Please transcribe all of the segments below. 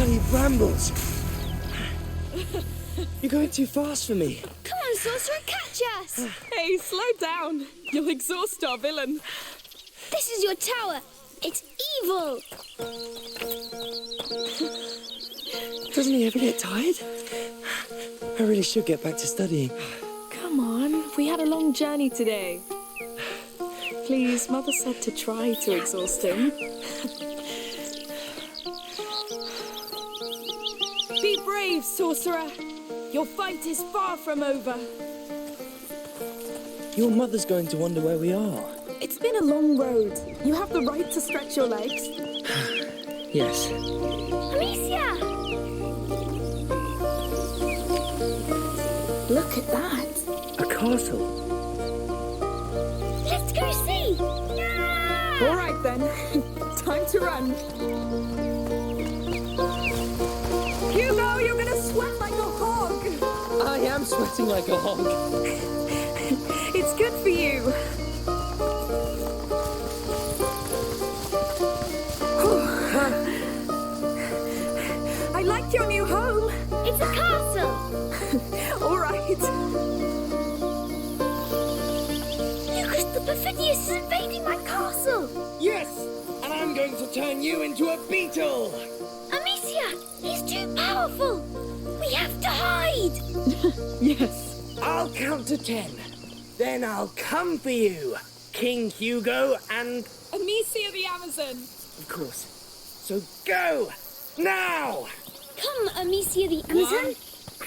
bloody brambles! You're going too fast for me. Come on, sorcerer, catch us! Hey, slow down. You'll exhaust our villain. This is your tower. It's evil. Doesn't he ever get tired? I really should get back to studying. Come on, we had a long journey today. Please, Mother said to try to exhaust him. Be brave, sorcerer. Your fight is far from over. Your mother's going to wonder where we are. It's been a long road. You have the right to stretch your legs. Yes. Amicia! Look at that. A castle. Let's go see! Yeah! All right then. Time to run. Hugo, you're gonna sweat like a hog. I am sweating like a hog. It's good for you. I like your new home. It's a castle! All right. Lucas, the Perfidious is invading my castle! Yes! And I'm going to turn you into a beetle! Amicia, he's too powerful! We have to hide! Yes. I'll count to 10. Then I'll come for you, King Hugo and... Amicia the Amazon. Of course. So go! Now! Come, Amicia the Amazon. 1,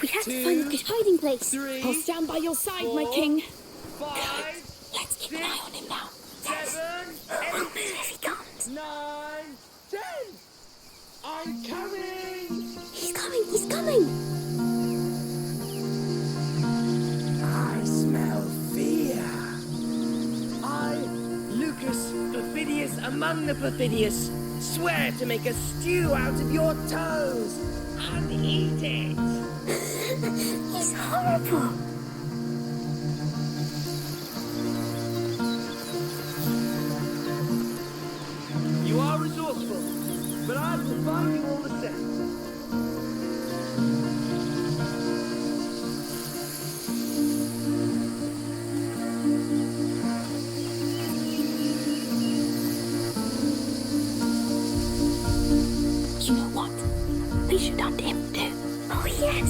We have to 2, find a good hiding place. 3, I'll stand by your side, my 4, king. 5, Let's keep an eye on him now. 7, We'll move if he comes. 9, 10! I'm coming! He's coming, he's coming! I smell fear. I, Lucas, Perfidious among the Perfidious, swear to make a stew out of your toes and eat it. He's horrible! You are resourceful, but I will find you all the same. You know what? We should hunt him too. Oh, yes!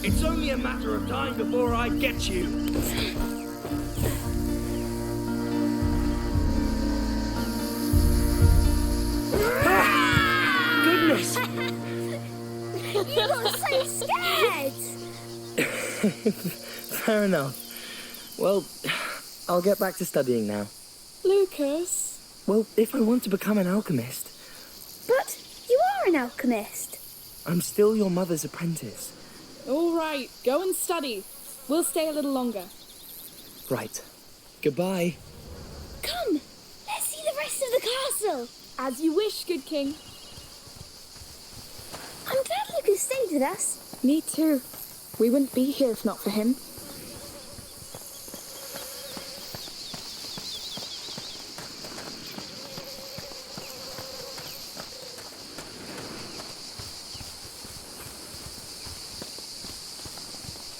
It's only a matter of time before I get you. Goodness! You got so scared! Fair enough. Well, I'll get back to studying now. Lucas. Well, if I want to become an alchemist, But you are an alchemist. I'm still your mother's apprentice. All right, go and study. We'll stay a little longer. Right. Goodbye. Come, let's see the rest of the castle. As you wish, good king. I'm glad Lucas stayed with us. Me too. We wouldn't be here if not for him.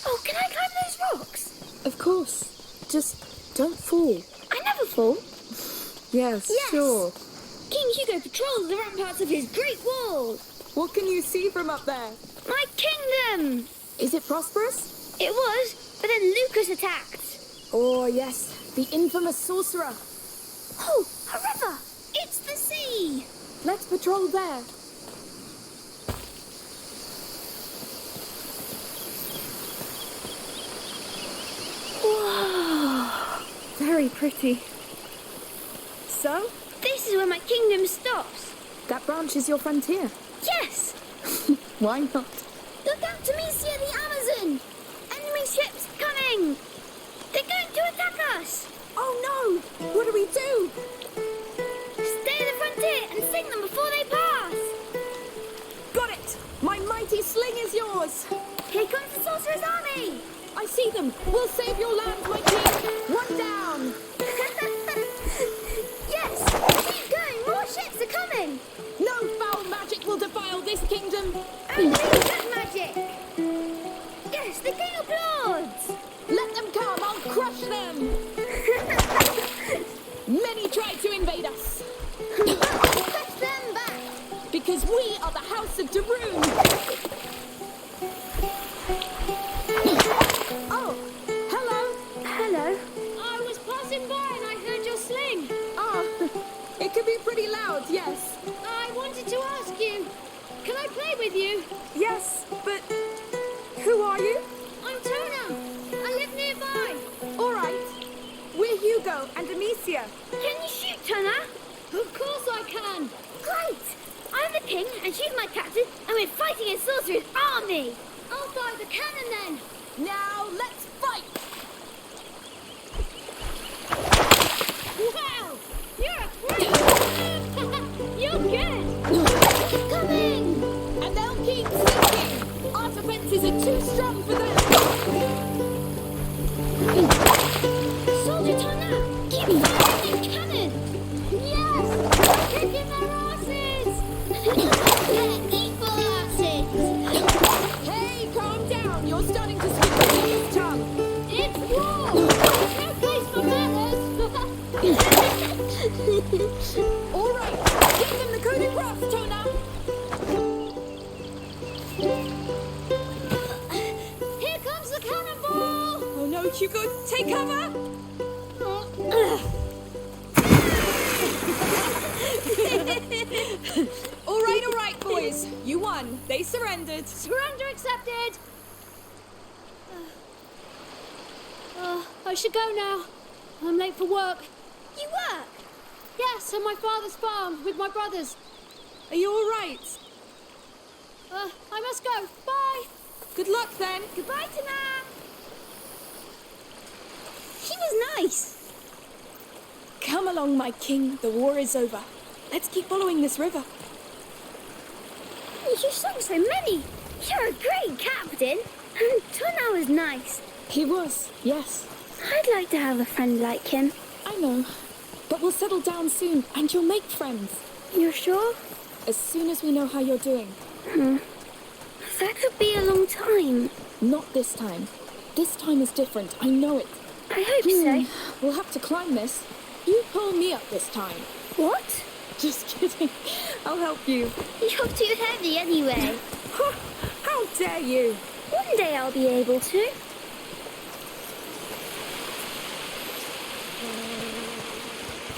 Oh, can I climb those rocks? Of course. Just don't fall. I never fall. Yes, Yes. sure. King Hugo patrols the ramparts of his great wall. What can you see from up there? My kingdom! Is it prosperous? It was, but then Lucas attacked. Oh, yes. The infamous sorcerer. Oh, a river! It's the sea! Let's patrol there. Whoa! Very pretty. So, This is where my kingdom stops. that branch is your frontier. Yes! Why not? Look out to Amicia the Amazon! Enemy ships coming! They're going to attack us! Oh no! What do we do? Stay at the frontier and sing them before they pass! Got it! My mighty sling is yours! Here comes the sorcerer's army! I see them! We'll save your land, my king! One down! Yes! Keep going! More ships are We are the House of Rune. Oh, hello. Hello. I was passing by and I heard your sling. Ah, it could be pretty loud, yes. I wanted to ask you, can I play with you? Yes, but who are you? I'm Tona. I live nearby. All right. We're Hugo and Amicia. Can you shoot, Tona? Of course I can. Great! I'm the king and she's my captain and we're fighting a sorcerer's army! I'll fire the cannon then. Now let's fight! Wow! You're a freak! You're good! Coming! And they'll keep sinking! Our defenses are too strong for them! Soldier Tona! Keep firing the cannon! Yes! I'm kicking their asses! They're equal asses! Hey, calm down! You're starting to speak the king's tongue! It's war! No place for manners! All right, give them the coup de grace, Tona! Here comes the cannonball! Oh no, Hugo, take cover! All right, boys. You won. They surrendered. Surrender accepted! I should go now. I'm late for work. You work? Yes, on my father's farm with my brothers. Are you all right? I must go. Bye! Good luck then. Goodbye, Tona! She was nice. Come along, my king. The war is over. Let's keep following this river. You sang so many. You're a great captain. And Tona was nice. He was, yes. I'd like to have a friend like him. I know. But we'll settle down soon, and you'll make friends. You're sure? As soon as we know how you're doing. That could be a long time. Not this time. This time is different. I know it. I hope so. We'll have to climb this. You pull me up this time. What? Just kidding. I'll help you. You're too heavy anyway. How dare you? One day I'll be able to.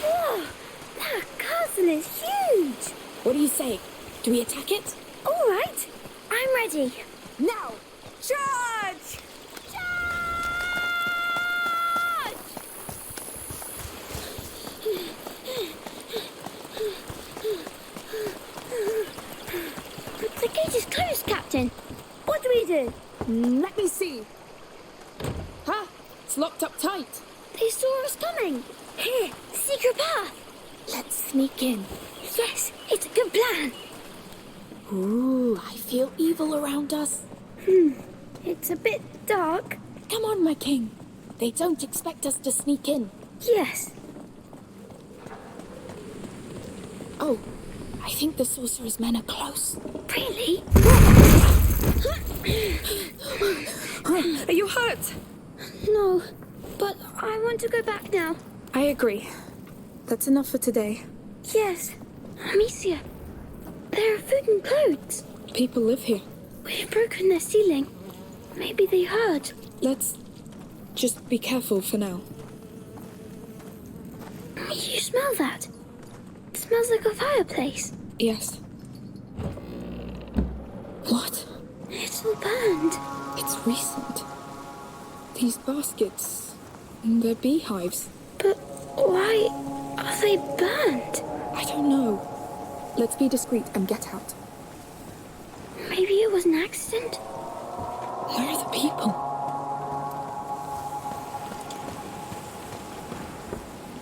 Whoa! That castle is huge! What do you say? Do we attack it? All right, I'm ready. Now! Charge! The gate is closed, Captain. What do we do? Let me see. Ha! It's locked up tight. They saw us coming. Here, secret path. Let's sneak in. Yes, it's a good plan. Ooh, I feel evil around us. It's a bit dark. Come on, my king. They don't expect us to sneak in. Yes. Oh, I think the sorcerer's men are close. Really? Are you hurt? No, but I want to go back now. I agree. That's enough for today. Yes. Amicia, there are food and clothes. People live here. We've broken their ceiling. Maybe they heard. Let's just be careful for now. You smell that? It smells like a fireplace. Yes. What? It's all burned. It's recent. These baskets, they're beehives. But why are they burned? I don't know. Let's be discreet and get out. Maybe it was an accident? Where are the people?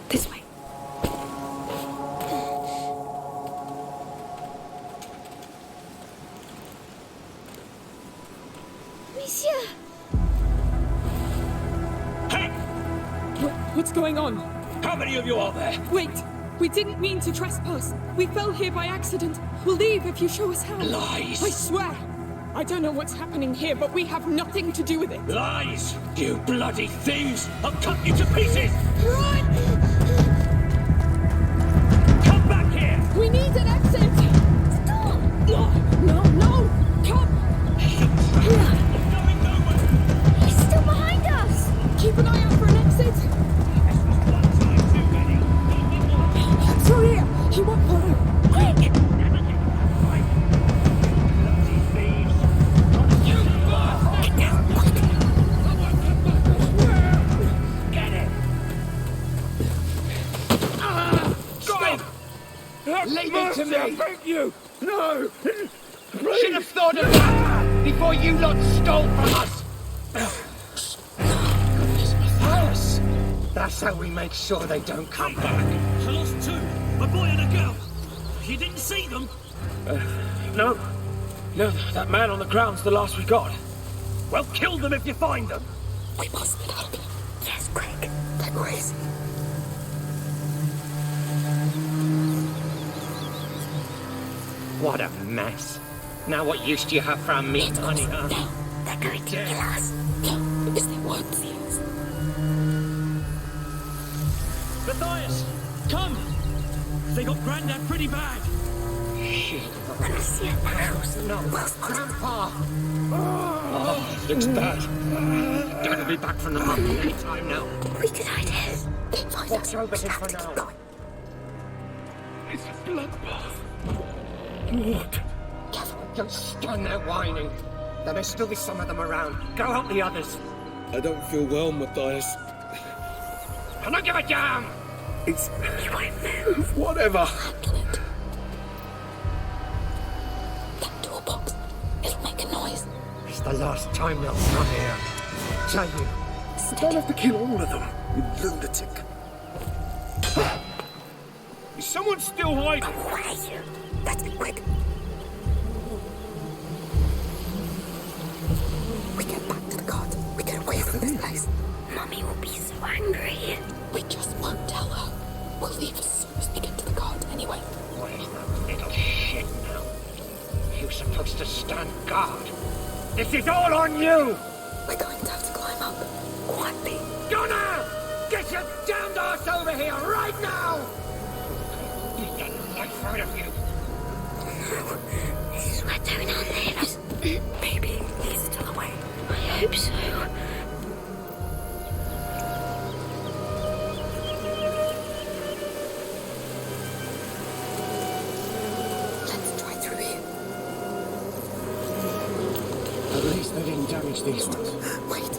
This way. Amicia! Hey! What's going on? How many of you are there? Wait! We didn't mean to trespass. We fell here by accident. We'll leave if you show us how. Lies! I swear! I don't know what's happening here, but we have nothing to do with it. Lies! You bloody thieves! I'll cut you to pieces! Run! Come back here! We need an exit! Stop! Leave it to me! Thank you! No! Should have thought of that before you lot stole from us! Us! That's how we make sure they don't come back. I lost two, a boy and a girl. You didn't see them? No. No, that man on the ground's the last we got. Well, kill them if you find them. We must get out of here. Yes, quick. They're crazy. What a mess. Now what use do you have for our meat money, huh? No, they're going to kill us. No, because they won't see us. Matthias, come! They got Grandad pretty bad. Shit. Amicia, the house. No, Grandpa! Oh, looks bad. Gotta be back from the market any time now. We could hide here. They'd find Watch us. over We him have for to now. keep going. It's a bloodbath. What? Don't stand there whining. There may still be some of them around. Go help the others. I don't feel well, Matthias. I don't give a damn! It's... You won't move. whatever. Handle it. That toolbox. It'll make a noise. It's the last time they'll come here. I tell you. You don't have to kill all of them, you lunatic. Is someone still hiding? Where are you? Let's be quick. We get back to the cart. We get away from this place. Mummy will be so angry. We just won't tell her. We'll leave as soon as we get to the cart anyway. Where's that little shit now? You're supposed to stand guard. This is all on you! We're going to have to climb up. Quietly. Donna! Get your damned ass over here right now! Beat the life out of you. This is where Tona lives. Maybe he's still away. I hope so. Let's try through here. At least they didn't damage these ones. Wait.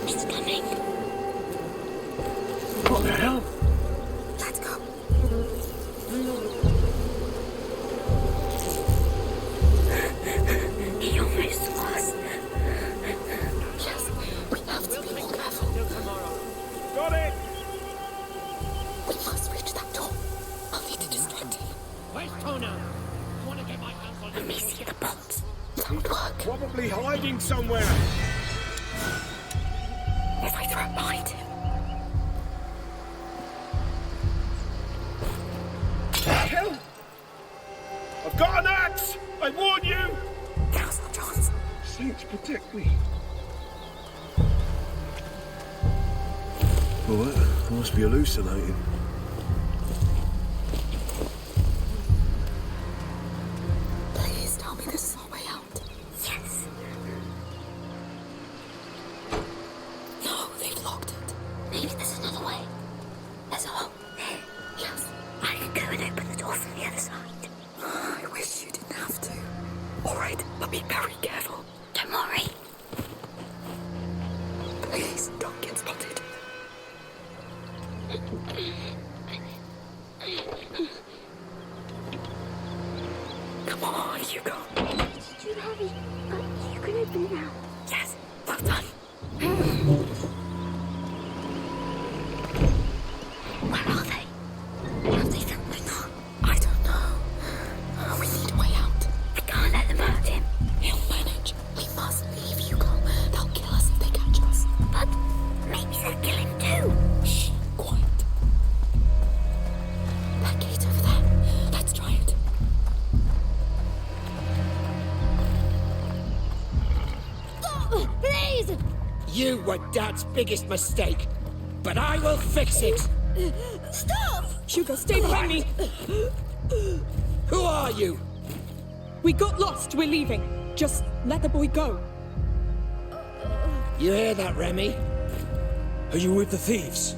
It's coming. What the hell? Let's go. He almost saw us. Yes, we have to be more careful. Got it! We must reach that door. I'll need to distract him. Where's Tona? I want to get my hands on Let me see the bombs. That would work. Probably hiding somewhere. If I throw it behind him. Hell! I've got an axe! I warn you! Now's our chance. Saints protect me. Well, that must be hallucinating. Please tell me this is our way out. Yes. No, they've locked it. Maybe there's another way. There's a hole. Yes. I can go and open the door from the other side. I wish you didn't have to. Alright, but be very careful. Don't worry. Please don't get spotted. Come on, Hugo. It's too heavy, but you can open it now. Yes, well done. Where are they? Have they found my car? I don't know. We need a way out. We can't let them hurt him. He'll manage. We must leave, Hugo. They'll kill us if they catch us. But maybe they'll kill him too. Shh, quiet. That gate over there. Let's try it. Stop! Please! You were Dad's biggest mistake, but I will fix it. Stop! Hugo, stay behind me. Who are you? We got lost. We're leaving. Just let the boy go. You hear that, Remy? Are you with the thieves?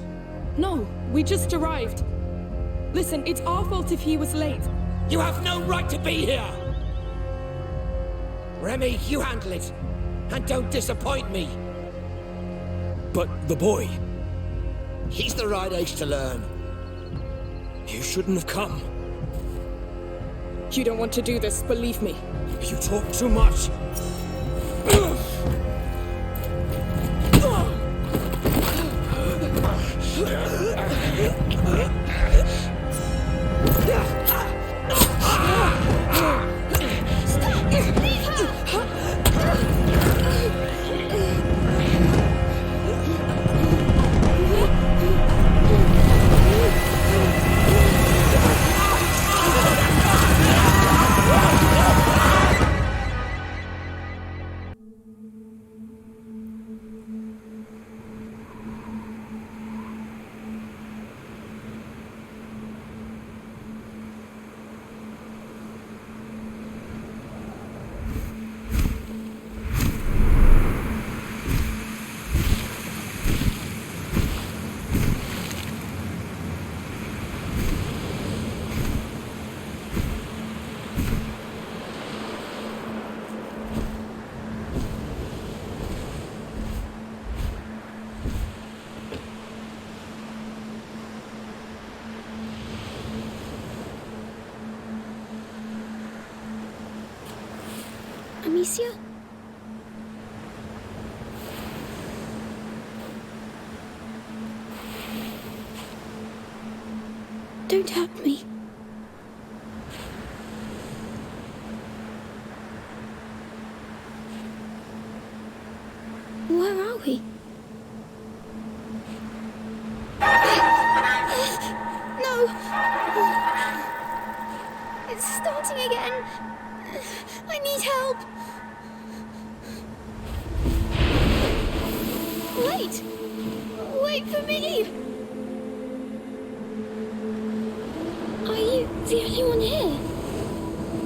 No, we just arrived. Listen, it's our fault if he was late. You have no right to be here! Remy, you handle it. And don't disappoint me. But the boy, He's the right age to learn. you shouldn't have come. You don't want to do this, believe me. You talk too much. Amicia? Don't hurt me. Where are we? No! It's starting again. I need help. Wait! Wait for me! Are you the only one here?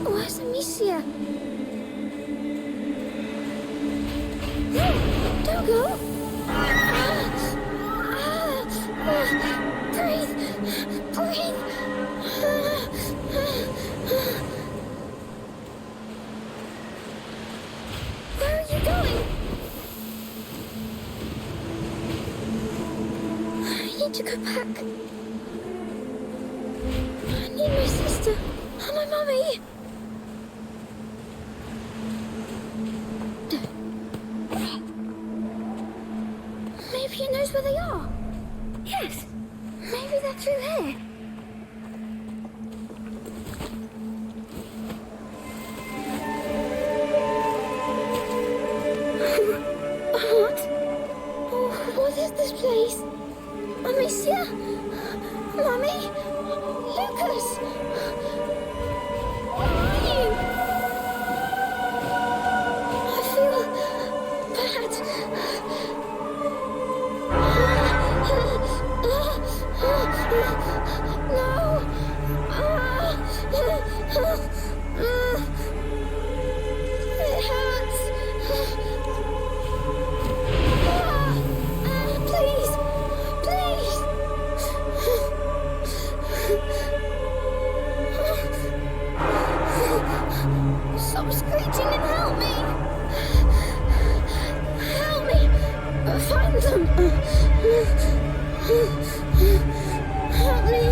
Where's Amicia? No! Don't go! Breathe! Breathe! Where are you going? I need to go back. I need my sister and my mummy. Maybe he knows where they are. Yes, maybe they're through here. What is this place? Amicia? Mummy? Lucas? Where are you? I feel bad. No! It hurts. Please! Please! Stop screeching and help me! Help me! Find them! Help me!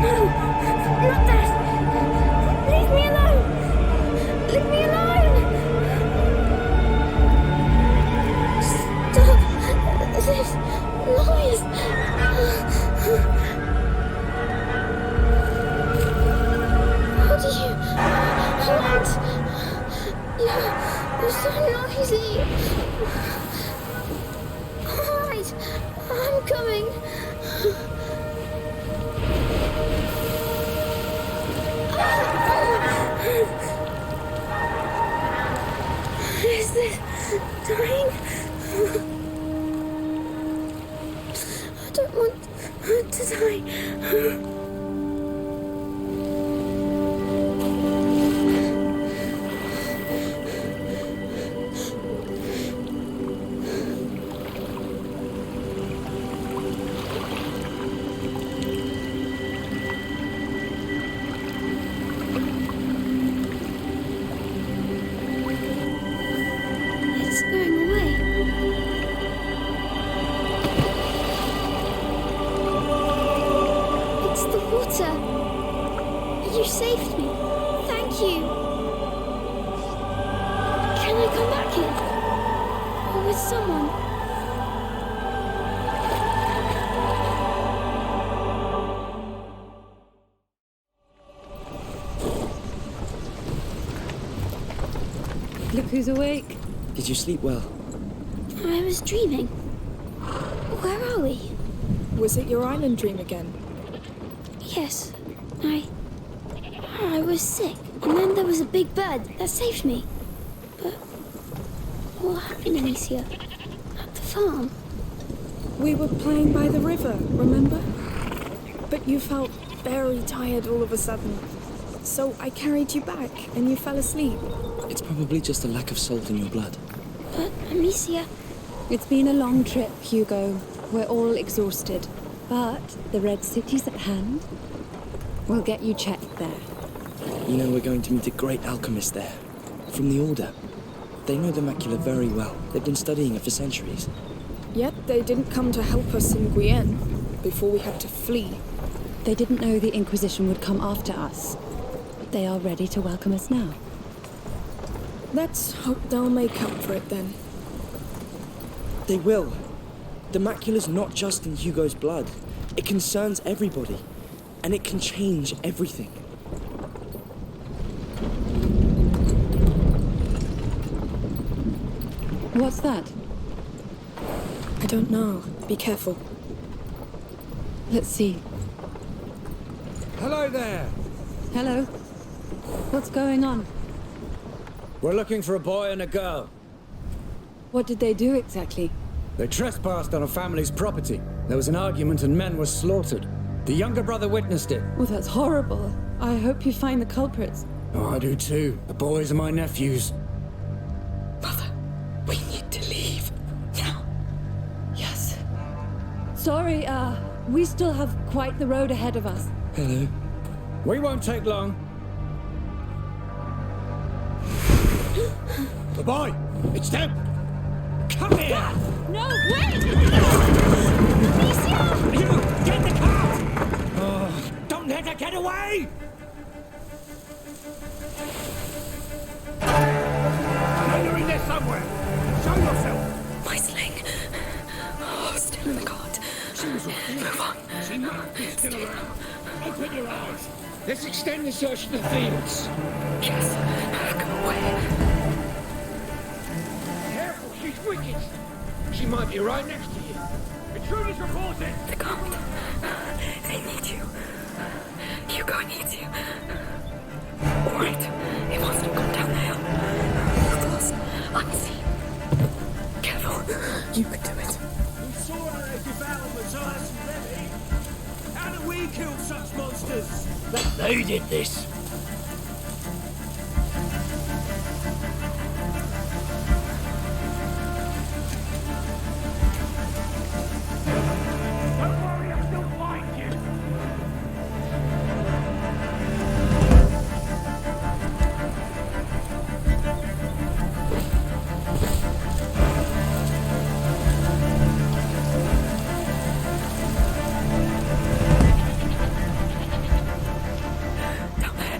No! Not that! Leave me alone! Leave me alone! Stop this noise! What do you want? You're so noisy. All right, I'm coming. Is this dying? I don't want to die. There's someone. Look who's awake. Did you sleep well? I was dreaming. Where are we? Was it your island dream again? Yes. I was sick. And then there was a big bird that saved me. But what happened, Amicia? At the farm? We were playing by the river, remember? But you felt very tired all of a sudden. So I carried you back and you fell asleep. It's probably just a lack of salt in your blood. But Amicia... It's been a long trip, Hugo. We're all exhausted. But the Red City's at hand. We'll get you checked there. You know, we're going to meet a great alchemist there. From the Order. They know the macula very well. They've been studying it for centuries. Yet they didn't come to help us in Guyenne before we had to flee. They didn't know the Inquisition would come after us. They are ready to welcome us now. Let's hope they'll make up for it then. They will. The macula's not just in Hugo's blood. It concerns everybody. And it can change everything. What's that? I don't know. Be careful. Let's see. Hello there. Hello. What's going on? We're looking for a boy and a girl. What did they do exactly? They trespassed on a family's property. There was an argument and men were slaughtered. The younger brother witnessed it. Well, that's horrible. I hope you find the culprits. Oh, I do too. The boys are my nephews. Mother, we need to leave. Now. Yes. Sorry, we still have quite the road ahead of us. Hello. We won't take long. The boy! It's them! Come here! No, wait! You! Get the cart! Oh, don't let her get away! I know you're in there somewhere! Show yourself! My sling. Oh, still in the cart. Move on. She might be still around. Open your eyes. Let's extend the search to the fields. Yes, come away. Careful, she's wicked. She might be right next to you. Intruders reported. The cart. They need you. Hugo needs you. All right. He wants to come down the hill. Close. Unseen. Careful. You can do it. We saw her developments us ready. How do we kill such monsters? They did this. Don't worry, I'll still find you. Down there.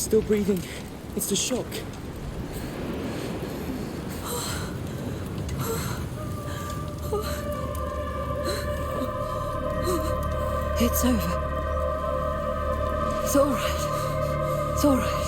still breathing. It's the shock. It's over. It's all right. It's all right.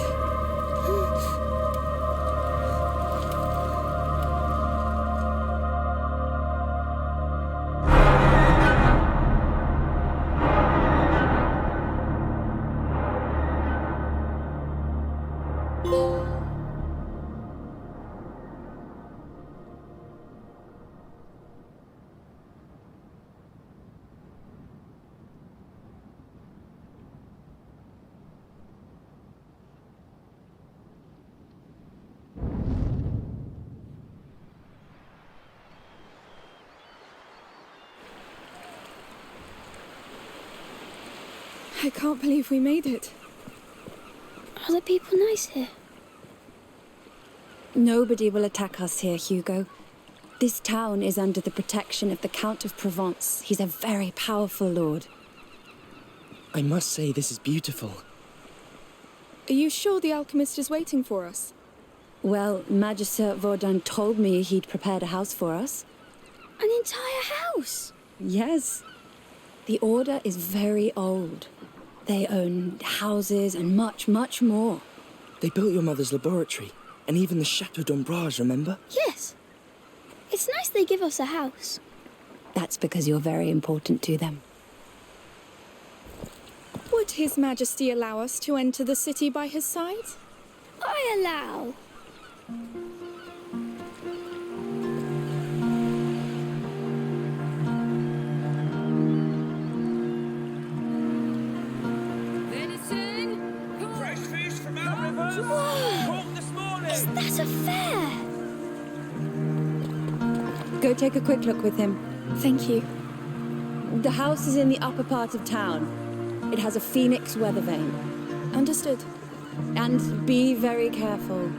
I can't believe we made it. Are the people nice here? Nobody will attack us here, Hugo. This town is under the protection of the Count of Provence. He's a very powerful lord. I must say, this is beautiful. Are you sure the alchemist is waiting for us? Well, Magister Vaudin told me he'd prepared a house for us. An entire house? Yes. The Order is very old. They own houses and much, much more. They built your mother's laboratory, and even the Chateau d'Ombrage, remember? Yes. It's nice they give us a house. That's because you're very important to them. Would His Majesty allow us to enter the city by his side? I allow. Fresh fish from our river. Whoa! Caught this morning. Is that a fair? Go take a quick look with him. Thank you. The house is in the upper part of town. It has a phoenix weather vane. Understood. And be very careful.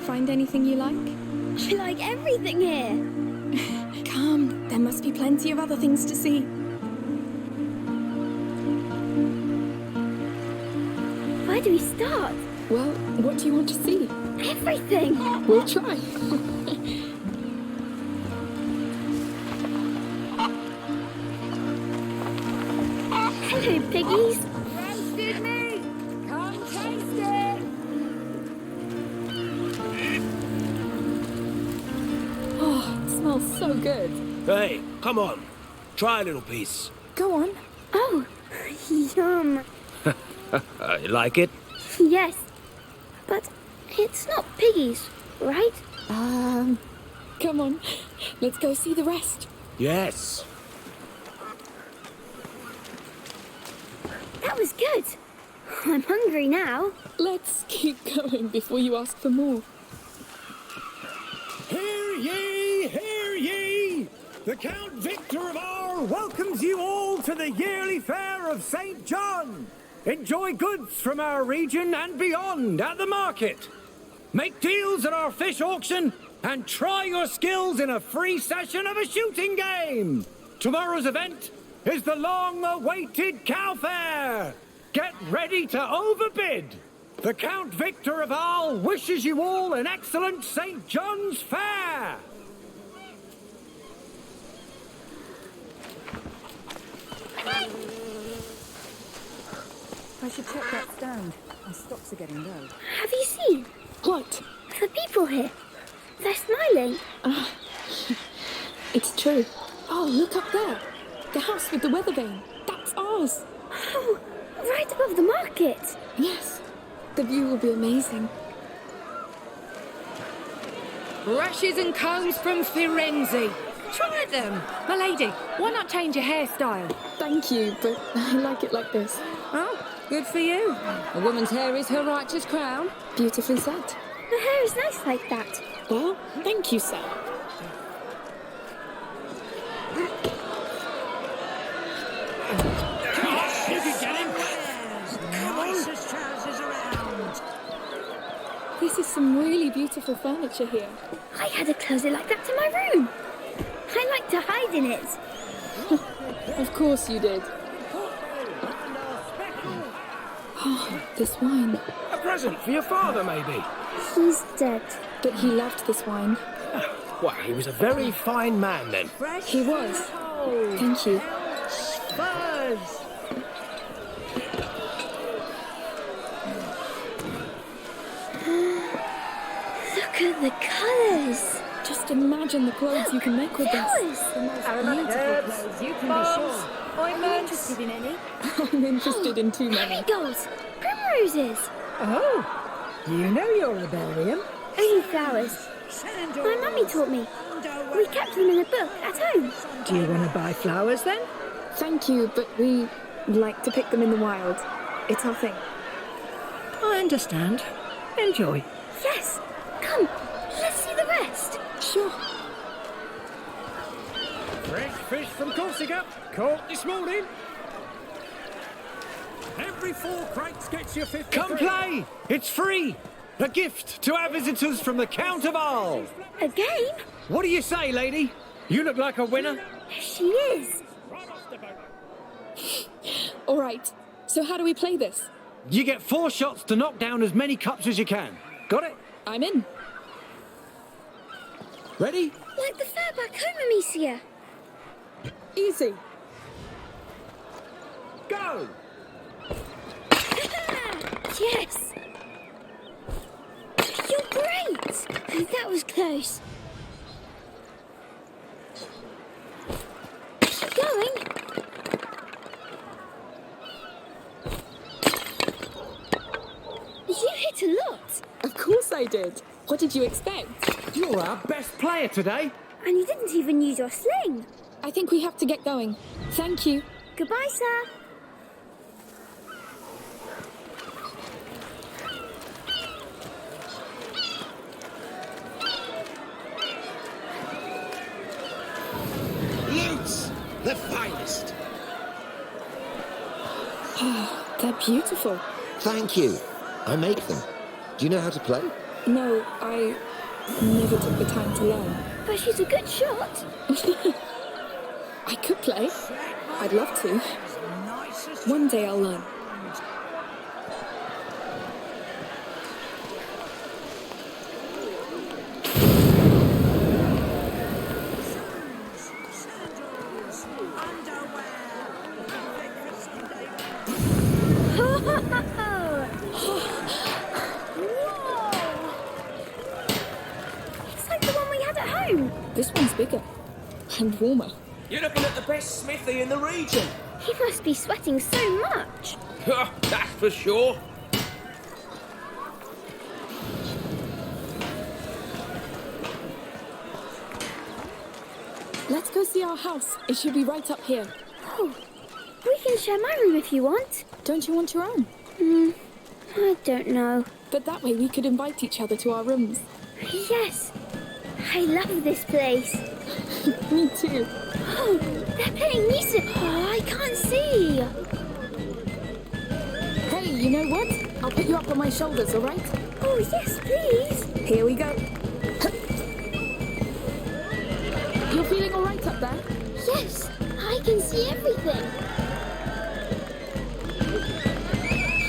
Find anything you like? I like everything here. Come, there must be plenty of other things to see. Where do we start? Well, what do you want to see? Everything. We'll try. Hello, piggies. Roasted meat! Come taste it! Oh, it smells so good. Hey, come on. Try a little piece. Go on. Oh, yum. You like it? Yes, but it's not piggies, right? Come on. Let's go see the rest. Yes. That was good. I'm hungry now. Let's keep going before you ask for more. Hear ye, hear ye! The Count Victor of Arles welcomes you all to the yearly fair of St. John. Enjoy goods from our region and beyond at the market. Make deals at our fish auction and try your skills in a free session of a shooting game. Tomorrow's event is the long-awaited cow fair. Get ready to overbid. The Count Victor of Arles wishes you all an excellent St. John's fair. I should check that stand. My stocks are getting low. Have you seen? What? The people here. They're smiling. It's true. Oh, look up there. The house with the weather vane. That's ours. Oh, right above the market. Yes. The view will be amazing. Brushes and combs from Firenze. Try them. My lady, why not change your hairstyle? Thank you, but I like it like this. Oh, good for you. A woman's hair is her righteous crown. Beautifully said. Her hair is nice like that. Well, thank you, sir. You can get him. Nicest trousers around. This is some really beautiful furniture here. I had a closet like that in my room. I like to hide in it. Of course you did. Oh, this wine. A present for your father, maybe? He's dead. But he loved this wine. Well, he was a very fine man then. He was. Thank you. Buzz! Look at the colours. Just imagine the clothes you can make with this. Herbs, bombs, ointments. In any? I'm interested in too many. Marigolds, primroses. Oh, you know you're a barium. Only flowers. My mummy taught me. We kept them in a book at home. Do you want to buy flowers then? Thank you, but we like to pick them in the wild. It's our thing. I understand. Enjoy. Yes. Come, let's see the rest. Sure. Fresh fish from Corsica, caught this morning. Every 4 crates gets you 50. Come play! It's free! A gift to our visitors from the Count of Arles. A game? What do you say, lady? You look like a winner. She is. All right. So how do we play this? You get 4 shots to knock down as many cups as you can. Got it? I'm in. Ready? Like the fair back home, Amicia. Easy. Go! Yes. You're great. That was close. Keep going. You hit a lot. Of course I did. What did you expect? You're our best player today. And you didn't even use your sling. I think we have to get going. Thank you. Goodbye, sir. Lutes! The finest! They're beautiful. Thank you. I make them. Do you know how to play? No, I never took the time to learn. But she's a good shot. I could play. I'd love to. One day I'll learn. It's like the one we had at home. This one's bigger and warmer. You're looking at the best smithy in the region. He must be sweating so much. That's for sure. Let's go see our house. It should be right up here. Oh, we can share my room if you want. Don't you want your own? I don't know. But that way we could invite each other to our rooms. Yes, I love this place. Me too. Oh, they're playing music. Oh, I can't see. Hey, you know what? I'll put you up on my shoulders, all right? Oh, yes, please. Here we go. You're feeling all right up there? Yes, I can see everything.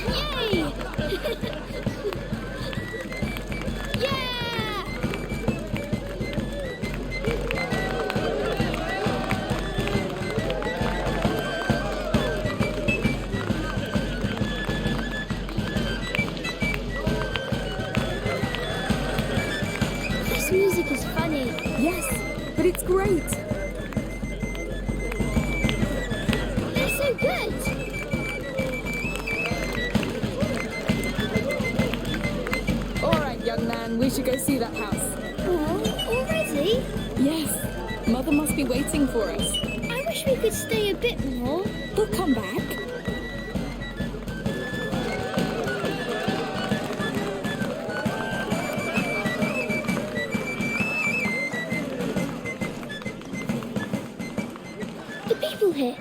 Yay! Yeah! This music is funny. Yes, but it's great. They're so good. All right, young man, we should go see that house. Oh, already? Yes, Mother must be waiting for us. I wish we could stay a bit more. We'll come back. The people here,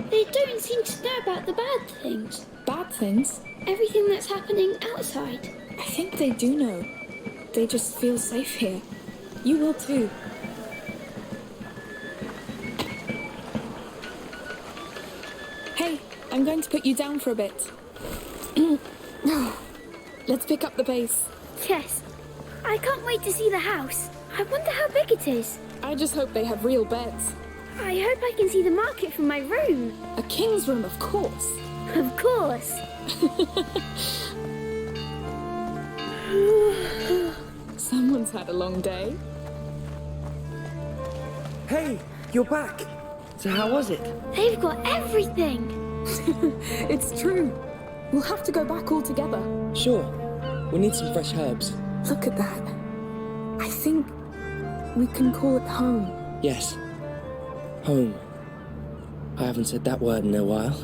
they don't seem to know about the bad things. Bad things? Everything that's happening outside. I think they do know. They just feel safe here. You will too. I'm going to put you down for a bit. Let's pick up the pace. Yes. I can't wait to see the house. I wonder how big it is. I just hope they have real beds. I hope I can see the market from my room. A king's room, of course. Of course. Someone's had a long day. Hey, you're back. So how was it? They've got everything. It's true. We'll have to go back all together. Sure. We need some fresh herbs. Look at that. I think we can call it home. Yes. Home. I haven't said that word in a while.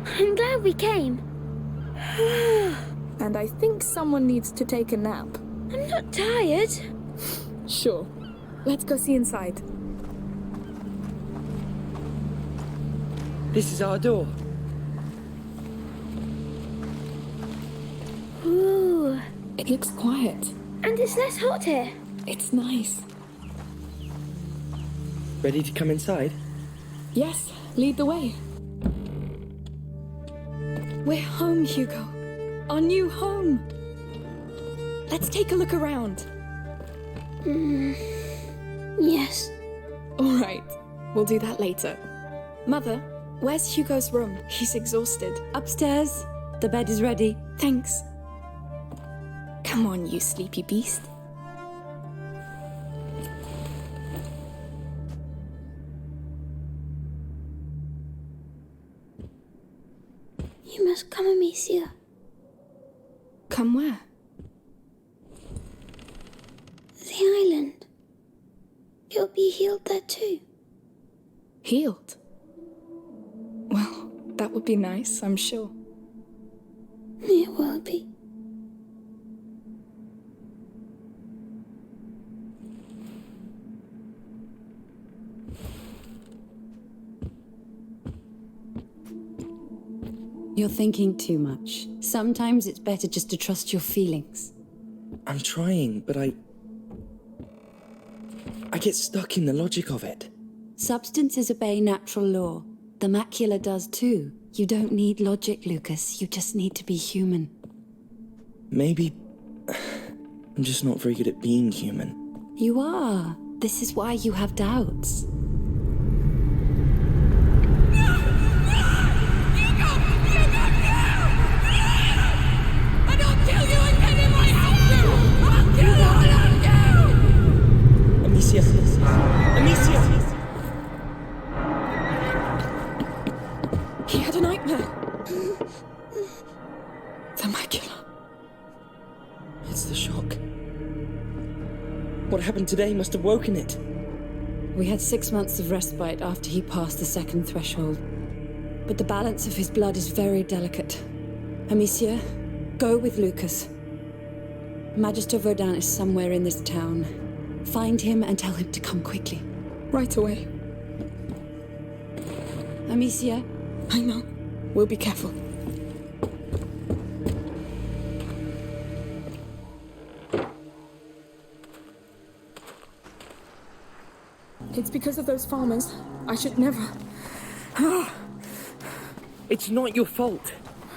I'm glad we came. And I think someone needs to take a nap. I'm not tired. Sure. Let's go see inside. This is our door. Ooh. It looks quiet. And it's less hot here. It's nice. Ready to come inside? Yes, lead the way. We're home, Hugo. Our new home. Let's take a look around. Yes. All right, we'll do that later. Mother, where's Hugo's room? He's exhausted. Upstairs. The bed is ready. Thanks. Come on, you sleepy beast. You must come, Amicia. Come where? The island. You'll be healed there too. Healed? Well, that would be nice, I'm sure. It will be. You're thinking too much. Sometimes it's better just to trust your feelings. I'm trying, but I get stuck in the logic of it. Substances obey natural law. The macula does too. You don't need logic, Lucas. You just need to be human. Maybe I'm just not very good at being human. You are. This is why you have doubts. Amicia! Amicia! He had a nightmare. The macula. It's the shock. What happened today must have woken it. We had 6 months of respite after he passed the second threshold. But the balance of his blood is very delicate. Amicia, go with Lucas. Magister Vaudin is somewhere in this town. Find him and tell him to come quickly. Right away. Amicia? I know. We'll be careful. It's because of those farmers. I should never... It's not your fault.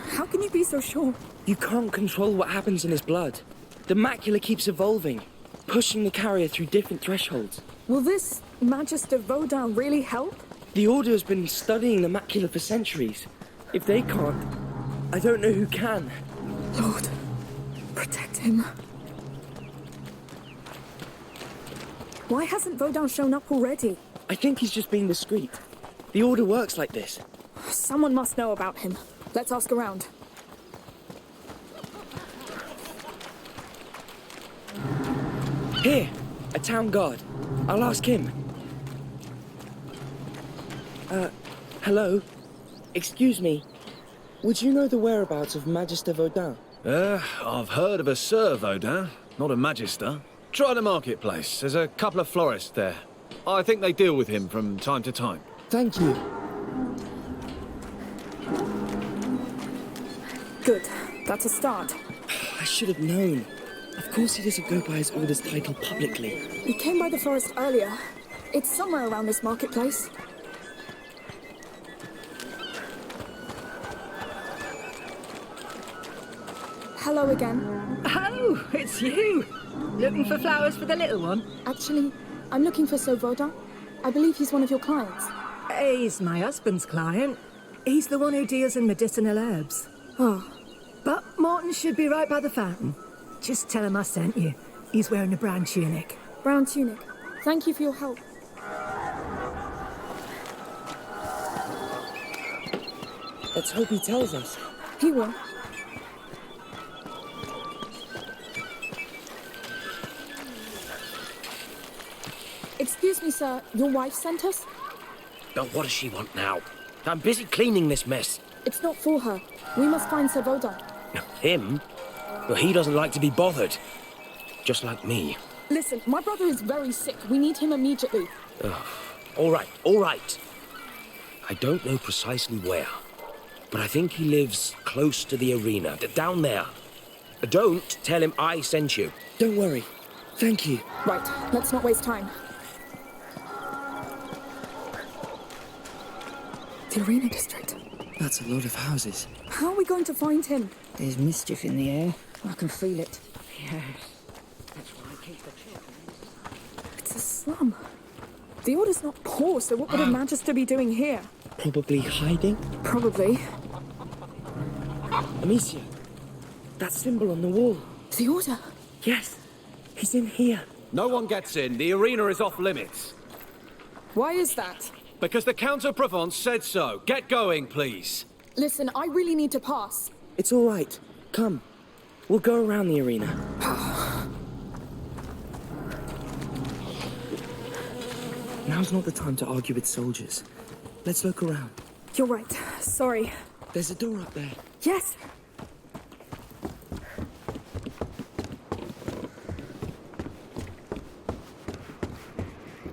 How can you be so sure? You can't control what happens in his blood. The macula keeps evolving, pushing the carrier through different thresholds. Will this Magister Vaudin really help? The Order has been studying the macula for centuries. If they can't, I don't know who can. Lord, protect him. Why hasn't Vaudin shown up already? I think he's just being discreet. The Order works like this. Someone must know about him. Let's ask around. Here, a town guard. I'll ask him. Hello? Excuse me. Would you know the whereabouts of Magister Vaudin? I've heard of a Sir Vaudin, not a Magister. Try the marketplace. There's a couple of florists there. I think they deal with him from time to time. Thank you. Good. That's a start. I should have known. Of course he doesn't go by his Order's title publicly. We came by the forest earlier. It's somewhere around this marketplace. hello again. Oh, it's you. Looking for flowers for the little one? Actually, I'm looking for Sir Vaudin. I believe he's one of your clients. He's my husband's client. He's the one who deals in medicinal herbs. Oh. But Morton should be right by the fountain. Just tell him I sent you. He's wearing a brown tunic. Brown tunic. Thank you for your help. Let's hope he tells us. He will. Excuse me, sir. Your wife sent us? Oh, what does she want now? I'm busy cleaning this mess. It's not for her. We must find Sir Vaudin. Him? Well, he doesn't like to be bothered. Just like me. Listen, my brother is very sick. We need him immediately. All right, all right. I don't know precisely where, but I think he lives close to the arena, down there. Don't tell him I sent you. Don't worry. Thank you. Right, let's not waste time. The arena district. That's a lot of houses. How are we going to find him? There's mischief in the air. I can feel it. Yes. That's why I keep the children. It's a slum. The Order's not poor, so what would a Magister be doing here? Probably hiding? Probably. Amicia, that symbol on the wall. The Order? Yes, he's in here. No one gets in. The arena is off limits. Why is that? Because the Count of Provence said so. Get going, please. Listen, I really need to pass. It's all right. Come. We'll go around the arena. Now's not the time to argue with soldiers. Let's look around. You're right. Sorry. There's a door up there. Yes.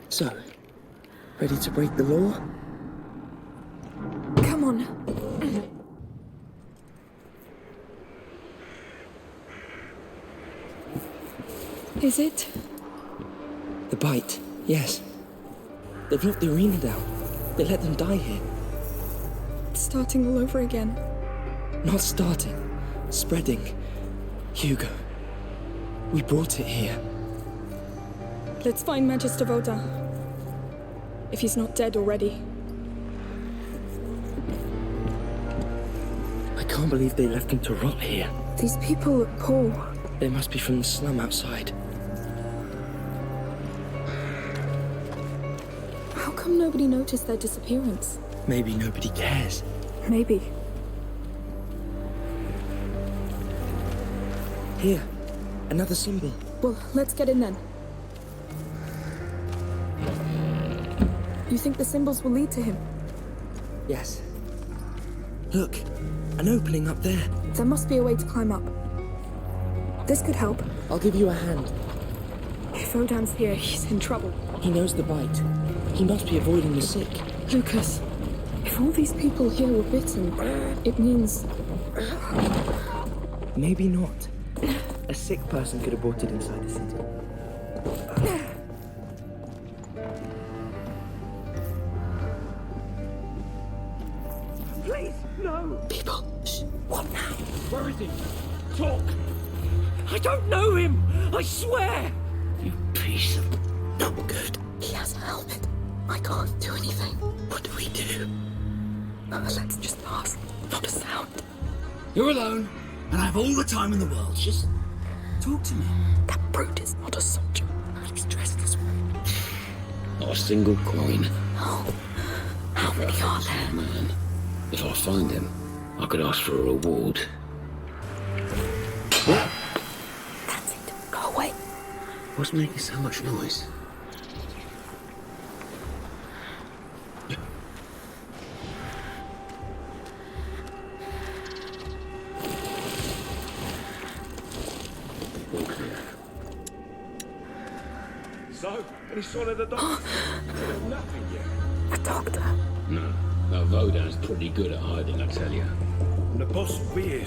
So, ready to break the law? Come on. Is it? The bite, yes. They've locked the arena down. They let them die here. It's starting all over again. Not starting. Spreading. Hugo. We brought it here. Let's find Magister Vaudin. If he's not dead already. I can't believe they left him to rot here. These people look poor. They must be from the slum outside. How come nobody noticed their disappearance? Maybe nobody cares. Maybe. Here, another symbol. Well, let's get in then. You think the symbols will lead to him? Yes. Look, an opening up there. There must be a way to climb up. This could help. I'll give you a hand. If Vaudin's here, he's in trouble. He knows the bite. He must be avoiding the sick. Lucas, if all these people here were bitten, it means... Maybe not. A sick person could have brought it inside the city. Please, no! People, shh. What now? Where is he? Talk! I don't know him! I swear! You piece of... Not good. He has a helmet. I can't do anything. What do we do? Let's just pass. Not a sound. You're alone, and I have all the time in the world. Just talk to me. That brute is not a soldier. He's dressed as one. Not a single coin. Oh. How many are there? Man, if I find him, I could ask for a reward. That's it. Go away. What's making so much noise? So, any sign of the doctor? Nothing yet. A doctor? No. Now, Vaudin's pretty good at hiding, I tell you. And the boss will be here.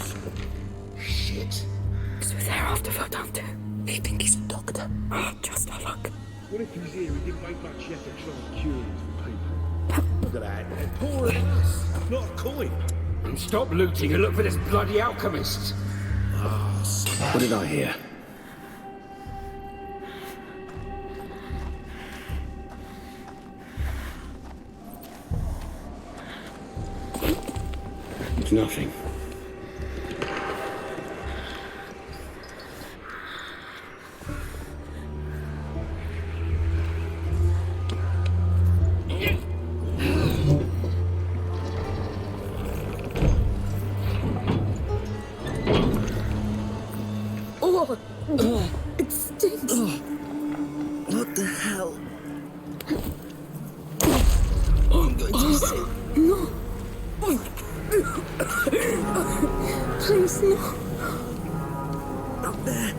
Shit. So they're after Vaudin too. They think he's a doctor. Oh, just our luck. What if he's here? He didn't make much yet to try and cure these people. Look at that. They're pouring us. Not a coin. And stop looting and look for this bloody alchemist. Ah, What did I hear? It's nothing. Oh, it stinks. What the hell? I'm going to sit. No. Please, no. Up there.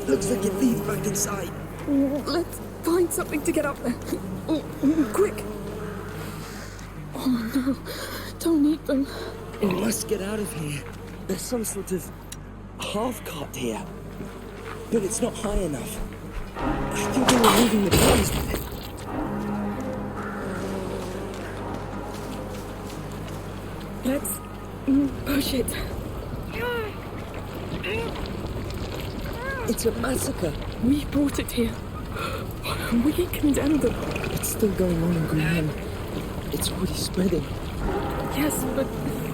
Looks like it leads back inside. Let's find something to get up there. Quick. Oh no, don't eat them. We must get out of here. There's some sort of half-cart here. But it's not high enough. I think they were moving the bodies with it. Let's push it. It's a massacre. We brought it here. We condemned them. It's still going on in Green. It's already spreading. Yes, but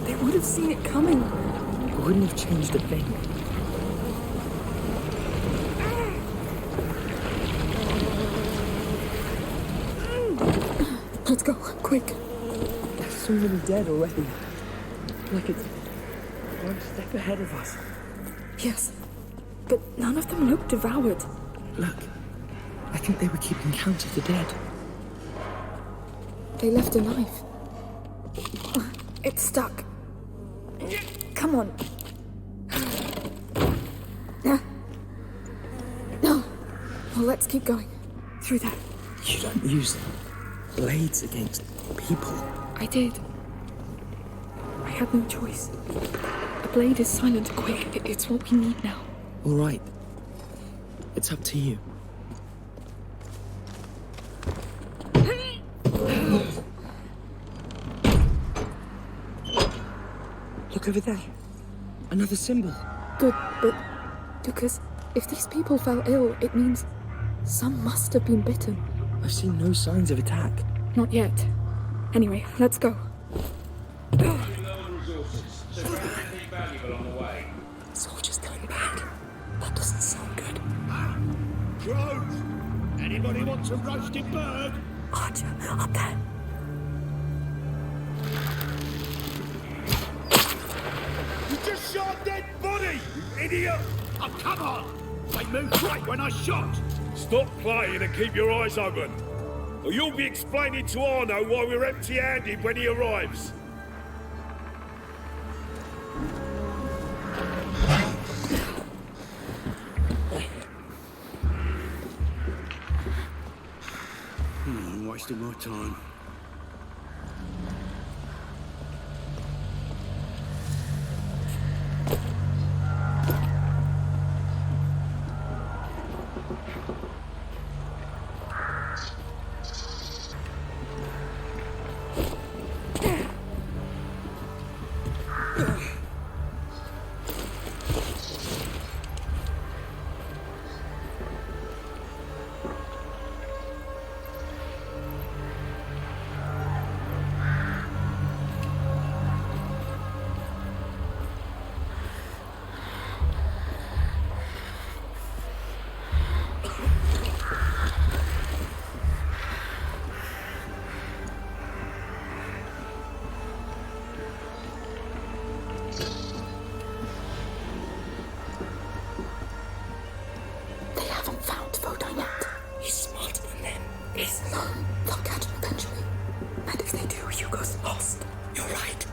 they would have seen it coming. It wouldn't have changed a thing. Let's go, quick. There's so many dead already. Like it's one step ahead of us. Yes, but none of them look devoured. Look, I think they were keeping count of the dead. They left a knife. It's stuck. Come on. No. Well, let's keep going. Through there. You don't use blades against people. I did. I had no choice. A blade is silent quick. It's what we need now. All right. It's up to you. Look over there. Another symbol. Good, but Lucas, if these people fell ill, it means some must have been bitten. I've seen no signs of attack. Not yet. Anyway, let's go. Soldiers going back. That doesn't sound good. Crows! Anybody want some roasted bird? Archer, up there. You just shot a dead body, you idiot! Oh, come on! They moved right when I shot! Stop playing and keep your eyes open. Or you'll be explaining to Arno why we're empty-handed when he arrives. I'm wasting my time. Hugo's lost. You're right.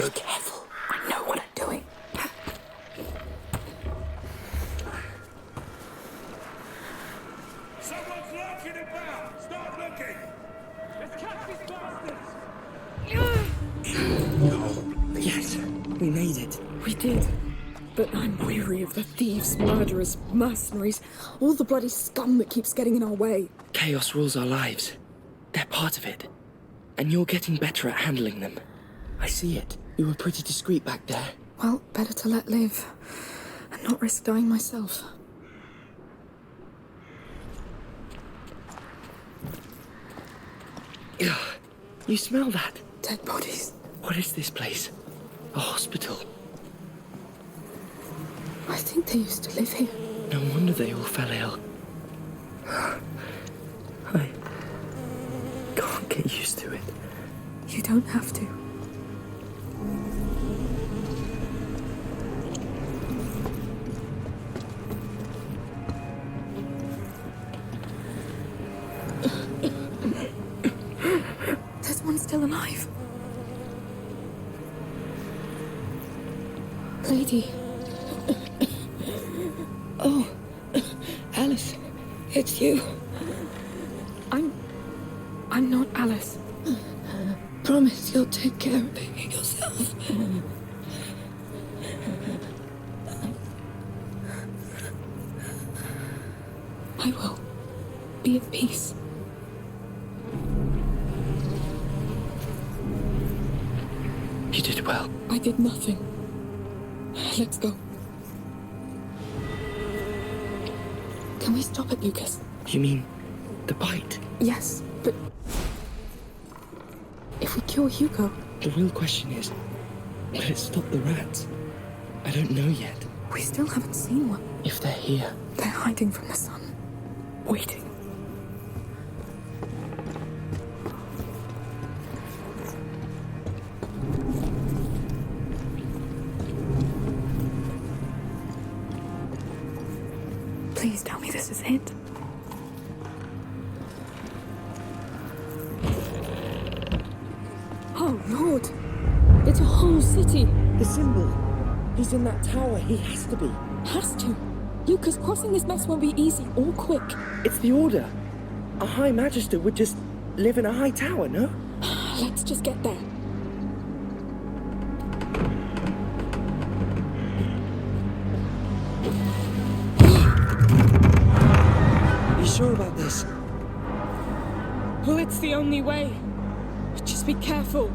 Be careful. I know what I'm doing. Someone's lurking about! Start looking! Let's catch these bastards! Yes, we made did. But I'm weary of the thieves, murderers, mercenaries, all the bloody scum that keeps getting in our way. Chaos rules our lives. They're part of it. And you're getting better at handling them. I see it. You were pretty discreet back there. Well, better to let live and not risk dying myself. You smell that? Dead bodies. What is this place? A hospital? I think they used to live here. No wonder they all fell ill. I can't get used to it. You don't have to. There's one still alive. Lady. Oh, Alice, it's you. I'm not Alice. Promise you'll take care of it yourself. I will. Be at peace. You did well. I did nothing. Let's go. Can we stop it, Lucas? You mean the bite? Yes, but if we cure Hugo... The real question is, will it stop the rats? I don't know yet. We still haven't seen one. If they're here... They're hiding from the sun. Waiting. Please tell me this is it. Oh, Lord. It's a whole city. The symbol. He's in that tower. He has to be. Has to. Lucas, crossing this mess won't be easy or quick. It's the Order. A High Magister would just live in a high tower, no? Let's just get there. You sure about this? Well, it's the only way. Just be careful.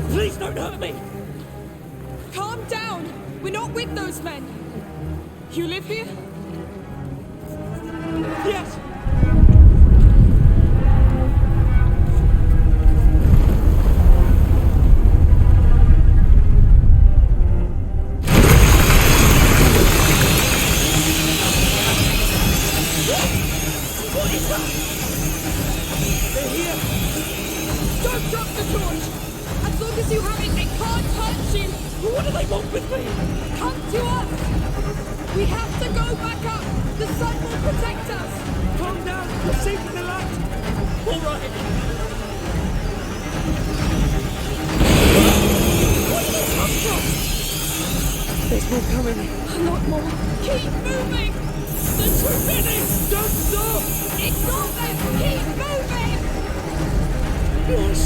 Please don't hurt me! Calm down! We're not with those men! You live here? Yes! What is that? They're here! Don't drop the torch! As long as you have it, they can't touch you! What do they want with me? Come to us! We have to go back up! The sun will protect us! Calm down! We're safe in the light! All right! Where did they come from? There's more coming. A lot more. Keep moving! There's too many! Don't stop! Ignore them! Keep moving! Yes!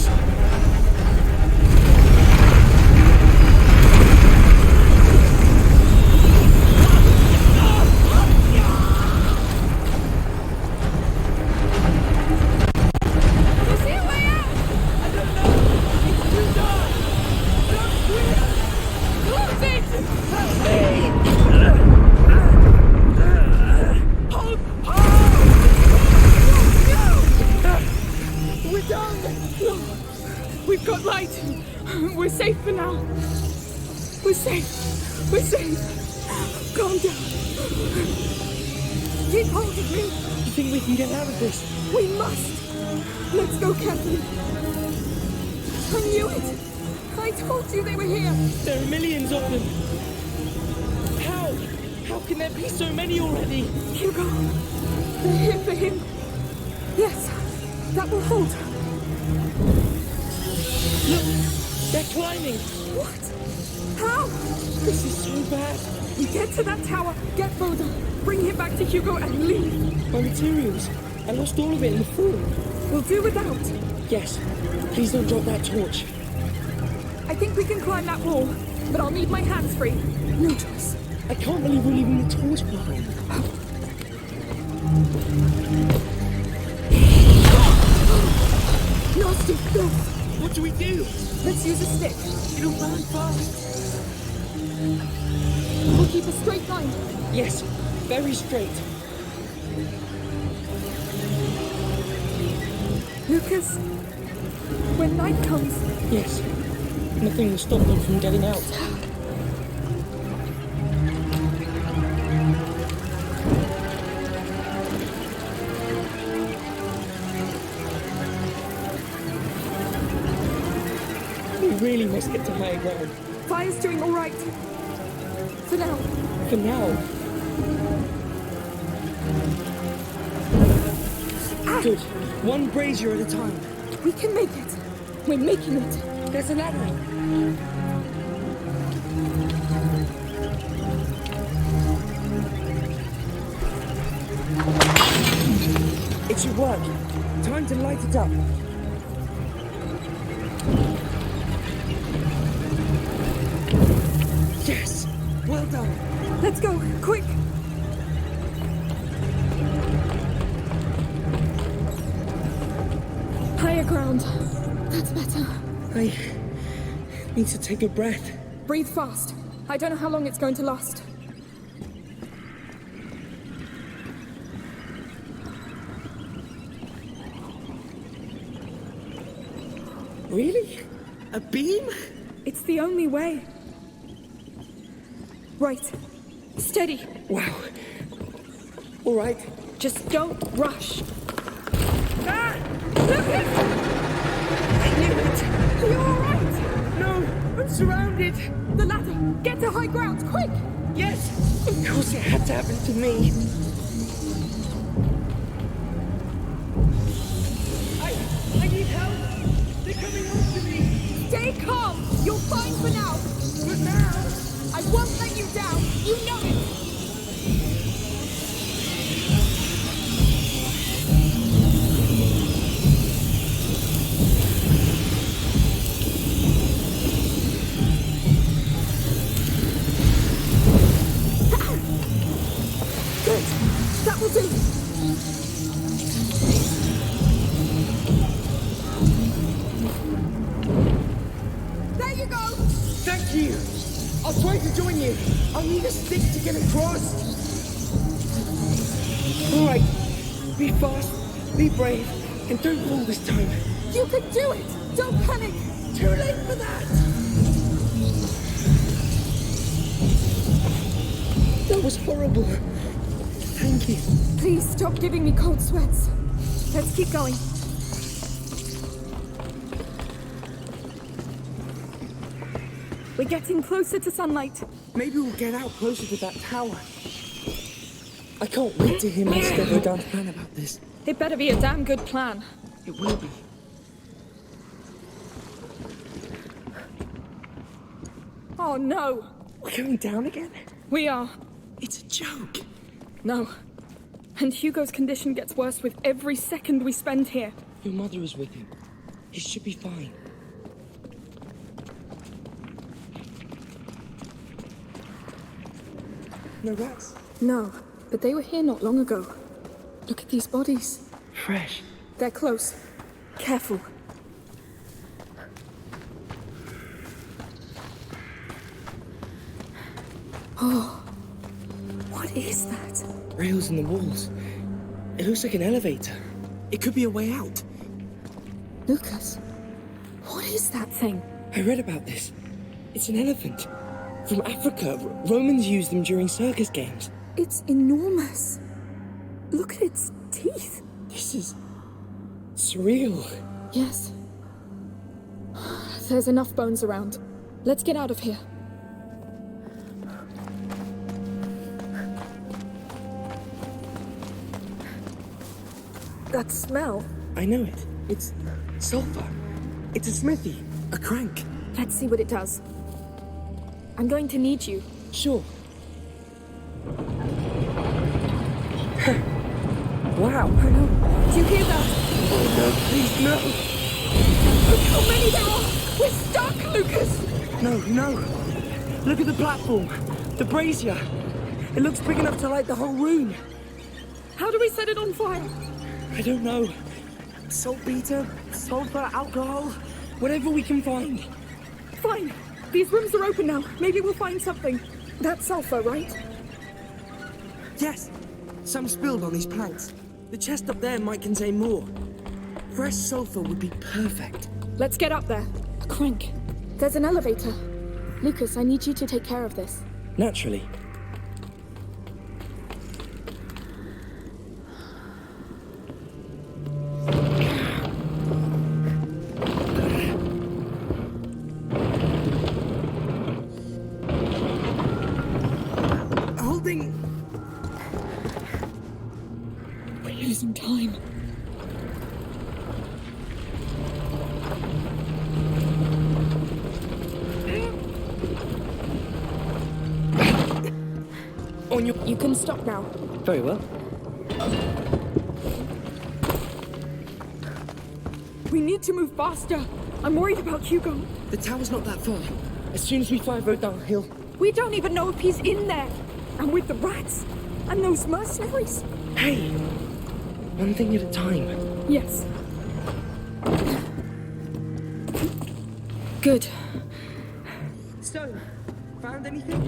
Hold! safe for now. We're safe. We're safe. Calm down. Keep hold of me. You think we can get out of this? We must. Let's go carefully. I knew it. I told you they were here. There are millions of them. How? How can there be so many already? Hugo, they're here for him. Yes, that will hold. Look, they're climbing. What? How? This is so bad. We get to that tower, get Boda, bring him back to Hugo and leave. My materials. I lost all of it in the fall. We'll do without. Yes. Please don't drop that torch. I think we can climb that wall, but I'll need my hands free. No choice. I can't believe we're leaving the torch behind. Nasty filth. What do we do? Let's use a stick. It'll burn fast. We'll keep a straight line. Yes, very straight. Lucas, when night comes... Yes. Nothing will stop them from getting out. We really must get to higher ground. Fire's doing all right. For now. For now? Good. One brazier at a time. We can make it. We're making it. There's a ladder. It should work. Time to light it up. Yes! Well done. Let's go, quick! Higher ground. That's better. I need to take a breath. Breathe fast. I don't know how long it's going to last. Really? A beam? It's the only way. Right. Steady. Wow. All right. Just don't rush. Ah! Lucas! I knew it. Are you all right? No, I'm surrounded. The ladder. Get to high ground, quick! Yes. Of course it had to happen to me. I need help. They're coming after me. Stay calm. You're fine for now. But now... I won't let you down. You know it. Good. That will do. There you go. Thank you. I'll try to join you. I'll need a stick to get across. All right. Be fast, be brave, and don't fall this time. You can do it. Don't panic. Too late for that. That was horrible. Thank you. Please stop giving me cold sweats. Let's keep going. We're getting closer to sunlight. Maybe we'll get out closer to that tower. I can't wait to hear Master Rodin's plan about this. It better be a damn good plan. It will be. Oh no! We're going down again? We are. It's a joke. No. And Hugo's condition gets worse with every second we spend here. Your mother is with him. He should be fine. No rats? No, but they were here not long ago. Look at these bodies. Fresh. They're close. Careful. Oh, what is that? Rails in the walls. It looks like an elevator. It could be a way out. Lucas, what is that thing? I read about this. It's an elephant. From Africa. Romans used them during circus games. It's enormous. Look at its teeth. This is surreal. Yes. There's enough bones around. Let's get out of here. That smell. I know it. It's sulfur. It's a smithy. A crank. Let's see what it does. I'm going to need you. Sure. Wow. Oh no. Do you hear that? Oh no, please, no. Look how many there are! We're stuck, Lucas! No. Look at the platform. The brazier. It looks big enough to light the whole room. How do we set it on fire? I don't know. Saltpeter, sulfur, alcohol, whatever we can find. Fine. These rooms are open now. Maybe we'll find something. That's sulfur, right? Yes. Some spilled on these planks. The chest up there might contain more. Fresh sulfur would be perfect. Let's get up there. A crank. There's an elevator. Lucas, I need you to take care of this. Naturally. We're losing time. You can stop now. Very well. We need to move faster. I'm worried about Hugo. The tower's not that far. As soon as we find road downhill. We don't even know if he's in there. And with the rats. And those mercenaries. Hey! One thing at a time. Yes. Good. Stone, found anything?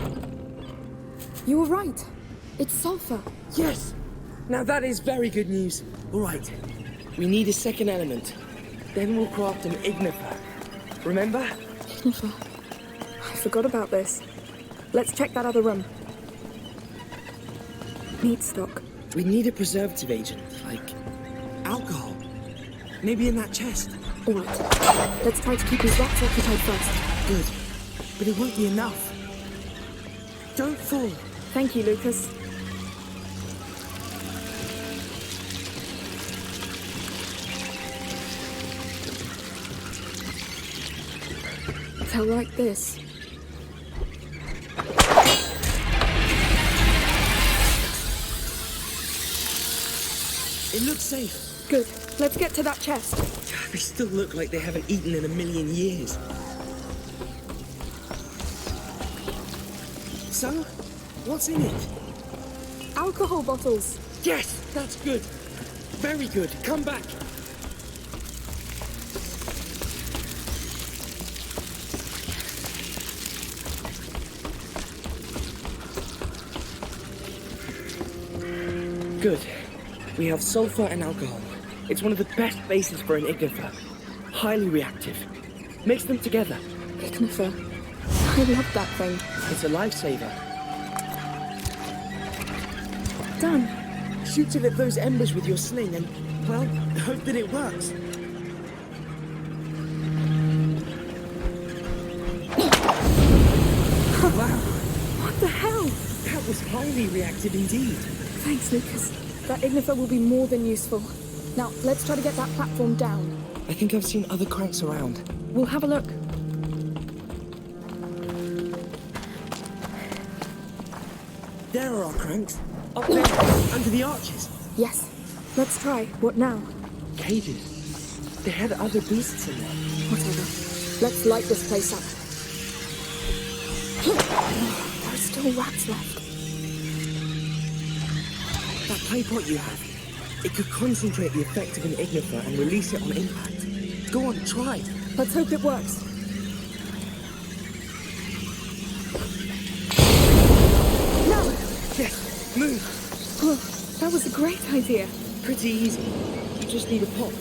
You were right. It's sulfur. Yes! Now that is very good news. All right. We need a second element. Then we'll craft an ignifer. Remember? Ignifer. I forgot about this. Let's check that other room. Meat stock. We need a preservative agent, like alcohol. Maybe in that chest. All right. Let's try to keep these rats occupied first. Good. But it won't be enough. Don't fall. Thank you, Lucas. They'll like this. It looks safe. Good. Let's get to that chest. They still look like they haven't eaten in a million years. So, what's in it? Alcohol bottles. Yes, that's good. Very good. Come back. Good. We have sulfur and alcohol. It's one of the best bases for an ignifer. Highly reactive. Mix them together. Ignifer. I love that thing. It's a lifesaver. Done. Shoot it at those embers with your sling and, well, hope that it works. Wow. What the hell? That was highly reactive indeed. Thanks, Lucas. That ignifer will be more than useful. Now, let's try to get that platform down. I think I've seen other cranks around. We'll have a look. There are our cranks. Up there, under the arches. Yes. Let's try. What now? Cages. They had other beasts in there. Whatever. Let's light this place up. There are still rats left. That clay pot you have, it could concentrate the effect of an ignifer and release it on impact. Go on, try. Let's hope it works. Now! Yes, move. Oh, that was a great idea. Pretty easy. You just need a pot.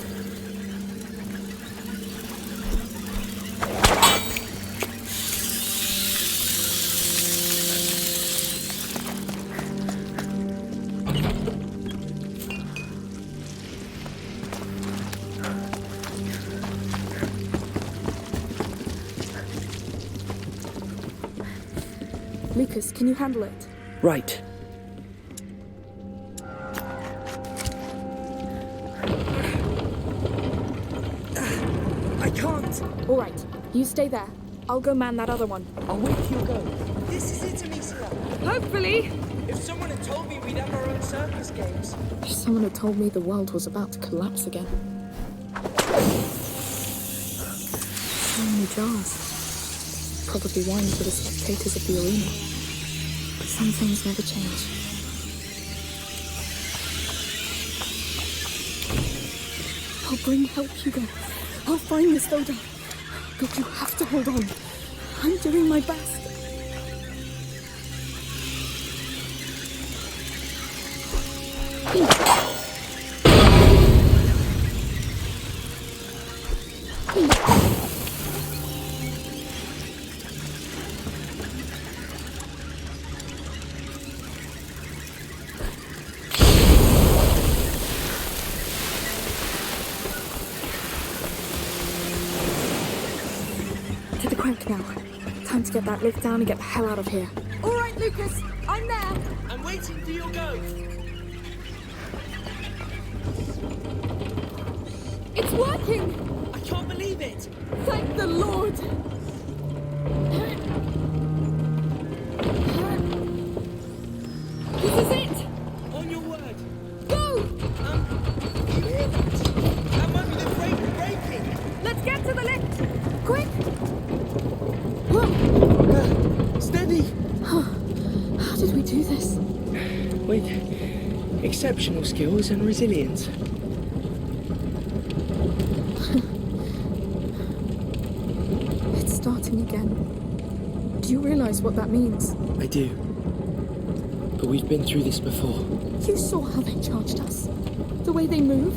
Lucas, can you handle it? Right. I can't. All right, you stay there. I'll go man that other one. I'll wait till you go. This is it, Amicia. Hopefully. If someone had told me we'd have our own circus games. If someone had told me the world was about to collapse again. So many jars. Probably wine for the spectators of the arena. But some things never change. I'll bring help, Hugo. I'll find Miss Oda. But you have to hold on. I'm doing my best. To the crank now. Time to get that lift down and get the hell out of here. All right, Lucas, I'm there. I'm waiting for your go. It's working! I can't believe it. Thank the Lord! This is it! On your word. Go! You hear that? That might be the brake breaking. Let's get to the lift! Quick! Steady. How did we do this? With exceptional skills and resilience. It's starting again. Do you realize what that means? I do. But we've been through this before. You saw how they charged us. The way they move.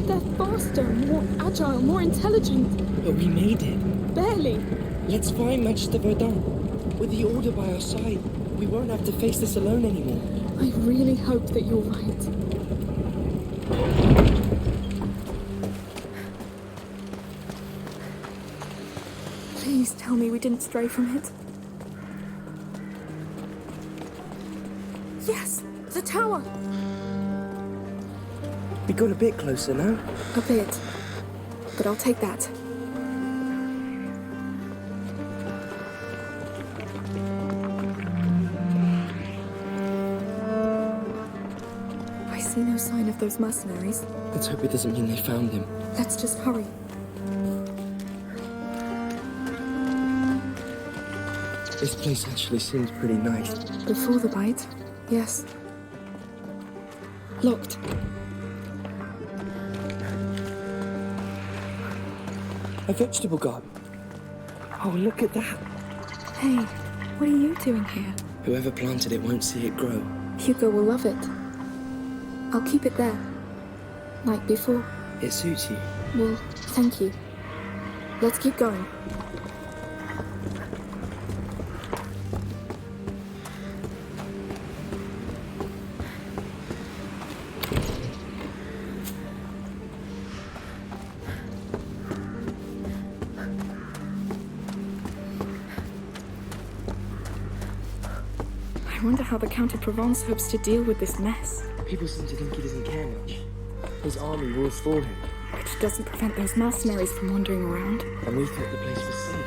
They're faster, more agile, more intelligent. But we made it. Barely. Let's find Magister Verdun. With the Order by our side, we won't have to face this alone anymore. I really hope that you're right. Please tell me we didn't stray from it. Yes! The tower! We got a bit closer now. A bit. But I'll take that. I see no sign of those mercenaries. Let's hope it doesn't mean they found him. Let's just hurry. This place actually seems pretty nice. Before the bite, yes. Locked. A vegetable garden. Oh, look at that. Hey, what are you doing here? Whoever planted it won't see it grow. Hugo will love it. I'll keep it there. Like before. It suits you. Well, thank you. Let's keep going. I wonder how the Count of Provence hopes to deal with this mess. People seem to think he doesn't care much. His army rules for him. Which doesn't prevent those mercenaries from wandering around. And we thought the place was safe.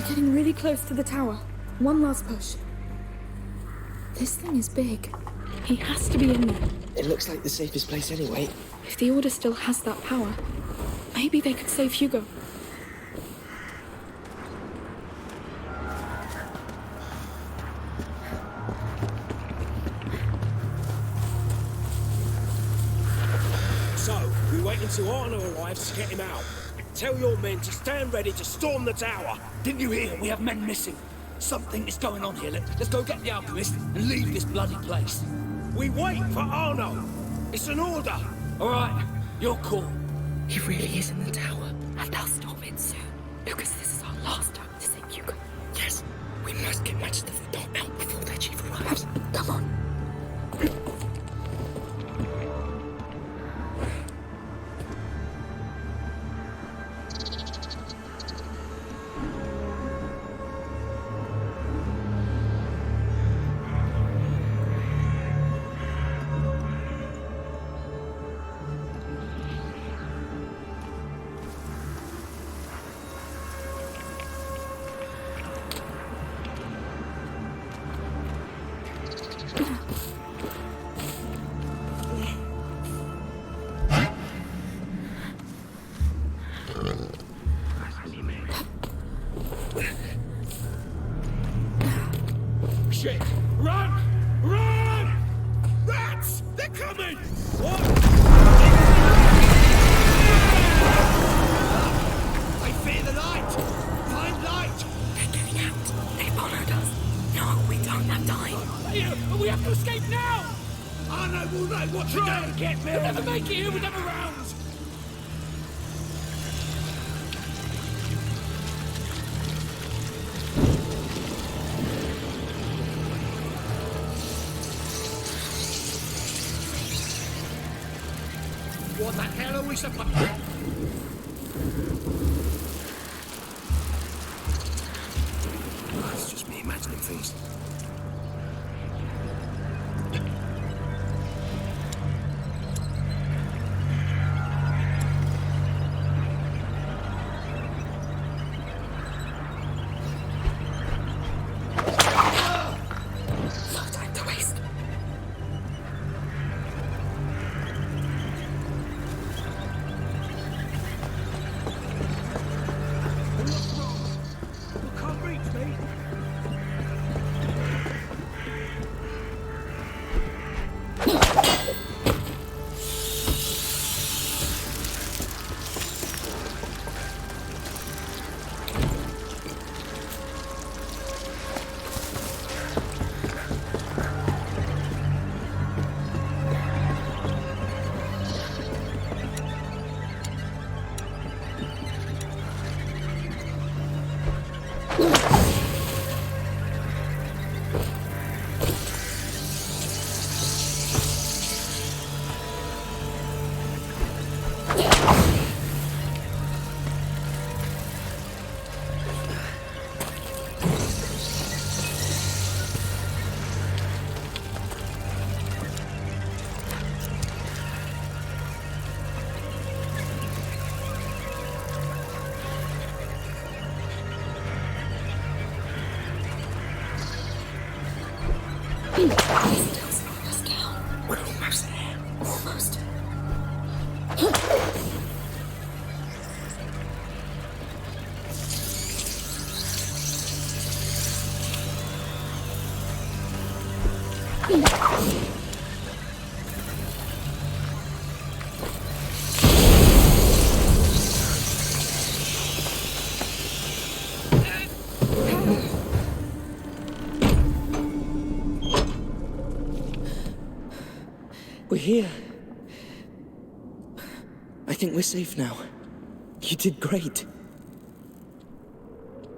Getting really close to the tower. One last push. This thing is big. He has to be in there. It looks like the safest place anyway. If the Order still has that power, maybe they could save Hugo. So, we wait until Arno arrives to get him out. Tell your men to stand ready to storm the tower. Didn't you hear? We have men missing. Something is going on here. Let's go get the alchemist and leave this bloody place. We wait for Arno. It's an order. All right, your call. He really is in the tower, and they'll stop it soon. Lucas, this is our last time to save Hugo. Yes, we must get Magister the Dot out before their chief arrives. Come on. Shit! Run! Run! Rats! They're coming! What? I fear the light! Find light! They're getting out. They followed us. No, we don't have time. We have to escape now! Arno will know what to do! Get me! We'll never make it here with them around! What the hell are we supposed to... It's just me imagining things. No time to waste. Still slowing us down. We're almost there. Almost. We're here. I think we're safe now. You did great.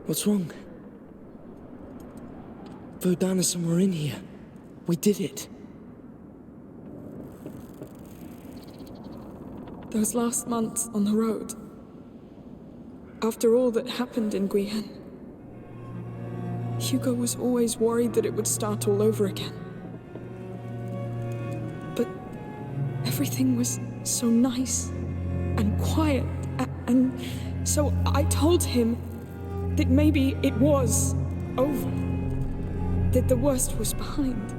What's wrong? Vodana's somewhere in here. We did it. Those last months on the road. After all that happened in Guihen, Hugo was always worried that it would start all over again. But everything was so nice and quiet, and so I told him that maybe it was over, that the worst was behind.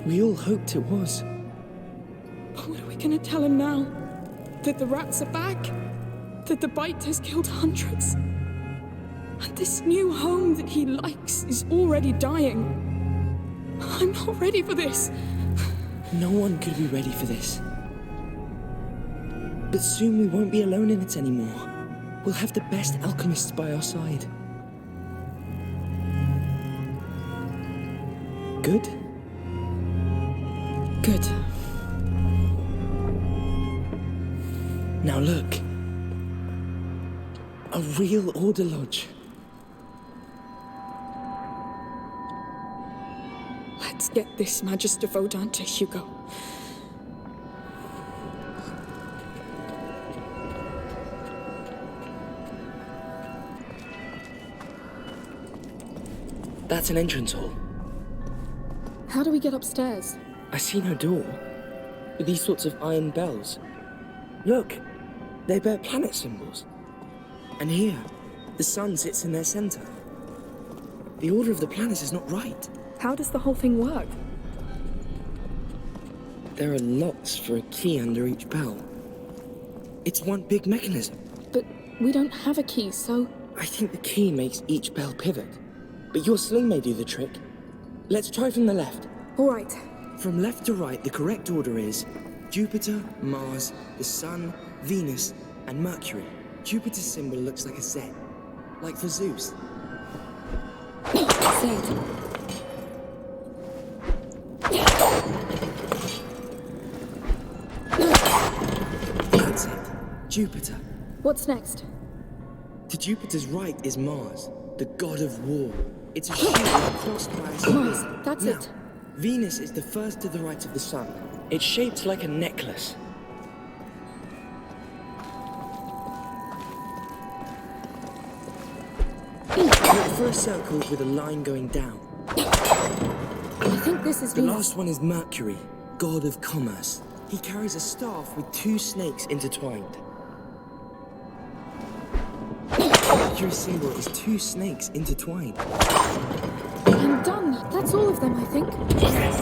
We all hoped it was. But what are we gonna tell him now? That the rats are back? That the bite has killed hundreds? And this new home that he likes is already dying? I'm not ready for this. No one could be ready for this. But soon we won't be alone in it anymore. We'll have the best alchemists by our side. Good? Good. Now look. A real Order Lodge. Let's get this Magister Vaudin to Hugo. That's an entrance hall. How do we get upstairs? I see no door. With these sorts of iron bells. Look, they bear planet symbols. And here, the sun sits in their center. The order of the planets is not right. How does the whole thing work? There are locks for a key under each bell. It's one big mechanism. But we don't have a key, so... I think the key makes each bell pivot. But your sling may do the trick. Let's try from the left. All right. From left to right, the correct order is Jupiter, Mars, the Sun, Venus, and Mercury. Jupiter's symbol looks like a Z, like for Zeus. Z. That's it. Jupiter. What's next? To Jupiter's right is Mars, the god of war. It's a shield crossed by a sword. Mars, that's it. Venus is the first to the right of the sun. It's shaped like a necklace. Look for a circle with a line going down. I think this is The Venus. last one is Mercury, god of commerce. He carries a staff with two snakes intertwined. Mercury's symbol is two snakes intertwined. I'm done. That's all of them, I think. Yes!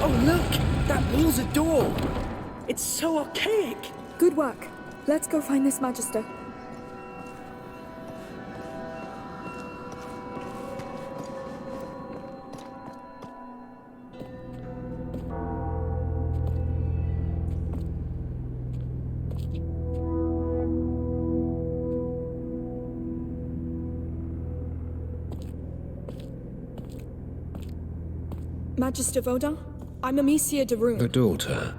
Oh, look! That wall's a door! It's so archaic! Good work. Let's go find this Magister. Magister Vaudin, I'm Amicia de Rune. A daughter.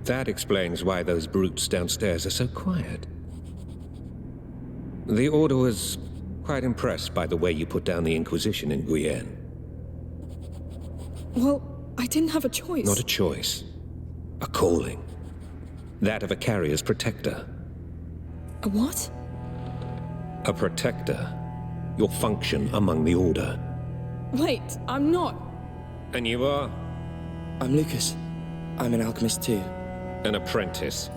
That explains why those brutes downstairs are so quiet. The Order was quite impressed by the way you put down the Inquisition in Guyenne. Well, I didn't have a choice. Not a choice. A calling. That of a carrier's protector. A what? A protector. Your function among the Order. Wait, I'm not. And you are? I'm Lucas. I'm an alchemist too. An apprentice.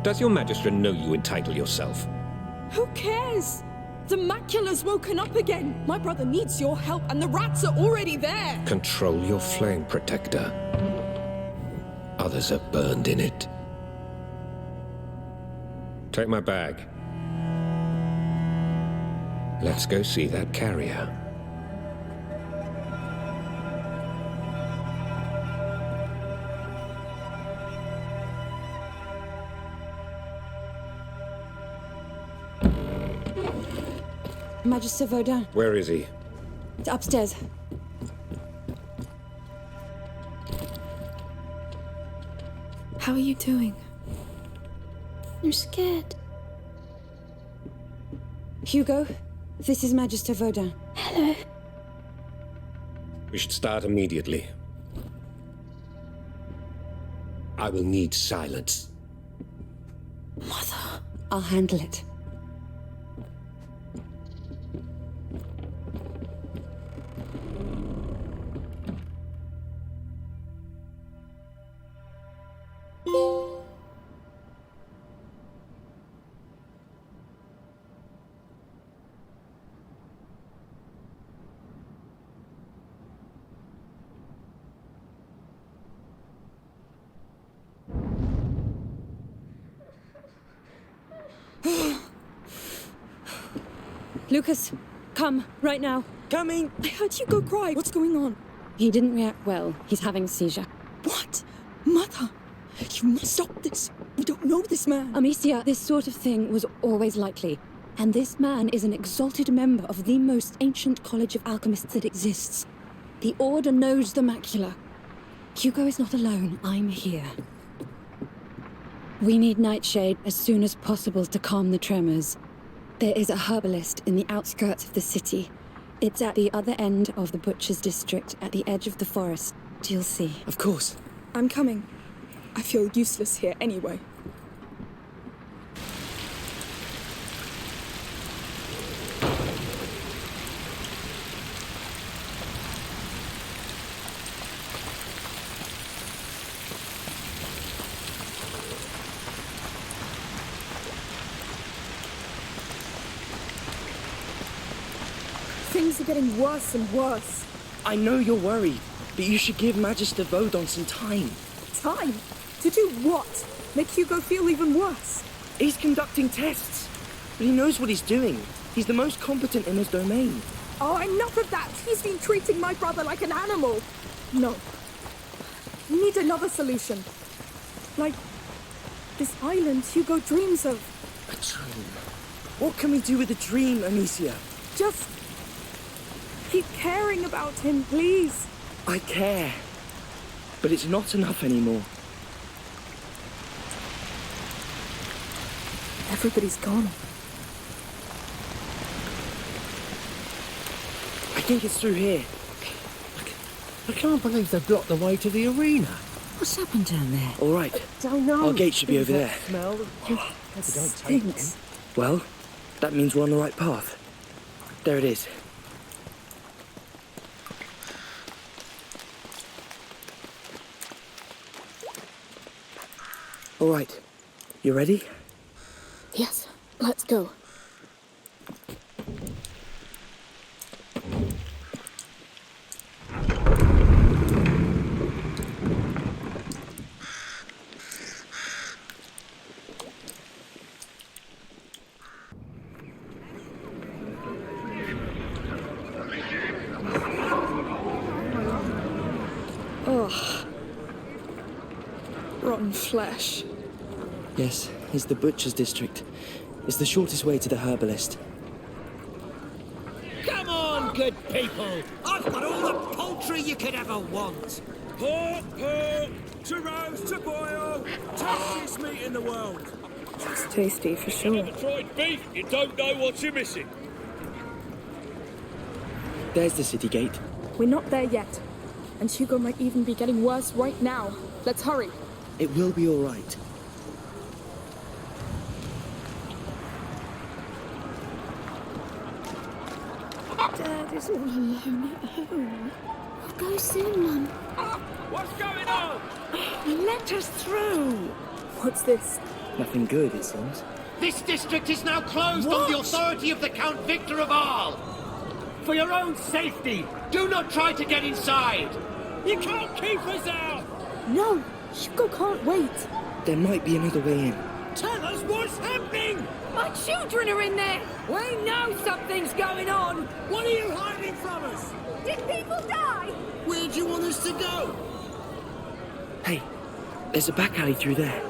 Does your Magister know you entitle yourself? Who cares? The macula's woken up again. My brother needs your help, and the rats are already there. Control your flame, Protector. Others are burned in it. Take my bag. Let's go see that carrier. Magister Vaudin. Where is he? Upstairs. How are you doing? I'm scared. Hugo, this is Magister Vaudin. Hello. We should start immediately. I will need silence. Mother. I'll handle it. Lucas, come, right now. Coming! I heard Hugo cry. What's going on? He didn't react well. He's having a seizure. What? Mother! You must stop this. We don't know this man. Amicia, this sort of thing was always likely. And this man is an exalted member of the most ancient college of alchemists that exists. The Order knows the macula. Hugo is not alone. I'm here. We need Nightshade as soon as possible to calm the tremors. There is a herbalist in the outskirts of the city. It's at the other end of the Butcher's District, at the edge of the forest. You'll see. Of course. I'm coming. I feel useless here anyway. Things are getting worse and worse. I know you're worried, but you should give Magister Vodon some time. Time? To do what? Make Hugo feel even worse? He's conducting tests, but he knows what he's doing. He's the most competent in his domain. Oh, enough of that! He's been treating my brother like an animal! No. We need another solution. Like this island Hugo dreams of. A dream? What can we do with a dream, Amicia? Just keep caring about him, please. I care, but it's not enough anymore. Everybody's gone. I think it's through here. I can't believe they've blocked the way to the arena. What's happened down there? All right. Don't know. Our gate should be over there. Smell. It stinks. Well, that means we're on the right path. There it is. All right. You ready? Yes, let's go. Ugh. Rotten flesh. Yes, it's the Butcher's District. It's the shortest way to the herbalist. Come on, good people! I've got all the poultry you could ever want! Pork, to roast, to boil, tastiest meat in the world. It's tasty for sure. Never tried beef, you don't know what you're missing. There's the city gate. We're not there yet. And Hugo might even be getting worse right now. Let's hurry. It will be all right. Dad is all alone at home. I'll go soon, Mum. What's going on? Let us through! What's this? Nothing good, it seems. This district is now closed on the authority of the Count Victor of Arles. For your own safety, do not try to get inside. You can't keep us out! No, Hugo can't wait. There might be another way in. Tell us what's happening! My children are in there! We know something's going on! What are you hiding from us? Did people die? Where do you want us to go? Hey, there's a back alley through there.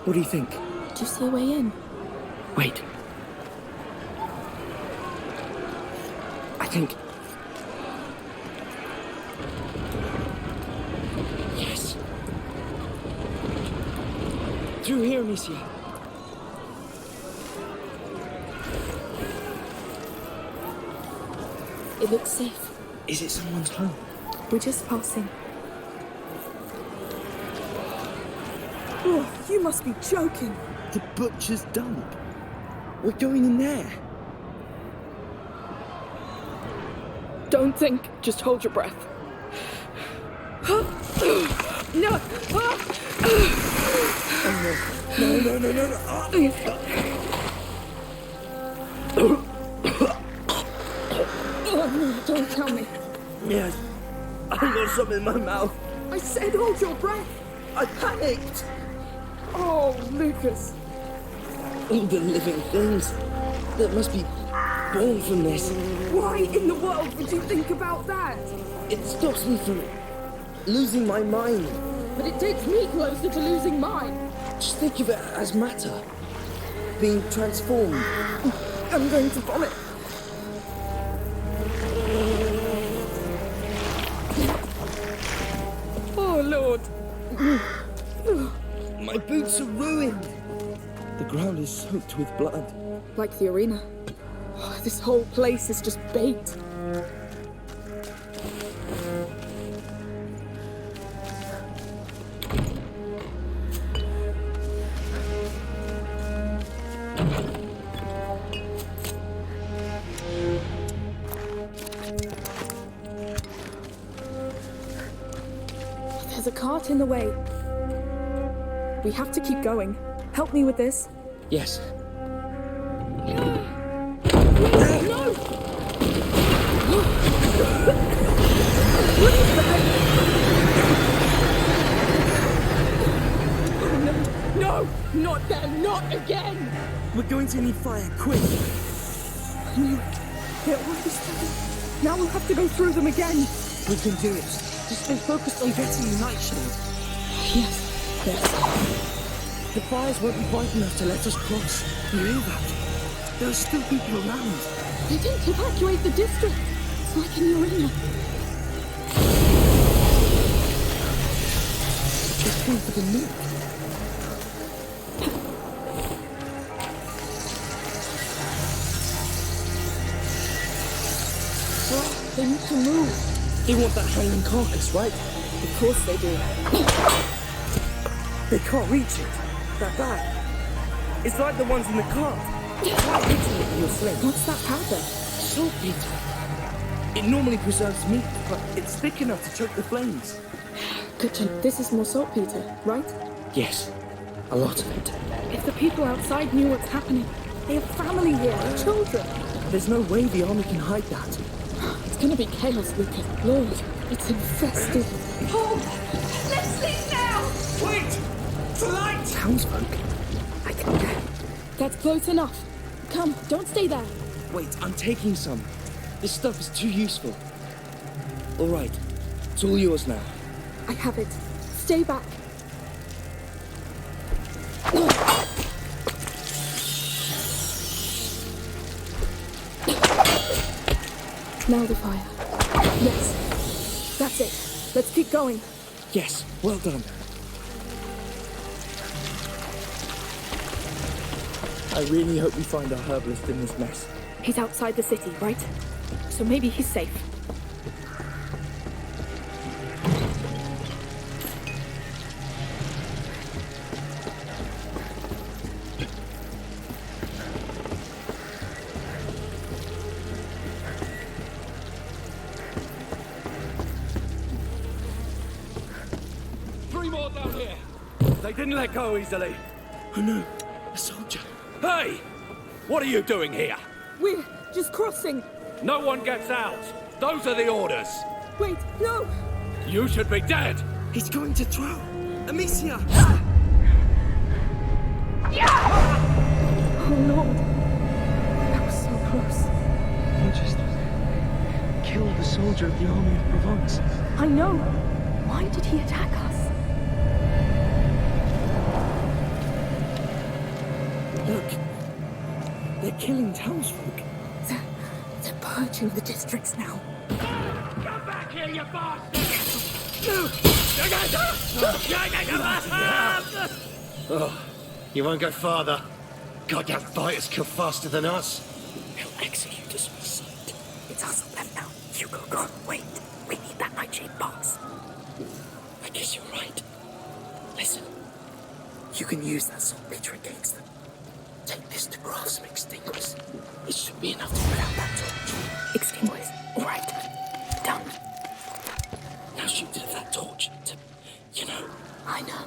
What do you think? Do you see a way in? Wait. I think... Yes. Through here, Amicia. It looks safe. Is it someone's home? We're just passing. Oh, you must be joking. The Butcher's dump. We're going in there. Don't think, just hold your breath. No! Oh, no, don't tell me. Yes. I got something in my mouth. I said hold your breath. I panicked. Oh, Lucas. All the living things that must be born from this. Why in the world would you think about that? It stops me from losing my mind. But it takes me closer to losing mine. Just think of it as matter. Being transformed. I'm going to vomit. Oh, Lord. My boots are ruined. The ground is soaked with blood. Like the arena. Oh, this whole place is just bait. There's a cart in the way. We have to keep going. Help me with this. Yes. No! What is that? Oh, no! No! Not there! Not again! We're going to need fire, quick! I knew it. They're already started. Now we'll have to go through them again. We can do it. Just stay focused on getting the night shield. Yes. Yes. The fires won't be bright enough to let us cross. You hear that? There are still people around. They didn't evacuate the district. It's like in the arena. Just came for the nuke. Well, they need to move. They want that hanging carcass, right? Of course they do. They can't reach it. That bag. It's like the ones in the cart. Try hitting it with your sling. What's that powder? Saltpeter. It normally preserves meat, but it's thick enough to choke the flames. Good to know. This is more saltpeter, right? Yes. A lot of it. If the people outside knew what's happening, they have family here, children. There's no way the army can hide that. It's gonna be chaos, Lucas. Lord, it's infested. Hold! Let's leave now! Wait! To light! Townsfolk. That's close enough. Come, don't stay there. Wait, I'm taking some. This stuff is too useful. All right. It's all yours now. I have it. Stay back. Now the fire. Yes. That's it. Let's keep going. Yes, well done. I really hope we find our herbalist in this mess. He's outside the city, right? So maybe he's safe. They didn't let go easily. Oh no, a soldier. Hey! What are you doing here? We're just crossing. No one gets out. Those are the orders. Wait, no! You should be dead. He's going to throw. Amicia! Oh Lord. That was so close. He just killed a soldier of the army of Provence. I know. Why did he attack us? Look, they're killing townsfolk. They're purging the districts now. Come back here, you bastard! Oh, you won't go farther. Goddamn fighters kill faster than us. He'll execute us on sight. It's us on them now. Hugo, go on, wait. We need that nightshade box. I guess you're right. Listen, you can use that saltpeter against them. Take this to craft some extinguishers. It should be enough to put out that torch. Extinguish. All right. Done. Now shoot it at that torch to, you know. I know.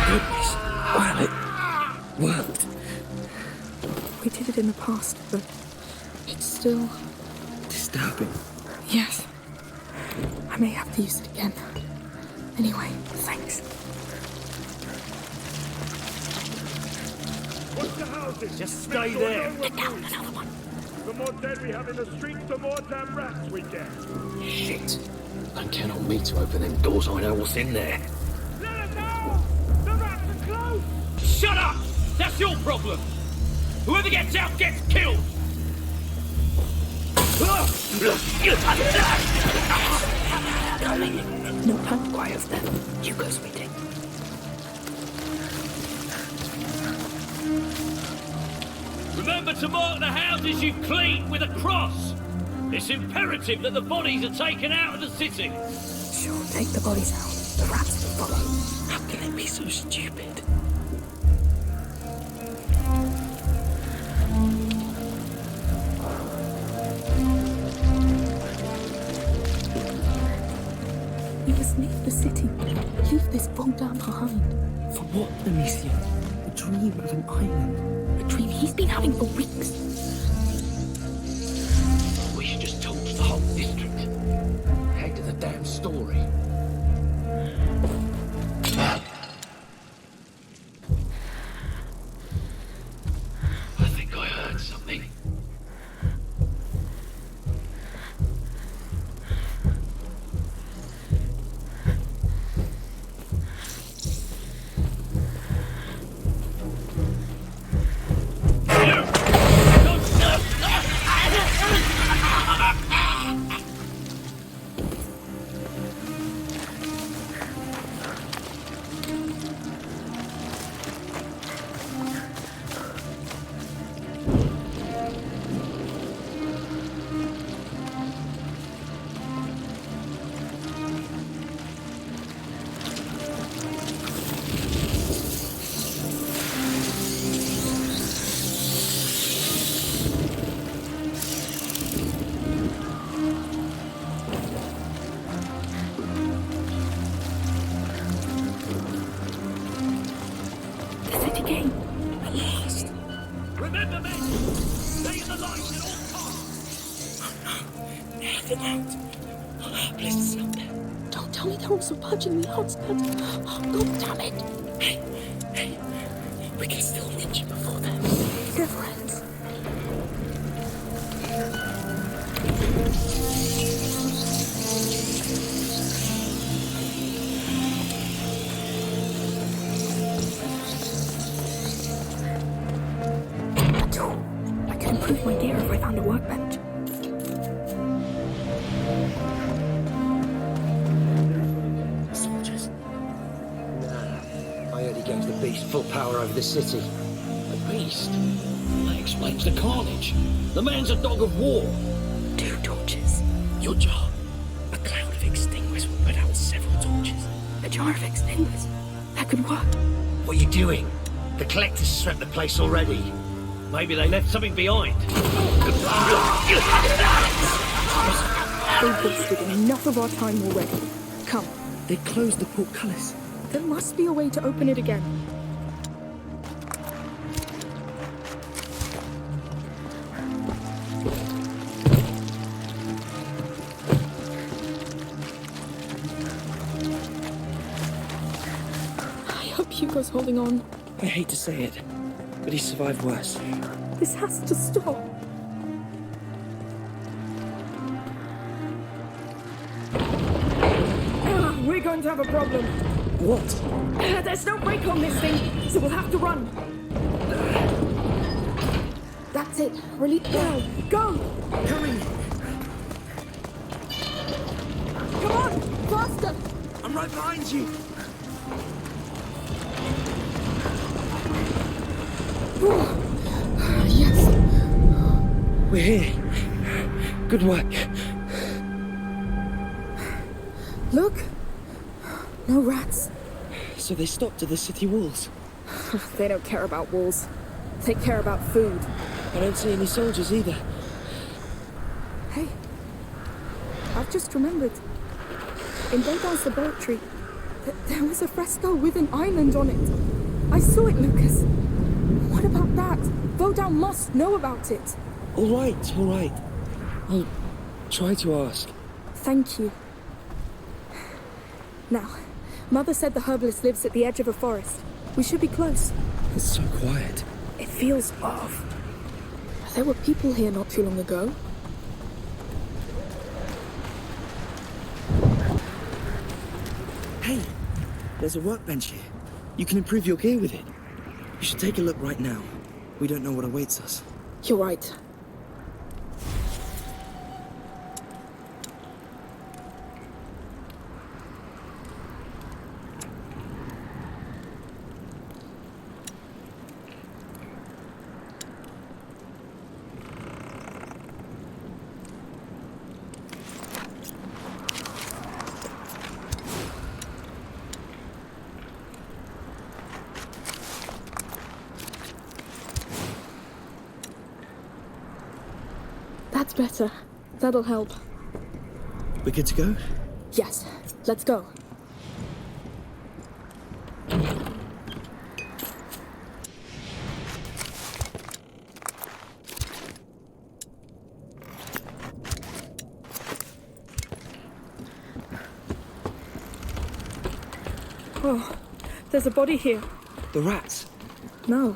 Goodness. Well, it worked. We did it in the past, but it's still disturbing. Yes. I may have to use it again. Anyway, thanks. Watch the houses. Just stay there. Get down, another one. The more dead we have in the streets, the more damn rats we get. Shit. Don't count on me to open them doors. I know what's in there. Let it go! shut up! That's your problem! Whoever gets out gets killed! Coming. No time to quiet them. Hugo's waiting. Remember to mark the houses you clean with a cross! It's imperative that the bodies are taken out of the city! Sure, take the bodies out. The rats will follow. How can they be so stupid? We must leave the city. Leave this fool down behind. For what, Amicia? A dream of an island. A dream he's been having for weeks. We should just torch the whole district. Head to the damn story. I think I heard something. Punching the outskirts. Oh, God damn it! Hey, we can still reach him before them. They're friends. A tool. I could improve my gear if I found a workbench. Full power over the city. A beast? That explains the carnage. The man's a dog of war. 2 torches. Your job. A cloud of extinguishers will put out several torches. A jar of extinguishers? That could work. What are you doing? The collectors swept the place already. Maybe they left something behind. They've wasted enough of our time already. Come. They closed the portcullis. There must be a way to open it again. Hugo's holding on. I hate to say it, but he survived worse. This has to stop. We're going to have a problem. What? There's no brake on this thing, so we'll have to run. That's it. Release now. Go! Coming! Come on! Faster! I'm right behind you! Yes. We're here. Good work. Look. No rats. So they stopped at the city walls. They don't care about walls. They care about food. I don't see any soldiers either. Hey. I've just remembered. In Bodan's laboratory, there was a fresco with an island on it. I saw it, Lucas. What about that? Bodan must know about it. All right. I'll try to ask. Thank you. Now, Mother said the herbalist lives at the edge of a forest. We should be close. It's so quiet. It feels off. There were people here not too long ago. Hey, there's a workbench here. You can improve your gear with it. We should take a look right now. We don't know what awaits us. You're right. That's better. That'll help. We're good to go? Yes, let's go. Oh, there's a body here. The rats? No.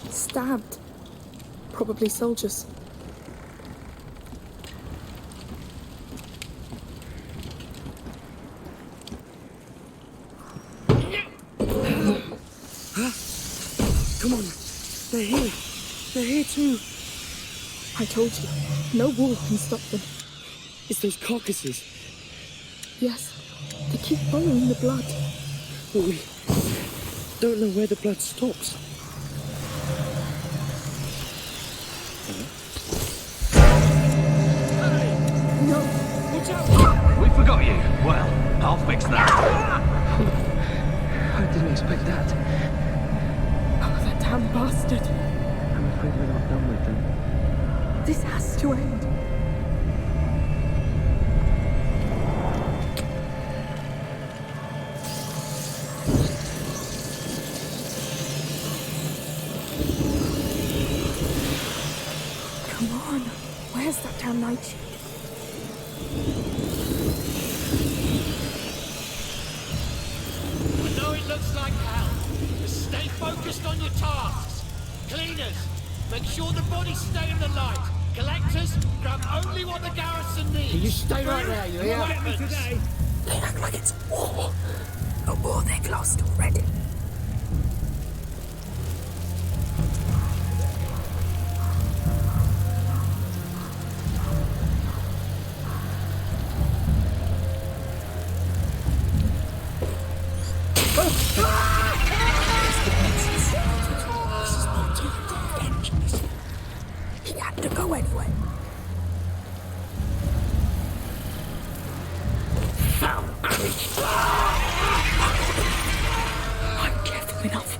Stabbed. Probably soldiers. Come on. They're here. They're here too. I told you, no wall can stop them. It's those carcasses. Yes, they keep following the blood. But we don't know where the blood stops. No. Watch out! We forgot you. Well, I'll fix that. I didn't expect that. Oh, that damn bastard. I'm afraid we're not done with them. This has to end. Come on. Where's that damn night shift? I know it looks like hell, but stay focused on your tasks. Cleaners, make sure the bodies stay in the light. Collectors, grab only what the garrison needs. You stay right there, you hear? Weapons. Today. They act like it's war. A war they've lost already. He had to go anyway. I'm careful enough.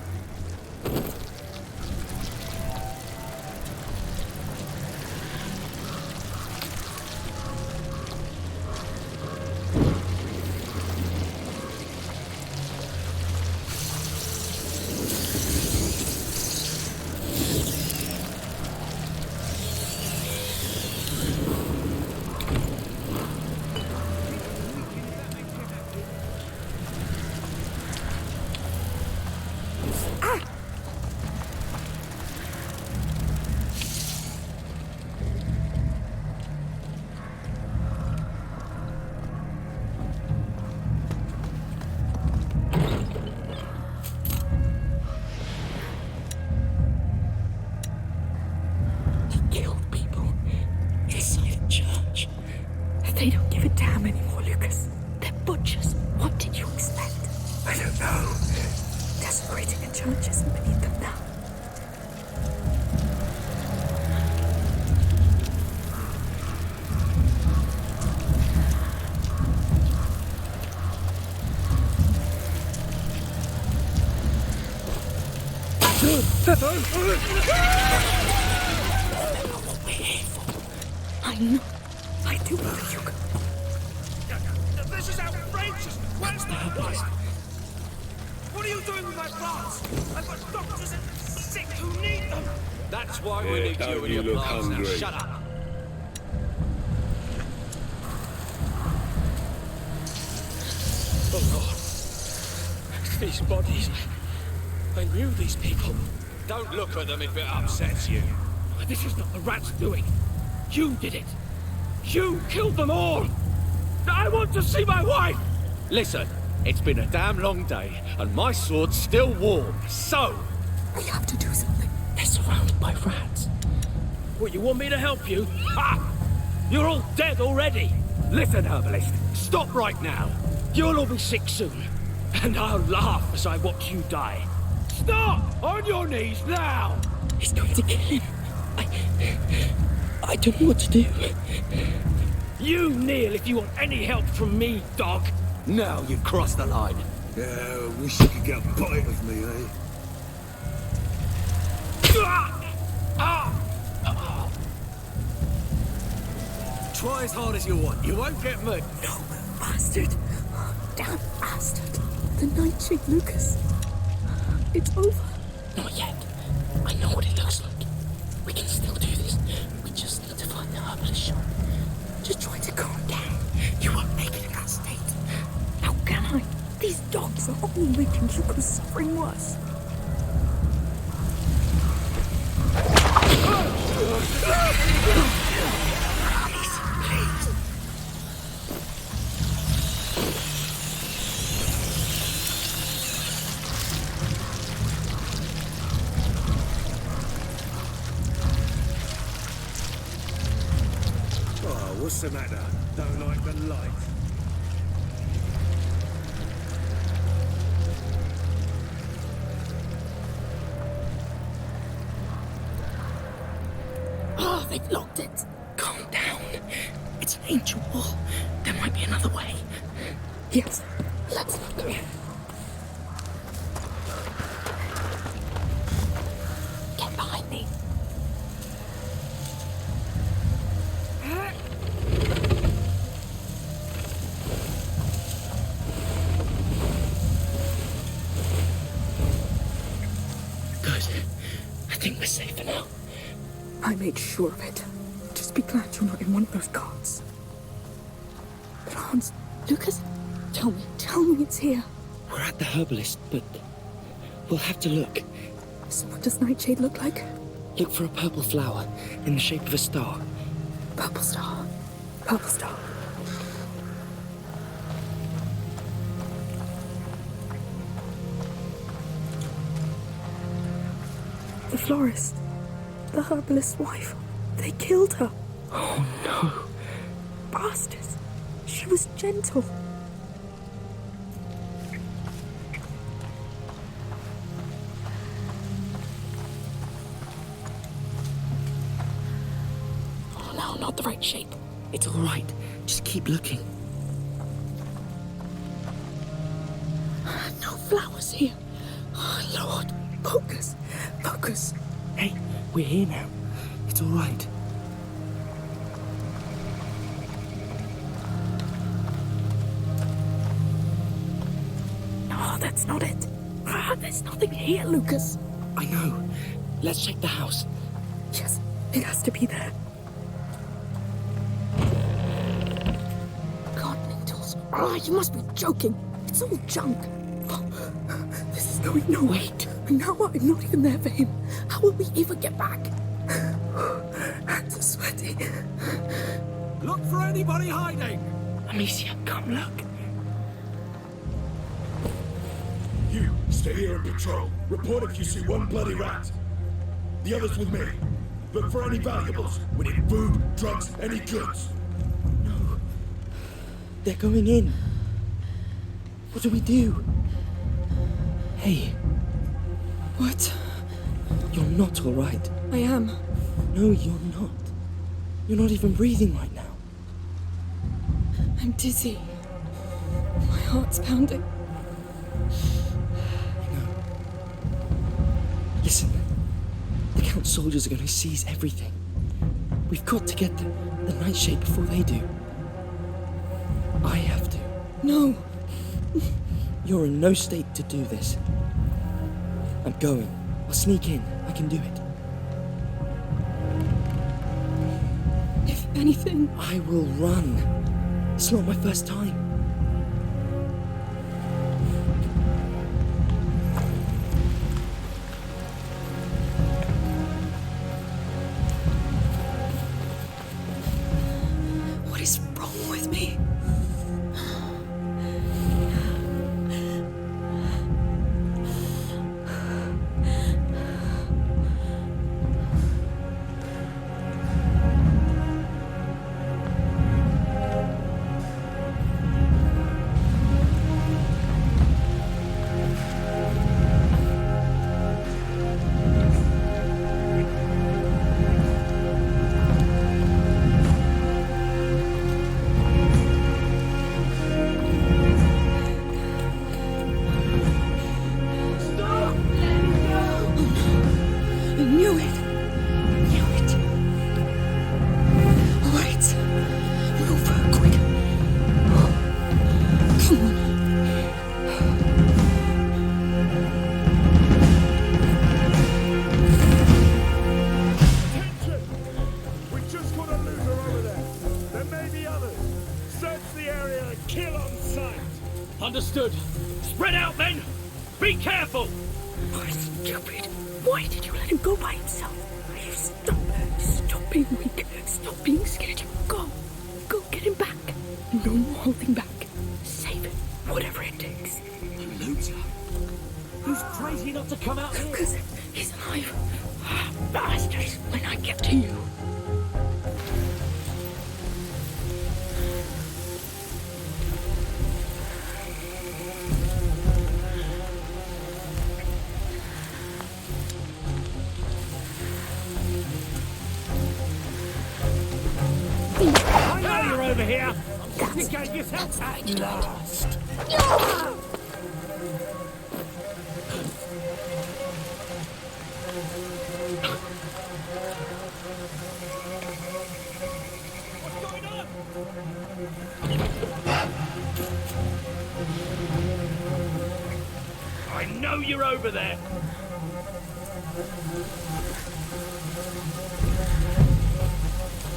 They don't give a damn anymore, Lucas. They're butchers. What did you expect? I don't know. Desecrating a church isn't beneath them now. Remember what we're here for. I know. I do know, Hugo. This is outrageous! Where's my wife? What are you doing with my plants? I've got doctors and sick who need them! That's why we need you and your plants now. Shut up! Oh God. These bodies. I knew these people. Don't look at them if it upsets you. This is not the rats doing. You did it. You killed them all! I want to see my wife! Listen, It's been a damn long day, and my sword's still warm, so... We have to do something. They're surrounded by rats. What, you want me to help you? Ha! You're all dead already! Listen, herbalist, stop right now. You'll all be sick soon, and I'll laugh as I watch you die. Stop! On your knees now! He's going to kill him. I don't know what to do. You kneel if you want any help from me, dog. Now you've crossed the line. Yeah, I wish you could get a bite of me, eh? Try as hard as you want. You won't get me. No, bastard. Damn bastard. The nightshade, Lucas. It's over. Not yet. I know what it looks like. We can still do this. We just need to find the herbalist shop. Just try to calm down. You won't make it in that state. How can I? These dogs are only making Hugo's suffering worse. What's the matter? Don't like the light? Oh, they've locked it. Calm down. It's an ancient wall. There might be another way. Yes, let's not go. Get behind me. I think we're safe for now. I made sure of it. Just be glad you're not in one of those carts. But Hans, Lucas, tell me it's here. We're at the herbalist, but we'll have to look. So what does Nightshade look like? Look for a purple flower in the shape of a star. Purple star. Purple star. The florist. The herbalist's wife. They killed her. Oh no. Bastards. She was gentle. Oh no, not the right shape. It's all right. Just keep looking. No flowers here. Oh, Lord. Focus. Focus. Hey, we're here now. It's all right. No, that's not it. There's nothing here, Lucas. I know. Let's check the house. Yes, it has to be there. Gardening tools. Oh, you must be joking. It's all junk. Oh, this is going nowhere. Wait. Now I'm not even there for him. How will we ever get back? Hands are sweaty. Look for anybody hiding! Amicia, come look. You, stay here and patrol. Report if you see one bloody rat. The others with me. Look for any valuables. We need food, drugs, any goods. No. They're going in. What do we do? Hey. What? You're not all right. I am. No, you're not. You're not even breathing right now. I'm dizzy. My heart's pounding. I know. Listen. The Count's soldiers are going to seize everything. We've got to get the Nightshade before they do. I have to. No. You're in no state to do this. I'm going. I'll sneak in. I can do it. If anything... I will run. It's not my first time. What is wrong with me? We just got a looter over there. There may be others. Search the area and kill on sight. Understood. Spread out, then! Be careful! You're stupid. Why did you let him go by himself? Stop being weak. Stop being scared. Go get him back. No more holding back. Save him, whatever it takes. A looter? Who's crazy enough to come out here? Lucas, he's alive. Bastards, when I get to you. I know you're over here. You gave yourself at last. I know you're over there!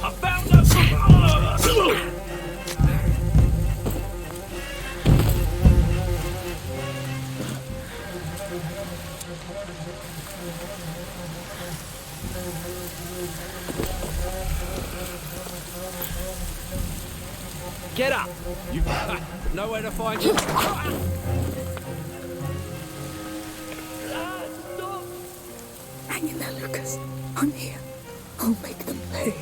I found them! Get up! You nowhere to find you. Hang in there, Lucas. I'm here. I'll make them pay.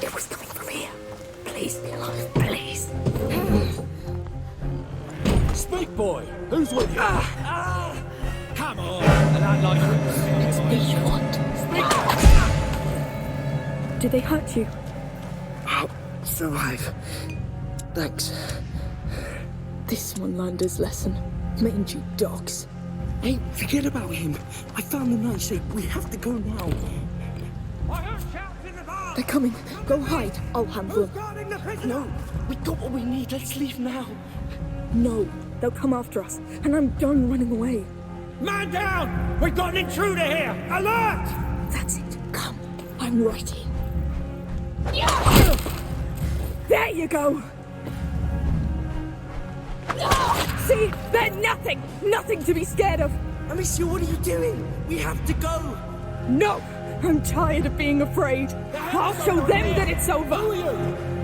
It was coming from here. Please be alive, please. Speak, boy. Who's with you? Come on. And I'd like It's me you want. Did they hurt you? I'll survive. Thanks. This one learned his lesson. Mangy dogs. Hey, forget about him. I found the nightshade. We have to go now. They're coming. Go hide. I'll handle them. No, we got what we need. Let's leave now. No, they'll come after us, and I'm done running away. Man down! We've got an intruder here! Alert! That's it. Come. I'm right here. There you go! See? They're nothing! Nothing to be scared of! Amicia, what are you doing? We have to go! No! I'm tired of being afraid. I'll show them that it's over!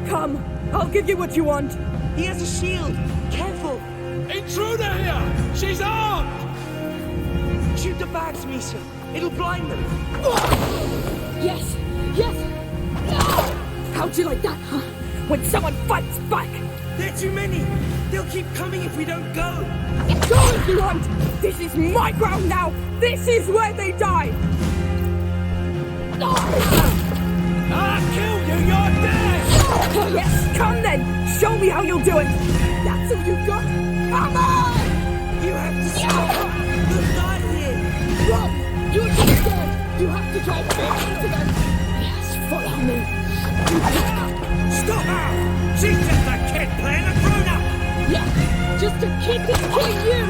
Come, I'll give you what you want. He has a shield! Careful! Intruder here! She's armed! Shoot the bags, Amicia. It'll blind them. Yes! Yes! How'd you like that, huh? When someone fights back! There are too many! They'll keep coming if we don't go! Go if you want! This is my ground now! This is where they die! I killed you! You're dead! Yes, come then! Show me how you'll do it! That's all you've got! Come on! You have to stop! You'll die here! Run! You're too scared! You have to try fighting to them! Yes, follow me! Stop her! She's just a kid playing a grown-up! Yeah, just a kid that's killing you!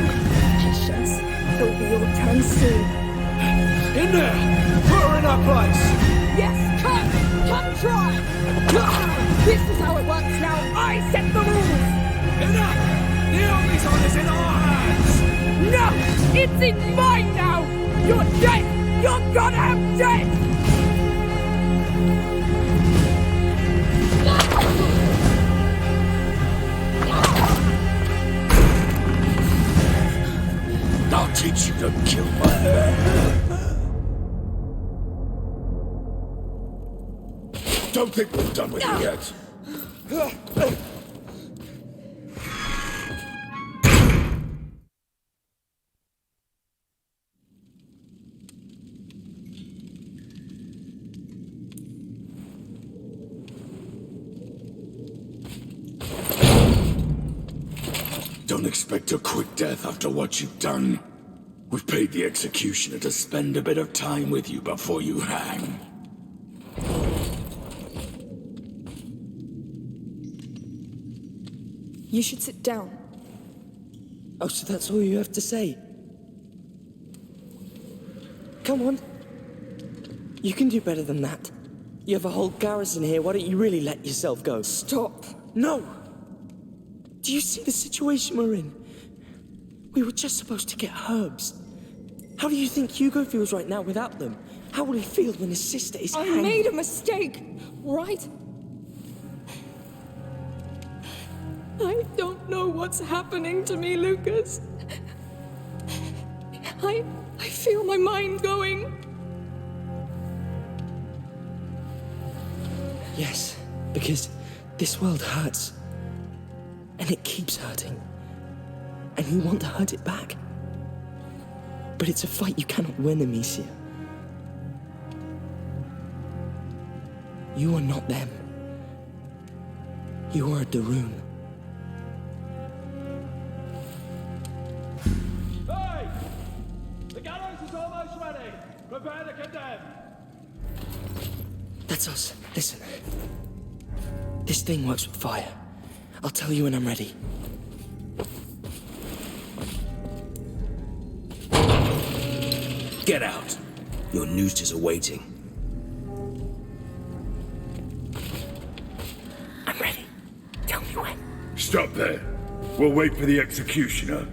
Patience. It'll be your turn soon. In there! Put her in her place! Yes, come! Come try! This is how it works now! I set the rules! Enough! The army's on is in our hands! No! It's in mine now! You're dead! You're goddamn dead! I'll teach you to kill my Don't think we're done with you yet. Don't expect a quick death after what you've done. We've paid the executioner to spend a bit of time with you before you hang. You should sit down. Oh, so that's all you have to say? Come on. You can do better than that. You have a whole garrison here, why don't you really let yourself go? Stop. No! Do you see the situation we're in? We were just supposed to get herbs. How do you think Hugo feels right now without them? How will he feel when his sister is I hanged? made a mistake, right? I don't know what's happening to me, Lucas. I feel my mind going. Yes, because this world hurts. And it keeps hurting. And you want to hurt it back. But it's a fight you cannot win, Amicia. You are not them. You are the Rune. Hey! The gallows is almost ready. Prepare to condemn. That's us. Listen. This thing works with fire. I'll tell you when I'm ready. Get out. Your nooses are waiting. I'm ready. Tell me when. Stop there. We'll wait for the executioner.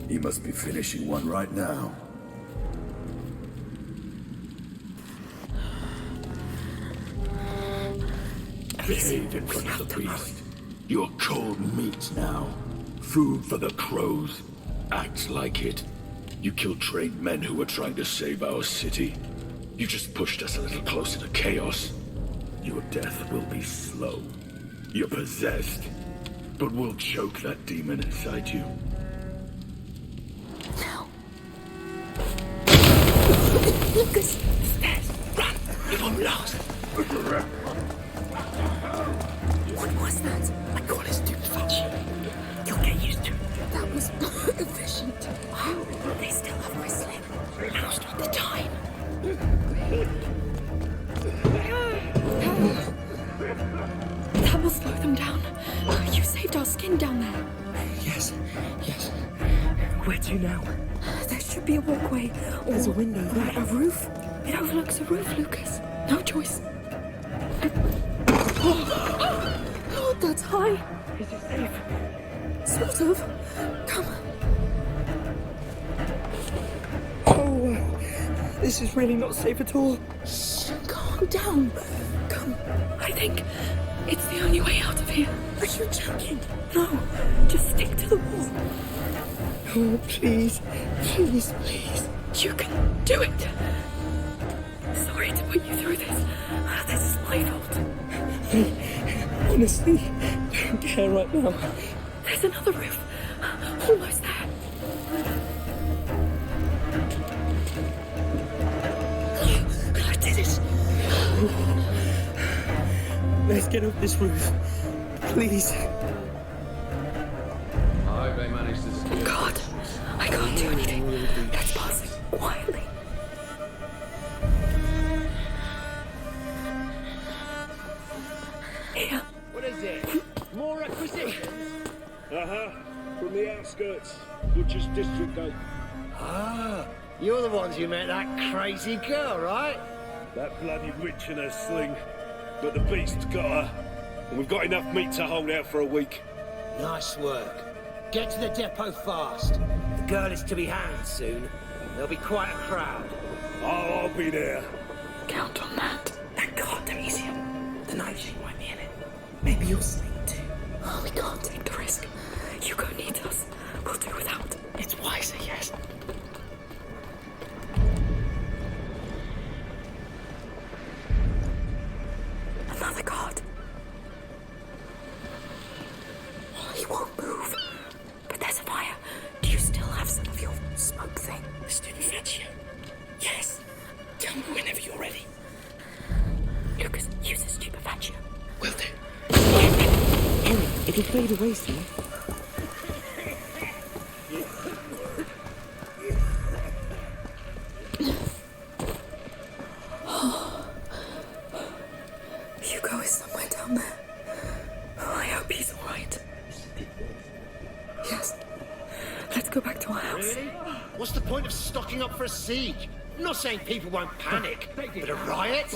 He must be finishing one right now. Behave in front of the beast. You're cold meat now. Food for the crows. Act like it. You killed trained men who were trying to save our city. You just pushed us a little closer to chaos. Your death will be slow. You're possessed. But we'll choke that demon inside you. No. Lucas! Stairs! Run! It won't last! What was that? I call it stupefaction. You'll get used to it. That was not efficient. Oh, they still have my sling. Now's not the time. That will slow them down. You saved our skin down there. Yes. Where to now? There should be a walkway. Or There's a window there. A roof. It overlooks a roof, Lucas. No choice. Oh, that's high. Is it safe? Sort of. Come. Oh, this is really not safe at all. Shh, calm down. Come. I think it's the only way out of here. Are you joking? No, just stick to the wall. Oh, please. Please. You can do it. Sorry to put you through this. This is my fault. I honestly don't care right now. There's another roof. Almost there. I did it. Let's get up this roof. Please. I hope they managed to steal. God, I can't do anything. Let's pass it quietly. Here. What is it? More requisitions? From the outskirts. Butcher's district gate. Ah, you're the ones who met that crazy girl, right? That bloody witch and her sling. But the beast's got her. And we've got enough meat to hold out for a week. Nice work. Get to the depot fast. The girl is to be hanged soon. There'll be quite a crowd. Oh, I'll be there. Count on that. Thank God, Amicia. The night she might be in it. Maybe you'll sleep too. Oh, we can't take the risk. Hugo needs us. We'll do without. It's wiser, yes. Another guard. Oh, he won't move. But there's a fire. Do you still have some of your smoke thing? Stupefaction. Yes. Tell me whenever you're ready. Lucas, use the stupefaction. Will do. Hurry, it'll fade away soon. for a siege. I'm not saying people won't panic, but a riot?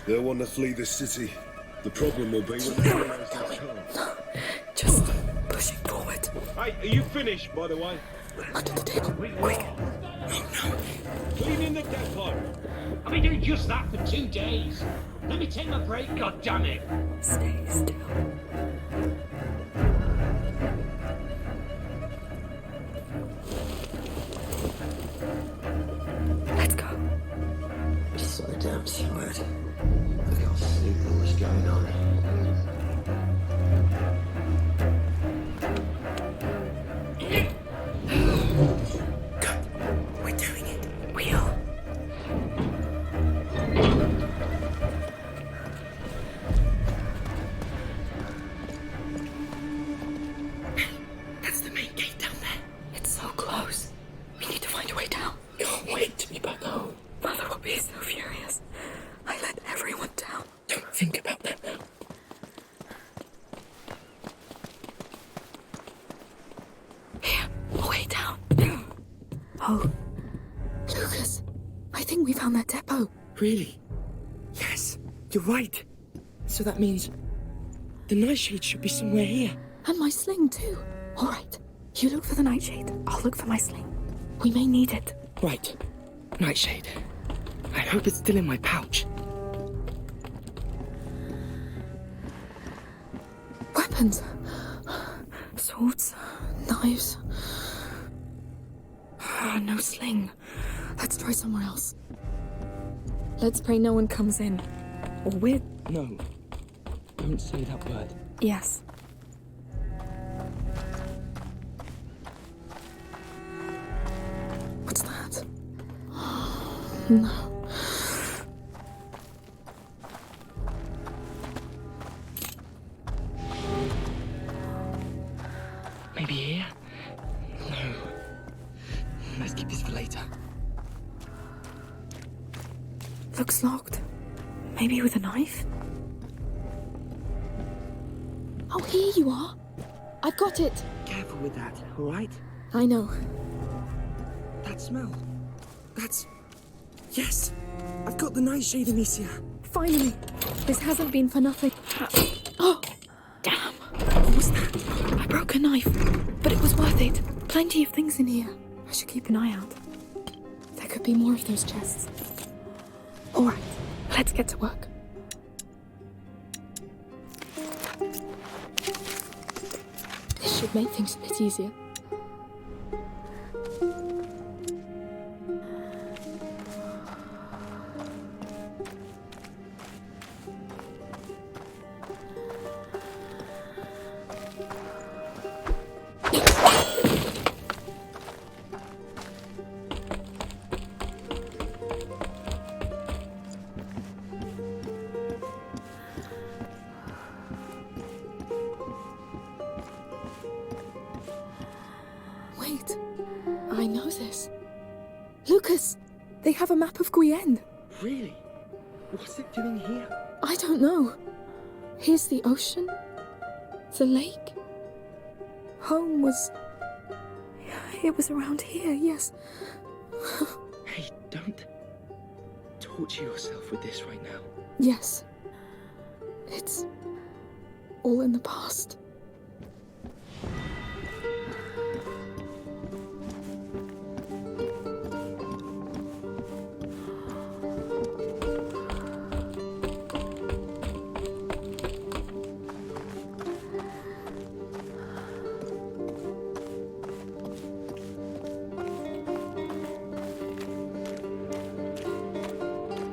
They'll want to flee the city. The problem will be when they realize they can't. Just pushing forward. Hey, are you finished, by the way? Under the table. Quick. Cleaning the depot. I've been doing just that for 2 days. Let me take my break, goddammit. Stay still. Let's go. So damn tired. I can't sleep with what's going on. Good. We're doing it. We are. That's the main gate down there. It's so close. We need to find a way down. Can't wait to be back home. Mother will be so furious. I let everyone down. Don't think about that now. Here, a way down. Oh, Lucas, I think we found that depot. Really? Yes, you're right. So that means the nightshade should be somewhere here. And my sling too. All right, you look for the nightshade. I'll look for my sling. We may need it. Right, nightshade. I hope it's still in my pouch. Weapons. Swords, knives. No sling. Let's try somewhere else. Let's pray no one comes in. Or we're... No, don't say that word. Yes. What's that? No. Maybe here? No. Let's keep this for later. Looks locked. Maybe with a knife? Oh, here you are. I've got it. Careful with that, all right? I know. That smell. That's... Yes! I've got the nightshade, Amicia. Finally. This hasn't been for nothing. Oh! Damn. What was that? I broke a knife, but it was worth it. Plenty of things in here. I should keep an eye out. There could be more of those chests. All right, let's get to work. This should make things a bit easier. Wait, I know this. Lucas, they have a map of Guyenne. Really? What's it doing here? I don't know. Here's the ocean, the lake. Home was... It was around here, yes. Hey, don't torture yourself with this right now. Yes. It's all in the past.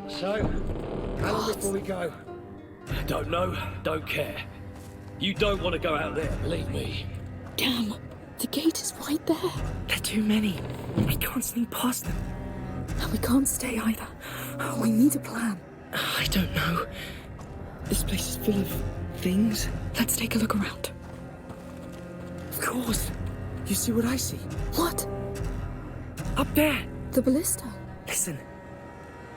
So, how long before we go? Don't know, don't care. You don't want to go out there, believe me. Damn, the gate is right there. There are too many. We can't sneak past them. And we can't stay either. We need a plan. I don't know. This place is full of things. Let's take a look around. Of course. You see what I see? What? Up there. The ballista. Listen.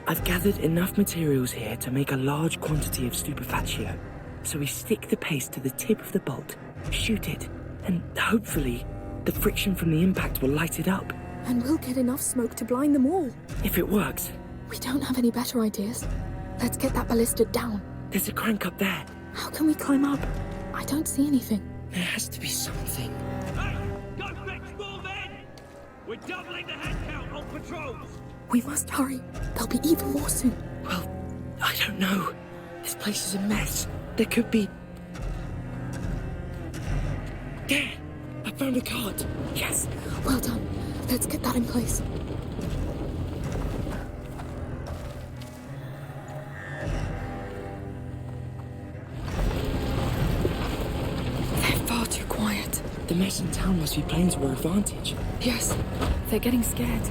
I've gathered enough materials here to make a large quantity of stupefactio. So we stick the paste to the tip of the bolt, shoot it, and hopefully the friction from the impact will light it up. And we'll get enough smoke to blind them all. If it works. We don't have any better ideas. Let's get that ballista down. There's a crank up there. How can we climb up? I don't see anything. There has to be something. Hey! Go fetch more men! We're doubling the head count on patrols! We must hurry. There'll be even more soon. Well, I don't know. This place is a mess. There could be... There! I found a cart. Yes, well done. Let's get that in place. They're far too quiet. The mess in town must be playing to our advantage. Yes, they're getting scared.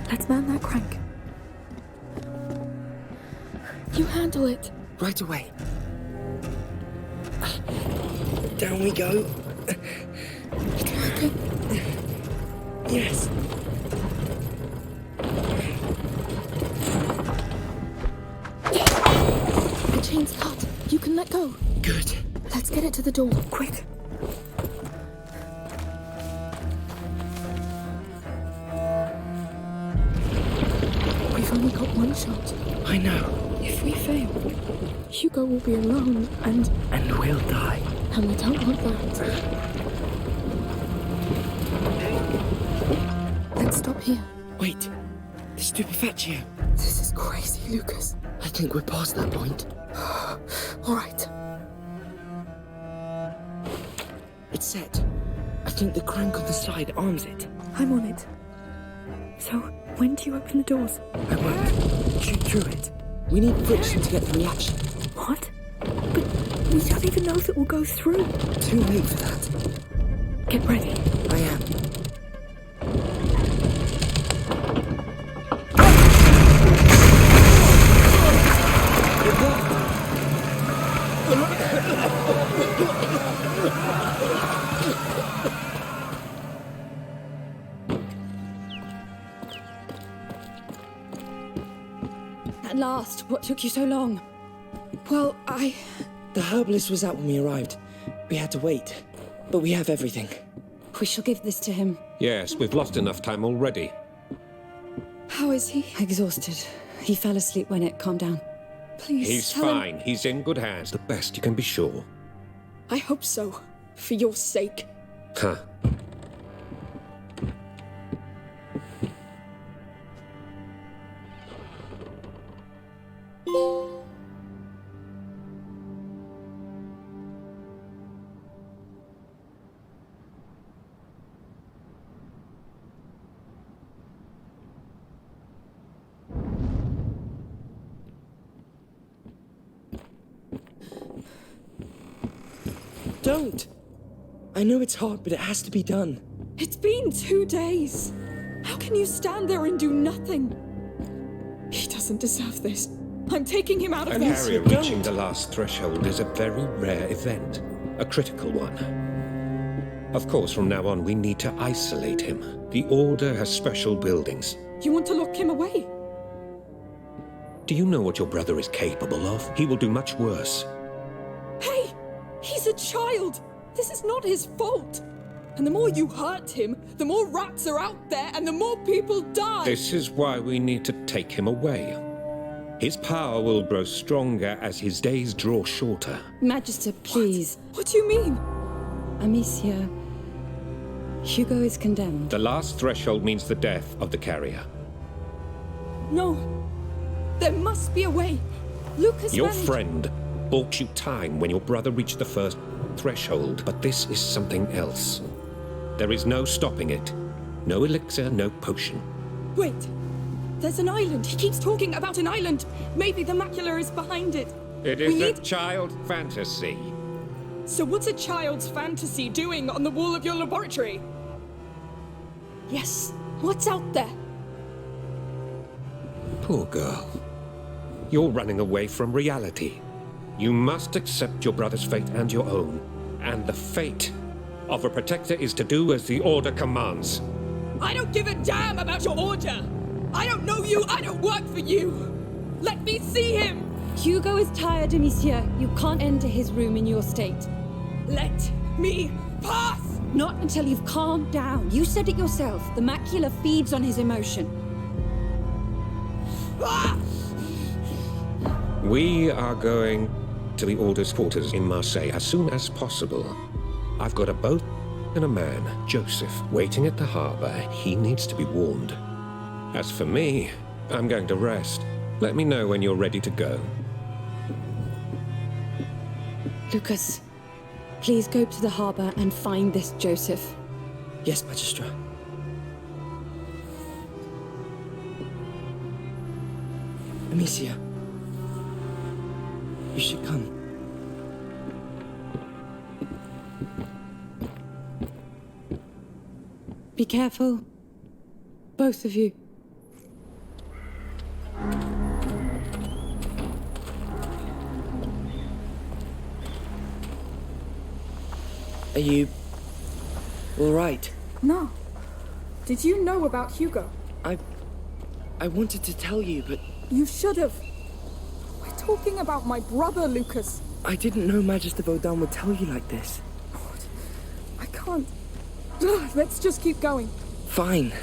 Let's man that crank. You handle it. Right away. Down we go. It's working. Yes. The chain's cut. You can let go. Good. Let's get it to the door, quick. We've only got one shot. I know. If we fail, Hugo will be alone and we'll die. And we don't want that. Let's stop here. Wait. The stupefacio. This is crazy, Lucas. I think we're past that point. All right. It's set. I think the crank on the side arms it. I'm on it. So, when do you open the doors? I won't. Shoot through it. We need friction to get the reaction. What? But we don't even know if it will go through. Too late for that. Get ready. I am. At last, what took you so long? Well, The herbalist was out when we arrived. We had to wait. But we have everything. We shall give this to him. Yes, we've lost enough time already. How is he? Exhausted. He fell asleep when it calmed down. Please, He's tell him- fine. He's in good hands. The best you can be sure. I hope so. For your sake. Huh. Don't! I know it's hard, but it has to be done. It's been 2 days. How can you stand there and do nothing? He doesn't deserve this. I'm taking him out of A this. carrier reaching the last threshold is a very rare event. A critical one. Of course, from now on, we need to isolate him. The Order has special buildings. You want to lock him away? Do you know what your brother is capable of? He will do much worse. Hey! He's a child! This is not his fault! And the more you hurt him, the more rats are out there and the more people die! This is why we need to take him away. His power will grow stronger as his days draw shorter. Magister, please. What do you mean? Amicia, Hugo is condemned. The last threshold means the death of the carrier. No. There must be a way. Lucas Your managed- friend bought you time when your brother reached the first threshold, but this is something else. There is no stopping it. No elixir, no potion. Wait. There's an island. He keeps talking about an island. Maybe the macula is behind it. It We is need- a child fantasy. So what's a child's fantasy doing on the wall of your laboratory? Yes. What's out there? Poor girl. You're running away from reality. You must accept your brother's fate and your own. And the fate of a protector is to do as the Order commands. I don't give a damn about your order! I don't know you, I don't work for you! Let me see him! Hugo is tired, Amicia. You can't enter his room in your state. Let me pass! Not until you've calmed down. You said it yourself. The macula feeds on his emotion. Ah! We are going to the Order's quarters in Marseille as soon as possible. I've got a boat and a man, Joseph, waiting at the harbor. He needs to be warned. As for me, I'm going to rest. Let me know when you're ready to go. Lucas, please go to the harbor and find this Joseph. Yes, Magistra. Amicia, you should come. Be careful, both of you. Are you all right? No. Did you know about Hugo? I wanted to tell you, but... You should have. We're talking about my brother, Lucas. I didn't know Magister Vaudin would tell you like this. I can't. Let's just keep going. Fine.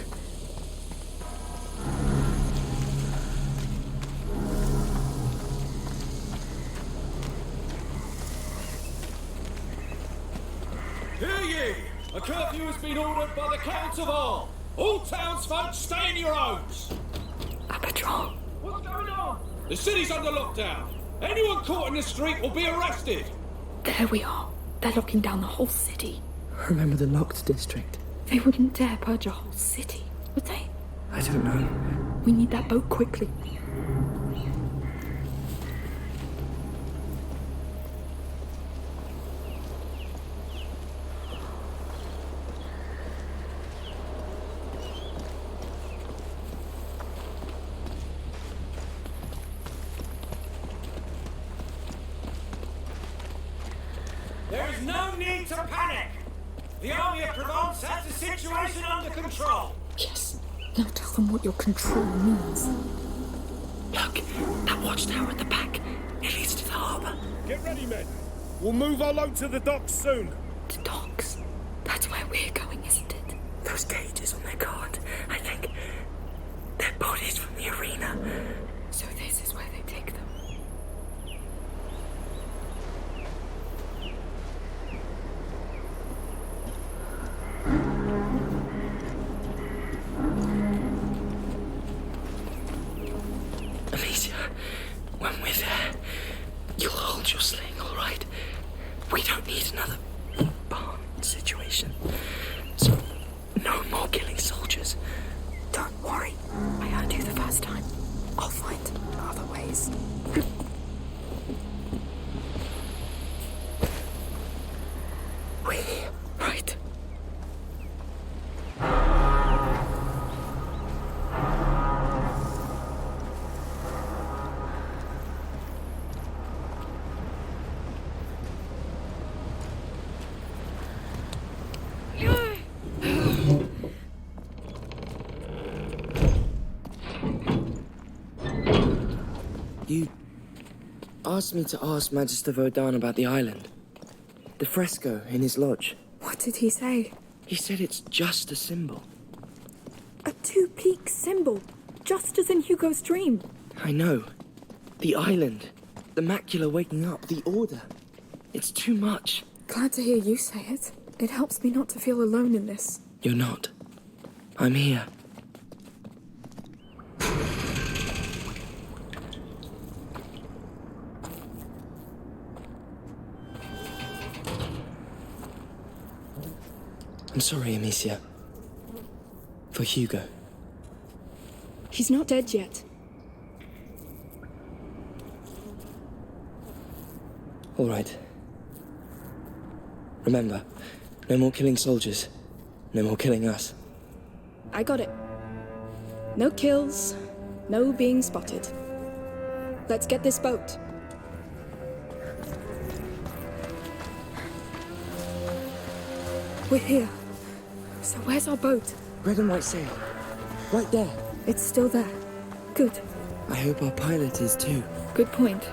Hear ye! A curfew has been ordered by the Count of Arles. All townsfolk stay in your homes. A patrol. What's going on? The city's under lockdown. Anyone caught in the street will be arrested. There we are. They're locking down the whole city. Remember the locked district? They wouldn't dare purge a whole city, would they? I don't know. We need that boat quickly. There is no need to panic! The army of Provence has the situation under control! Yes. Now tell them what your control means. Look, that watchtower at the back. It leads to the harbour. Get ready, men. We'll move our load to the docks soon. The docks? That's where we're going, isn't it? Those cages on their guard, I think they're bodies from the arena. So this is where they take them. Amicia, when we're there, you'll hold your sling, all right? We don't need another barn situation. So, no more killing soldiers. Don't worry. I heard you the first time. I'll find other ways. We're here. Right. You asked me to ask Magister Vaudin about the island. The fresco in his lodge. What did he say? He said it's just a symbol. A two-peak symbol, just as in Hugo's dream. I know. The island. The macula waking up. The order. It's too much. Glad to hear you say it. It helps me not to feel alone in this. You're not. I'm here. I'm sorry, Amicia. For Hugo. He's not dead yet. All right. Remember, no more killing soldiers. No more killing us. I got it. No kills, no being spotted. Let's get this boat. We're here. So where's our boat? Red and white sail. Right there. It's still there. Good. I hope our pilot is too. Good point.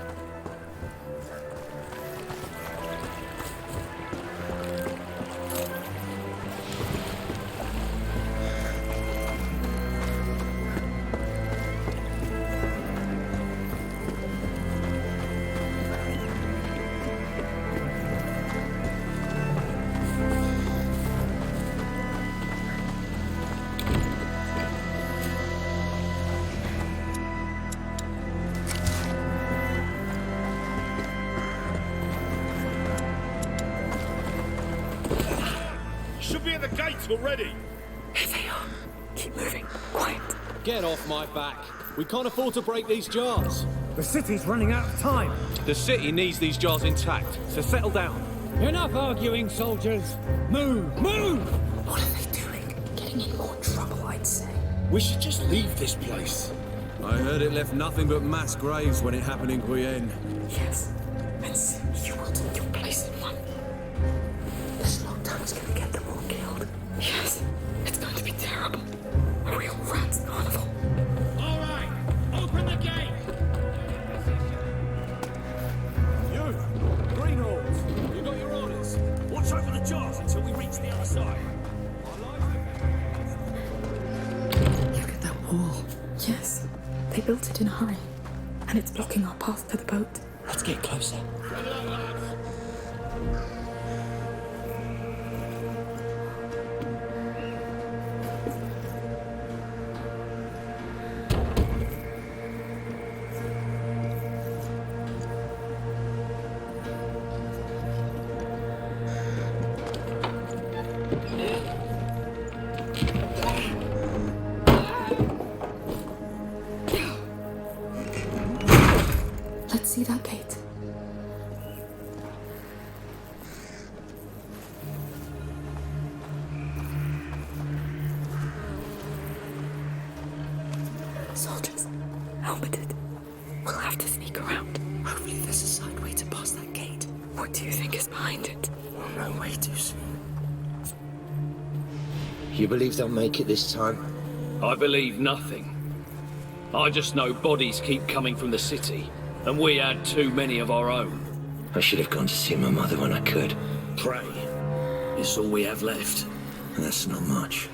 Should be at the gates already. Here they are. Keep moving. Quiet. Get off my back. We can't afford to break these jars. The city's running out of time. The city needs these jars intact, so settle down. Enough arguing, soldiers. Move! Move! What are they doing? Getting in more trouble, I'd say. We should just leave this place. I heard it left nothing but mass graves when it happened in Guyenne. Yes. And soon you will take your place in one. This lockdown's gonna get them all killed. Yes. It's going to be terrible. A real rat's carnival. All right, open the gate. You, Green Hordes, you got your orders. Watch over the jars until we reach the other side. Look at that wall. Yes. They built it in a hurry. And it's blocking our path to the boat. Let's get closer. Let's see that gate. Soldiers, helmeted. We'll have to sneak around. Hopefully there's a side way to pass that gate. What do you think is behind it? We'll know way too soon. You believe they'll make it this time? I believe nothing. I just know bodies keep coming from the city, and we had too many of our own. I should have gone to see my mother when I could. Pray. It's all we have left. And that's not much.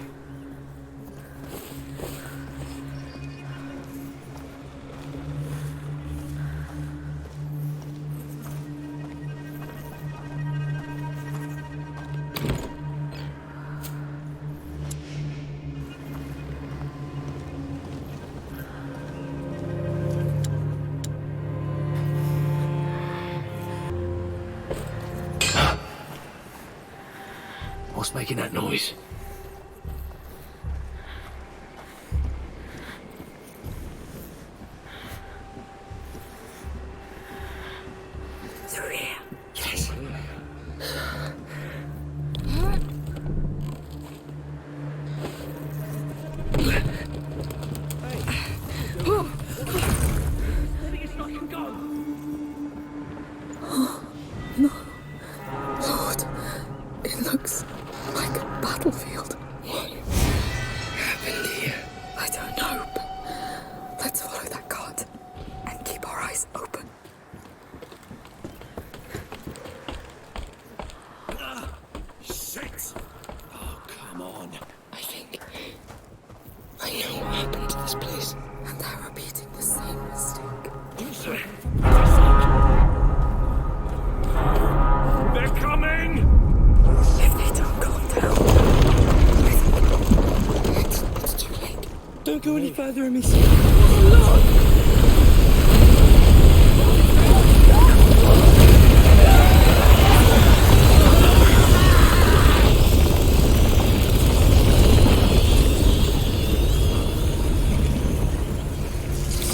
What's making that noise? Through here. Yes. Oh, no. Lord, it looks like a battlefield. What happened here? I don't know, but let's follow that cart and keep our eyes open. Shit! Oh, come on. I think I know what happened to this place. And they're repeating the same mistake. They're coming! If they don't calm down, it's too late. Don't go any further, Amicia. Oh,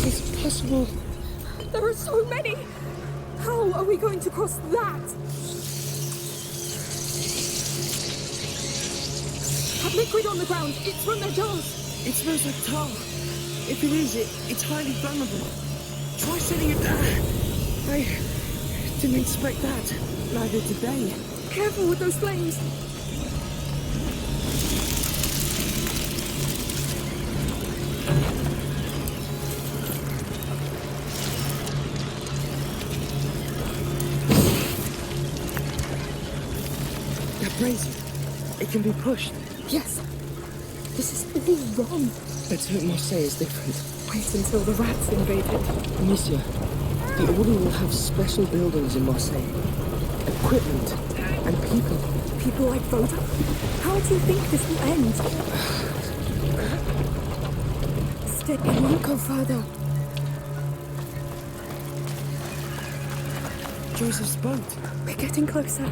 This is impossible. There are so many. How are we going to cross that? Have liquid on the ground. It's from their jars. It smells like tar. If it is, it's highly flammable. Try setting it there. I didn't expect that. Neither did they. Careful with those flames. Raising. It can be pushed. Yes. This is all wrong. Let's hope Marseille is different. Wait until the rats invaded. Amicia, the Order will have special buildings in Marseille. Equipment and people. People like Voda? How do you think this will end? Steady, we won't go further. Joseph's boat. We're getting closer.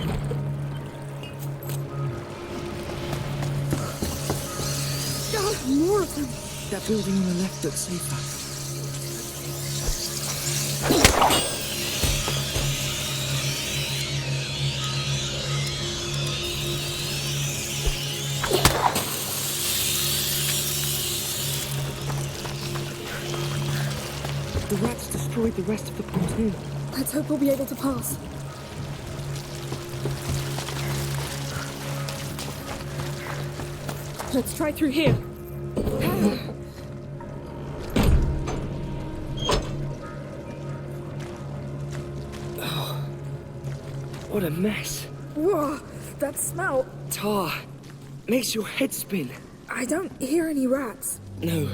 More of them. That building on the left looks safer. The rats destroyed the rest of the pontoon. Let's hope we'll be able to pass. Let's try through here. Oh, what a mess. Whoa, that smell. Tar. Makes your head spin. I don't hear any rats. No.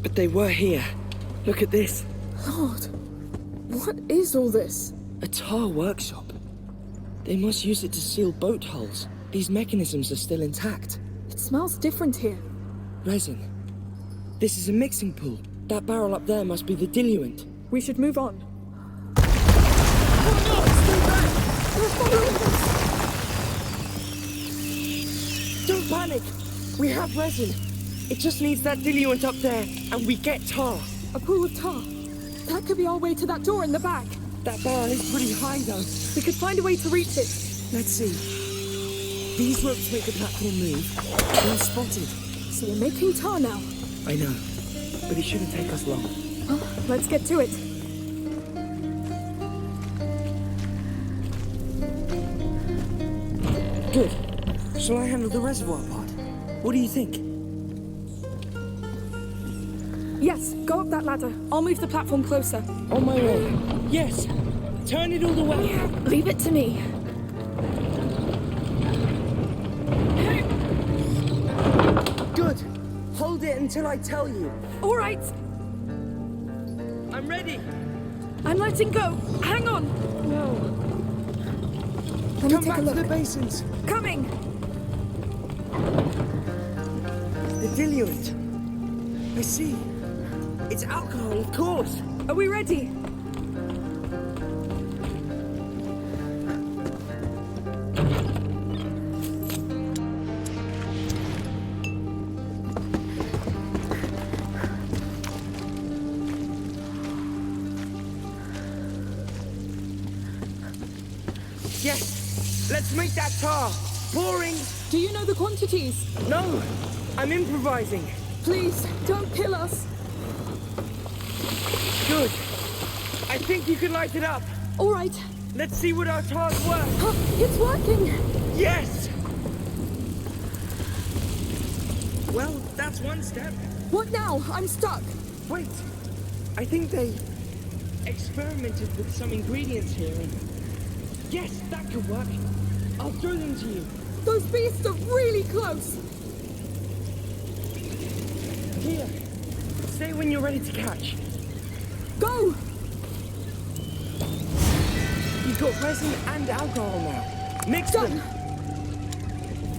But they were here. Look at this. Lord, what is all this? A tar workshop. They must use it to seal boat hulls. These mechanisms are still intact. It smells different here. Resin. This is a mixing pool. That barrel up there must be the diluent. We should move on. Don't panic! We have resin. It just needs that diluent up there, and we get tar. A pool of tar. That could be our way to that door in the back. That barrel is pretty high, though. We could find a way to reach it. Let's see. These ropes make the platform move. We're spotted. So we're making tar now. I know, but it shouldn't take us long. Well, let's get to it. Good. Shall I handle the reservoir part? What do you think? Yes, go up that ladder. I'll move the platform closer. On my way. Yes. Turn it all the way. Leave it to me. Good. Hold it until I tell you. All right. I'm ready. I'm letting go. Hang on. No. Let Come me take back a look. to the basins. Coming. The diluent. I see. It's alcohol, of course. Are we ready? Yes. Let's make that tar. Pouring. Do you know the quantities? No. I'm improvising. Please, don't kill us. Good. I think you can light it up. All right. Let's see what our tar's worth. It's working. Yes. Well, that's one step. What now? I'm stuck. Wait. I think they experimented with some ingredients here and... Yes, that could work. I'll throw them to you. Those beasts are really close. Here. Say when you're ready to catch. Go! You've got resin and alcohol now. Mix them.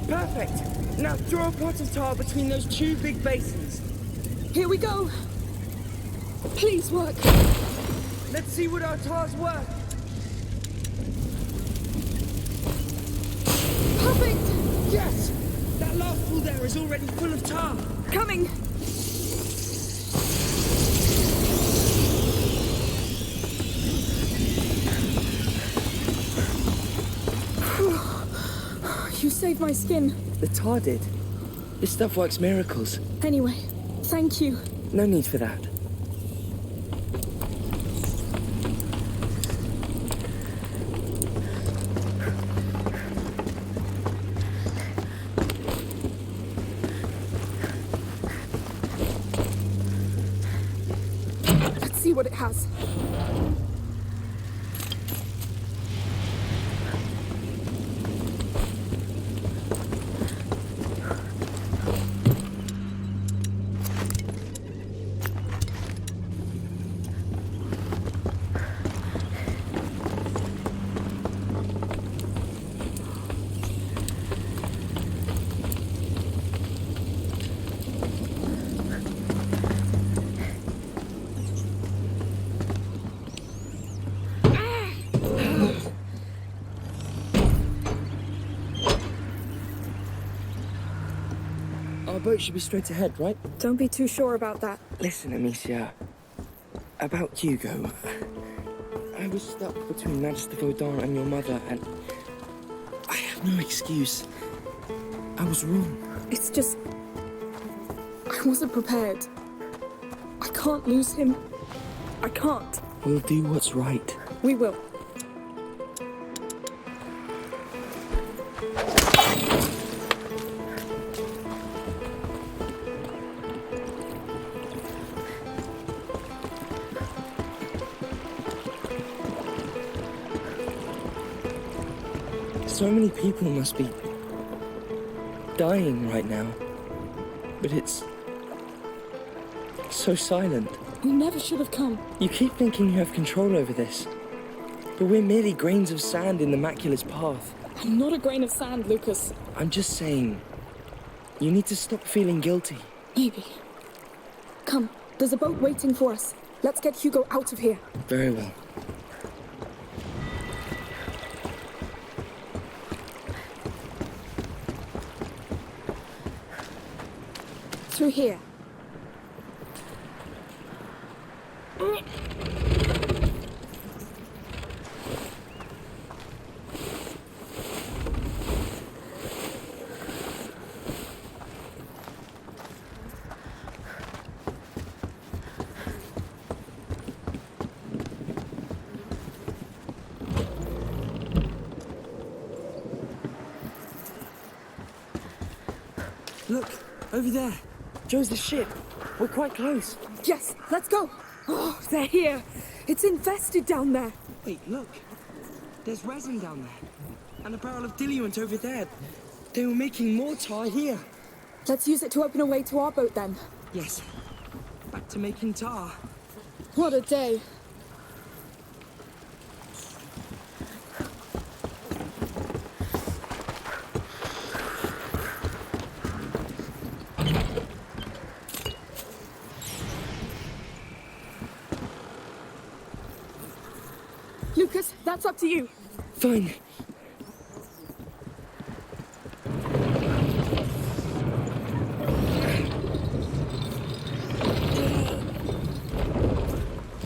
Perfect. Now throw a pot of tar between those two big basins. Here we go. Please work. Let's see what our tar's worth. Perfect! Yes! That last pool there is already full of tar. Coming! You saved my skin. The tar did. This stuff works miracles. Anyway, thank you. No need for that. Let's see what it has. boat should be straight ahead, right? Don't be too sure about that. Listen, Amicia. About Hugo. I was stuck between Magister Vaudin and your mother, and I have no excuse. I was wrong. It's just... I wasn't prepared. I can't lose him. I can't. We'll do what's right. We will. So many people must be dying right now. But it's so silent. We never should have come. You keep thinking you have control over this. But we're merely grains of sand in the Macula's path. I'm not a grain of sand, Lucas. I'm just saying, you need to stop feeling guilty. Maybe. Come, there's a boat waiting for us. Let's get Hugo out of here. Very well. Through here. Look, over there. Joe's the ship. We're quite close. Yes, let's go. Oh, they're here. It's infested down there. Wait, look. There's resin down there. And a barrel of diluent over there. They were making more tar here. Let's use it to open a way to our boat then. Yes. Back to making tar. What a day. Lucas, that's up to you. Fine.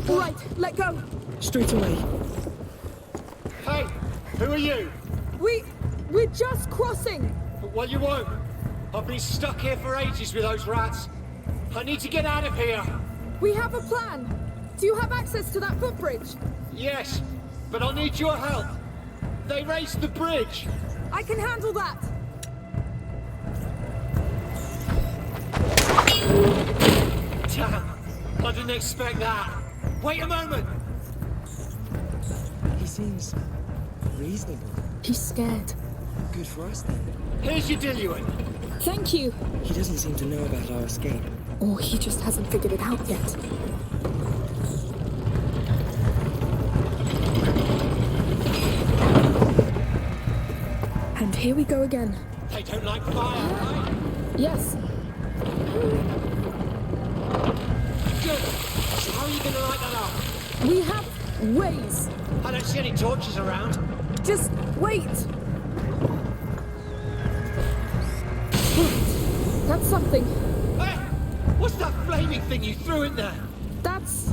All right, let go. Straight away. Hey, who are you? We're just crossing. Well, you won't. I've been stuck here for ages with those rats. I need to get out of here. We have a plan. Do you have access to that footbridge? Yes, but I'll need your help. They raised the bridge. I can handle that. Damn, I didn't expect that. Wait a moment. He seems reasonable. He's scared. Good for us then. Here's your diluent. Thank you. He doesn't seem to know about our escape. Or he just hasn't figured it out yet. And here we go again. They don't like fire, right? Yes. Good. So how are you going to light that up? We have ways. I don't see any torches around. Just wait. That's something. Hey! What's that flaming thing you threw in there? That's,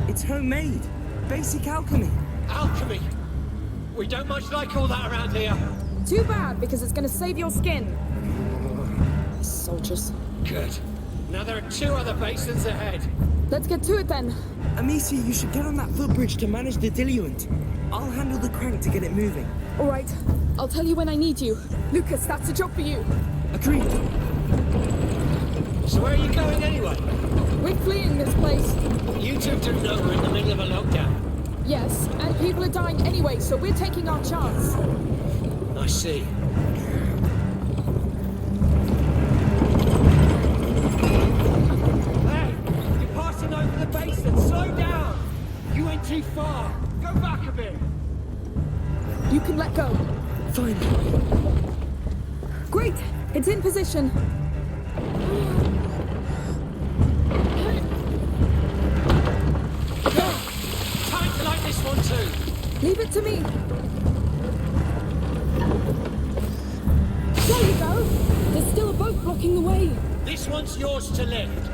It's homemade. Basic alchemy. Alchemy? We don't much like all that around here. Too bad, because it's gonna save your skin. Soldiers. Good. Now there are 2 other basins ahead. Let's get to it then. Amicia, you should get on that footbridge to manage the diluent. I'll handle the crank to get it moving. All right. I'll tell you when I need you. Lucas, that's a job for you. Agreed. So where are you going anyway? We're fleeing this place. You two do know we're in the middle of a lockdown. Yes, and people are dying anyway, so we're taking our chance. I see. Hey! You're passing over the basin. Slow down! You went too far. Go back a bit. You can let go. Fine. Great! It's in position. Time to light this one too. Leave it to me. There you go. There's still a boat blocking blocking the way. This one's yours to lift.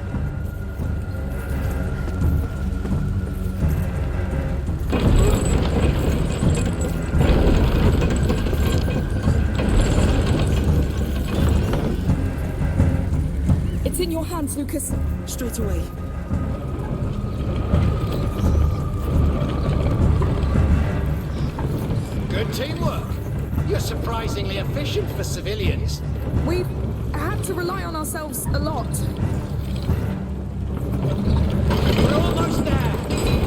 It's in your hands, Lucas. Straight away. Good teamwork. You're surprisingly efficient for civilians. We've had to rely on ourselves a lot. We're almost there.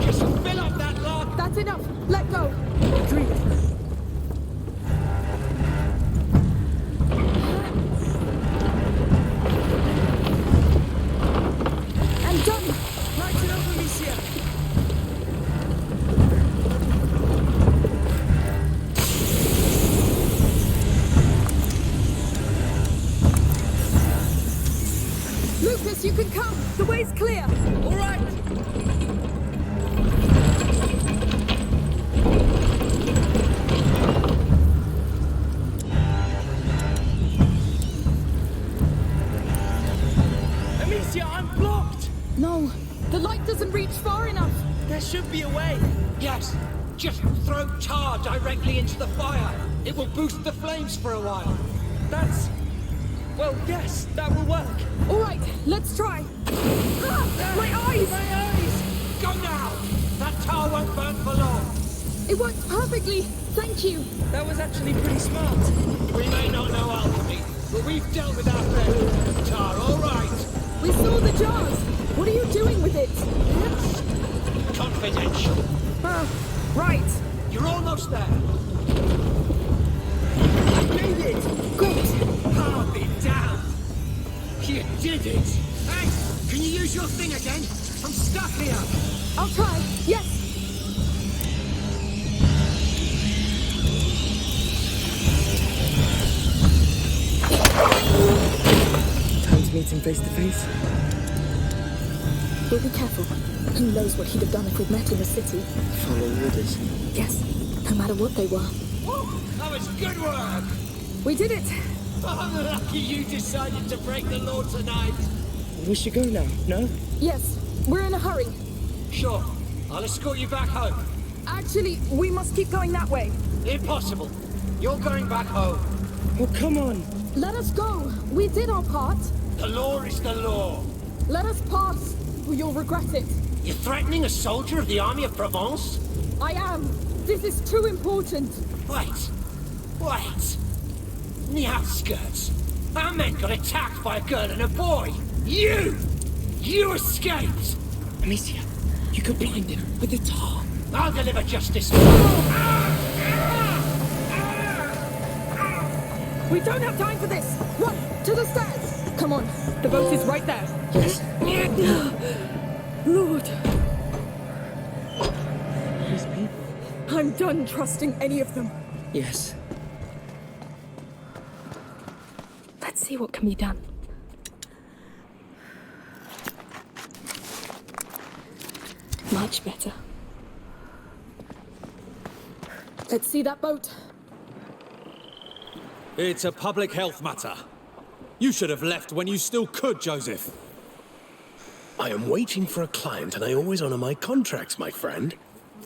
Just fill up that log. That's enough. Let go. I'm done. Light it up, Amicia. Lucas, you can come. The way's clear. All right. Amicia, I'm blocked. No, the light doesn't reach far enough. There should be a way. Yes. Just throw tar directly into the fire. It will boost the flames for a while. That's... Well, yes, that will work. All right, let's try. Ah, my eyes! My eyes! Go now! That tar won't burn for long. It worked perfectly. Thank you. That was actually pretty smart. We may not know alchemy, but we've dealt with our fair with tar, all right. We saw the jars. What are you doing with it? Confidential. Right. You're almost there. I made it! Great. I'll be damned. You did it. Hey, can you use your thing again? I'm stuck here. I'll try. Yes. Time to meet him face to face. We'll be careful. Who knows what he'd have done if we'd met in the city? Follow orders. Yes, no matter what they were. Whoa, that was good work. We did it. I'm lucky you decided to break the law tonight. We should go now, no? Yes, we're in a hurry. Sure, I'll escort you back home. Actually, we must keep going that way. Impossible. You're going back home. Oh, come on. Let us go. We did our part. The law is the law. Let us pass, or you'll regret it. You're threatening a soldier of the army of Provence? I am. This is too important. Wait. In the outskirts, our men got attacked by a girl and a boy. You escaped. Amicia, you could blind him with the tar. I'll deliver justice. We don't have time for this. Run to the stairs. Come on. The boat is right there. Yes. Lord. These people. I'm done trusting any of them. Yes. Let's see what can be done. Much better. Let's see that boat. It's a public health matter. You should have left when you still could, Joseph. I am waiting for a client and I always honor my contracts, my friend.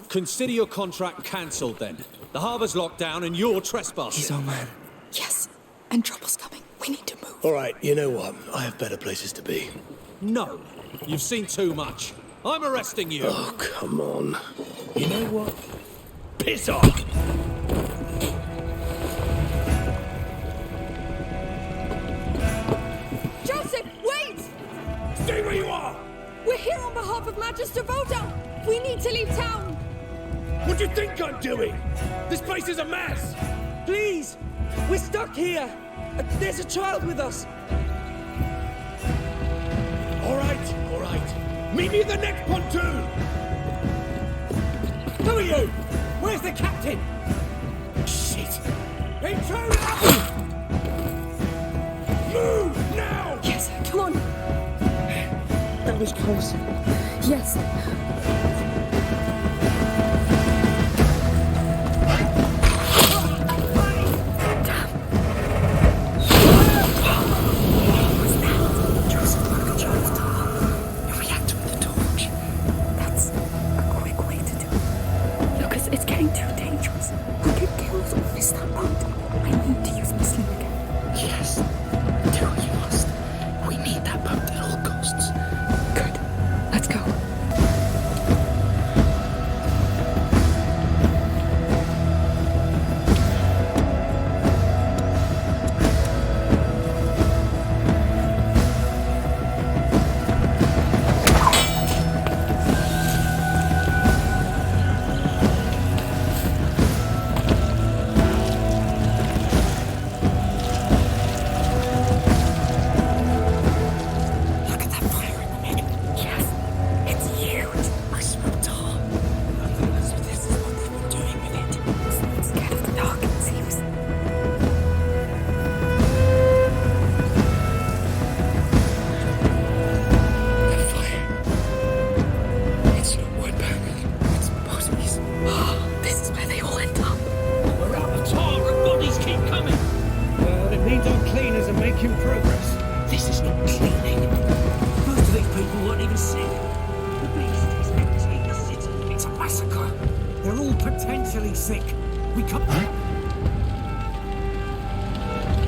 Consider your contract cancelled then. The harbour's locked down and you're trespassing. He's our man. Yes, and trouble's coming. We need to move. All right, you know what? I have better places to be. No, you've seen too much. I'm arresting you. Oh, come on. You know what? Piss off! Joseph, wait! Stay where you are! We're here on behalf of Magister Voda. We need to leave town. What do you think I'm doing? This place is a mess! Please! We're stuck here! There's a child with us! All right. Meet me at the next pontoon! Who are you? Where's the captain? Shit! Intruder! Move, now! Yes, come on. That was close. Yes. are. They're all potentially sick. We can't...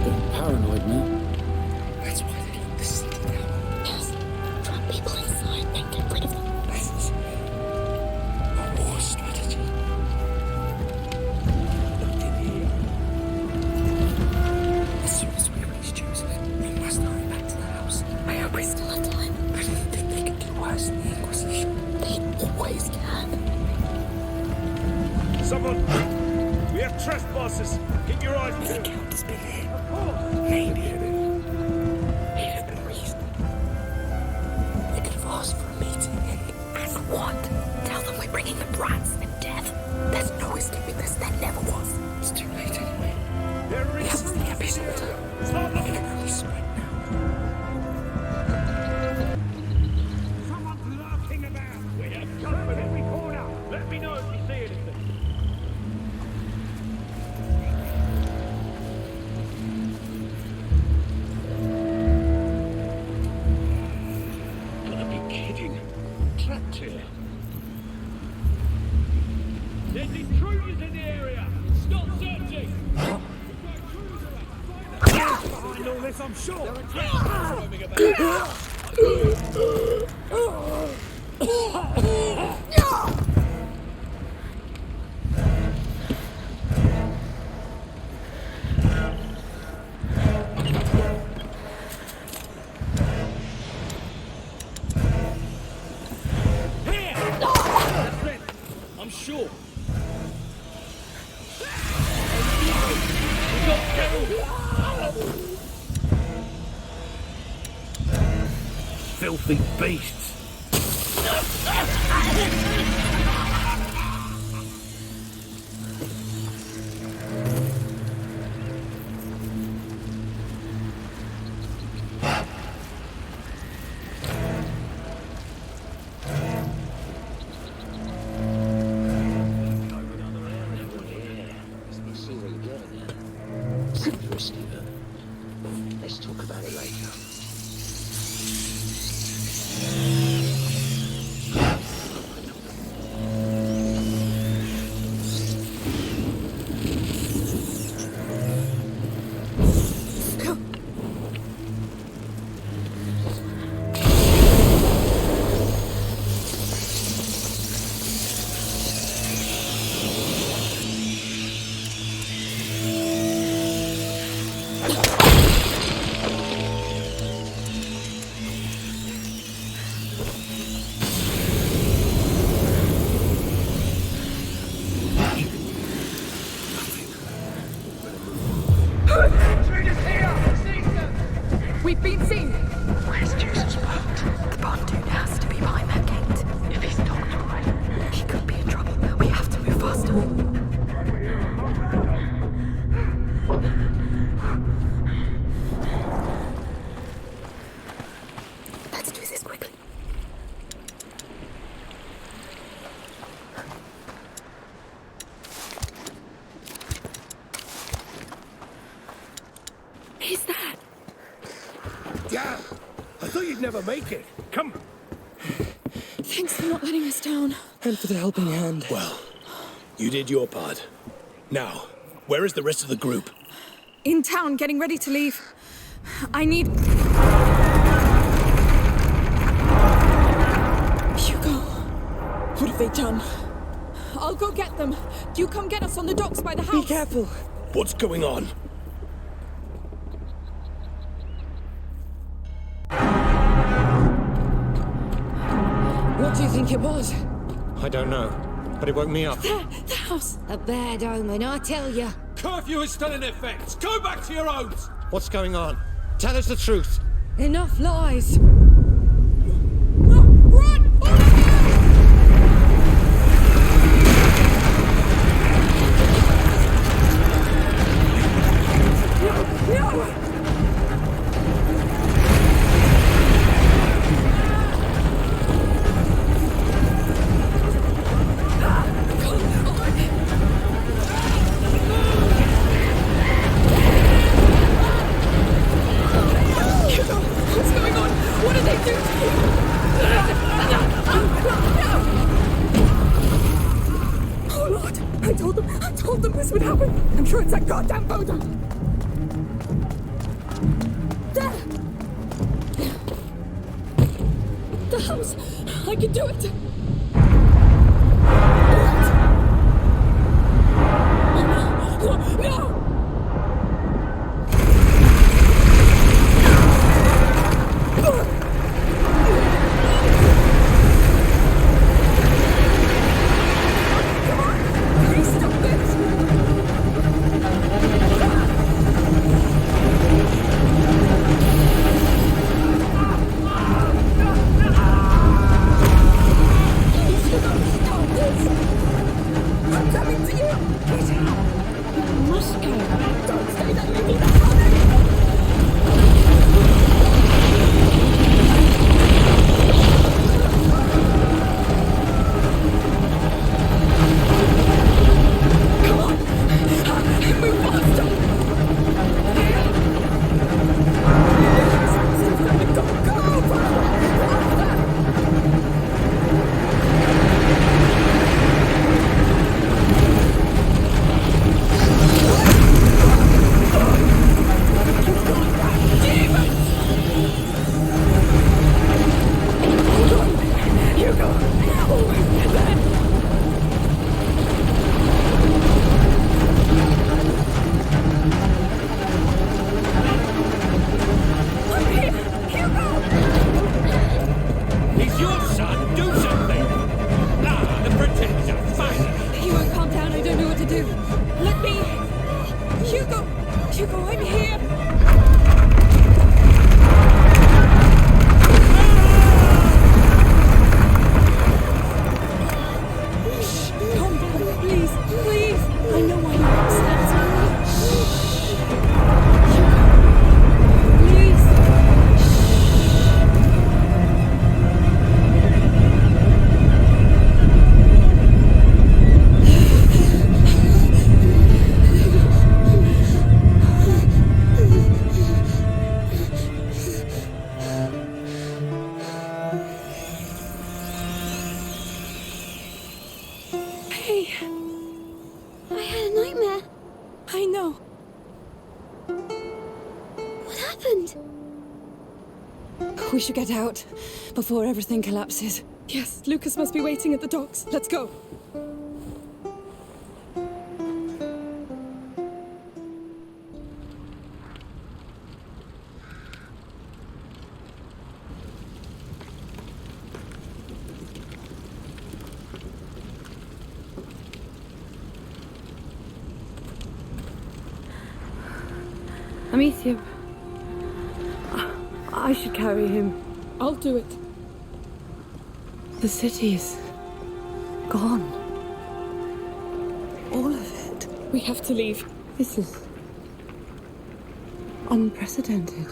Getting paranoid now. That's why they locked the city down. Yes. Trap people inside, then get rid of them. This is a war strategy. Look in here. As soon as we reach Joseph, we must hurry back to the house. I hope we still have time. I don't think they can do worse than the Inquisition. They always can. Someone! We have trespassers! Keep your eyes peeled! The Count has been here. Maybe. He'd have been reasonable. They could have asked for a meeting and what? Tell them we're bringing them rats and death. There's no escaping this. There never was. It's too late anyway. This is the epicenter. It can only spread now. Someone's lurking about! We have company every corner! Let me know if you see anything! Gotta be kidding. Trapped here. There's intruders in the area! Stop searching! Behind all this, I'm sure. There are trespassers roaming about. I'm sure. We got killed. Filthy beasts. Seems risky, though. Let's talk about it later. We've been seen! Where's Joseph's boat? The pontoon has to be behind that gate. If he's docked already, he could be in trouble. We have to move faster. Let's do this quickly. Is that? Damn! I thought you'd never make it. Come. Thanks for not letting us down. And for the helping hand. Well, you did your part. Now, where is the rest of the group? In town, getting ready to leave. I need... Hugo. What have they done? I'll go get them. You come get us on the docks by the house. Be careful. What's going on? What do you think it was? I don't know, but it woke me up. There, the house. A bad omen, I tell you. Curfew is still in effect. Go back to your homes. What's going on? Tell us the truth. Enough lies. Run! No! What's going on? What are told them this would happen. I'm sure it's that goddamn photo. There! The house! I can do it! No! We should get out before everything collapses. Yes, Lucas must be waiting at the docks. Let's go. Amicia, I should carry him. I'll do it. The city is gone. All of it. We have to leave. This is unprecedented.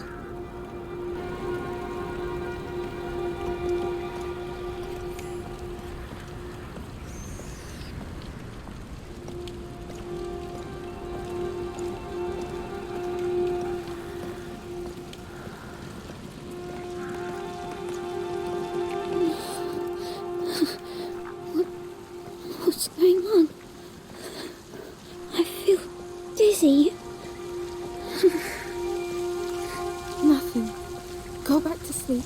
What's going on? I feel dizzy. Nothing. Go back to sleep.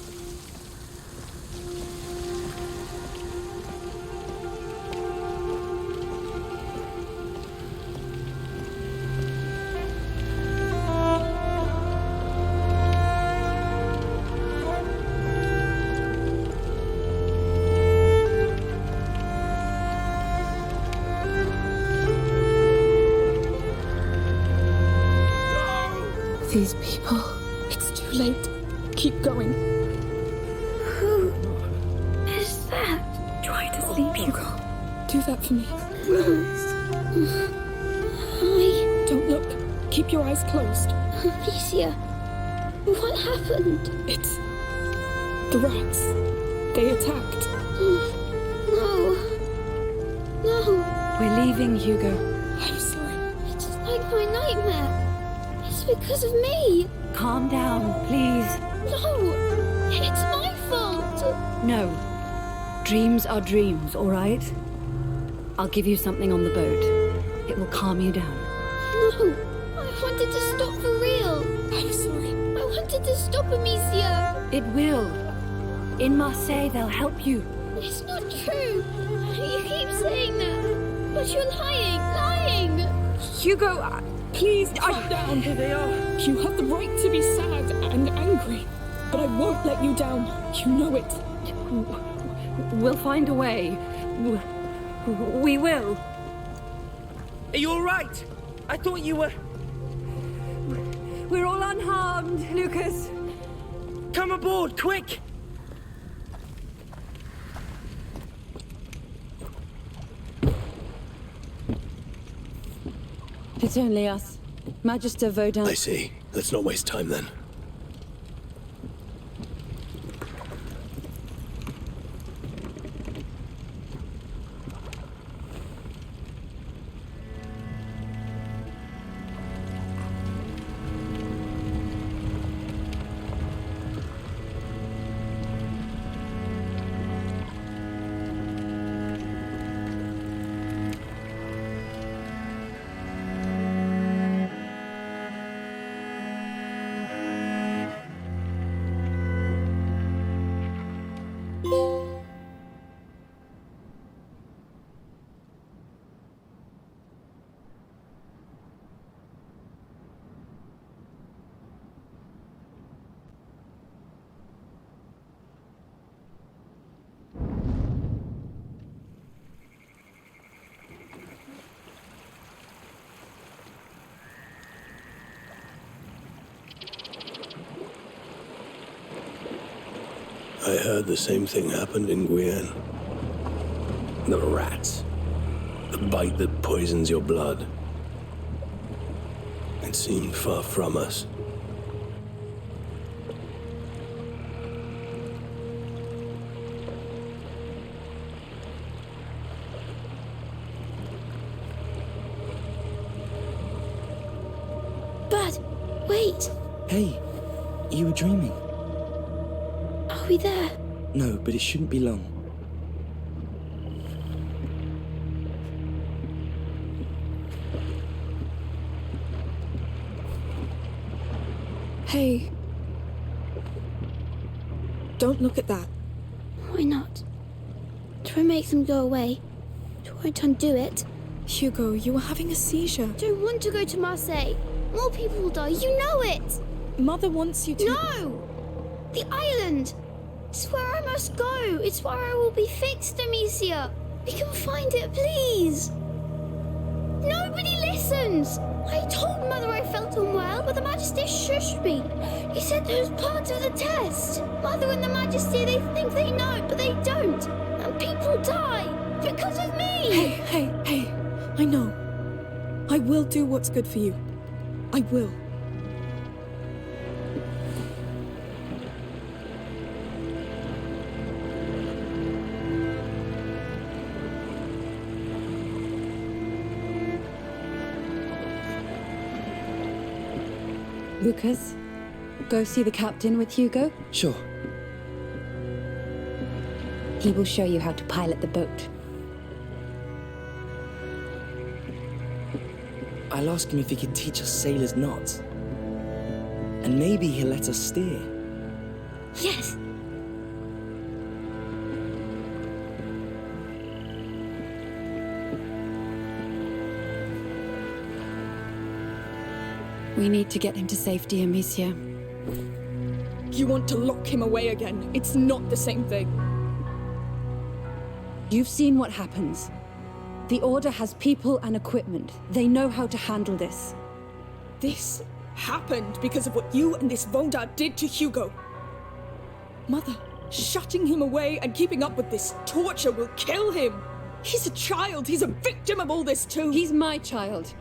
These people. It's too late. Keep going. Who is that? Try to sleep, Hugo. Do that for me. Don't look. Keep your eyes closed. Amicia, what happened? It's the rats. They attacked. No. No. We're leaving, Hugo. I'm sorry. It's like my nightmare. It's because of me. Calm down, please. No, it's my fault. No. Dreams are dreams, all right? I'll give you something on the boat. It will calm you down. No, I wanted to stop for real. I'm sorry. I wanted to stop Amicia. It will. In Marseille, they'll help you. It's not true. You keep saying that. But you're lying. Hugo, please. Calm down. Here they are. You have the right to be sad and angry, but I won't let you down. You know it. We'll find a way. We will. Are you all right? I thought you were... We're all unharmed, Lucas. Come aboard, quick! It's only us. Magister Vaudin. I see. Let's not waste time then. I heard the same thing happened in Guyenne. The rats. The bite that poisons your blood. It seemed far from us. Bud, wait. Hey, you were dreaming. Are we there? No, but it shouldn't be long. Hey. Don't look at that. Why not? Try and make them go away. It won't undo it. Hugo, you were having a seizure. Don't want to go to Marseille. More people will die. You know it. Mother wants you to... No! The island. It's where I must go. It's where I will be fixed, Amicia. We can find it, please. Nobody listens. I told Mother I felt unwell, but the Majesty shushed me. He said it was part of the test. Mother and the Majesty, they think they know, but they don't. And people die because of me. Hey. I know. I will do what's good for you. I will. Lucas, go see the captain with Hugo. Sure. He will show you how to pilot the boat. I'll ask him if he could teach us sailors knots. And maybe he'll let us steer. Yes. We need to get him to safety, Amicia. You want to lock him away again. It's not the same thing. You've seen what happens. The Order has people and equipment. They know how to handle this. This happened because of what you and this Vaudin did to Hugo. Mother, shutting him away and keeping up with this torture will kill him. He's a child. He's a victim of all this too. He's my child.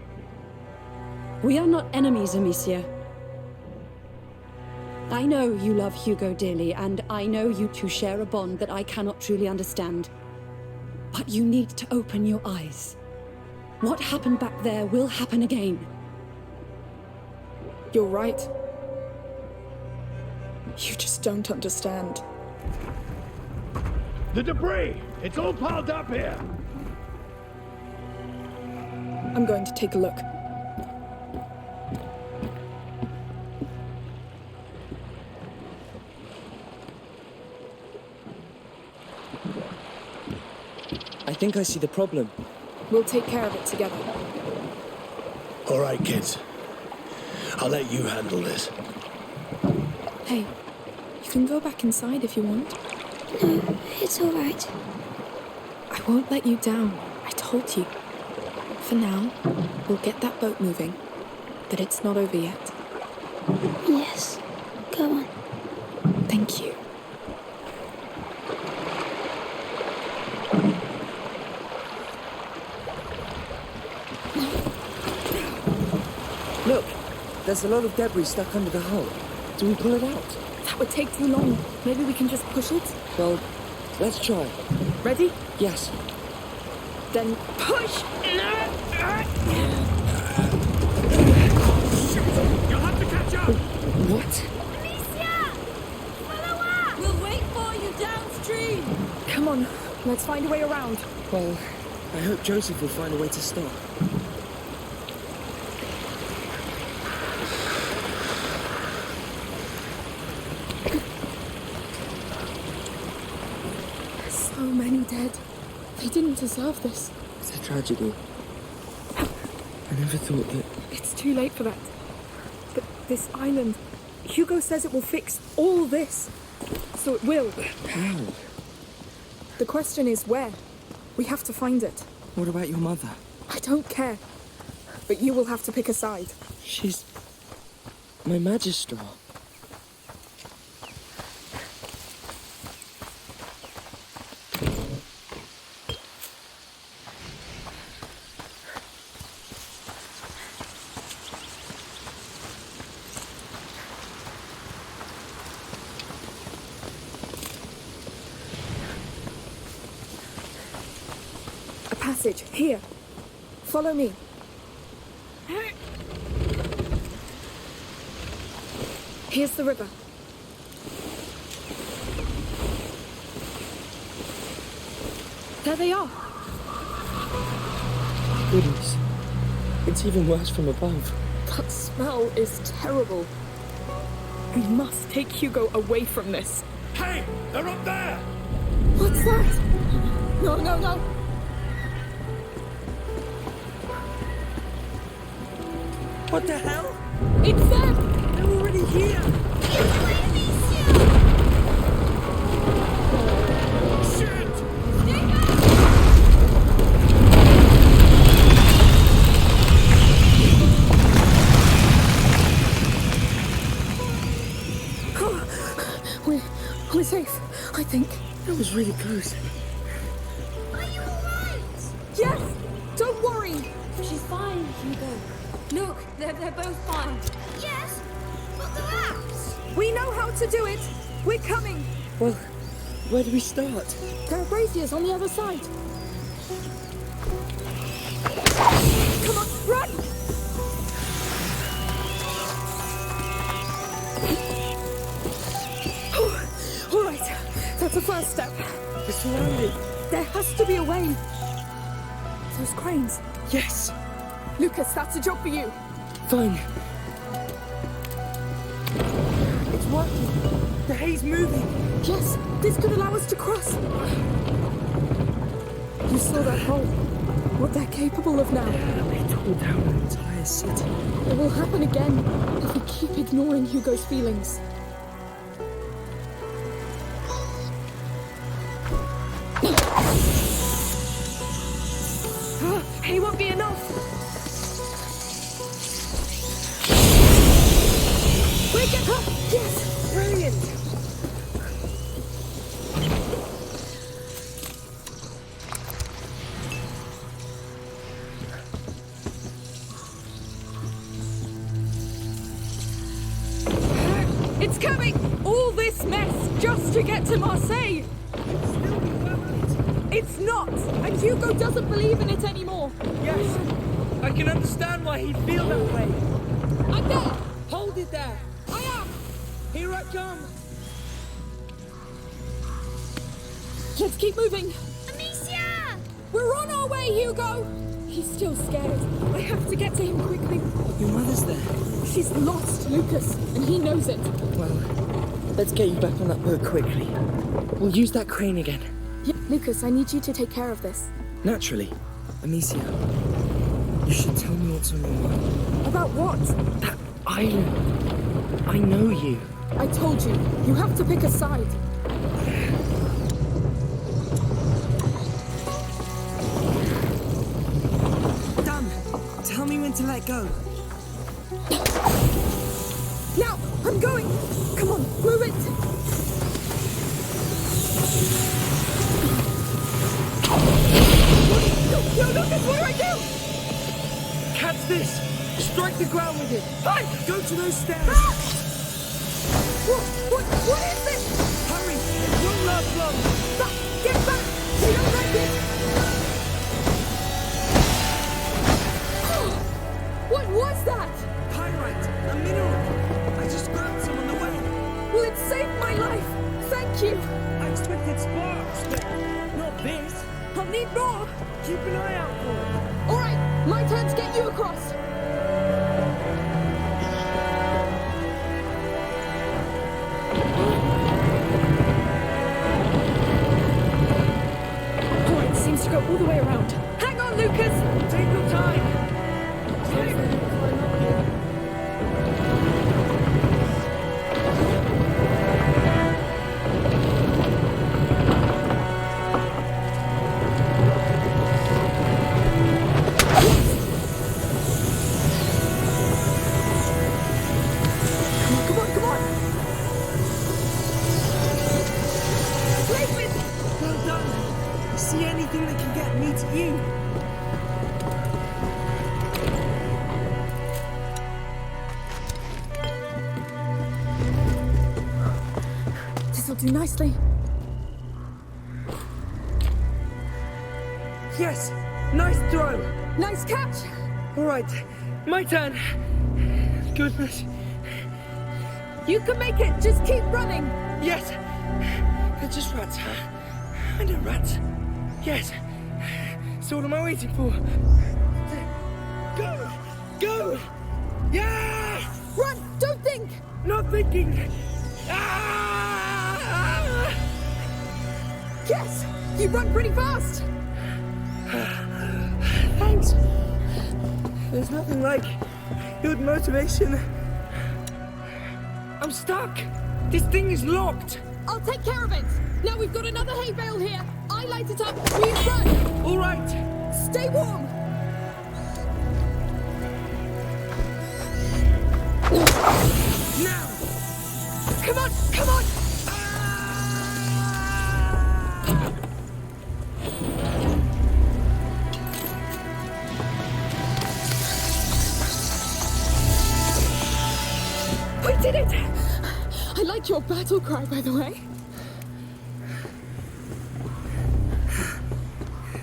We are not enemies, Amicia. I know you love Hugo dearly, and I know you two share a bond that I cannot truly understand. But you need to open your eyes. What happened back there will happen again. You're right. You just don't understand. The debris! It's all piled up here! I'm going to take a look. I think I see the problem. We'll take care of it together. All right, kids. I'll let you handle this. Hey, you can go back inside if you want. No, it's all right. I won't let you down. I told you. For now, we'll get that boat moving. But it's not over yet. Yes, go on. Thank you. Look, there's a lot of debris stuck under the hull. Do we pull it out? That would take too long. Maybe we can just push it? Well, let's try. Ready? Yes. Then push! You'll have to catch up! What? Amicia! Follow up! We'll wait for you downstream! Come on, let's find a way around. Well, I hope Joseph will find a way to stop. So many dead. They didn't deserve this. It's a tragedy. I never thought that... It's too late for that. But this island, Hugo says it will fix all this. So it will. How? The question is where? We have to find it. What about your mother? I don't care. But you will have to pick a side. She's... my Magistrar. Passage, here. Follow me. Here's the river. There they are. Goodness. It's even worse from above. That smell is terrible. We must take Hugo away from this. Hey! They're up there! What's that? No, no, no! What the hell? It's them! They're already here! Shit! Stay back! We're safe, I think. That was really close. Are you alright? Yes! Don't worry! She's fine, Hugo. Look, they're both fine. Yes, but the rats! We know how to do it! We're coming! Well, where do we start? There are braziers on the other side. Come on, run! All right, that's the first step. We're surrounded. There has to be a way. Those cranes. Yes. Lucas, that's a job for you. Fine. It's working. The hay's moving. Yes, this could allow us to cross. You saw that hole. What they're capable of now. They tore down an entire city. It will happen again if we keep ignoring Hugo's feelings. He won't be enough. We get her. Yes, brilliant. It's coming. All this mess just to get to Marseille. It's not! And Hugo doesn't believe in it anymore! Yes! I can understand why he'd feel that way! I'm there! Hold it there! I am! Here I come! Let's keep moving! Amicia! We're on our way, Hugo! He's still scared. I have to get to him quickly. Your mother's there. She's lost, Lucas, and he knows it. Well, let's get you back on that boat quickly. We'll use that crane again. Yeah, Lucas, I need you to take care of this. Naturally. Amicia, you should tell me what's on your mind. About what? That island. I know you. I told you. You have to pick a side. Done. Tell me when to let go. Now! I'm going! Come on, move it! No, Lucas, what do I do? Catch this! Strike the ground with it! Hi! Go to those stairs! Ah! What is this? Hurry! It won't last long! Get back! We don't like it! What was that? Pyrite! A mineral! I just grabbed some on the way! Well, it saved my life! Thank you! I expected sparks, but not this! I'll need more! Keep an eye out for it! Alright, my turn to get you across! Alright, seems to go all the way around. Hang on, Lucas! Take your time! Do nicely. Yes! Nice throw! Nice catch! Alright, my turn! Goodness. You can make it! Just keep running! Yes! They're just rats. I know rats. Yes. So what am I waiting for? Go! Go! Yes! Run! Don't think! Not thinking! Ah! Yes! You run pretty fast! Thanks. There's nothing like good motivation. I'm stuck. This thing is locked. I'll take care of it. Now we've got another hay bale here. I light it up. We run. All right. Stay warm. Now. Come on. Come on. We did it! I like your battle cry, by the way.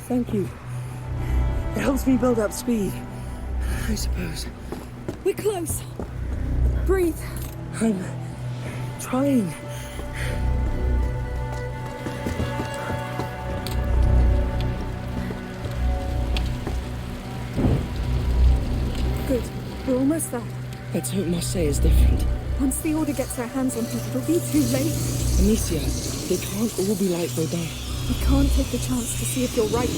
Thank you. It helps me build up speed, I suppose. We're close. Breathe. I'm trying. Good. We're almost there. Let's hope Marseille is different. Once the Order gets their hands on him, it'll be too late. Amicia, they can't all be like Baudin. We can't take the chance to see if you're right.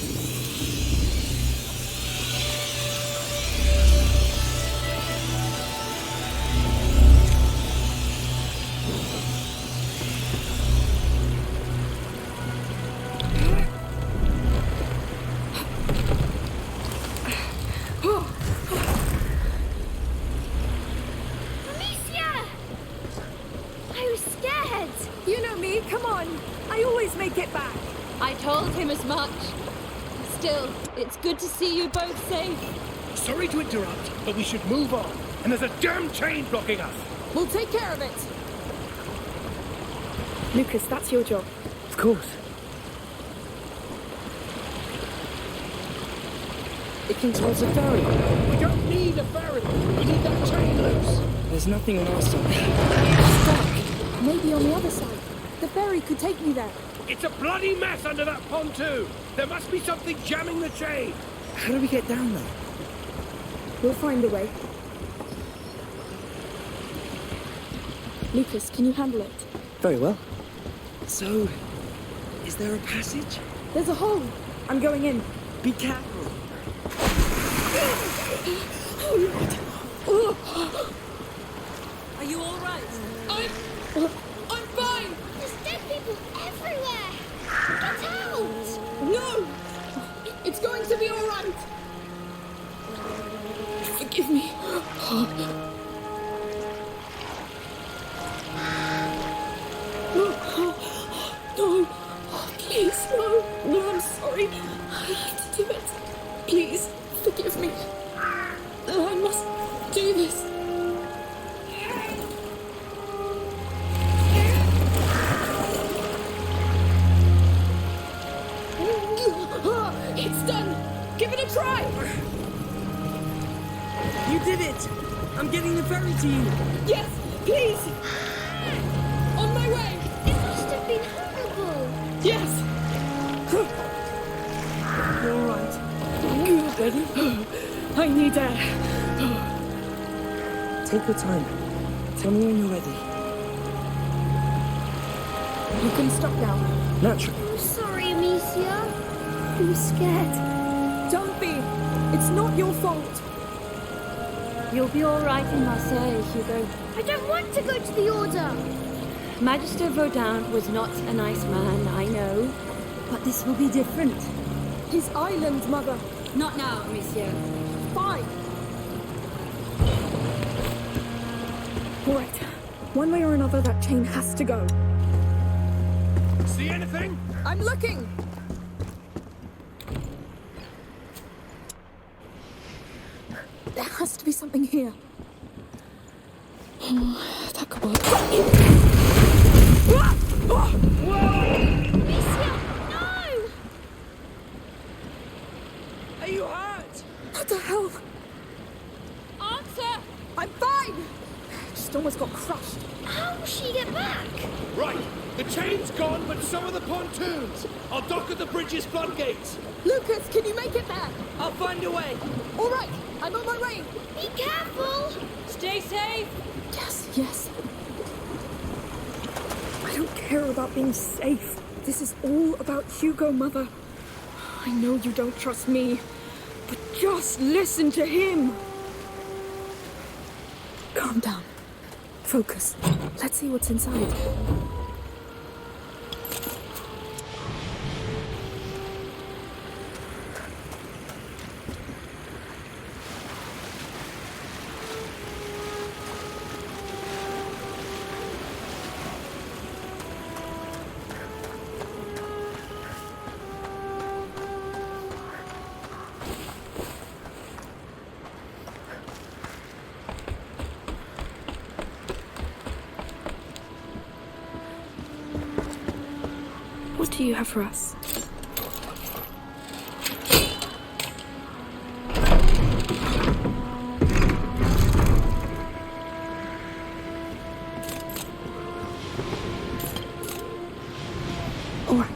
It's good to see you both safe. Sorry to interrupt, but we should move on. And there's a damn chain blocking us. We'll take care of it. Lucas, that's your job. Of course. It controls a ferry. We don't need a ferry. We need that chain loose. There's nothing on our side. Stuck. Maybe on the other side. The ferry could take me there. It's a bloody mess under that pontoon. There must be something jamming the chain. How do we get down there? We'll find a way. Lucas, can you handle it? Very well. So, is there a passage? There's a hole. I'm going in. Be careful. Are you all right? I'm fine. There's dead people everywhere. Get out! No! It's going to be all right. Forgive me. No. Please, no. No, I'm sorry. I have to do it. Please, forgive me. I must do this. It's done. Give it a try. You did it! I'm getting the ferry to you. Yes, please. On my way. It must have been horrible. Yes. You're all right. Ready? I need air. Take your time. Tell me when you're ready. You can stop now. Naturally. I'm sorry, Amicia. I'm scared. Don't be. It's not your fault. You'll be all right in Marseille, Hugo. I don't want to go to the Order. Magister Vaudin was not a nice man, I know. But this will be different. His island, Mother. Not now, Amicia. Fine. All right. One way or another, that chain has to go. See anything? I'm looking. There has to be something here. That could work. Amicia, no! Are you hurt? What the hell? Answer! I'm fine. Just almost got crushed. How will she get back? Right. The chain's gone, but so are the pontoons. I'll dock at the bridge's floodgates. Lucas, can you make it there? I'll find a way. All right, I'm on my way. Be careful! Stay safe! Yes. I don't care about being safe. This is all about Hugo, Mother. I know you don't trust me, but just listen to him. Calm down. Focus. Let's see what's inside. What do you have for us? All right,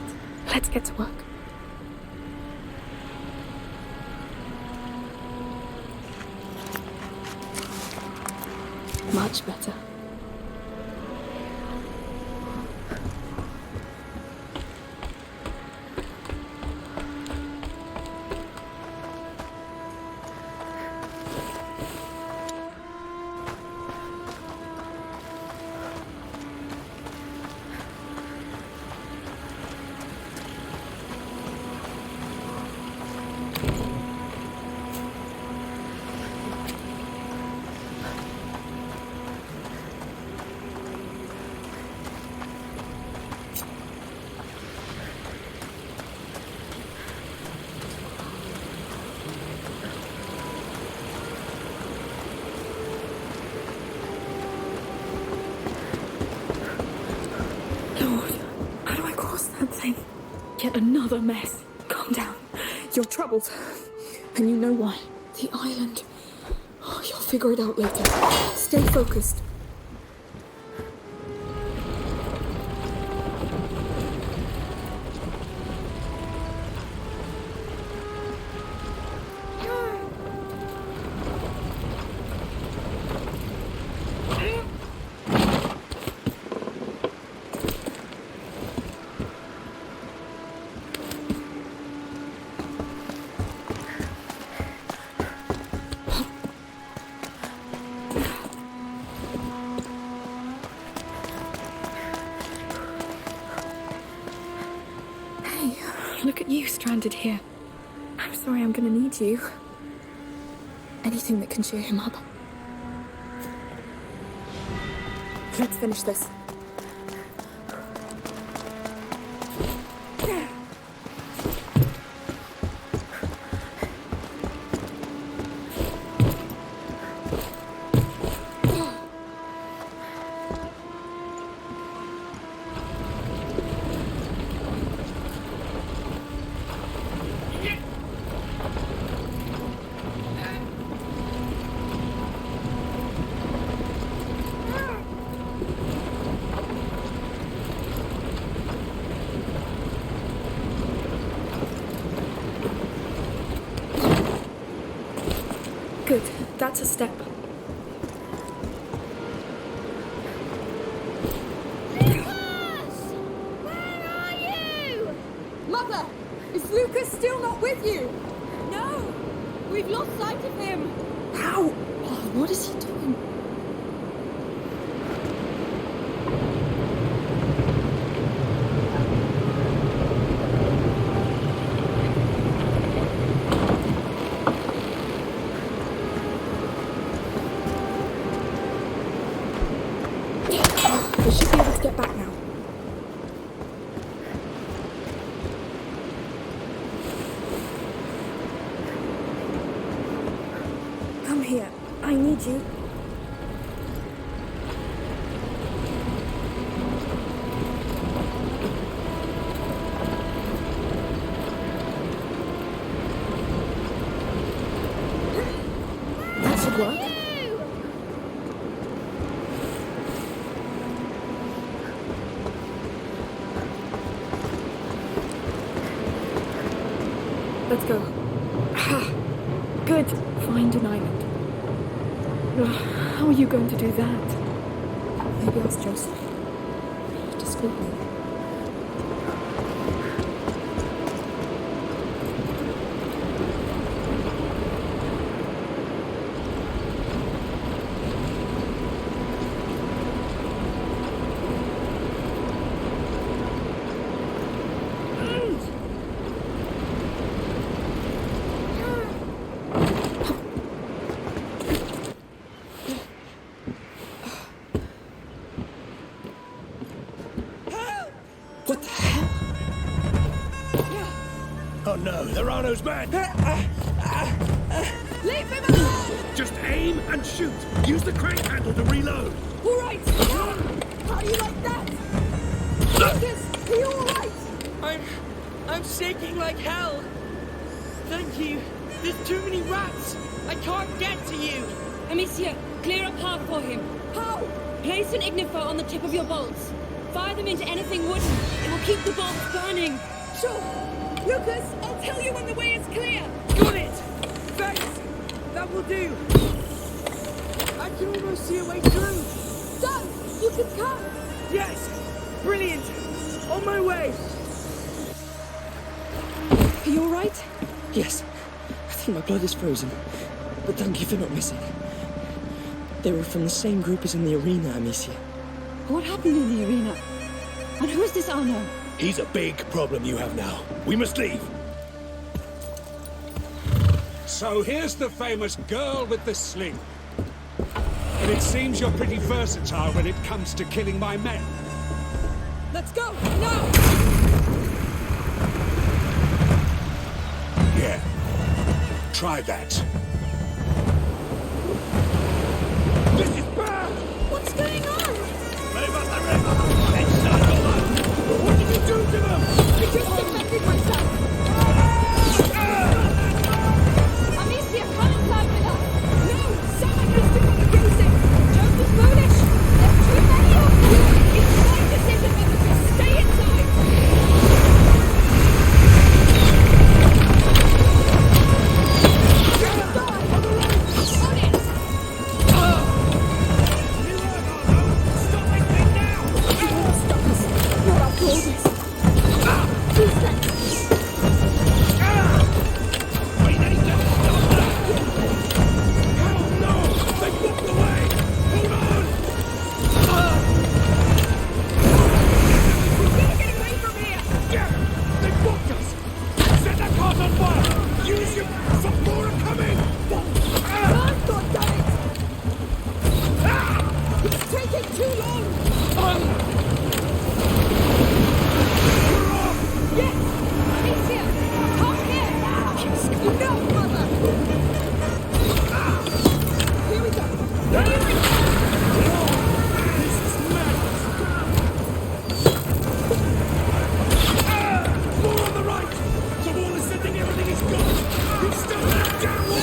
let's get to work. Much better. Yet another mess. Calm down. You're troubled. And you know why. The island. Oh, you'll figure it out later. Stay focused. stranded here. I'm sorry, I'm gonna need you. Anything that can cheer him up. Let's finish this. Good, that's a step. Mother! Is Lucas still not with you? No! We've lost sight of him! How? Oh, what is he doing? We should be able to get back now. Come here. I need you. That should work. Let's go. Good. Find an island. How are you going to do that? Maybe ask Joseph. Discreetly. Oh no, there are those men! Leave him alone! Just aim and shoot! Use the crank handle to reload! All right! How are you like that? Lucas, are you all right? I'm shaking like hell. Thank you. There's too many rats. I can't get to you. Amicia, clear a path for him. How? Place an ignifer on the tip of your bolts. Fire them into anything wooden. It will keep the bolts burning. Sure. Lucas, I'll tell you when the way is clear. Got it. Thanks. That will do. I can almost see a way through. Done. You can come. Yes. Brilliant. On my way. Are you all right? Yes. I think my blood is frozen. But thank you for not missing. They were from the same group as in the arena, Amicia. What happened in the arena? And who is this Arno? He's a big problem you have now. We must leave. So here's the famous girl with the sling. And it seems you're pretty versatile when it comes to killing my men. Let's go, now! Yeah. Try that. This is bad! What's going on? What did you do to them? I just defended myself! Amicia, come inside with us! No! Someone has to go to Joseph! Joseph's foolish! There's too many of you! It's fine to sit and just stay inside! Here we go. This is madness. More on the right. The wall is sending everything he's got. He's still there. Down wall.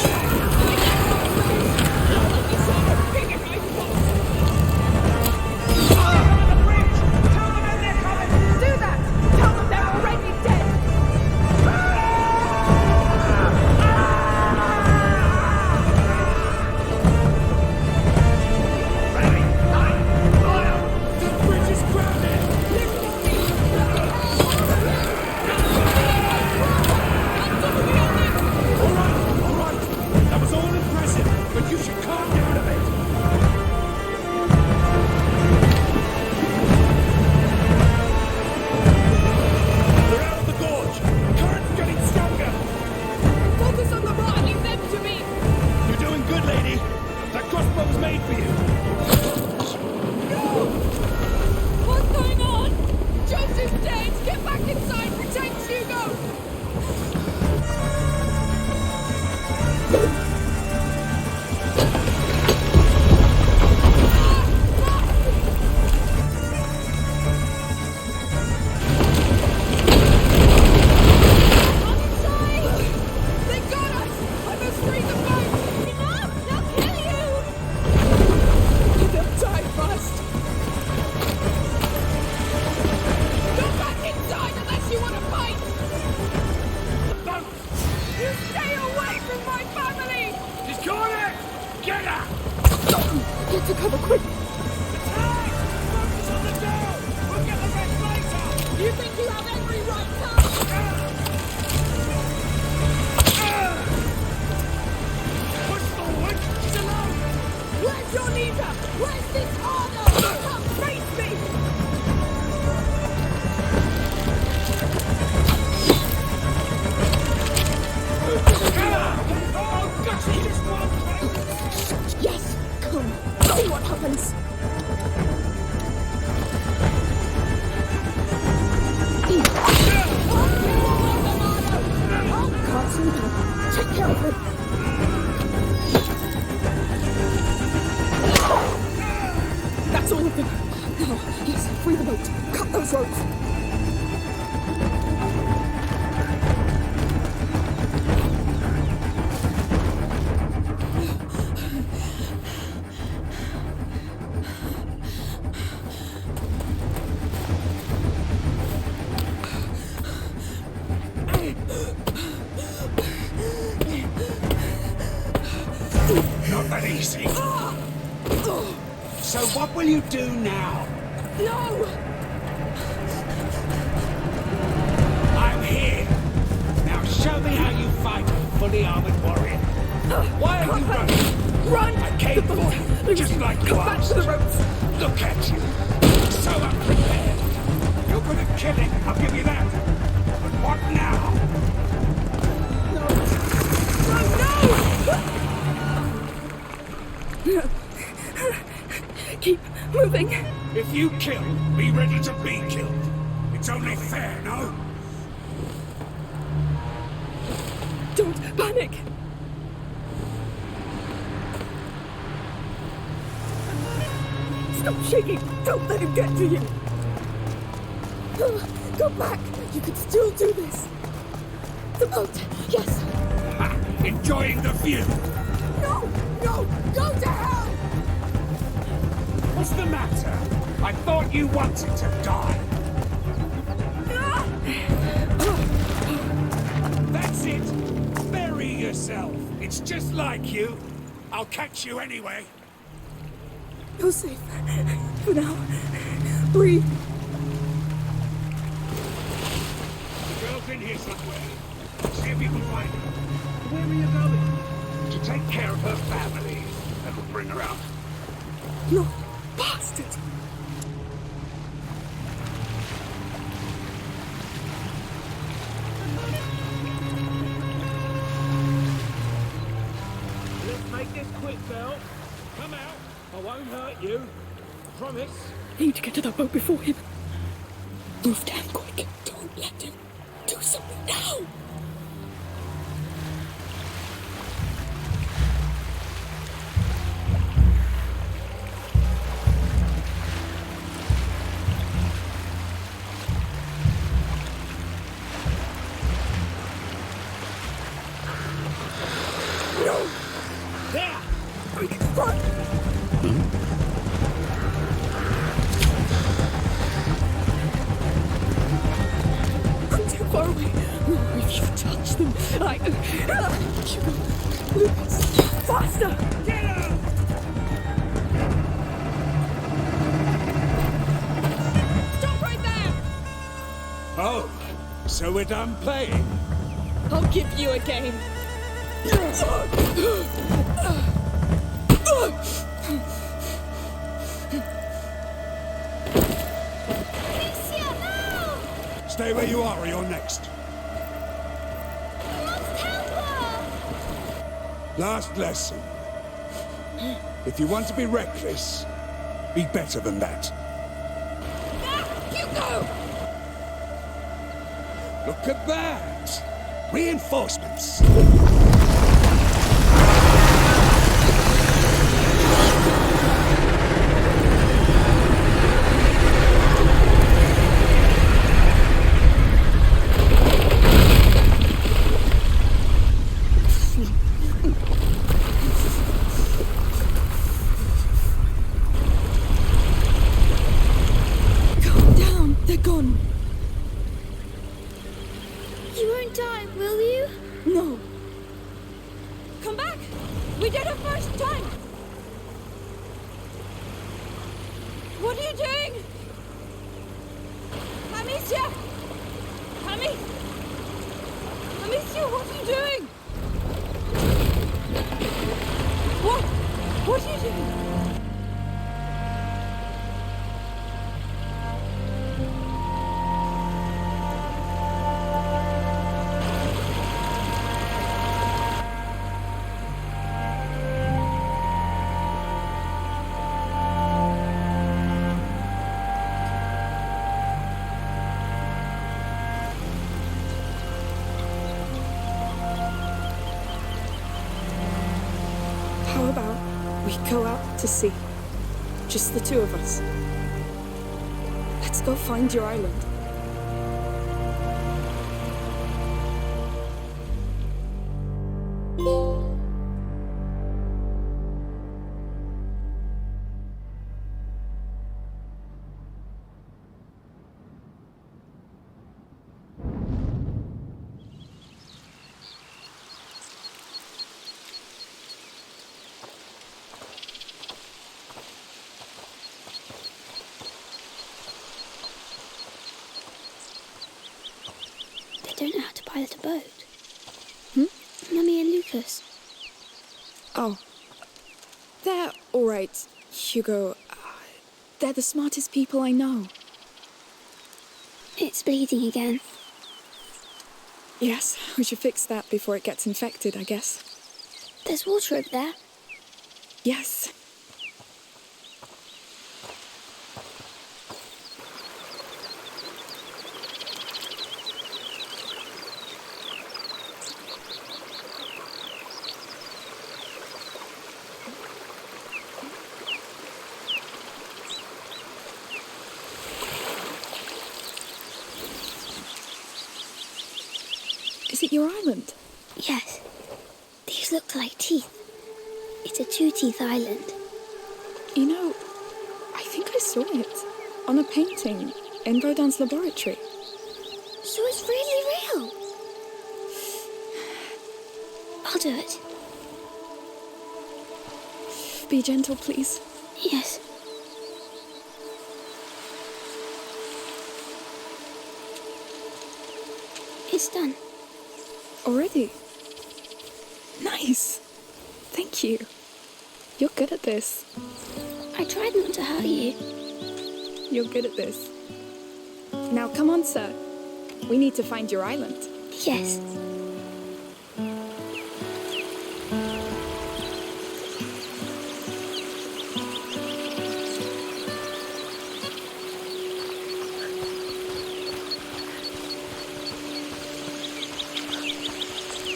So what will you do now? No! I'm here. Now show me how you fight a fully armored warrior. Why are you running? Run! I came for you, just like you back to the ropes. Look at you. So unprepared. You're good at killing, I'll give you that. But what now? No! Keep moving. If you kill, be ready to be killed. It's only fair, no? Don't panic. Stop shaking. Don't let him get to you. Go back. You can still do this. The boat. Yes. Ha! Enjoying the view. No! No! Go to hell! What's the matter? I thought you wanted to die. That's it. Bury yourself. It's just like you. I'll catch you anyway. You're safe. For now. Breathe. The girl's in here somewhere. See if you can find her. Where are you going? To take care of her family. That'll bring her out. No. Bastard! Let's make this quick, girl. Come out. I won't hurt you. Promise. I need to get to that boat before him. Move damn quick. Don't let him do something now. There! I'm too far away. If you touch them, Hugo, Lucas, faster! Get out! Stop right there! Oh, so we're done playing? I'll give you a game. Amicia, no! Stay where you are or you're next. Last lesson. If you want to be reckless, be better than that. Hugo! Look at that! Reinforcements! Calm down, they're gone. You won't die, will you? No. Come back! We did it first time! What are you doing? Amicia! Amicia, what are you doing? What are you doing? How about we go out to sea? Just the two of us. Let's go find your island. They don't know how to pilot a boat. Mummy and Lucas. Oh. They're alright, Hugo. They're the smartest people I know. It's bleeding again. Yes, we should fix that before it gets infected, I guess. There's water over there. Yes. Is it your island? Yes. These look like teeth. It's a two-teeth island. You know, I think I saw it on a painting in Rodin's laboratory. So it's really real. I'll do it. Be gentle, please. Yes. It's done. Already? Nice. Thank you. You're good at this. I tried not to hurt you. You're good at this. Now come on, sir. We need to find your island. Yes.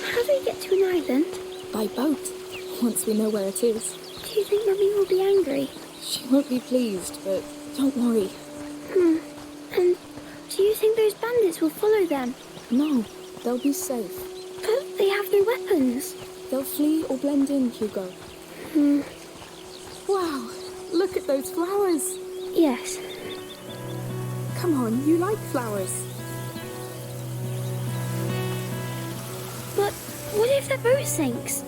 How do we get to an island? By boat, once we know where it is. Do you think Mummy will be angry? She won't be pleased, but don't worry. And do you think those bandits will follow them? No, they'll be safe. But they have no weapons. They'll flee or blend in, Hugo. Wow, look at those flowers. Yes. Come on, you like flowers. But what if the boat sinks?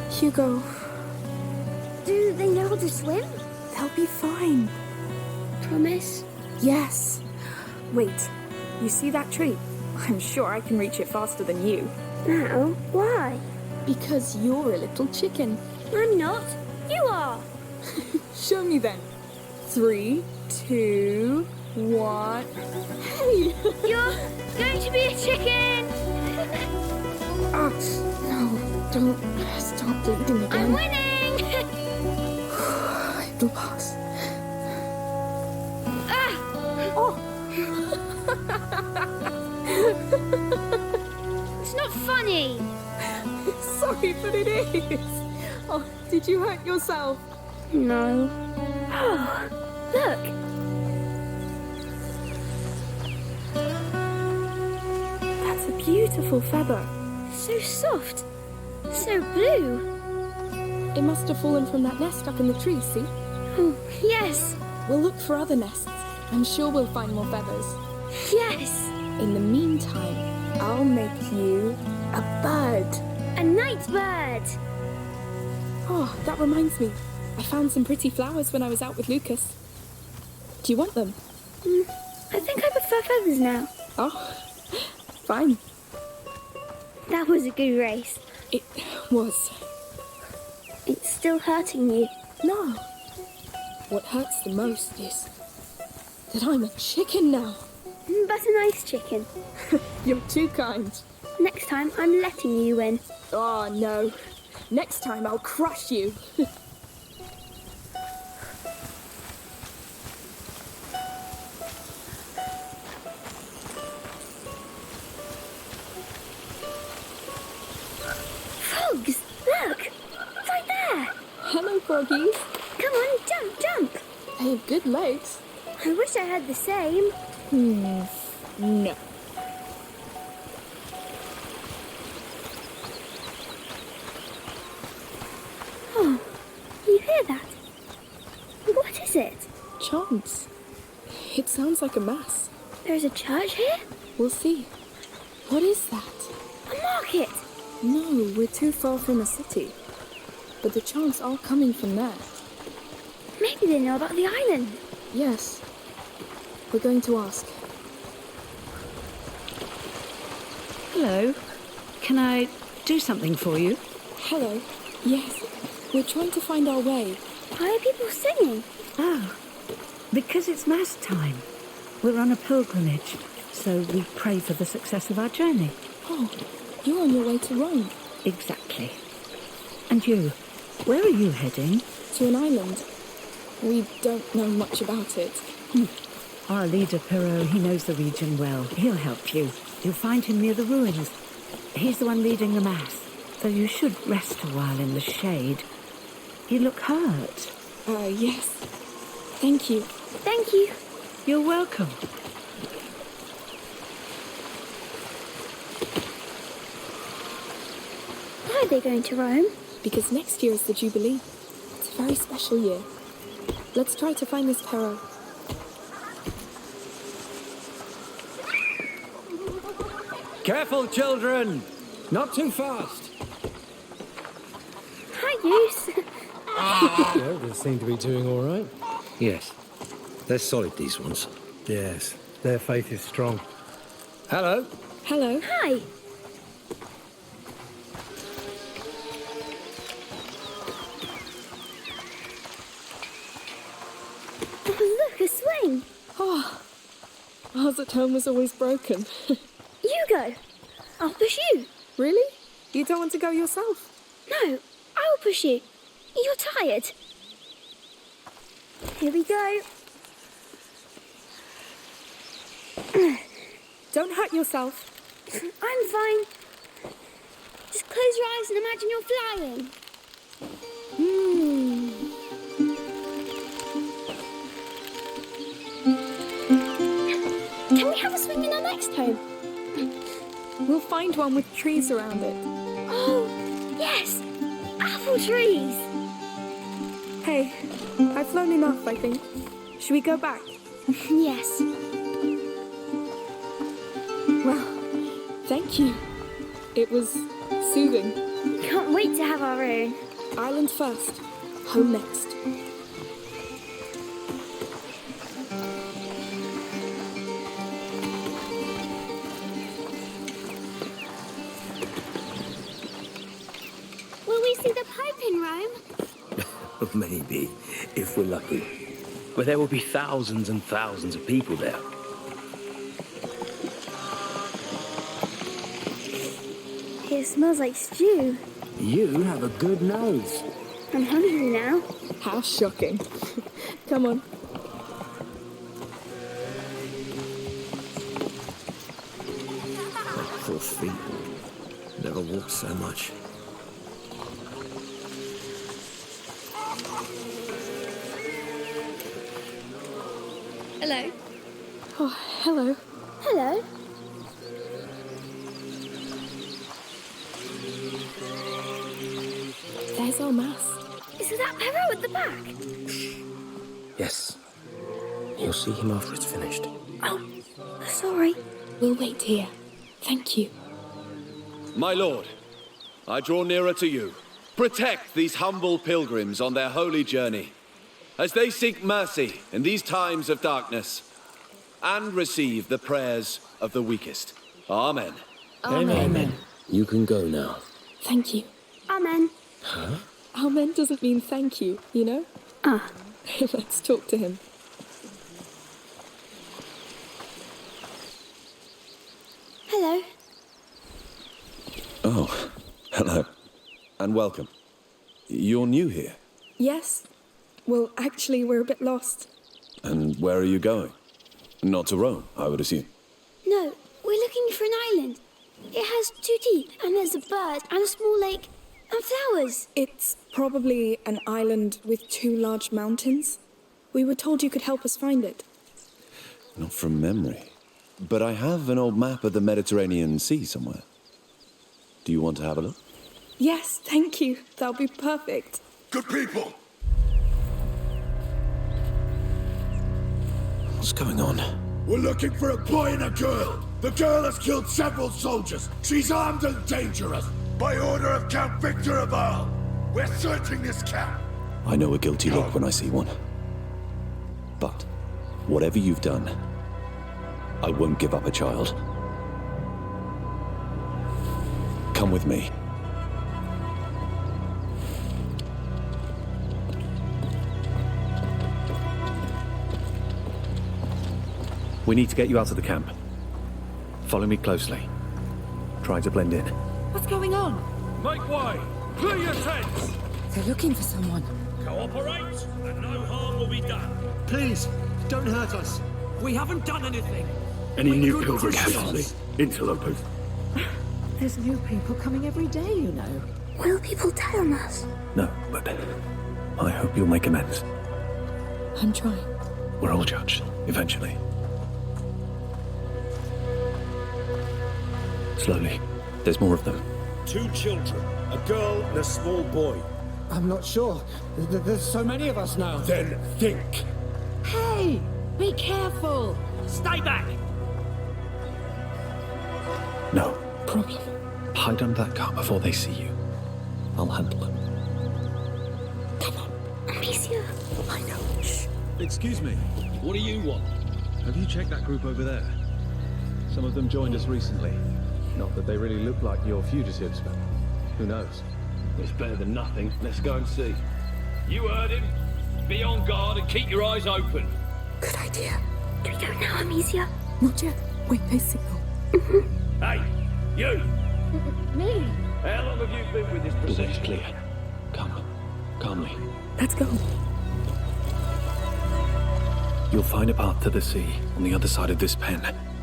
Hugo. Do they know how to swim? They'll be fine. Promise? Yes. Wait, you see that tree? I'm sure I can reach it faster than you. No, why? Because you're a little chicken. I'm not. You are. Show me then. 3, 2, 1. Hey! You're going to be a chicken! Oh, no, don't stop bleeding again. I'm winning! It'll pass. Oh! It's not funny. Sorry, but it is. Oh, did you hurt yourself? No. Oh, look. That's a beautiful feather. So soft. So blue. It must have fallen from that nest up in the tree, see? Oh, yes. We'll look for other nests. I'm sure we'll find more feathers. Yes. In the meantime, I'll make you a bird. A night bird. Oh, that reminds me. I found some pretty flowers when I was out with Lucas. Do you want them? I think I prefer feathers now. Oh, fine. That was a good race. It was. It's still hurting you. No. What hurts the most is that I'm a chicken now. But a nice chicken. You're too kind. Next time, I'm letting you win. Oh, no. Next time, I'll crush you. Frogs! Look! Right there! Hello, froggies. Come on, jump, jump! They have good legs. I wish I had the same. No. Oh, you hear that? What is it? Chants. It sounds like a mass. There's a church here? We'll see. What is that? A market! No, we're too far from a city. But the chants are coming from there. Maybe they know about the island. Yes. We're going to ask. Hello. Can I do something for you? Hello. Yes. We're trying to find our way. Why are people singing? Oh, because it's Mass time. We're on a pilgrimage, so we pray for the success of our journey. Oh, you're on your way to Rome. Exactly. And you, where are you heading? To an island. We don't know much about it. Our leader, Perrault, he knows the region well. He'll help you. You'll find him near the ruins. He's the one leading the Mass, though you should rest a while in the shade. You look hurt. Yes. Thank you. Thank you. You're welcome. Why are they going to Rome? Because next year is the Jubilee. It's a very special year. Let's try to find Miss Perrault. Careful, children! Not too fast. Hi, Goose. Yeah, they seem to be doing all right. Yes. They're solid, these ones. Yes, their faith is strong. Hello. Hello. Hi. Oh, look, a swing. Oh, ours at home was always broken. You go. I'll push you. Really? You don't want to go yourself? No, I'll push you. You're tired. Here we go. Don't hurt yourself. I'm fine. Just close your eyes and imagine you're flying. Can we have a swing in our next home? We'll find one with trees around it. Oh, apple trees! Hey, I've flown enough, I think. Should we go back? Yes. Well, thank you. It was soothing. Can't wait to have our own. Island first, home next. Will we see the Pope in Rome? Maybe, if we're lucky. But there will be thousands and thousands of people there. It smells like stew. You have a good nose. I'm hungry now. How shocking. Come on. Poor feet. Never walked so much. Hello. Oh, hello. Hello. There's our mass. Is that Perro at the back? Yes. You'll see him after it's finished. Oh, sorry. We'll wait here. Thank you. My lord, I draw nearer to you. Protect these humble pilgrims on their holy journey, as they seek mercy in these times of darkness, and receive the prayers of the weakest. Amen. Amen. Amen. You can go now. Thank you. Amen. Huh? Amen doesn't mean thank you, you know? Ah. Let's talk to him. Hello. Oh, hello. And welcome. You're new here. Yes. Well, actually, we're a bit lost. And where are you going? Not to Rome, I would assume. No, we're looking for an island. It has 2 teeth, and there's a bird, and a small lake, and flowers. It's probably an island with 2 large mountains. We were told you could help us find it. Not from memory. But I have an old map of the Mediterranean Sea somewhere. Do you want to have a look? Yes, thank you. That'll be perfect. Good people! What's going on? We're looking for a boy and a girl. The girl has killed several soldiers. She's armed and dangerous. By order of Count Victor of Arles. We're searching this camp. I know a guilty look when I see one. But, whatever you've done, I won't give up a child. Come with me. We need to get you out of the camp. Follow me closely. Try to blend in. What's going on? Make way! Clear your tents! They're looking for someone. Cooperate, and no harm will be done. Please, don't hurt us. We haven't done anything. Any new pilgrims? Interlopers. There's new people coming every day, you know. Will people tell on us? No, but I hope you'll make amends. I'm trying. We're all judged, eventually. Slowly. There's more of them. 2 children, a girl and a small boy. I'm not sure. There's so many of us now. Then think. Hey, be careful. Stay back! No. Problem. Hide under that car before they see you. I'll handle them. Come on. Amicia. I know. Shh. Excuse me. What do you want? Have you checked that group over there? Some of them joined us recently. Not that they really look like your fugitives, but who knows? It's better than nothing. Let's go and see. You heard him. Be on guard and keep your eyes open. Good idea. Do we go now, Amicia? Not yet. Wait, they signal. Hey, you! Me? How long have you been with this The way's procession? clear. Come. Calmly. Let's go. You'll find a path to the sea on the other side of this pen.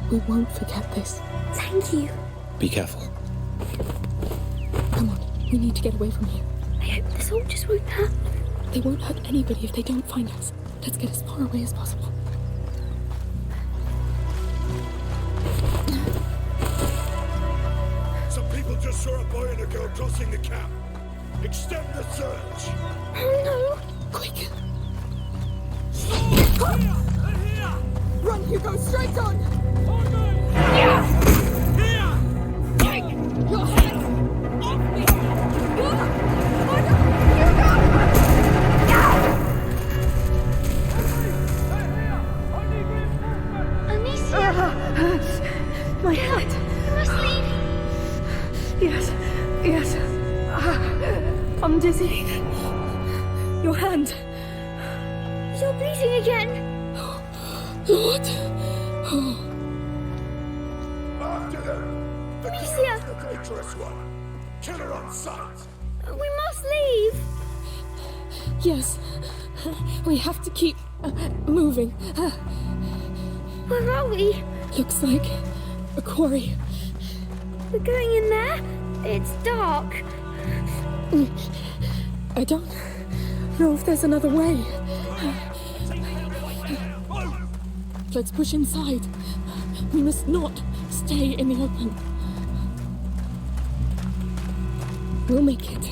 We won't forget this. Thank you. Be careful. Come on. We need to get away from here. I hope the soldiers won't hurt. They won't hurt anybody if they don't find us. Let's get as far away as possible. Some people just saw a boy and a girl crossing the camp. Extend the search! Oh no! Quick! Run, Hugo, straight on! Here! Take your hands off me! Amicia! My head. You must leave. Yes. I'm dizzy. Your hand. You're bleeding again. Lord! After them! The Amicia! the dangerous one! Kill her on sight! We must leave. Yes. We have to keep moving. Where are we? Looks like a quarry. We're going in there? It's dark. I don't know if there's another way. Let's push inside. We must not stay in the open. We'll make it.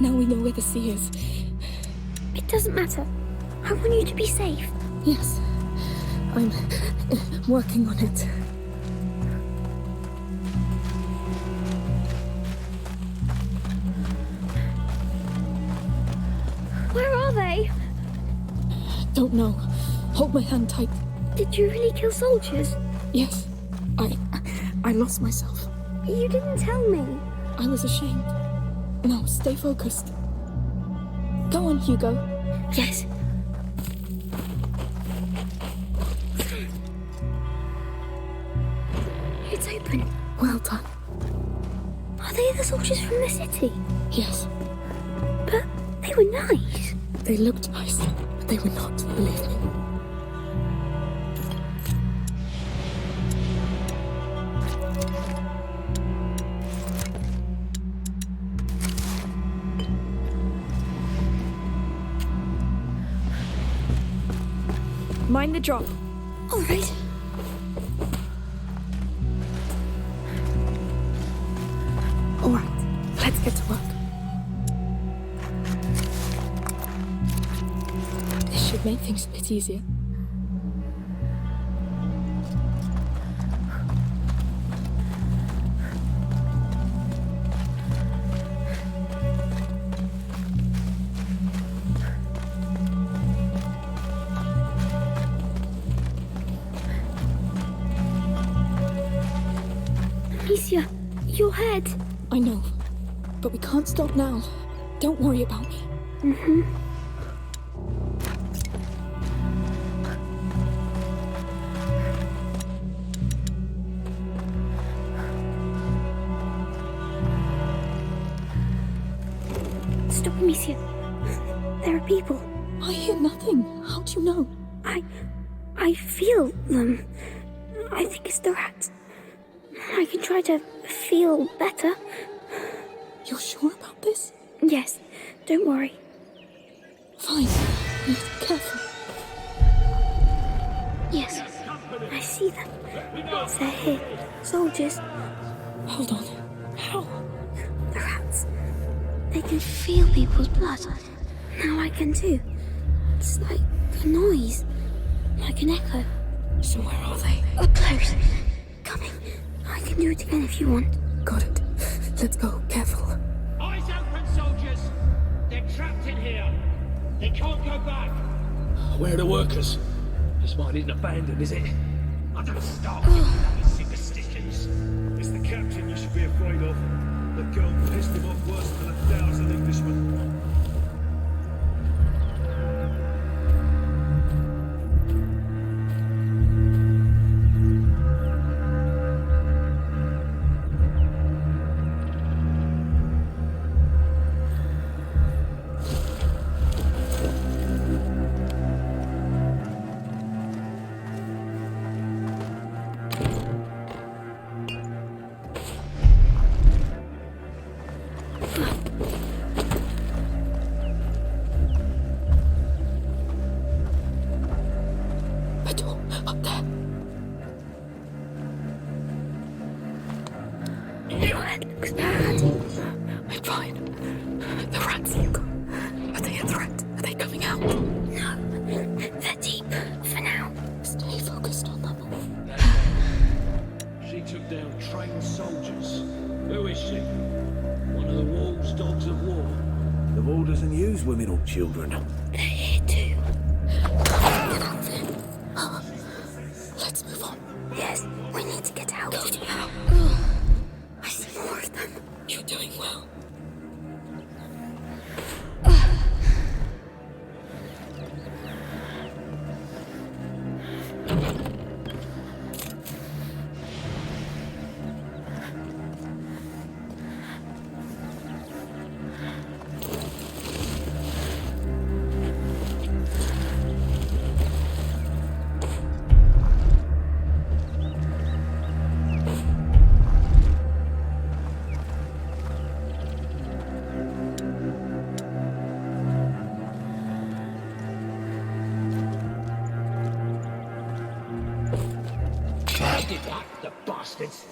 Now we know where the sea is. It doesn't matter. I want you to be safe. Yes. I'm working on it. Where are they? Don't know. Hold my hand tight. Did you really kill soldiers? Yes. I lost myself. You didn't tell me. I was ashamed. Now stay focused. Go on, Hugo. Yes. It's open. Well done. Are they the soldiers from the city? Yes. But they were nice. They looked nice, but they were not, believe me. Mind the drop. All right. All right, let's get to work. This should make things a bit easier. Amicia, your head. I know, but we can't stop now. Don't worry about me. Mm-hmm. Stop, Amicia. There are people. I hear nothing. How do you know? I feel them. I think it's the rats. I can try to feel better. You're sure about this? Yes, don't worry. Fine. You need to be careful. Yes, I see them. They're here. Soldiers. Hold on. How? The rats. They can feel people's blood. Now I can too. It's like a noise. Like an echo. So where are they? Up close. Coming. I can do it again if you want. Got it. Let's go. Careful. Eyes open, soldiers! They're trapped in here. They can't go back. Where are the workers? This mine isn't abandoned, is it? I don't stop these superstitions. It's the captain you should be afraid of. The girl pissed him off worse than 1,000 Englishmen. rats, Hugo. Are they a threat? Are they coming out? No, they're deep for now. Stay focused on them. She took down trained soldiers. Who is she? One of the wolves' dogs of war? The wall doesn't use women or children. They're here too. Let's move on. Yes, we need to get out. Go now. I see more of them. You're doing well. The bastards!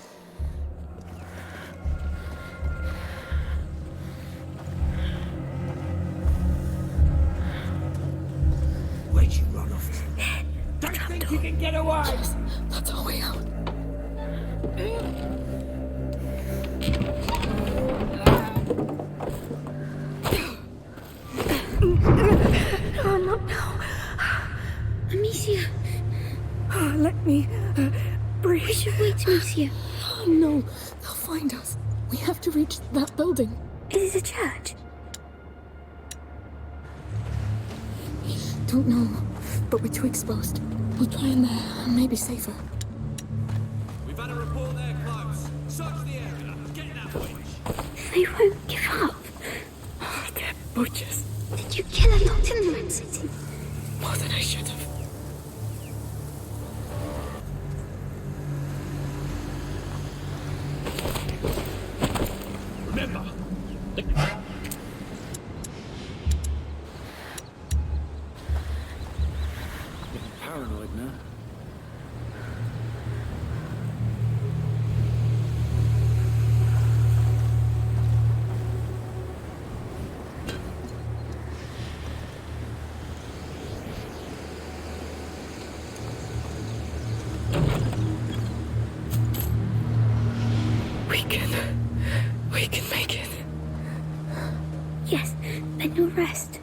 Where'd you run off to? Don't think you can get away! Yes, that's our way out. Oh, not now. Amicia. Let me breathe. We should wait, Amicia. Oh, no, they'll find us. We have to reach that building. Is it a church? Don't know, but we're too exposed. We'll try in there, maybe safer. We've had a report there close. Search the area. Get in that witch. They won't give up. Oh, they're butchers. Did you kill a lot in the Red City? More than I should have. Remember, Paranoid now. We can make it. Yes, then you'll rest.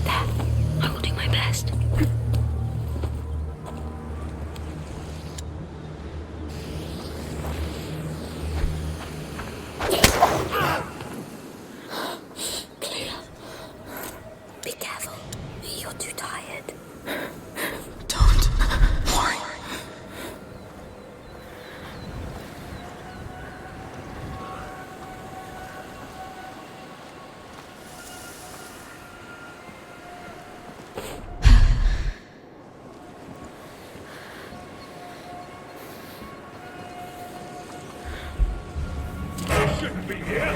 There. I will do my best. shouldn't be here.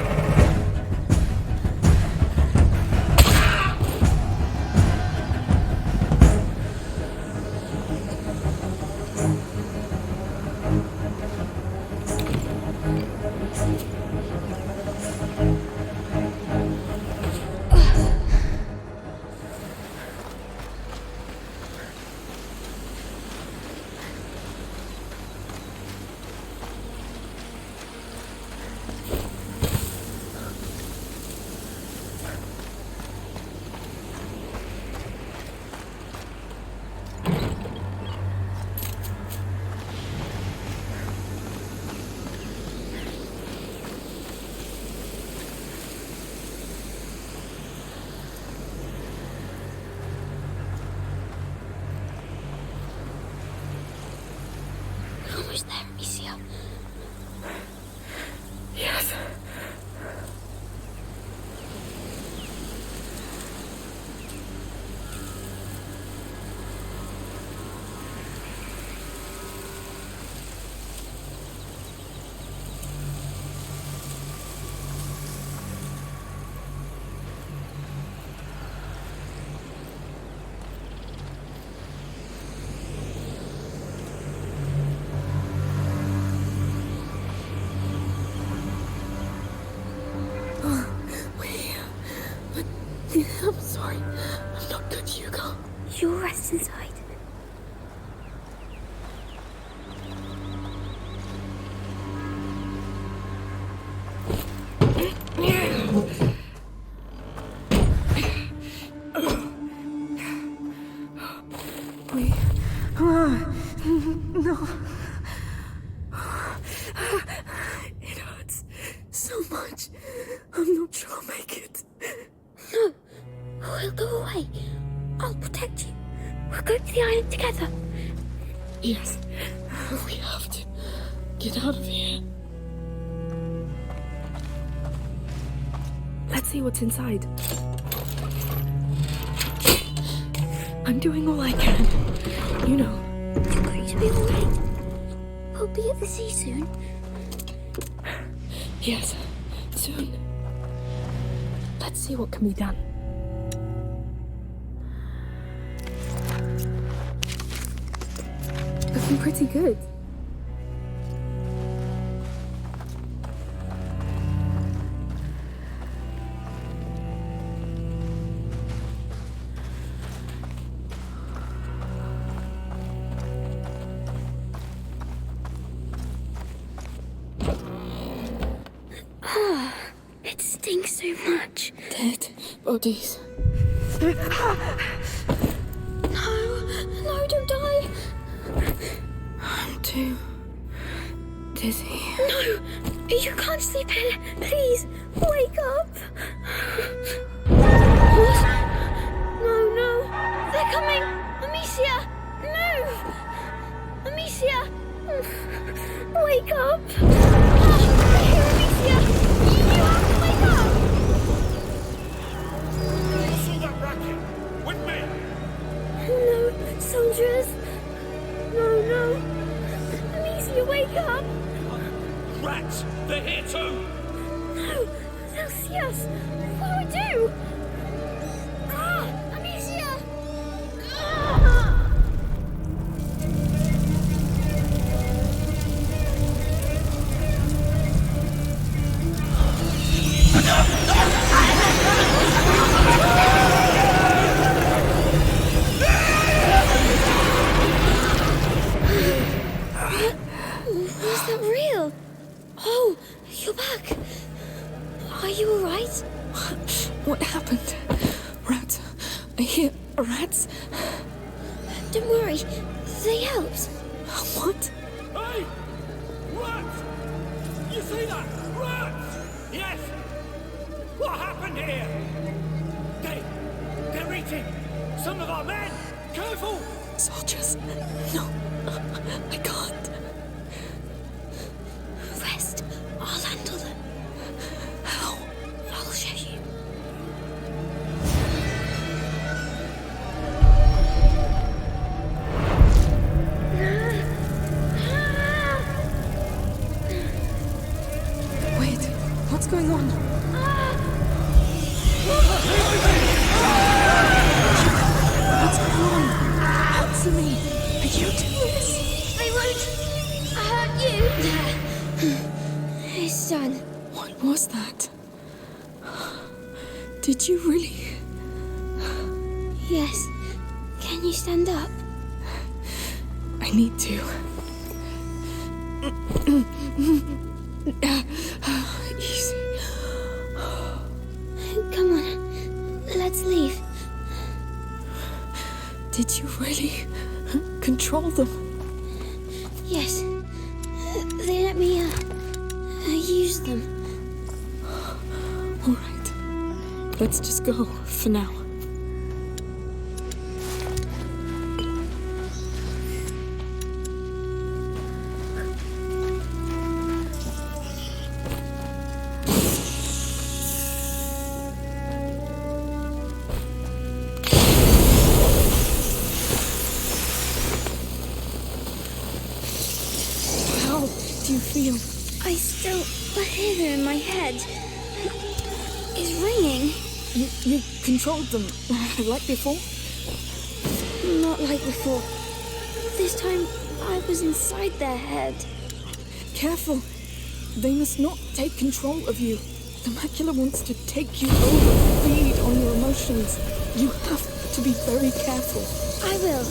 Almost there, Amicia. Yes. You'll rest inside. No. It hurts so much. I'm not sure I'll make it. No. We'll go away. I'll protect you. We'll go to the island together. Yes. We have to get out of here. Let's see what's inside. I'm doing all I can. You know. You're going to be alright. We'll be at the sea soon. Yes, soon. Let's see what can be done. Looking pretty good. It stinks so much. Dead bodies. No, don't die. I'm too dizzy. No, you can't sleep here. Please, wake up. What? No, they're coming. Amicia, move. Amicia, wake up. They're here, Amicia. You have to wake up. You saw that racket? With me? No, soldiers. No. Amicia, wake up. Rats! They're here too! No, they'll see us. What do we do? Amicia! Was that real? Oh, you're back. Are you alright? What happened? Rats. I hear rats. Don't worry, they helped. What? Hey! Rats! You see that? Rats! Yes! What happened here? They're eating some of our men! Careful! Soldiers. No. I can't. Rest. I'll handle them. How? I'll show you. Wait. What's going on? What's going on? Answer me. Are you doing this? They won't hurt you. It's done. What was that? Did you really? Yes. Can you stand up? I need to. Easy. Come on. Let's leave. Did you really control them? Yes. They let me use them. All right. Let's just go for now. How do you feel? I still hear them in my head. It's ringing. You controlled them like before? Not like before. This time I was inside their head. Careful. They must not take control of you. The macula wants to take you over, feed on your emotions. You have to to be very careful. I will.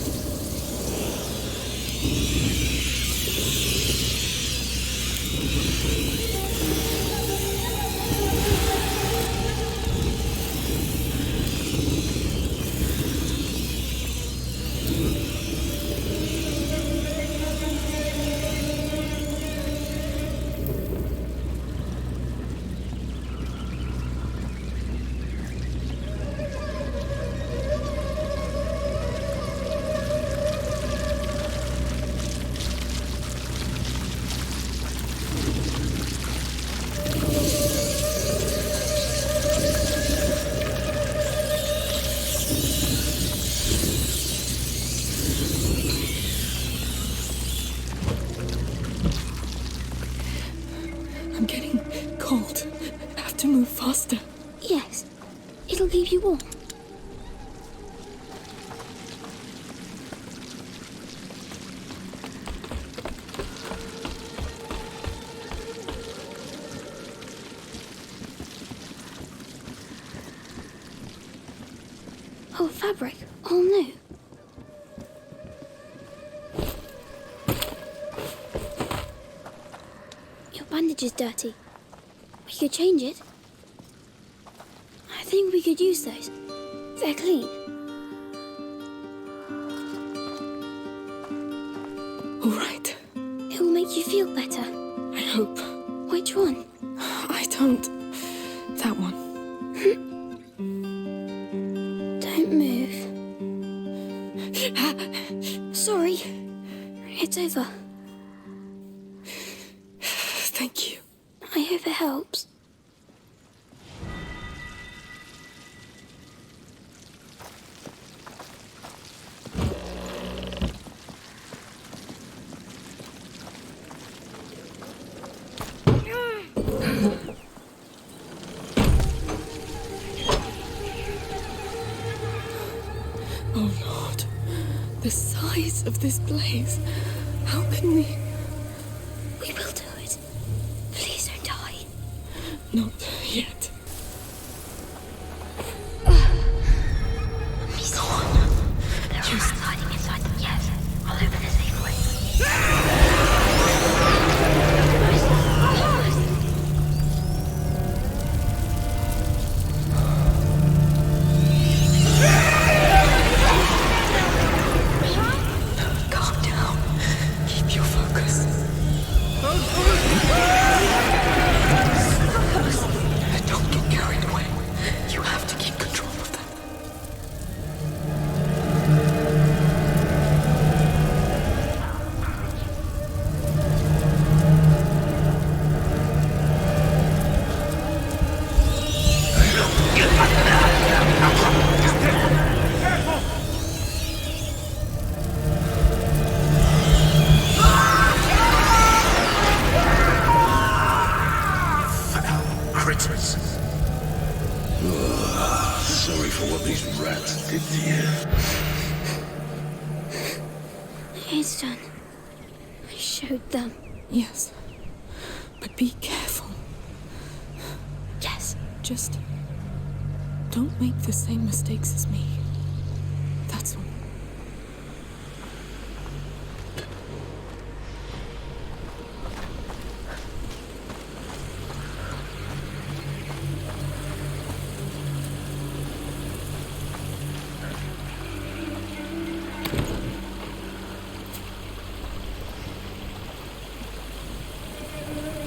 I'm getting cold. I have to move faster. Yes, it'll keep you warm. Oh, fabric, all new. Your bandage is dirty. We could change it. I think we could use those. They're clean. All right. It will make you feel better. I hope. Which one? I don't. That one. Don't move. Sorry. It's over. Thank you. I hope it helps. Oh Lord, the size of this blaze. How can we? We will do it. Please don't die. Not yet. Go on. There are rats hiding inside them. Yes, I'll open the safe way. Calm down. Keep your focus. Don't get carried away. You have to keep control of them. Critters. Sorry for what these rats did to you. It's done. I showed them. Yes. But be careful. Yes. Just don't make the same mistakes as me. That's all.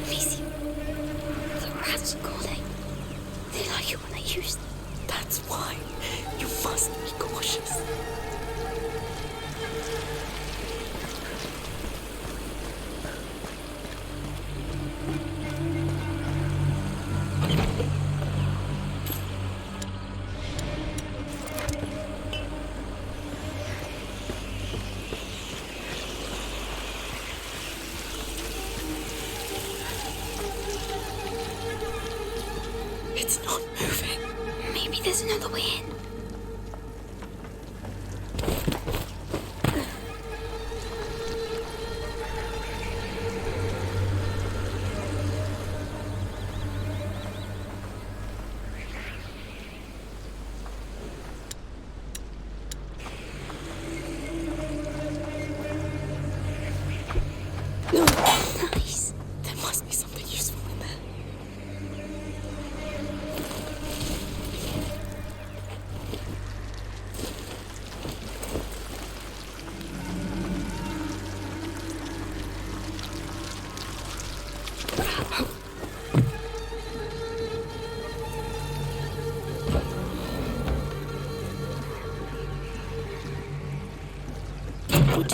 Amicia, the rats are calling. They like it when I use them. That's why you must be cautious. It's not moving. Maybe there's another way in.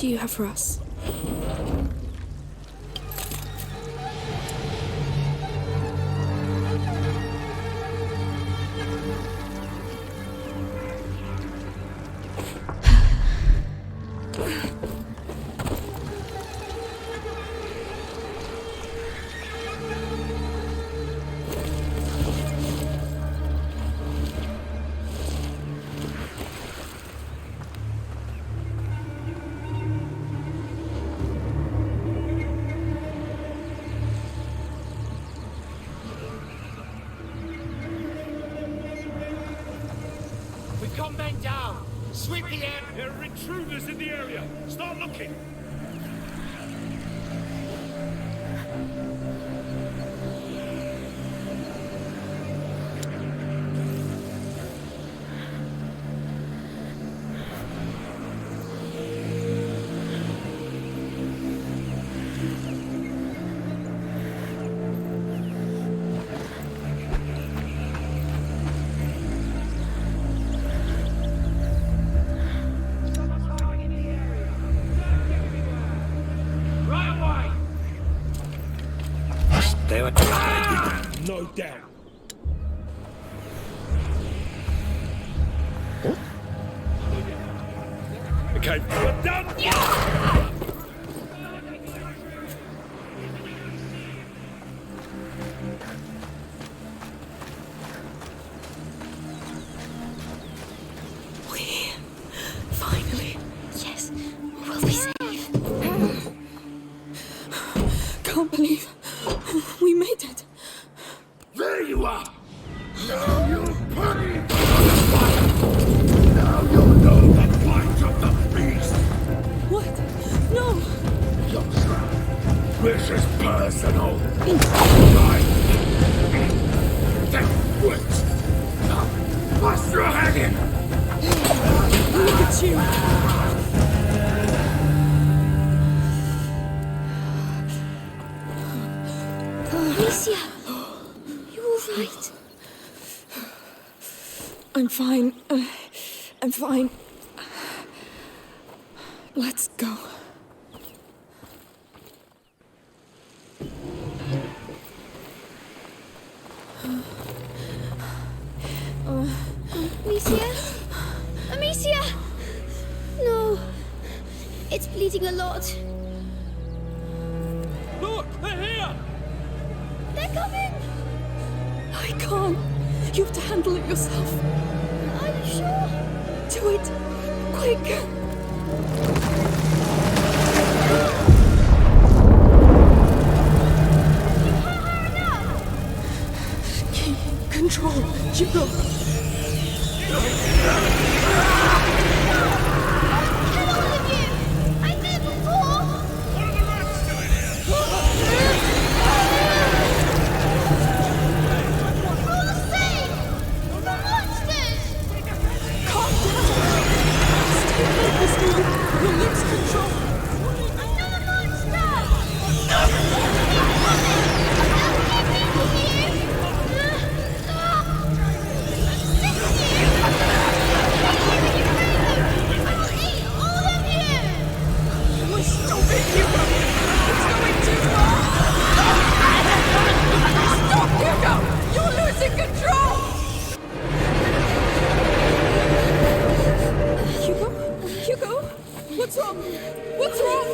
do you have for us? We've got men down. Sweep the air. There are intruders in the area. Start looking. They were trying. No doubt. Okay, we're done. Finally. Yes, we'll be safe. Can't believe we made it. There you are! Now you'll pay! Now you'll know the plight of the beast! What? No! This is personal! Right! Then wait! Now, bust your head in! Look at you! Amicia, you all right? I'm fine. I'm fine. Let's go. Amicia? Amicia! No. It's bleeding a lot. Look, they're here! They're coming! I can't. You have to handle it yourself. Are you sure? Do it. Quick. Keep control, Hugo. Kill all of you! I did before! What are the rats doing here? All the same! The monsters! Calm down. Stay focused, Hugo. You'll lose control. Another monster! They'll keep eating you! Stop it, Hugo! It's going too far! Stop, Hugo! You're losing control! Hugo? What's wrong? What's wrong?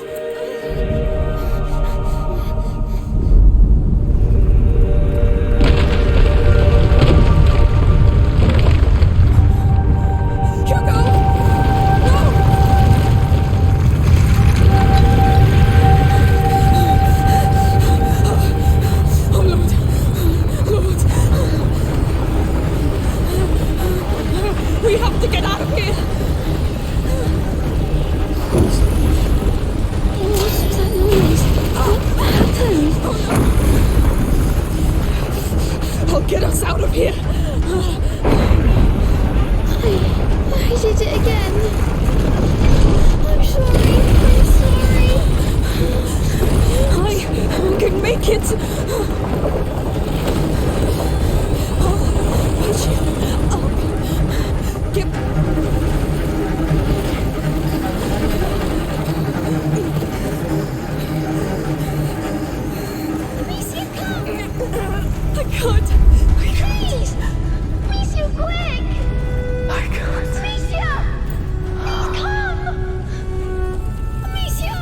We have to get out of here! What was that noise? What happened? I'll get us out of here! I did it again. I'm sorry. I can make it! I'll push you up. Get... can't. Please! Amicia, quick! I can't. Amicia! Come! Amicia!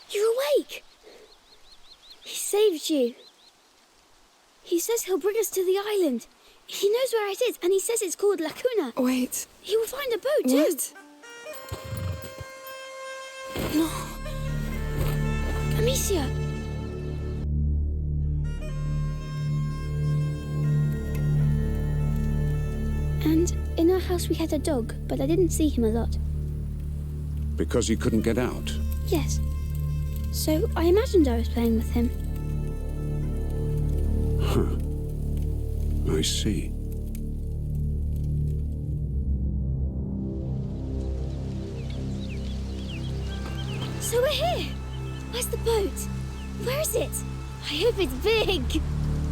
You're awake! He saved you. He says he'll bring us to the island. He knows where it is, and he says it's called Lacuna. Wait. He will find a boat, too. What? No. Amicia. And in our house we had a dog, but I didn't see him a lot. Because you couldn't get out. Yes. So I imagined I was playing with him. Huh. I see. So we're here. Where's the boat? Where is it? I hope it's big.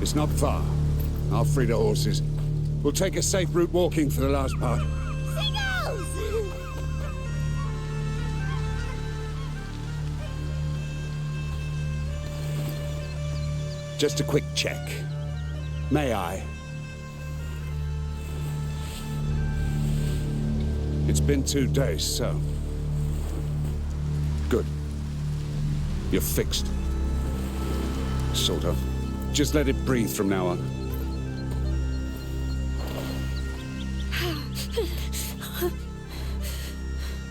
It's not far. I'll free the horses. We'll take a safe route walking for the last part. Seagulls! Just a quick check. May I? It's been 2 days, so... Good. You're fixed. Sort of. Just let it breathe from now on.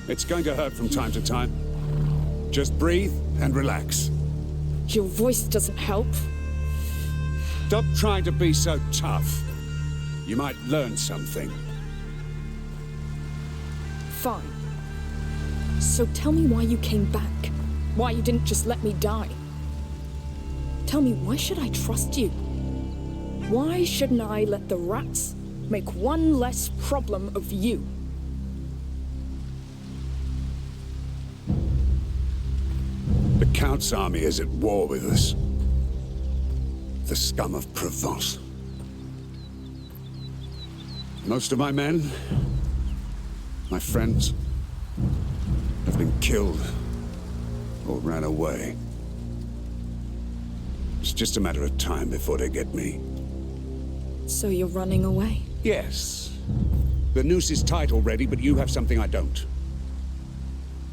It's going to hurt from time to time. Just breathe and relax. Your voice doesn't help. Stop trying to be so tough. You might learn something. Fine. So tell me why you came back. Why you didn't just let me die. Tell me, why should I trust you? Why shouldn't I let the rats make one less problem of you? The Count's army is at war with us. The scum of Provence. Most of my men, my friends, have been killed or ran away. It's just a matter of time before they get me. So you're running away? Yes. The noose is tight already, but you have something I don't.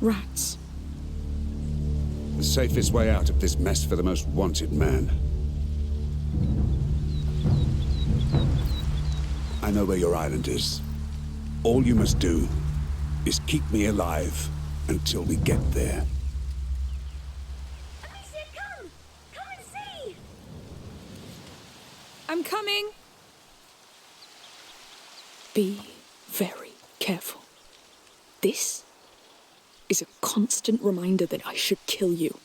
Rats. The safest way out of this mess for the most wanted man. I know where your island is. All you must do is keep me alive until we get there. Amicia, come! Come and see! I'm coming! Be very careful. This is a constant reminder that I should kill you.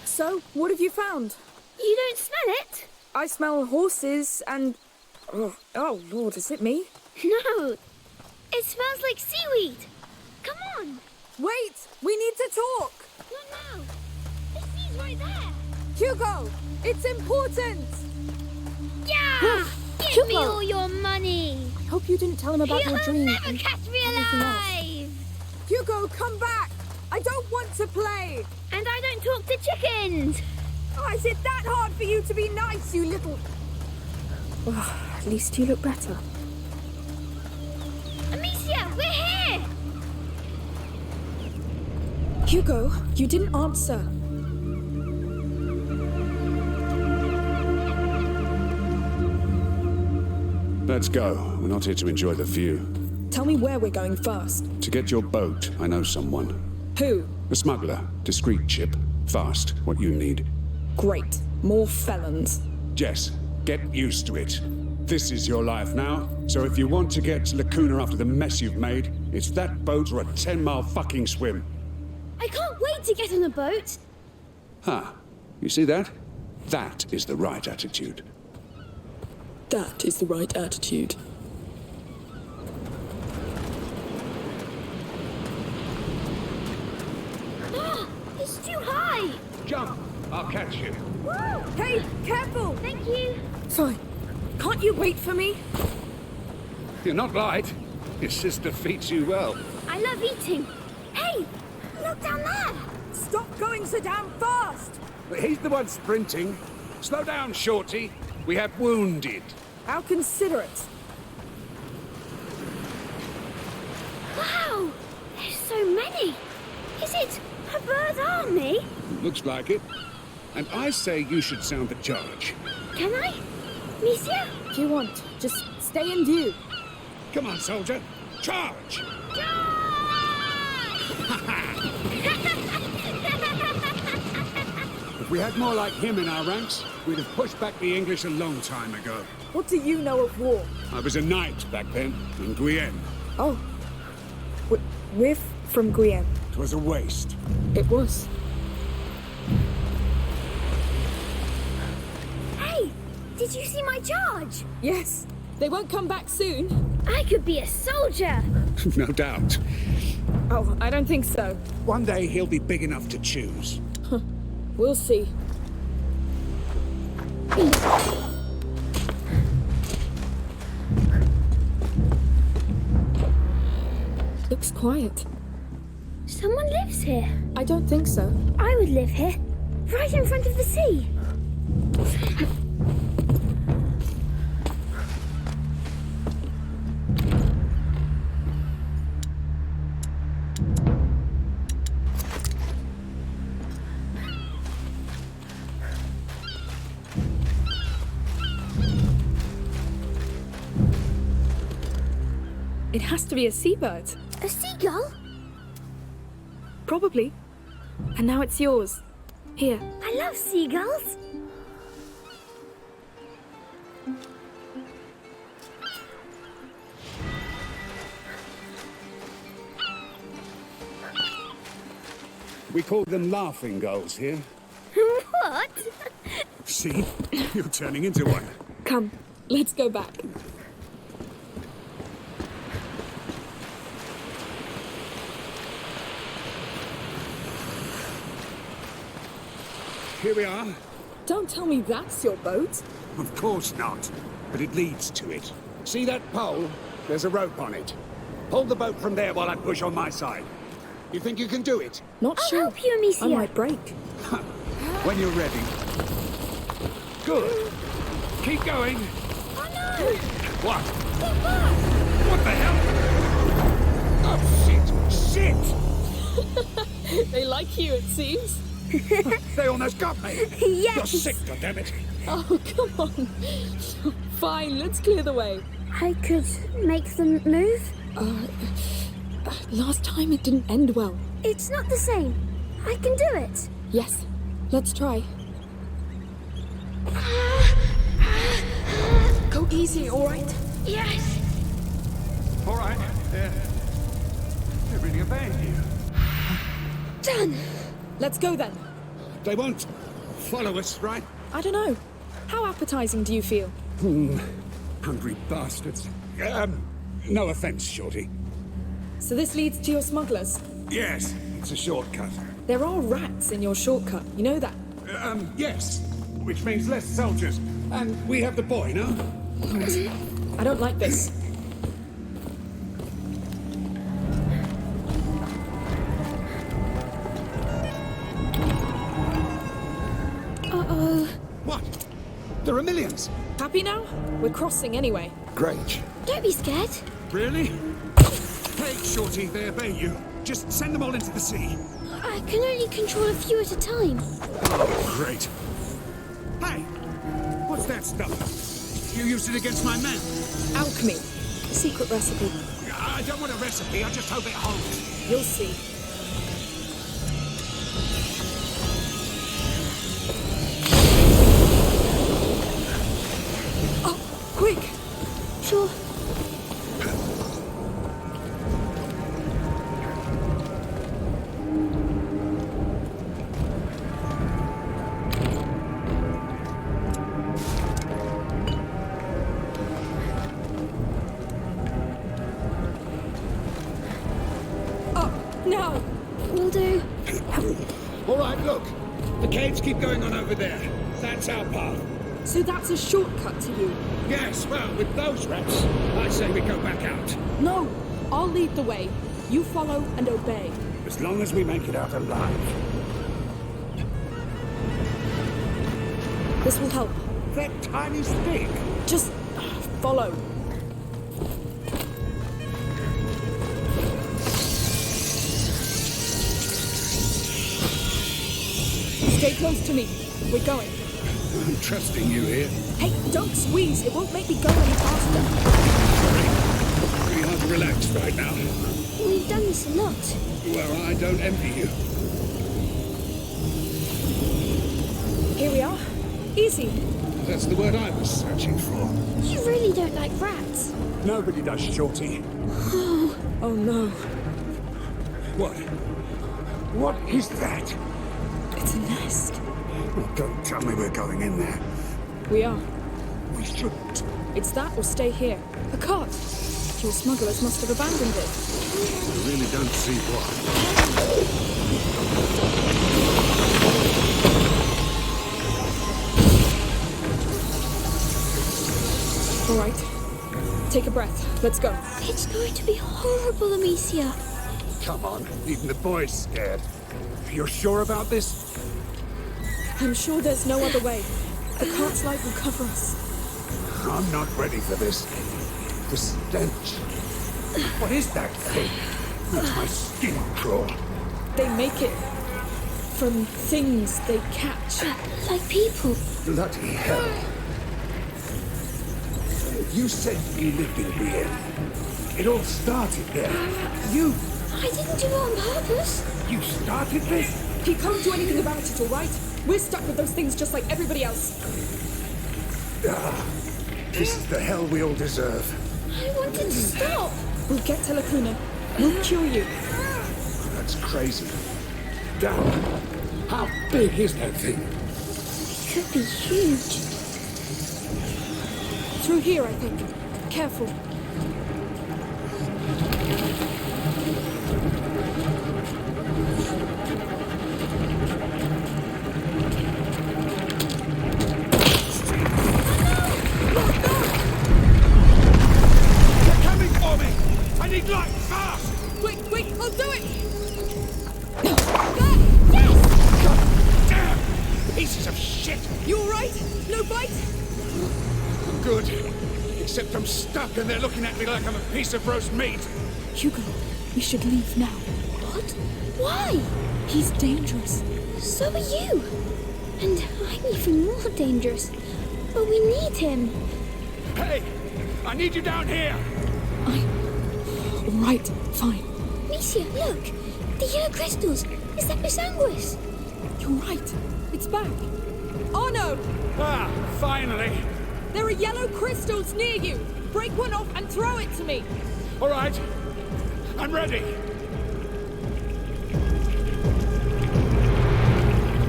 So, what have you found? You don't smell it? I smell horses and... Oh, Lord, is it me? No. It smells like seaweed. Come on. Wait! We need to talk! Not now. The sea's right there. Hugo! It's important! Yeah! Give me all your money. I hope you didn't tell him about your dream. You'll never catch me alive. Hugo, come back! I don't want to play! And I don't talk to chickens. Oh, is it that hard for you to be nice, you little... Oh, at least you look better. Amicia, we're here! Hugo, you didn't answer. Let's go. We're not here to enjoy the view. Tell me where we're going first. To get your boat, I know someone. Who? A smuggler. Discreet chip. Fast. What you need. Great. More felons. Jess, get used to it. This is your life now, so if you want to get to Lacuna after the mess you've made, it's that boat or a 10-mile fucking swim. I can't wait to get on a boat. Huh. You see that? That is the right attitude. That is the right attitude. It's too high! Jump! I'll catch you. Woo! Hey, careful! Thank you! Sorry, can't you wait for me? You're not light. Your sister feeds you well. I love eating. Hey! Look down there! Stop going so damn fast! But he's the one sprinting. Slow down, Shorty. We have wounded. How considerate. Wow! There's so many! Is it a bird army? Looks like it. And I say you should sound the charge. Can I? Amicia? If you want, just stay in view. Come on, soldier. Charge! If we had more like him in our ranks, we'd have pushed back the English a long time ago. What do you know of war? I was a knight back then, in Guyenne. Oh. We're from Guyenne. It was a waste. It was. Hey! Did you see my charge? Yes. They won't come back soon. I could be a soldier! No doubt. Oh, I don't think so. One day he'll be big enough to choose. We'll see. Looks quiet. Someone lives here. I don't think so. I would live here, right in front of the sea. It has to be a seabird. A seagull? Probably. And now it's yours. Here. I love seagulls. We call them laughing gulls here. What? See? You're turning into one. Come, let's go back. Here we are. Don't tell me that's your boat. Of course not. But it leads to it. See that pole? There's a rope on it. Pull the boat from there while I push on my side. You think you can do it? Not I'll sure. help you, Amicia. I might break. When you're ready. Good. Keep going. Oh no! What? Get back! What the hell? Oh, shit! Shit! They like you, it seems. They almost got me. Yes. You're sick, goddammit. Oh, come on. Fine, let's clear the way. I could make them move. Last time it didn't end well. It's not the same. I can do it. Yes, let's try. Go easy, all right? Yes. All right. They're really obeying you. Done. Let's go then. They won't follow us, right? I don't know. How appetizing do you feel? Hungry bastards. No offense, Shorty. So this leads to your smugglers? Yes, it's a shortcut. There are rats in your shortcut, you know that? Yes. Which means less soldiers. And we have the boy, no? I don't like this. Uh-oh. What? There are millions. Happy now? We're crossing anyway. Great. Don't be scared. Really? Hey, Shorty, they obey you. Just send them all into the sea. I can only control a few at a time. Oh, great. Hey, what's that stuff? You used it against my men. Alchemy. Secret recipe. I don't want a recipe, I just hope it holds. You'll see. Oh, quick! Sure. Look! The caves keep going on over there. That's our path. So that's a shortcut to you? Yes, well, with those rats, I say we go back out. No! I'll lead the way. You follow and obey. As long as we make it out alive. This will help. That tiny stick? Just follow. Stay close to me. We're going. I'm trusting you here. Hey, don't squeeze. It won't make me go any faster. Pretty hard to relax right now. We've done this a lot. Well, I don't envy you. Here we are. Easy. That's the word I was searching for. You really don't like rats. Nobody does, Shorty. Oh no. What? What is that? It's a nest. Oh, don't tell me we're going in there. We are. We shouldn't. It's that or stay here. A cart. Your smugglers must have abandoned it. I really don't see why. All right. Take a breath. Let's go. It's going to be horrible, Amicia. Come on. Even the boy's scared. You're sure about this? I'm sure there's no other way. The cart's light will cover us. I'm not ready for this. The stench. What is that thing? Makes my skin crawl. They make it from things they catch. Like people. Bloody hell. You said you lived in Brienne. It all started there. You... I didn't do it on purpose. You started this? He can't do anything about it, all right? We're stuck with those things just like everybody else. This is the hell we all deserve. I wanted to stop. We'll get to Lacuna. We'll cure you. That's crazy. Damn. How big is that thing? It could be huge. Through here, I think. Careful. Light, fast! Quick, quick, I'll do it! Yes! God damn! Pieces of shit! You alright? No bite? I'm good. Except I'm stuck and they're looking at me like I'm a piece of roast meat. Hugo, we should leave now. What? Why? He's dangerous. So are you. And I'm even more dangerous. But we need him. Hey! I need you down here! All right, fine. Amicia, look! The yellow crystals! Is that Miss Anguis? You're right. It's back. Oh no! Ah, finally! There are yellow crystals near you! Break one off and throw it to me! All right. I'm ready.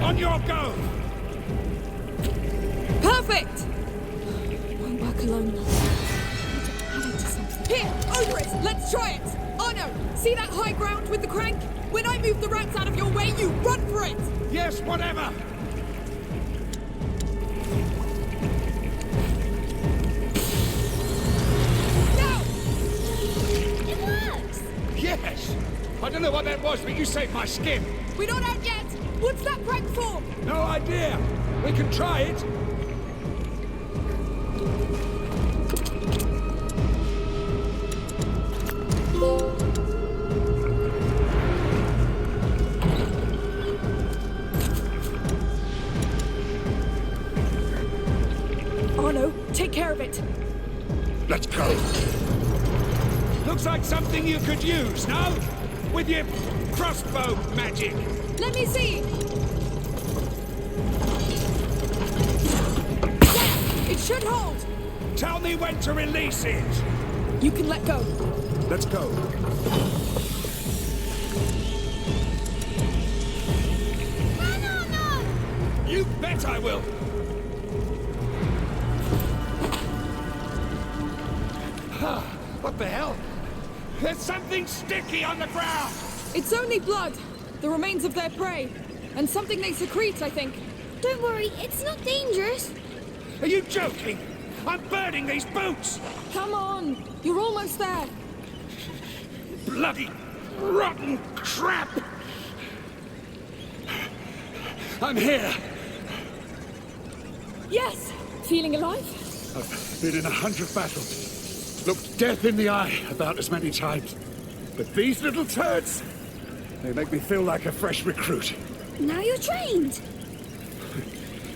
On your go! Perfect! Won't work alone. Here, over it! Let's try it! Oh no! See that high ground with the crank? When I move the rats out of your way, you run for it! Yes, whatever! No! It works! Yes! I don't know what that was, but you saved my skin. We're not out yet! What's that crank for? No idea! We can try it! Take care of it. Let's go. Looks like something you could use, no? With your crossbow magic. Let me see. Yeah, it should hold. Tell me when to release it. You can let go. Let's go. No! You bet I will. What the hell? There's something sticky on the ground! It's only blood. The remains of their prey. And something they secrete, I think. Don't worry, it's not dangerous. Are you joking? I'm burning these boots! Come on! You're almost there! Bloody rotten crap! I'm here! Yes! Feeling alive? I've been in 100 battles. Looked death in the eye about as many times. But these little turds, they make me feel like a fresh recruit. Now you're trained.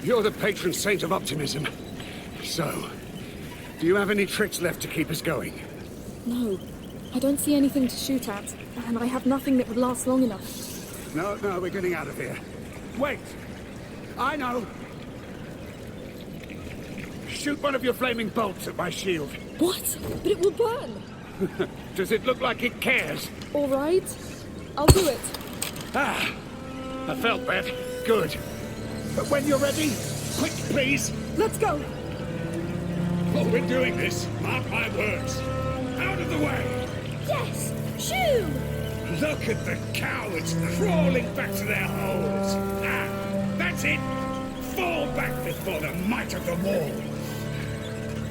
You're the patron saint of optimism. So, do you have any tricks left to keep us going? No. I don't see anything to shoot at, and I have nothing that would last long enough. No, we're getting out of here. Wait! I know! Shoot one of your flaming bolts at my shield. What? But it will burn! Does it look like it cares? All right. I'll do it. Ah! I felt that. Good. But when you're ready, quick, please! Let's go! Oh, we're doing this. Mark my words. Out of the way! Yes! Shoo! Look at the cowards crawling back to their holes. Ah, that's it. Fall back before the might of the wall.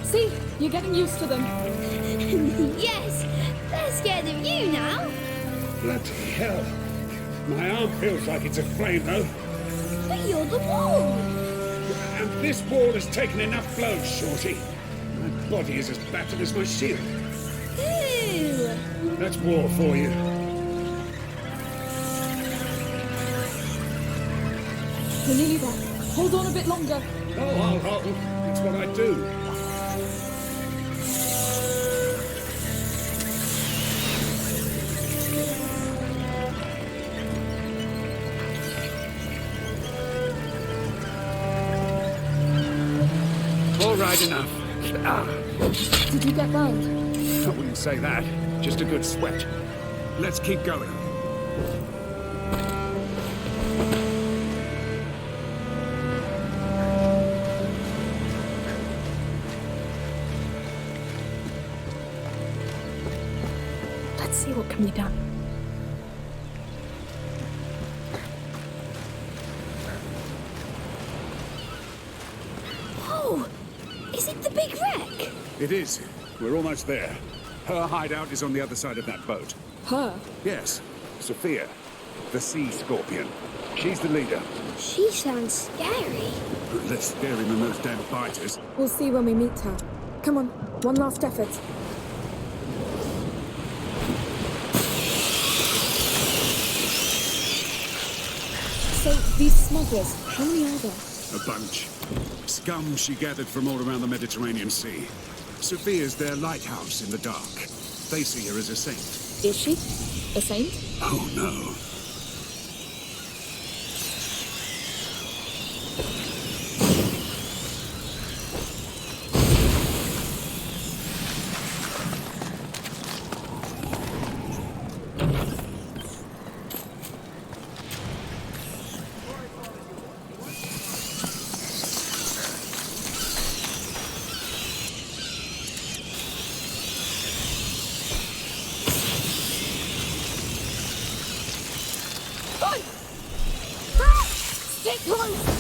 See? You're getting used to them. Yes! They're scared of you now. Bloody hell. My arm feels like it's aflame, though. But you're the wall. And this wall has taken enough blows, Shorty. My body is as battered as my shield. Ooh! That's war for you. We're nearly there. Hold on a bit longer. Oh, I'll hold. It's what I do. All right, enough. Ah. Did you get burned? I wouldn't say that. Just a good sweat. Let's keep going. Let's see what can be done. Oh! Is it the big wreck? It is. We're almost there. Her hideout is on the other side of that boat. Her? Yes. Sophia. The sea scorpion. She's the leader. She sounds scary. Less scary than those damn biters. We'll see when we meet her. Come on, one last effort. So, these smugglers, how many are there? A bunch. Scum she gathered from all around the Mediterranean Sea. Sophia's their lighthouse in the dark. They see her as a saint. Is she? A saint? Oh, no. Stick close!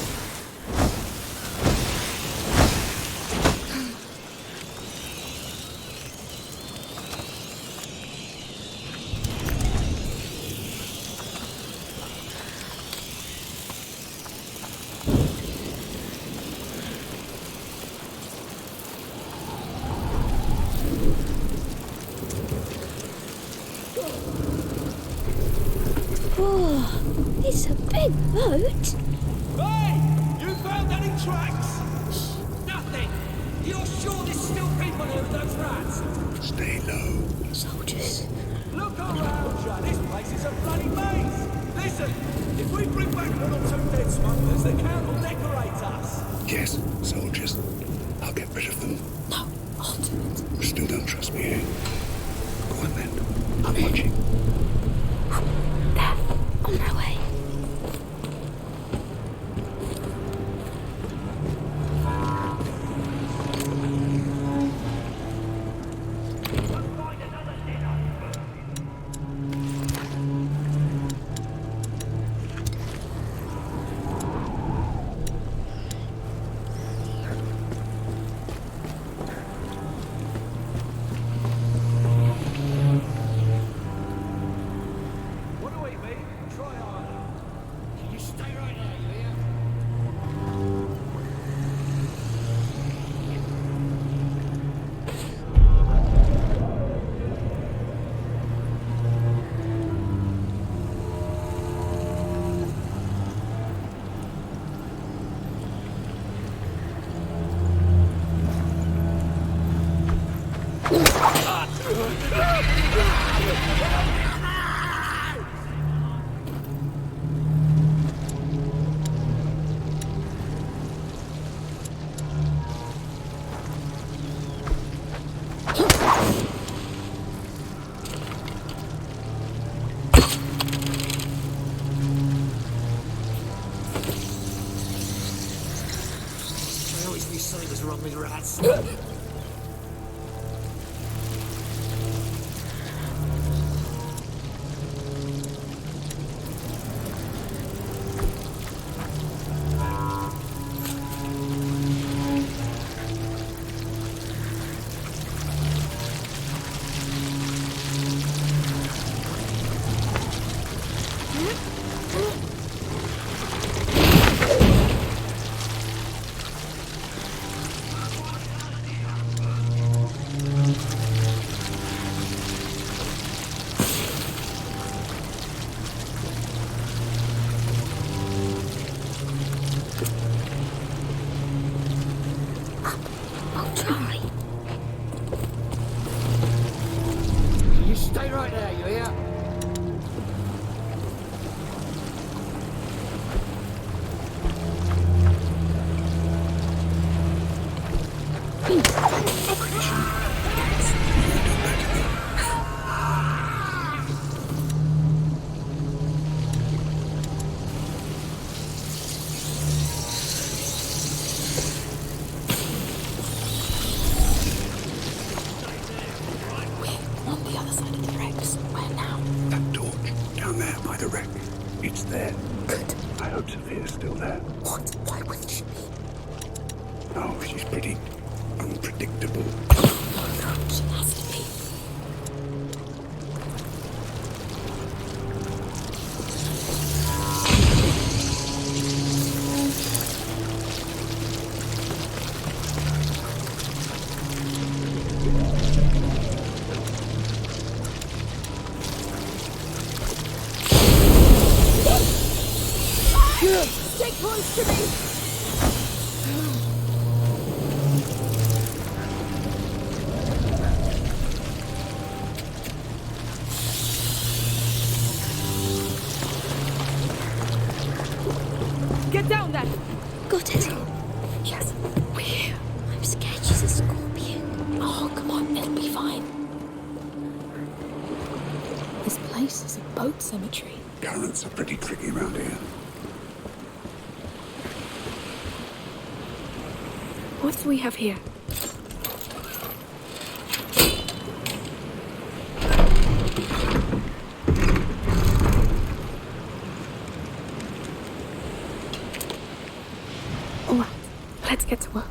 Oh, it's a big boat. Hey! You found any tracks? Nothing! You're sure there's still people here with those rats? Stay low. Soldiers. Look around you! This place is a bloody maze! Listen, if we bring back one or two dead smugglers, the count will decorate us! Yes, soldiers. I'll get rid of them. No, I'll do it. Still don't trust me, eh? Go on then. I'm watching. There, on their way. something was wrong with rats. Get down there! Got it. Yes, we're here. I'm scared she's a scorpion. Oh, come on, it'll be fine. This place is a boat cemetery. Currents are pretty tricky around here. What do we have here? All right, let's get to work.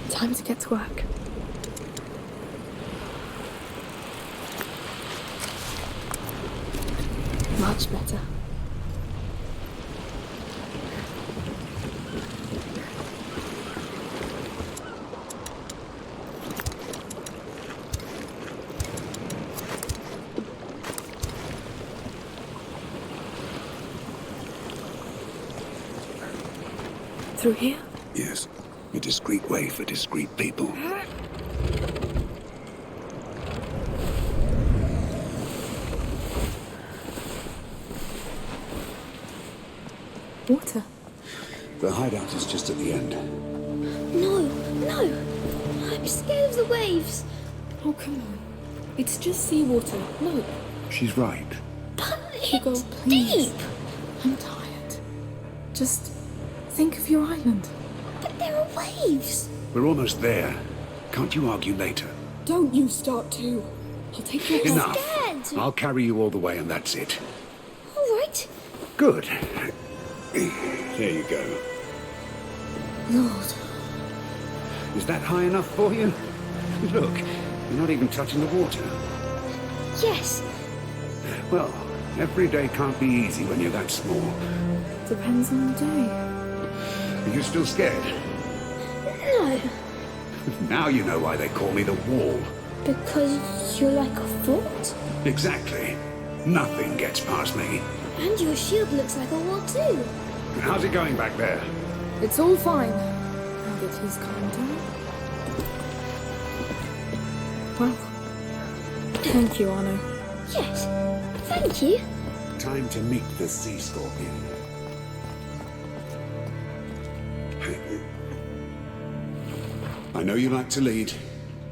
Time to get to work. Much better. Through here? Yes. A discreet way for discreet people. Water. The hideout is just at the end. No, no. I'm scared of the waves. Oh, come on. It's just seawater. Look. She's right. But Hugo, it's please. deep. I'm tired. Just think of your island. But there are waves. We're almost there. Can't you argue later? Don't you start too. I'll take your help. Enough. Scared. I'll carry you all the way and that's it. All right. Good. Here you go. Lord. Is that high enough for you? Look, you're not even touching the water. Yes. Well, every day can't be easy when you're that small. Depends on the day. Are you still scared? No. Now you know why they call me the Wall. Because you're like a fort. Exactly. Nothing gets past me. And your shield looks like a wall too. How's it going back there? It's all fine. Now that he's calmed down. Well, thank you, Arno. Yes. Thank you. Time to meet the sea scorpion. I know you like to lead,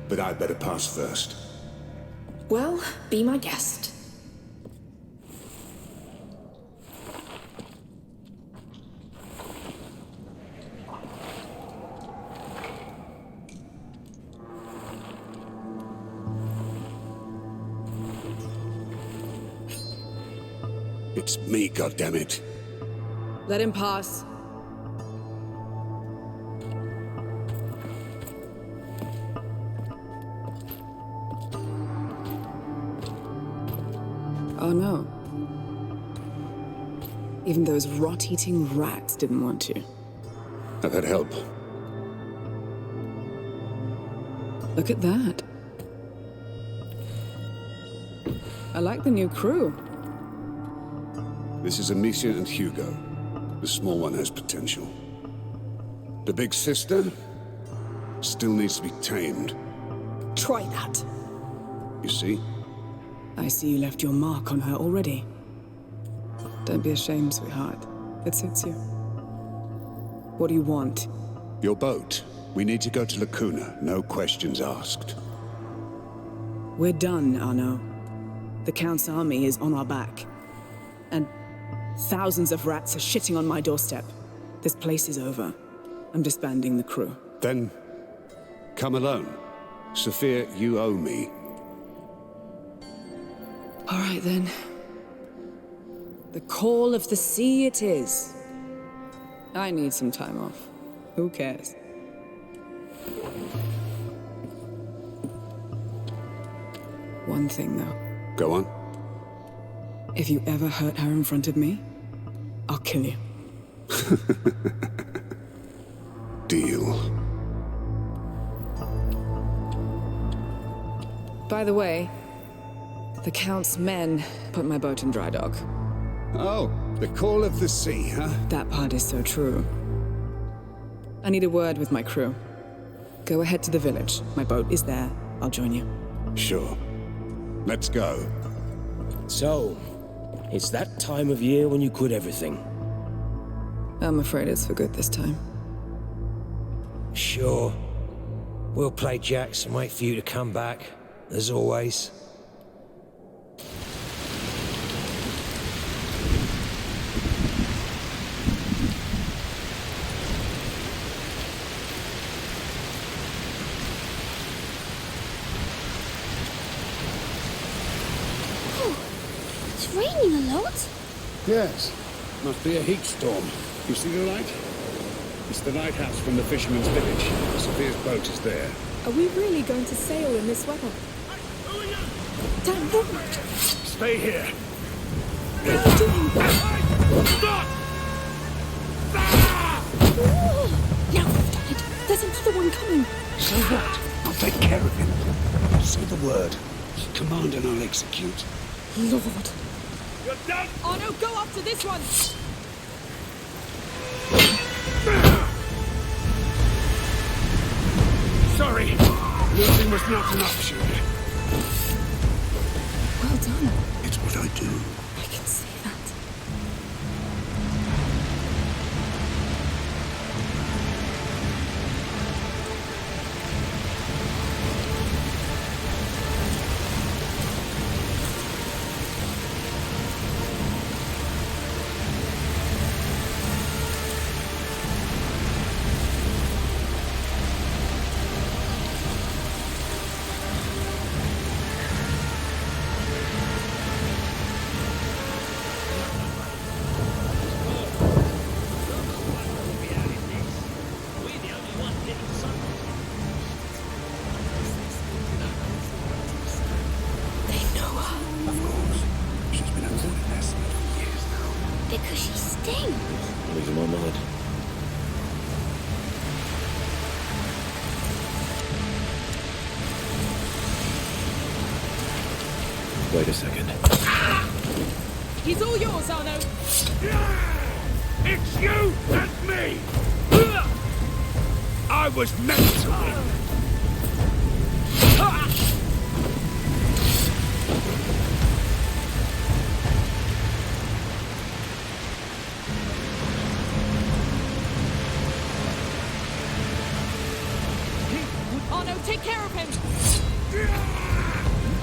but I'd better pass first. Well, be my guest. It's me, goddammit. Let him pass. Oh no. Even those rot-eating rats didn't want you. I've had help. Look at that. I like the new crew. This is Amicia and Hugo. The small one has potential. The big sister still needs to be tamed. Try that. You see? I see you left your mark on her already. Don't be ashamed, sweetheart. It suits you. What do you want? Your boat. We need to go to Lacuna. No questions asked. We're done, Arno. The Count's army is on our back. And thousands of rats are shitting on my doorstep. This place is over. I'm disbanding the crew. Then, come alone. Sophia, you owe me. All right, then. The call of the sea it is. I need some time off. Who cares? One thing, though. Go on. If you ever hurt her in front of me, I'll kill you. Deal. By the way, the Count's men put my boat in dry dock. Oh, the call of the sea, huh? That part is so true. I need a word with my crew. Go ahead to the village. My boat is there. I'll join you. Sure. Let's go. So, it's that time of year when you quit everything. I'm afraid it's for good this time. Sure. We'll play jacks and wait for you to come back, as always. It's raining a lot. Yes. Must be a heat storm. You see the light? It's the lighthouse from the fisherman's village. Sophia's boat is there. Are we really going to sail in this weather? Damn, Robert! Stay here. What are you doing? Stop! Now we've done it. There's another one coming. So what? I'll take care of him. Say the word. Command and I'll execute. Lord. You're done! Oh no, go after this one! Sorry. Losing was not an option. Well done. It's what I do. I can see that. Because she stinks. Losing my mind. Wait a second. He's all yours, Arno. It's you and me! I was meant to win! Arno, take care of him.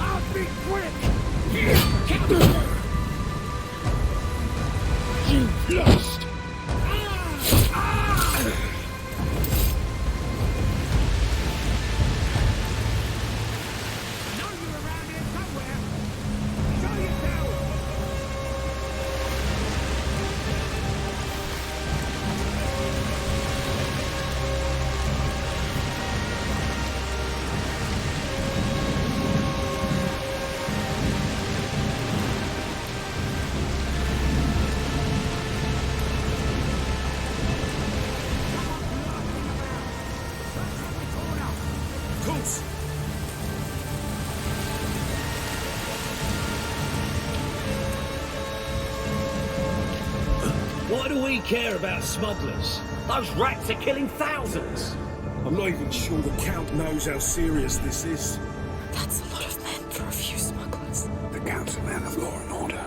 I'll be quick! You've lost! do we care about smugglers? Those rats are killing thousands. I'm not even sure the Count knows how serious this is. That's a lot of men for a few smugglers. The Count's a man of law and order.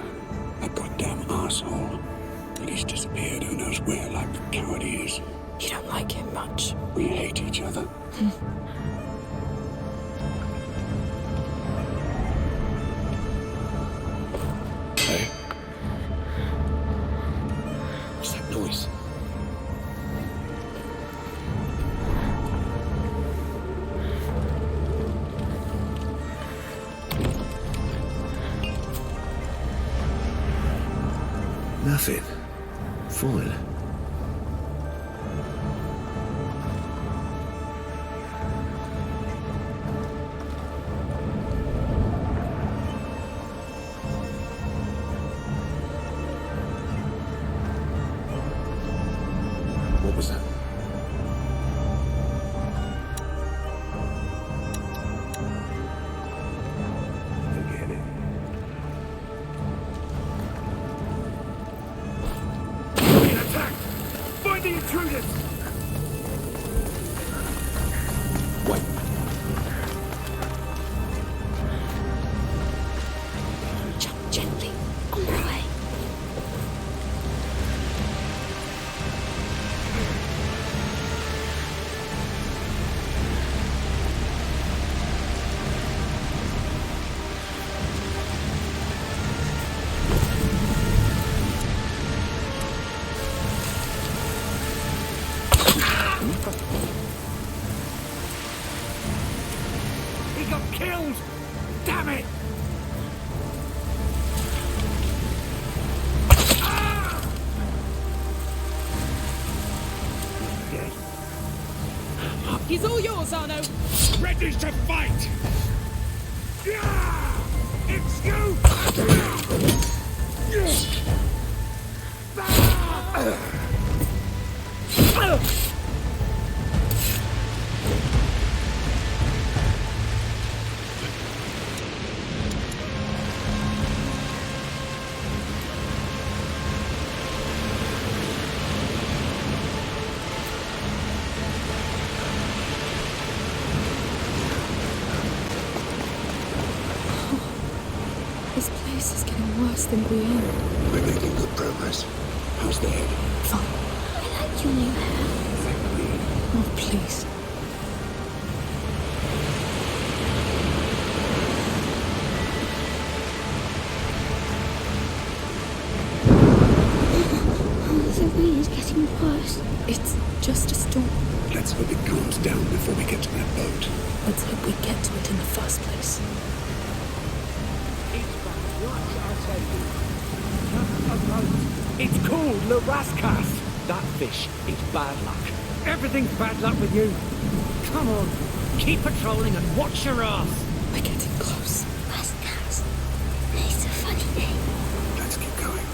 A goddamn arsehole. But he's disappeared, who knows where, like the coward he is. You don't like him much. We hate each other. Hey? What's that noise? Nothing. Fine. What was that? Forget it. Being attacked! Find the intruders! Wait. Jump gently. On my way. He got killed! Damn it! He's all yours, Arno. Ready to fight! Yeah! It's you! This place is getting worse than Guyenne. We're making good progress. How's the head? Fine. I like your new hair. Thank me. Oh, please. The rain is getting worse. It's just a storm. Let's hope it calms down before we get to that boat. Let's hope we get to it in the first place. It's called Le Rascasse. That fish is bad luck. Everything's bad luck with you. Come on, keep patrolling and watch your ass. We're getting close. Rascals. It's a funny name. Let's keep going.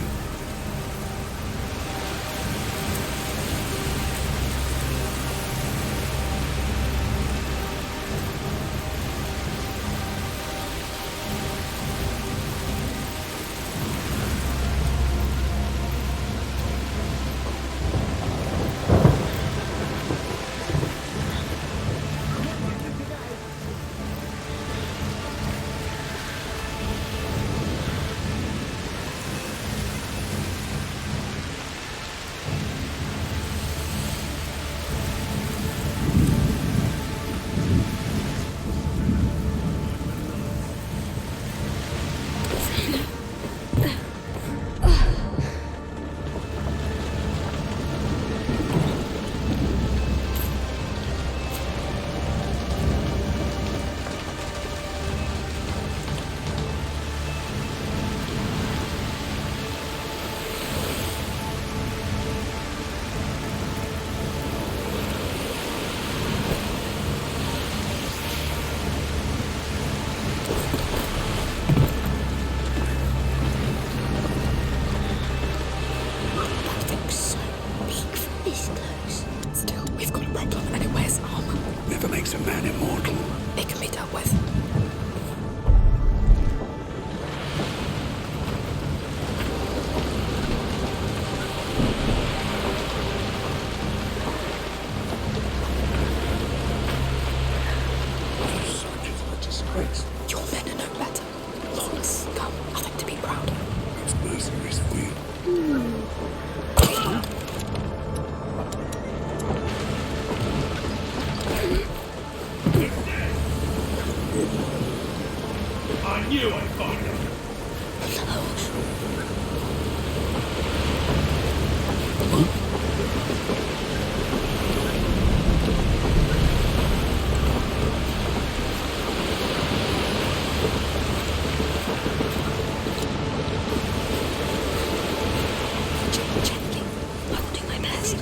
Gently. I will do my best.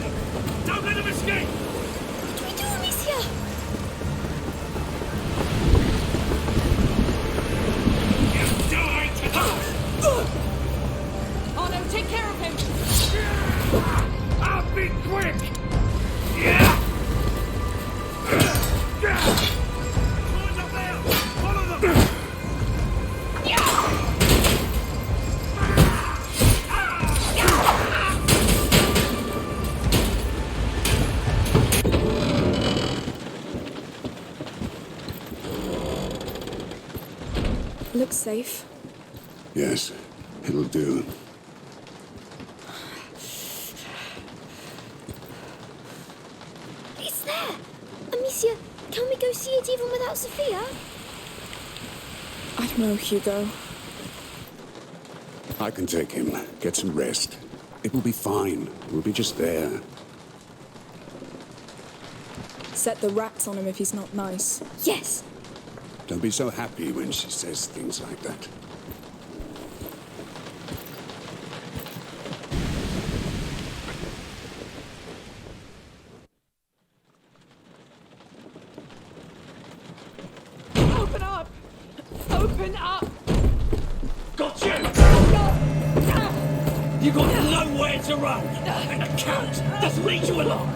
Don't let him escape! What do we do, Amicia? You die tonight! Oh no, take care of him! I'll be quick! Yeah! Boys up there! Follow them! Looks safe. Yes, it'll do. It's there! Amicia, can we go see it even without Sophia? I don't know, Hugo. I can take him. Get some rest. It will be fine. We'll be just there. Set the rats on him if he's not nice. Yes! Don't be so happy when she says things like that. Open up! Open up! Got you! You got nowhere to run! And the Count doesn't lead you along!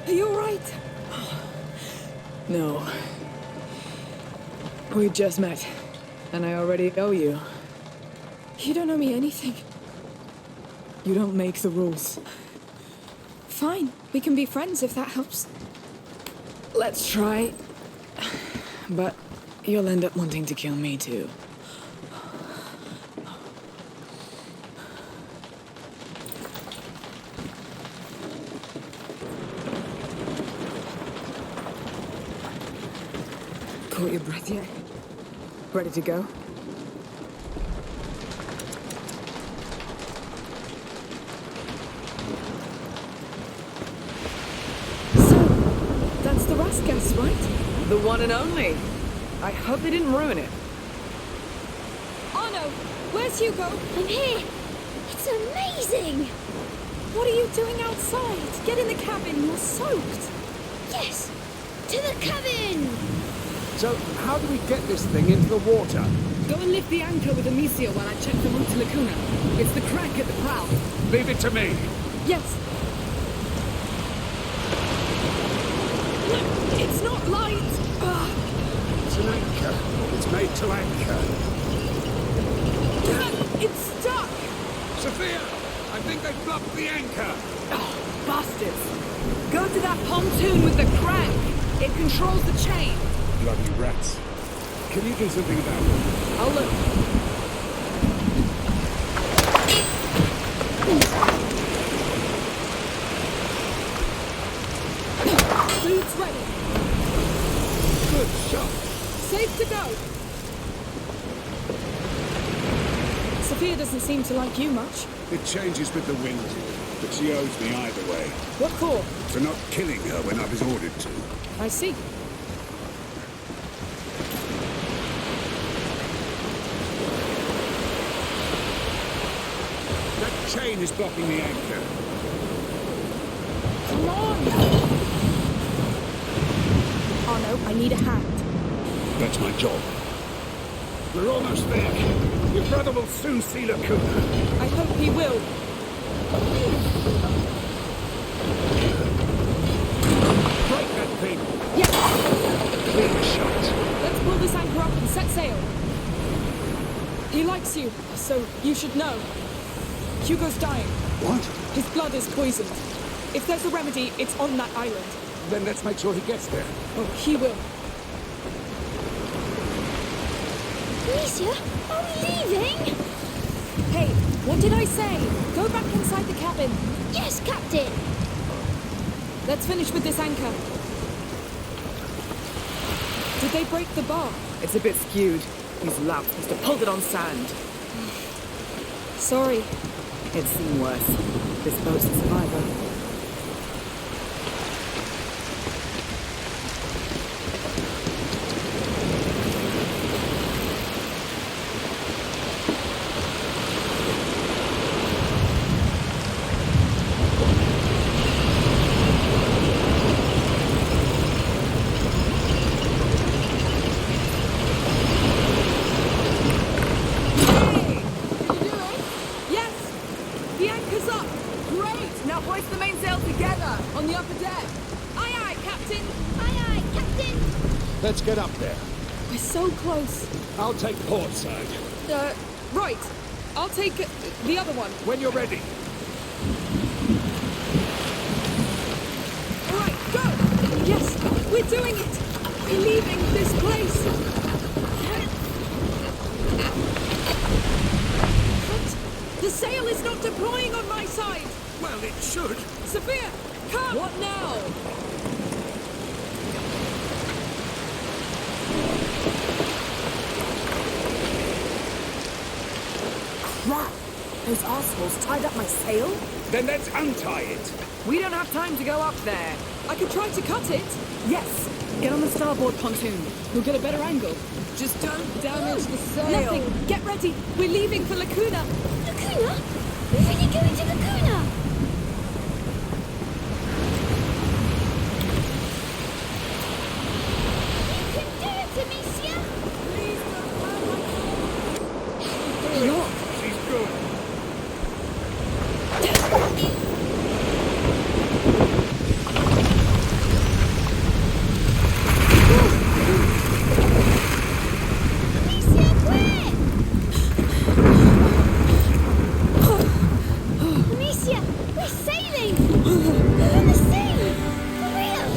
Are you alright? No. We just met, and I already owe you. You don't owe me anything. You don't make the rules. Fine, we can be friends if that helps. Let's try. But you'll end up wanting to kill me too. Caught your breath yet? Ready to go? That's the Raskas, right? The one and only. I hope they didn't ruin it. Oh no! Where's Hugo? I'm here! It's amazing! What are you doing outside? Get in the cabin, you're soaked! Yes! To the cabin! So, how do we get this thing into the water? Go and lift the anchor with Amicia while I check the route to Lacuna. It's the crack at the prow. Leave it to me. Yes! Look, it's not light! It's an anchor. It's made to anchor. It's stuck! Sophia! I think they blocked the anchor! Oh, bastards! Go to that pontoon with the crank! It controls the chain! Bloody rats. Can you do something about it? I'll look. Food's ready. Good shot. Safe to go. Sophia doesn't seem to like you much. It changes with the wind, but she owes me either way. What for? For not killing her when I was ordered to. I see. That chain is blocking the anchor. Come on! Oh no, I need a hand. That's my job. We're almost there. Your brother will soon see Lacuna. I hope he will. Break that thing. Yes! Clean shot. Let's pull this anchor up and set sail. He likes you, so you should know. Hugo's dying. What? His blood is poisoned. If there's a remedy, it's on that island. Then let's make sure he gets there. Oh, he will. Amicia, are we leaving? Hey, what did I say? Go back inside the cabin. Yes, Captain. Let's finish with this anchor. Did they break the bar? It's a bit skewed. These louts must have pulled it on sand. Sorry. It's seen worse. This boat's a survivor. Let's get up there. We're so close. I'll take port side. Right. I'll take the other one. When you're ready. All right, go! Yes, we're doing it! We're leaving this place! What? The sail is not deploying on my side! Well, it should. Sophia, come! What now? Crap! Those assholes tied up my sail? Then let's untie it. We don't have time to go up there. I could try to cut it. Yes! Get on the starboard pontoon. We'll get a better angle. Just don't damage the sail. Nothing. Get ready. We're leaving for Lacuna. Lacuna? We're really going to Lacuna? You can do it, Amicia! Look. She's good. Amicia, we're sailing! We're on the sea! For real!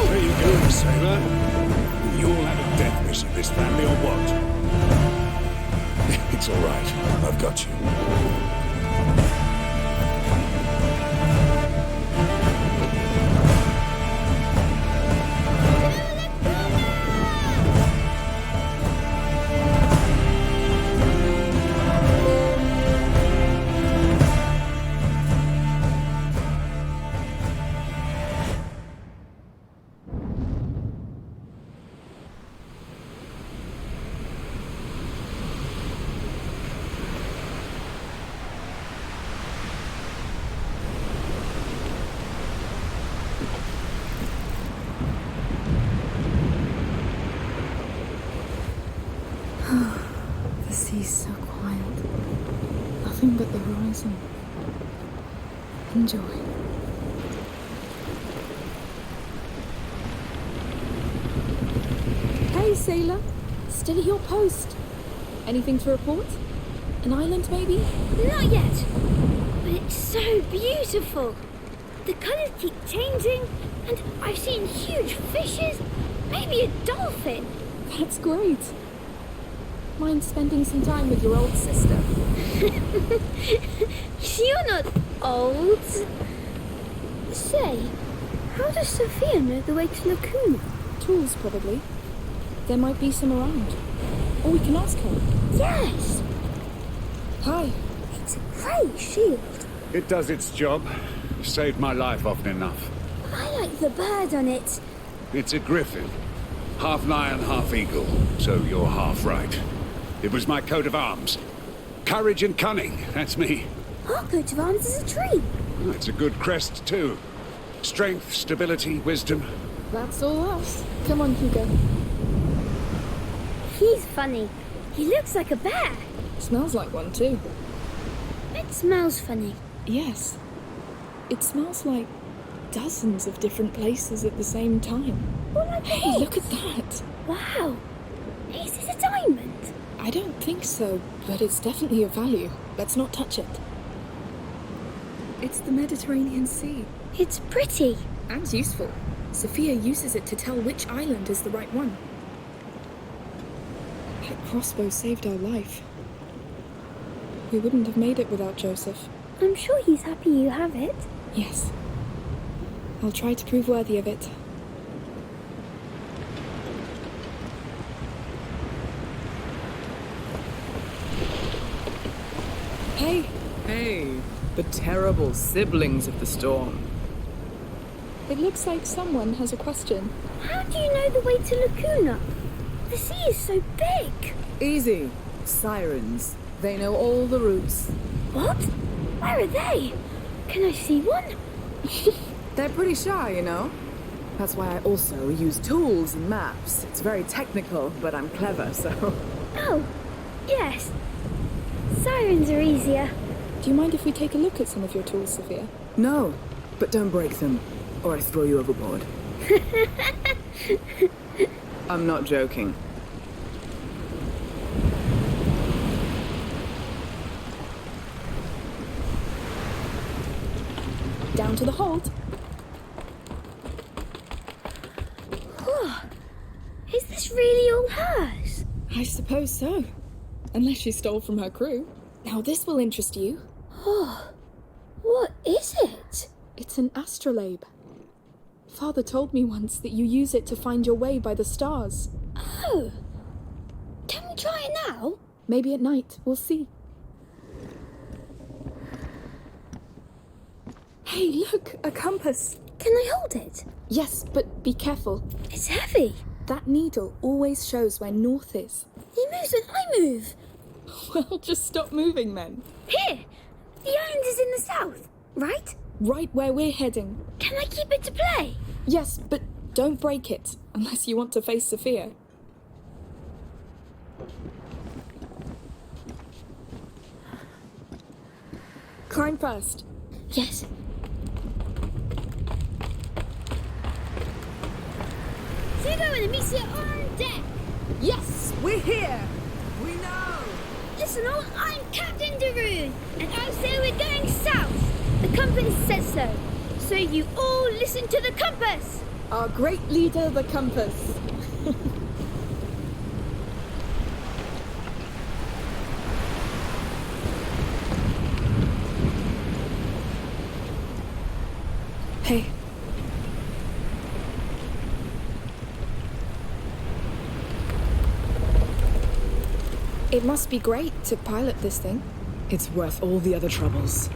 Where you going, sailor? You all have a death wish in this family or what? It's all right. I've got you. The sea's so quiet. Nothing but the horizon. Enjoy. Hey, sailor. Steady your post. Anything to report? An island, maybe? Not yet. But it's so beautiful. The colours keep changing, and I've seen huge fishes, maybe a dolphin. That's great. Mind spending some time with your old sister? You're not old. Say, how does Sophia know the way to Lacuna? Tools, probably. There might be some around. Or we can ask her. Yes! Hi. It's a great shield. It does its job. Saved my life often enough. I like the bird on it. It's a griffin. Half lion, half eagle. So you're half right. It was my coat of arms. Courage and cunning, that's me. Our coat of arms is a tree. Oh, it's a good crest, too. Strength, stability, wisdom. That's all us. Come on, Hugo. He's funny. He looks like a bear. Smells like one, too. It smells funny. Yes. It smells like dozens of different places at the same time. Well, like hey, look at that. Wow. Is this a diamond? I don't think so, but it's definitely of value. Let's not touch it. It's the Mediterranean Sea. It's pretty. And useful. Sophia uses it to tell which island is the right one. That crossbow saved our life. We wouldn't have made it without Joseph. I'm sure he's happy you have it. Yes. I'll try to prove worthy of it. Hey! Hey, the terrible siblings of the storm. It looks like someone has a question. How do you know the way to Lacuna? The sea is so big. Easy. Sirens. They know all the routes. What? Where are they? Can I see one? They're pretty shy, you know. That's why I also use tools and maps. It's very technical, but I'm clever, so... Oh, yes. Sirens are easier. Do you mind if we take a look at some of your tools, Sophia? No, but don't break them, or I throw you overboard. I'm not joking. Down to the hold. Is this really all hers? I suppose so. Unless she stole from her crew. Now this will interest you. Oh, what is it? It's an astrolabe. Father told me once that you use it to find your way by the stars. Oh. Can we try it now? Maybe at night. We'll see. Hey, look! A compass! Can I hold it? Yes, but be careful. It's heavy. That needle always shows where north is. It moves when I move. Well, just stop moving then. Here! The island is in the south, right? Right where we're heading. Can I keep it to play? Yes, but don't break it, unless you want to face Sophia. Climb first. Yes. Hugo and Amicia are on deck. Yes, we're here. We know. Listen all, I'm Captain Rune, and I say we're going south. The compass says so. So you all listen to the compass. Our great leader, the compass. Hey. It must be great to pilot this thing. It's worth all the other troubles.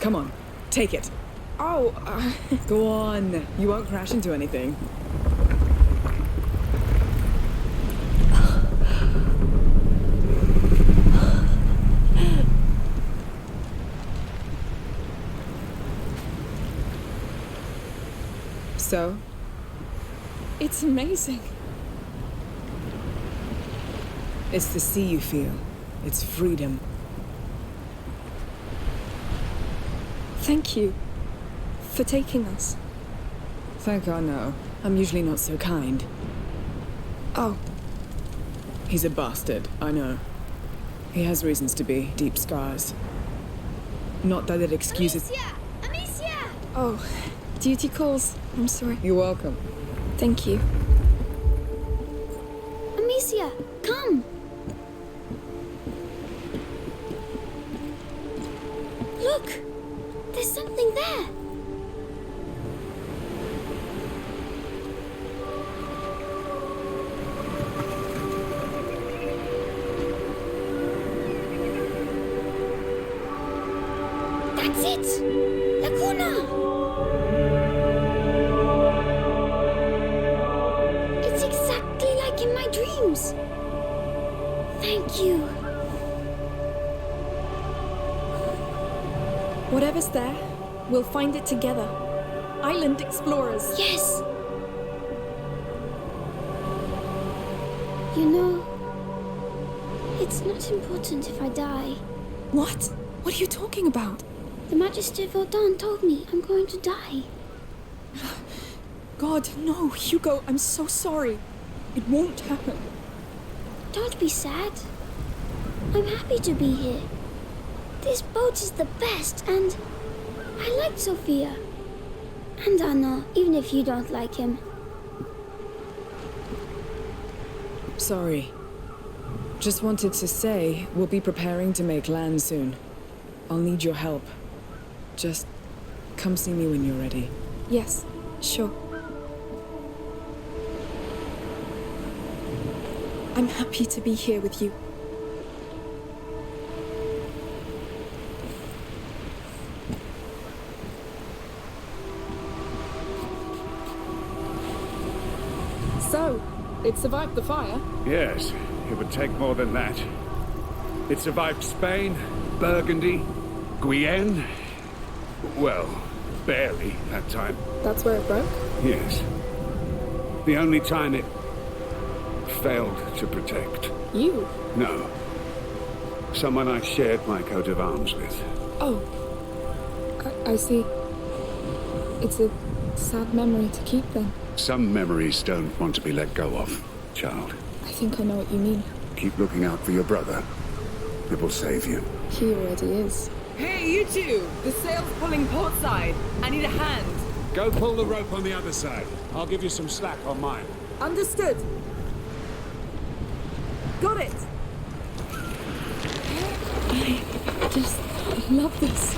Come on, take it. Oh, Go on. You won't crash into anything. So? It's amazing. It's the sea you feel. It's freedom. Thank you for taking us. Thank God, no. I'm usually not so kind. Oh. He's a bastard, I know. He has reasons to be. Deep scars. Not that it excuses... Amicia! Amicia! Oh, duty calls. I'm sorry. You're welcome. Thank you. Amicia, come! Look! There's something there! That's it! Lacuna! It's exactly like in my dreams. Thank you. Whatever's there, we'll find it together. Island explorers. Yes. You know, it's not important if I die. What? What are you talking about? The Magister Vaudan told me I'm going to die. God, no, Hugo, I'm so sorry. It won't happen. Don't be sad. I'm happy to be here. This boat is the best, and I like Sophia. And Anna, even if you don't like him. Sorry. Just wanted to say, we'll be preparing to make land soon. I'll need your help. Just come see me when you're ready. Yes, sure. I'm happy to be here with you. So, it survived the fire? Yes, it would take more than that. It survived Spain, Burgundy, Guyenne. Well, barely that time. That's where it broke? Yes. The only time it failed to protect. You? No. Someone I shared my coat of arms with. Oh. I see. It's a sad memory to keep then. Some memories don't want to be let go of, child. I think I know what you mean. Keep looking out for your brother. It will save you. He already is. Hey, you two! The sail's pulling port side. I need a hand. Go pull the rope on the other side. I'll give you some slack on mine. Understood. Got it. I just love this.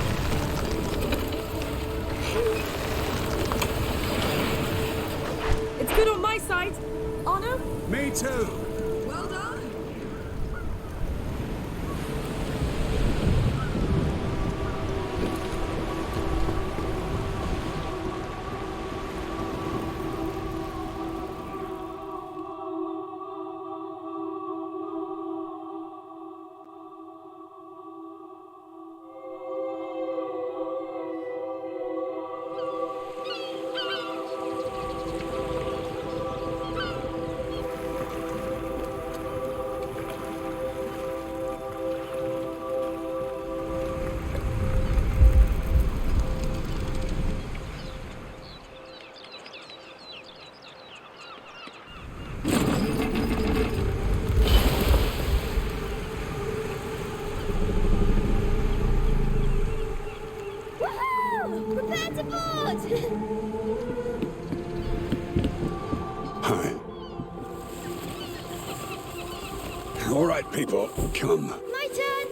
It's good on my side. Honor? Me too. Well done. Hi. All right, people, come. My turn!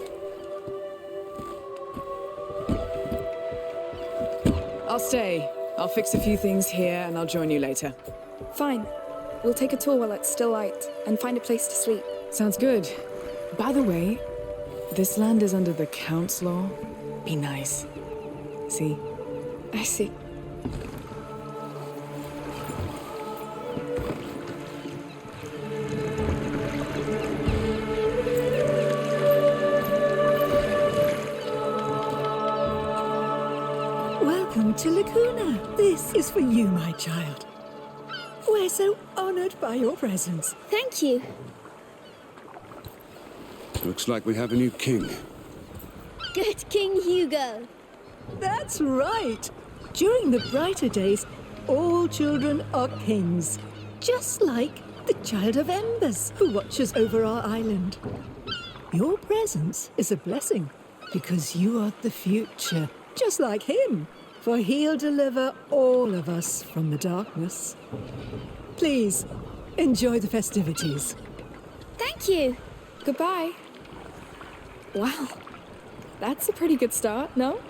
I'll stay. I'll fix a few things here and I'll join you later. Fine. We'll take a tour while it's still light and find a place to sleep. Sounds good. By the way, this land is under the Count's law. Be nice. See? I see. Welcome to Laguna. This is for you, my child. We're so honored by your presence. Thank you. Looks like we have a new king. Good King Hugo. That's right. During the brighter days, all children are kings. Just like the Child of Embers who watches over our island. Your presence is a blessing because you are the future, just like him. For he'll deliver all of us from the darkness. Please, enjoy the festivities. Thank you. Goodbye. Wow. That's a pretty good start, no?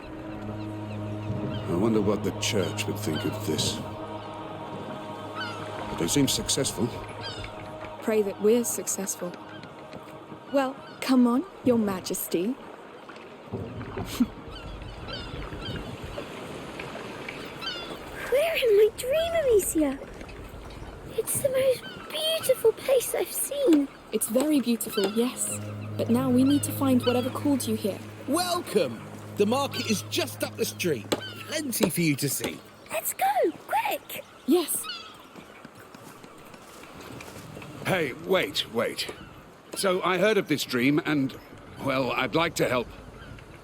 I wonder what the church would think of this. But they seem successful. Pray that we're successful. Well, come on, Your Majesty. We're in my dream, Amicia. It's the most beautiful place I've seen. It's very beautiful, yes. But now we need to find whatever called you here. Welcome! The market is just up the street. Plenty for you to see. Let's go, quick! Yes. Hey, wait. So I heard of this dream and, well, I'd like to help.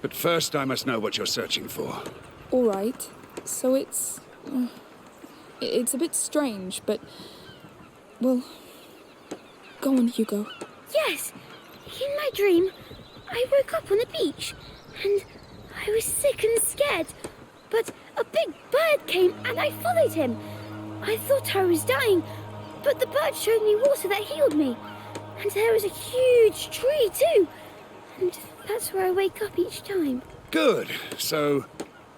But first I must know what you're searching for. All right. So it's a bit strange, but... Well, go on, Hugo. Yes. In my dream, I woke up on a beach, and I was sick and scared. But a big bird came, and I followed him. I thought I was dying, but the bird showed me water that healed me. And there was a huge tree, too. And that's where I wake up each time. Good. So,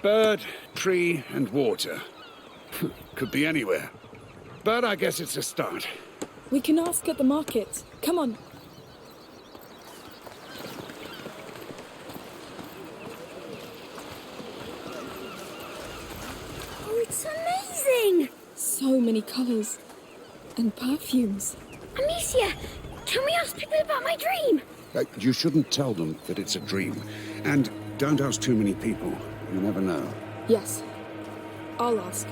bird, tree, and water. Could be anywhere. But I guess it's a start. We can ask at the market. Come on. Oh, it's amazing! So many colours. And perfumes. Amicia, can we ask people about my dream? You shouldn't tell them that it's a dream. And don't ask too many people. You never know. Yes. I'll ask.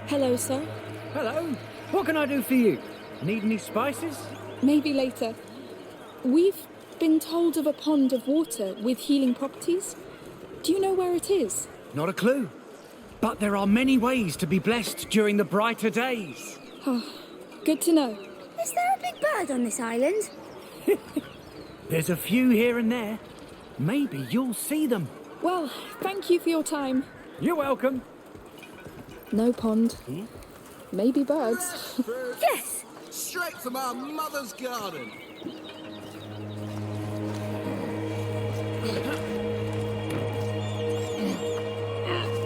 Hello, sir. Hello. What can I do for you? Need any spices? Maybe later. We've been told of a pond of water with healing properties. Do you know where it is? Not a clue. But there are many ways to be blessed during the brighter days. Oh, good to know. Is there a big bird on this island? There's a few here and there. Maybe you'll see them. Well, thank you for your time. You're welcome. No pond. Maybe birds. Yes! Straight from our mother's garden.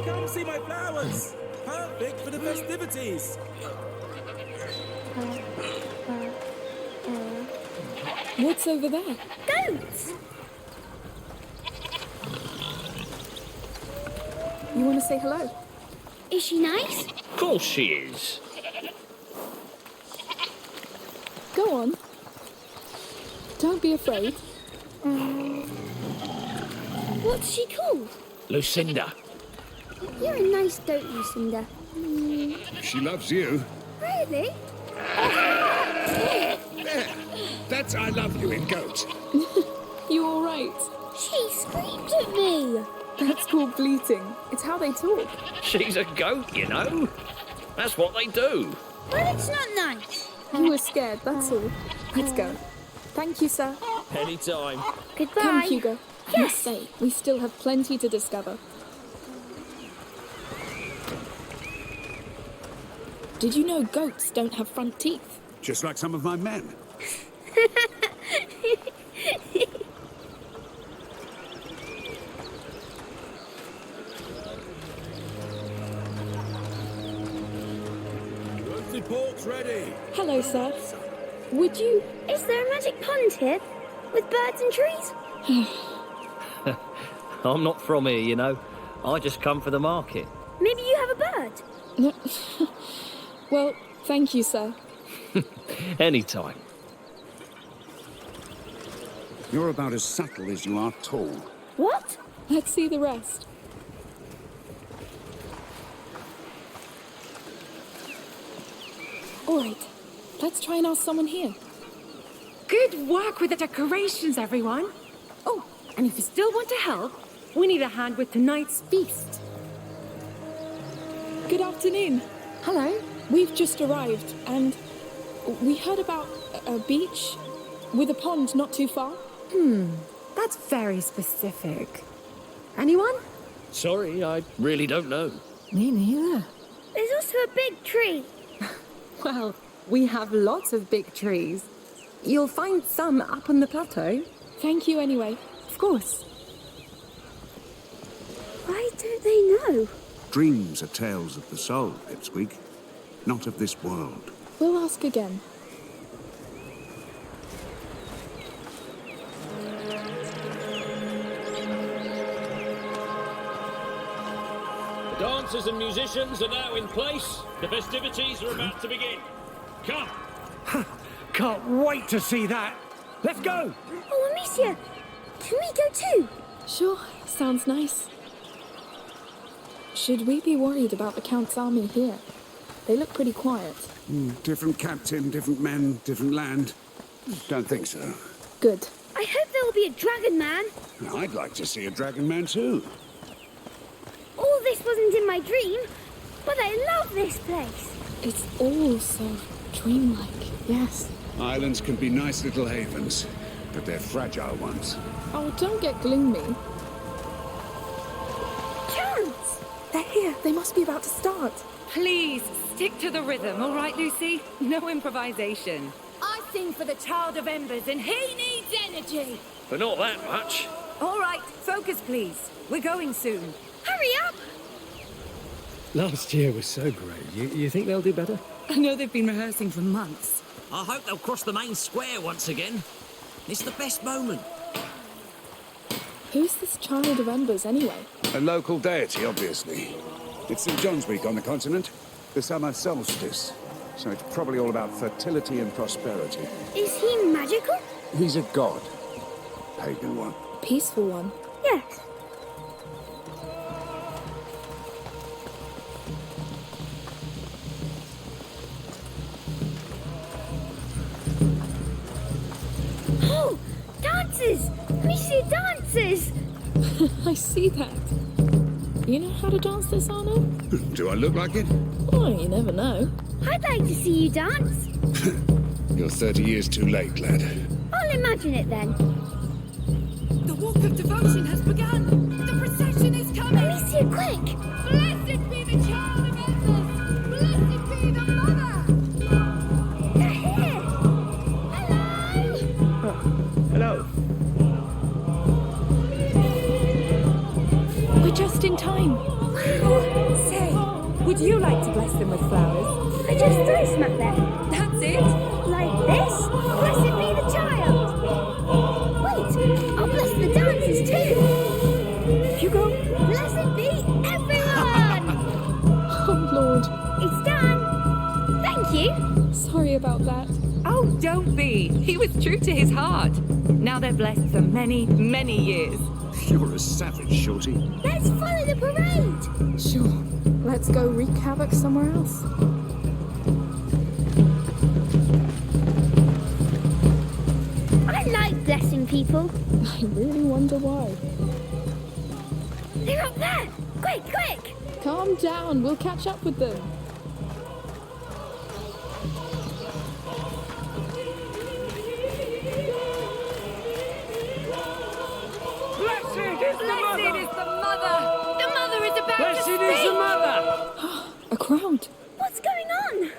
Come see my flowers. Perfect for the festivities. What's over there? Goats! You want to say hello? Is she nice? Of course she is. Go on. Don't be afraid. What's she called? Lucinda. You're a nice goat, Lucinda. She loves you. Really? There. That's I love you in goat. You all right? She screamed at me. That's called bleating. It's how they talk. She's a goat, you know. That's what they do. Well, it's not nice. You were scared, that's all. Let's go. Thank you, sir. Anytime. Goodbye. Come, Hugo. Yes. Must say, we still have plenty to discover. Did you know goats don't have front teeth? Just like some of my men. Roasted pork's ready. Hello, sir. Would you... Is there a magic pond here? With birds and trees? I'm not from here, you know. I just come for the market. Maybe you have a bird? Well, thank you, sir. Anytime. You're about as subtle as you are tall. What? Let's see the rest. All right. Let's try and ask someone here. Good work with the decorations, everyone. Oh, and if you still want to help, we need a hand with tonight's feast. Good afternoon. Hello. We've just arrived, and we heard about a beach with a pond not too far. That's very specific. Anyone? Sorry, I really don't know. Me neither. There's also a big tree. Well, we have lots of big trees. You'll find some up on the plateau. Thank you anyway. Of course. Why don't they know? Dreams are tales of the soul, Pipsqueak. Not of this world. We'll ask again. The dancers and musicians are now in place. The festivities are about to begin. Come. Can't wait to see that. Let's go. Oh, Amicia, can we go too? Sure, sounds nice. Should we be worried about the Count's army here? They look pretty quiet. Different captain, different men, different land. Don't think so. Good. I hope there will be a dragon man. I'd like to see a dragon man too. All this wasn't in my dream, but I love this place. It's all so dreamlike, yes. Islands can be nice little havens, but they're fragile ones. Oh, don't get gloomy. Chance! They're here. They must be about to start. Please, stick to the rhythm, all right, Lucy? No improvisation. I sing for the Child of Embers, and he needs energy. But not that much. All right, focus, please. We're going soon. Hurry up! Last year was so great. You think they'll do better? I know they've been rehearsing for months. I hope they'll cross the main square once again. It's the best moment. Who's this Child of Embers, anyway? A local deity, obviously. It's St. John's Week on the continent, the summer solstice. So it's probably all about fertility and prosperity. Is he magical? He's a god. Pagan one. Peaceful one. Yes. Oh, dances! Amicia dances! I see that. You know how to dance this, Arno? Do I look like it? Oh, you never know. I'd like to see you dance. You're 30 years too late, lad. I'll imagine it then. The walk of devotion has begun. The procession is coming. Amicia, quick! Blessed be the Child of Embers. Blessed be the Mother. They're here. Hello. Hello. We're just in time. Wow. Say, would you like to bless them with flowers? I just throw smack them. That's it. Like this? Blessed be the child. Wait, I'll bless the dancers too. Hugo. Blessed be everyone. Oh, Lord. It's done. Thank you. Sorry about that. Oh, don't be. He was true to his heart. Now they're blessed for many, many years. You're a savage, Shorty. Let's follow the parade. Sure. Let's go wreak havoc somewhere else. I like blessing people. I really wonder why. They're up there. Quick, quick. Calm down. We'll catch up with them. Blessed is the Mother. The Mother is about Blessed to is speak. the Mother. A crowd. What's going on?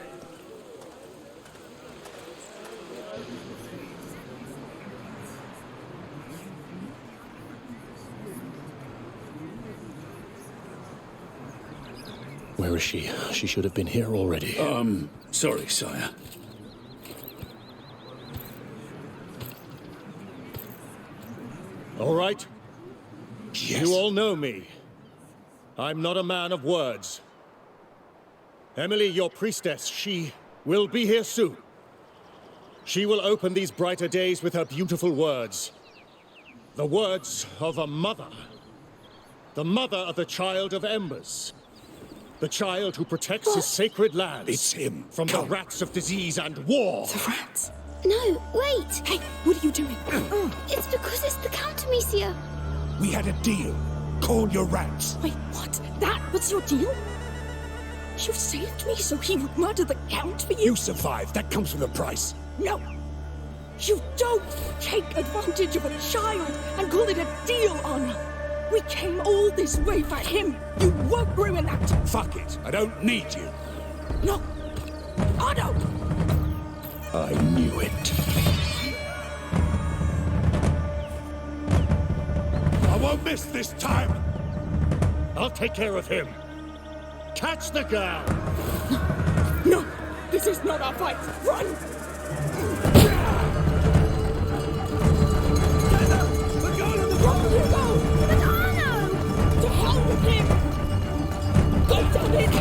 Where is she? She should have been here already. Sorry, sire. All right? Yes. You all know me. I'm not a man of words. Emily, your priestess, she will be here soon. She will open these brighter days with her beautiful words. The words of a mother. The mother of the Child of Embers. The child who protects his sacred lands. It's him. From the rats of disease and war. The rats. No, wait. Hey, what are you doing? It's because it's the Count, Amicia. We had a deal. Call your rats. Wait, what? That was your deal? You saved me so he would murder the Count for you? You survived. That comes with a price. No! You don't take advantage of a child and call it a deal, Anna! We came all this way for him! You won't ruin that! Fuck it. I don't need you. No! Otto! I knew it. I won't miss this time. I'll take care of him. Catch the girl! No! This is not our fight! Run! The girl in the Wrong you go! But Arno! To hell with him! Go down in!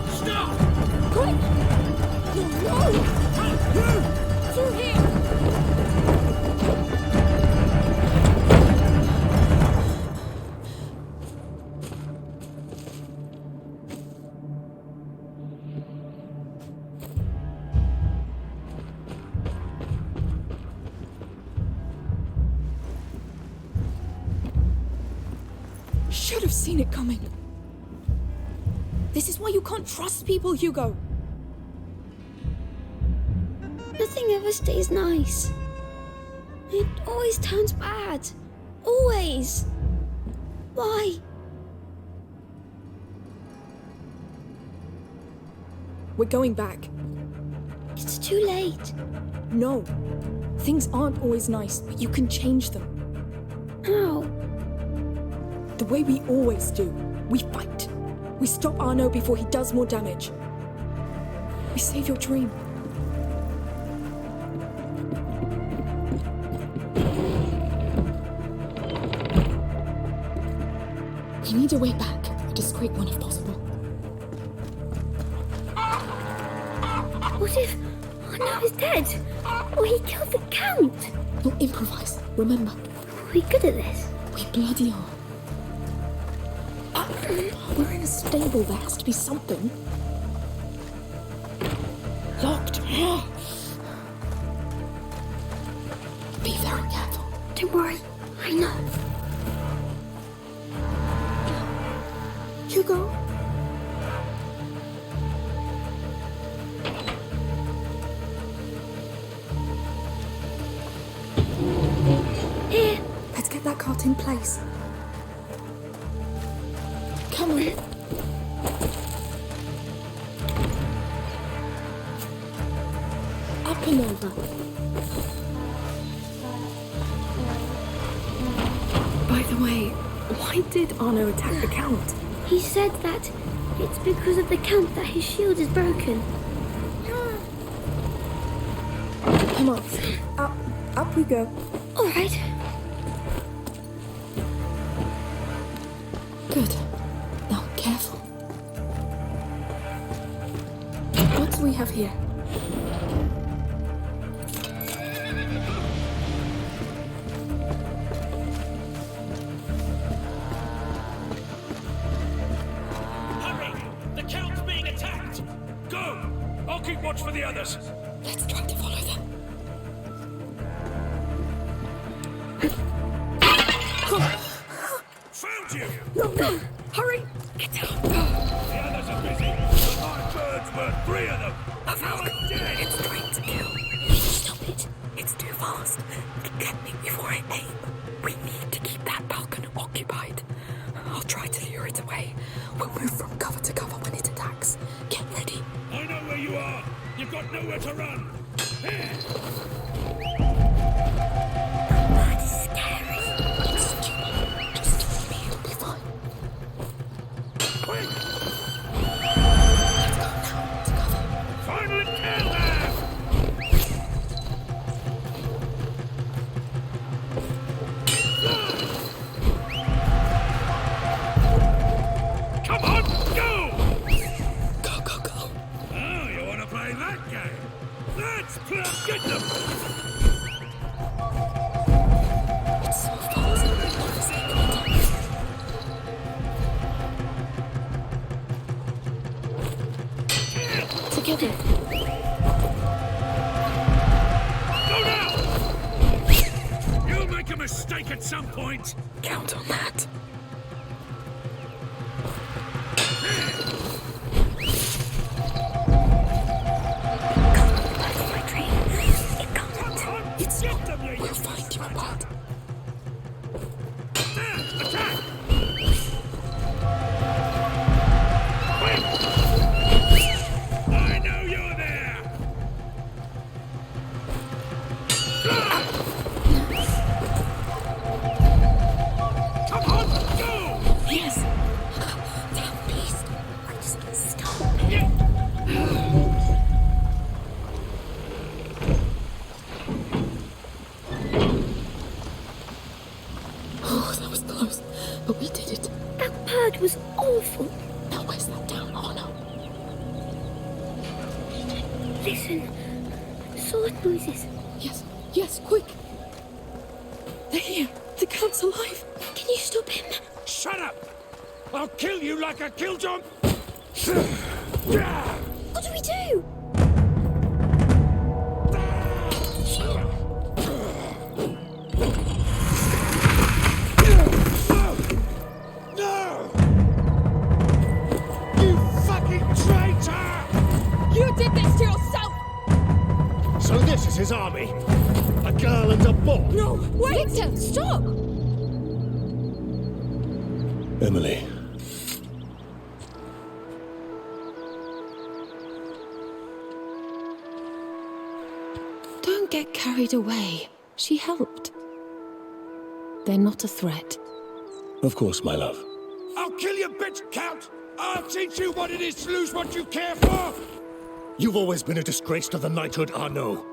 Stop! Quick! No! Through here! Should have seen it coming. This is why you can't trust people, Hugo. Nothing never stays nice. It always turns bad. Always. Why? We're going back. It's too late. No. Things aren't always nice, but you can change them. How? The way we always do. We fight. We stop Arno before he does more damage. We save your dream. We need a way back. A discreet one if possible. What if Arno is dead? Or he killed the Count? We'll improvise, remember. Are we good at this? We bloody are. We're in a stable, there has to be something. Locked. Be very careful. Don't worry, I know. Hugo? Here. Let's get that cart in place. Come on. Up and over. By the way, why did Arno attack the Count? He said that it's because of the Count that his shield is broken. Come on. Up we go. All right. Good. Now, careful. What do we have here? Hurry! The Count's being attacked! Go! I'll keep watch for the others. Let's try to follow them. Found you! No! Hurry! Get out! The others are busy, but my birds were 3 of them. Now I'm dead! It's trying to kill. Stop it. It's too fast. Get me before I aim. We need to keep that balcony occupied. I'll try to lure it away. We'll move from cover to cover when it attacks. Get ready. I know where you are. You've got nowhere to run. Here! That is scary. Stupid. Just leave me. It'll be fine. Quick! Let's go now. To cover. Finally kill them! Come on, go! Go, go, go. Oh, you want to play that game? Let's play. Get them! It's so fast. Together. Go now! You'll make a mistake at some point. Count on that. It's not. We'll find you apart. Attack! I know you're there! Come on, go! Yes. Damn beast. I just stop. Oh, that was close. But we did it. That bird was awful. Now where's that down, Arno? Listen. Sword noises. Yes, yes, quick. They're here. The Count's alive. Can you stop him? Shut up! I'll kill you like a killjoy! What do we do? No! You fucking traitor! You did this to yourself! So this is his A girl and a boy? No, wait! Victor, stop! Emily. Don't get carried away. She helped. They're not a threat. Of course, my love. I'll kill you, bitch, Count! I'll teach you what it is to lose what you care for! You've always been a disgrace to the knighthood, Arnaud.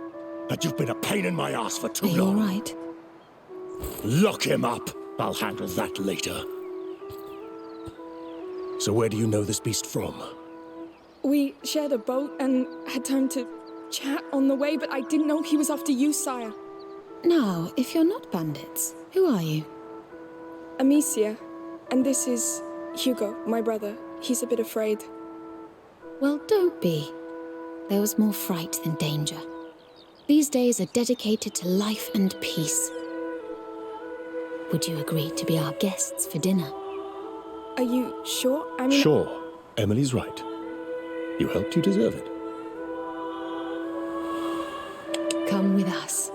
And you've been a pain in my ass for too long. Are you all right? Lock him up. I'll handle that later. So where do you know this beast from? We shared a boat and had time to chat on the way, but I didn't know he was after you, sire. Now, if you're not bandits, who are you? Amicia. And this is Hugo, my brother. He's a bit afraid. Well, don't be. There was more fright than danger. These days are dedicated to life and peace. Would you agree to be our guests for dinner? Are you sure? I mean... Sure. Emily's right. You helped, you deserve it. Come with us.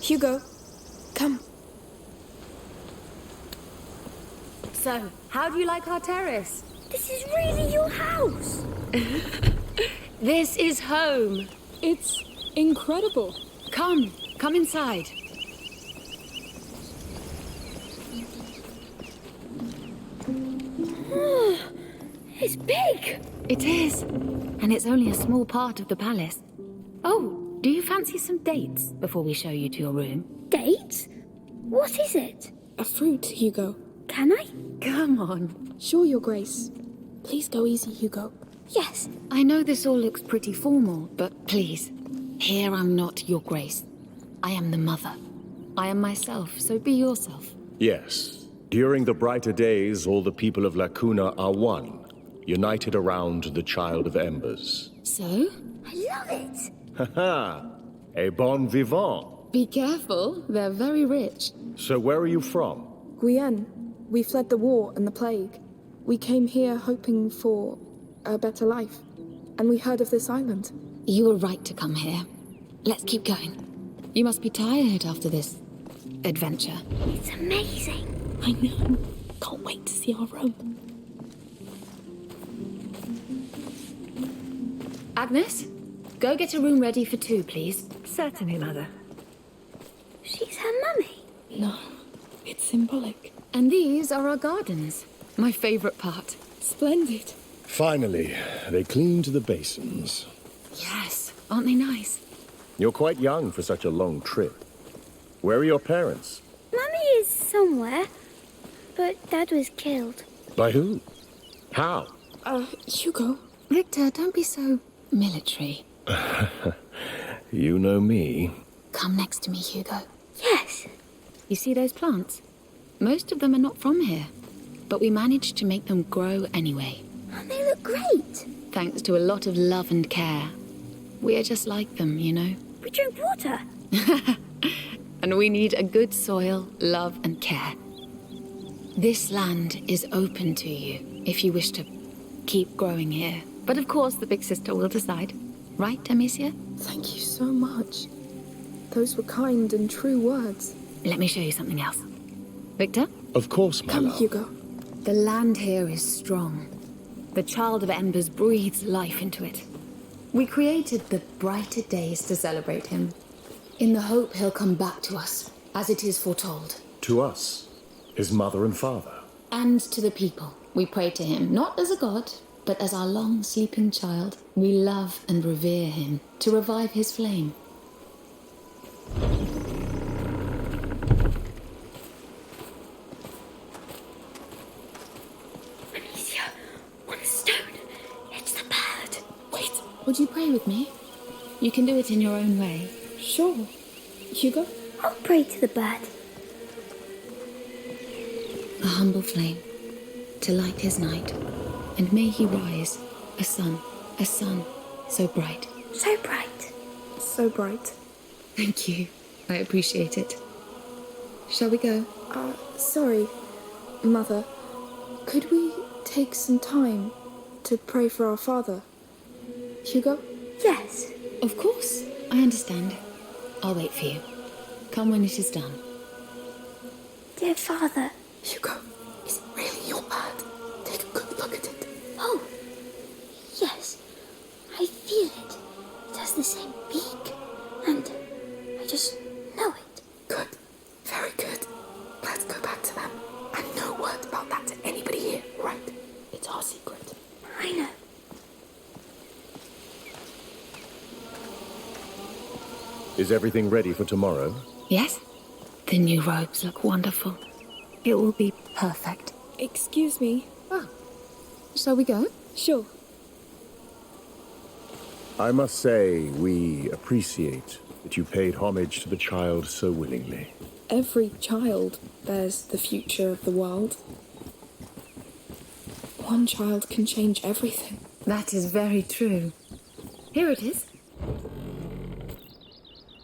Hugo, come. So, how do you like our terrace? This is really your house. This is home. It's incredible. Come inside. It's big. It is. And it's only a small part of the palace. Oh, do you fancy some dates before we show you to your room? Dates? What is it? A fruit, Hugo. Can I? Come on. Sure, Your Grace. Please go easy, Hugo. Yes. I know this all looks pretty formal, but please, here I'm not Your Grace. I am the mother. I am myself, so be yourself. Yes. During the brighter days, all the people of La Cuna are one, united around the Child of Embers. So? I love it. Haha, a bon vivant. Be careful, they're very rich. So where are you from? Guyenne. We fled the war and the plague. We came here hoping for a better life. And we heard of this island. You were right to come here. Let's keep going. You must be tired after this adventure. It's amazing. I know. Can't wait to see our room. Agnes, go get a room ready for 2, please. Certainly, Mother. She's her mummy. No, it's symbolic. And these are our gardens. My favorite part. Splendid. Finally, they cleaned the basins. Yes, aren't they nice? You're quite young for such a long trip. Where are your parents? Mummy is somewhere, but Dad was killed. By who? How? Hugo. Victor, don't be so military. You know me. Come next to me, Hugo. Yes. You see those plants? Most of them are not from here, but we managed to make them grow anyway. And they look great. Thanks to a lot of love and care. We are just like them, you know. We drink water. And we need a good soil, love and care. This land is open to you if you wish to keep growing here. But of course the big sister will decide. Right, Amicia? Thank you so much. Those were kind and true words. Let me show you something else. Victor? Of course, my Come, love. Hugo. The land here is strong. The Child of Embers breathes life into it. We created the brighter days to celebrate him, in the hope he'll come back to us, as it is foretold. To us, his mother and father. And to the people. We pray to him, not as a god, but as our long-sleeping child. We love and revere him, to revive his flame. Amicia, one stone. It's the bird. Wait, would you pray with me? You can do it in your own way. Sure. Hugo? I'll pray to the bird. A humble flame, to light his night, and may he rise, a son, So bright. So bright. So bright. Thank you. I appreciate it. Shall we go? Sorry, Mother. Could we take some time to pray for our father? Hugo? Yes. Of course. I understand. I'll wait for you. Come when it is done. Dear Father. Hugo, is it really your bird? Take a good look at it. Oh, yes. I feel it. It has the same beak. And I just know it. Good. Very good. Let's go back to them. And no word about that to anybody here, right? It's our secret. I know. Is everything ready for tomorrow? Yes? The new robes look wonderful. It will be perfect. Excuse me. Shall we go? Sure. I must say, we appreciate that you paid homage to the child so willingly. Every child bears the future of the world. One child can change everything. That is very true. Here it is.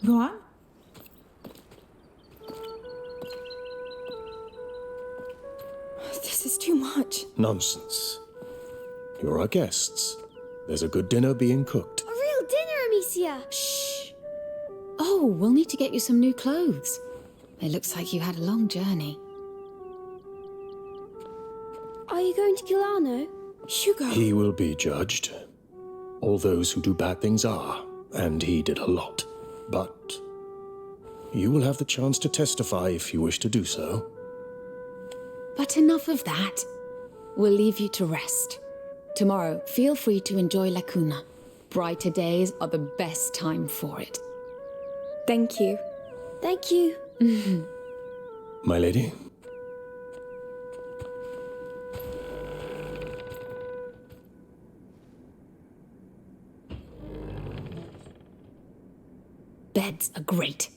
Go on. This is too much. Nonsense. You're our guests. There's a good dinner being cooked. A real dinner, Amicia. Shh. Oh, we'll need to get you some new clothes. It looks like you had a long journey. Are you going to kill Arno? Hugo. He will be judged. All those who do bad things are, and he did a lot. But you will have the chance to testify if you wish to do so. But enough of that. We'll leave you to rest. Tomorrow, feel free to enjoy La Cuna. Brighter days are the best time for it. Thank you. Thank you. My lady? Beds are great.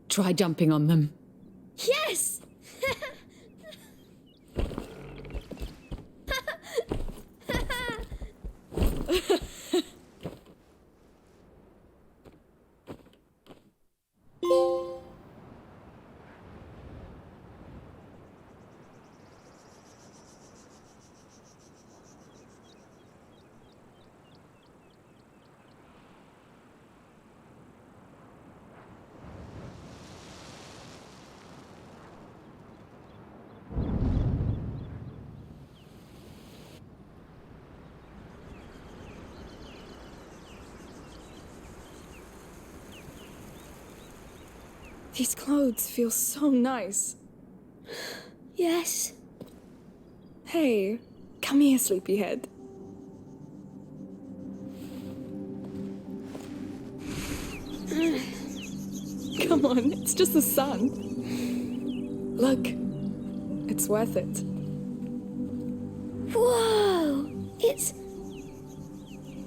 Try jumping on them. Yes! These clothes feel so nice. Yes. Hey, come here, sleepyhead. Come on, it's just the sun. Look, it's worth it. Whoa!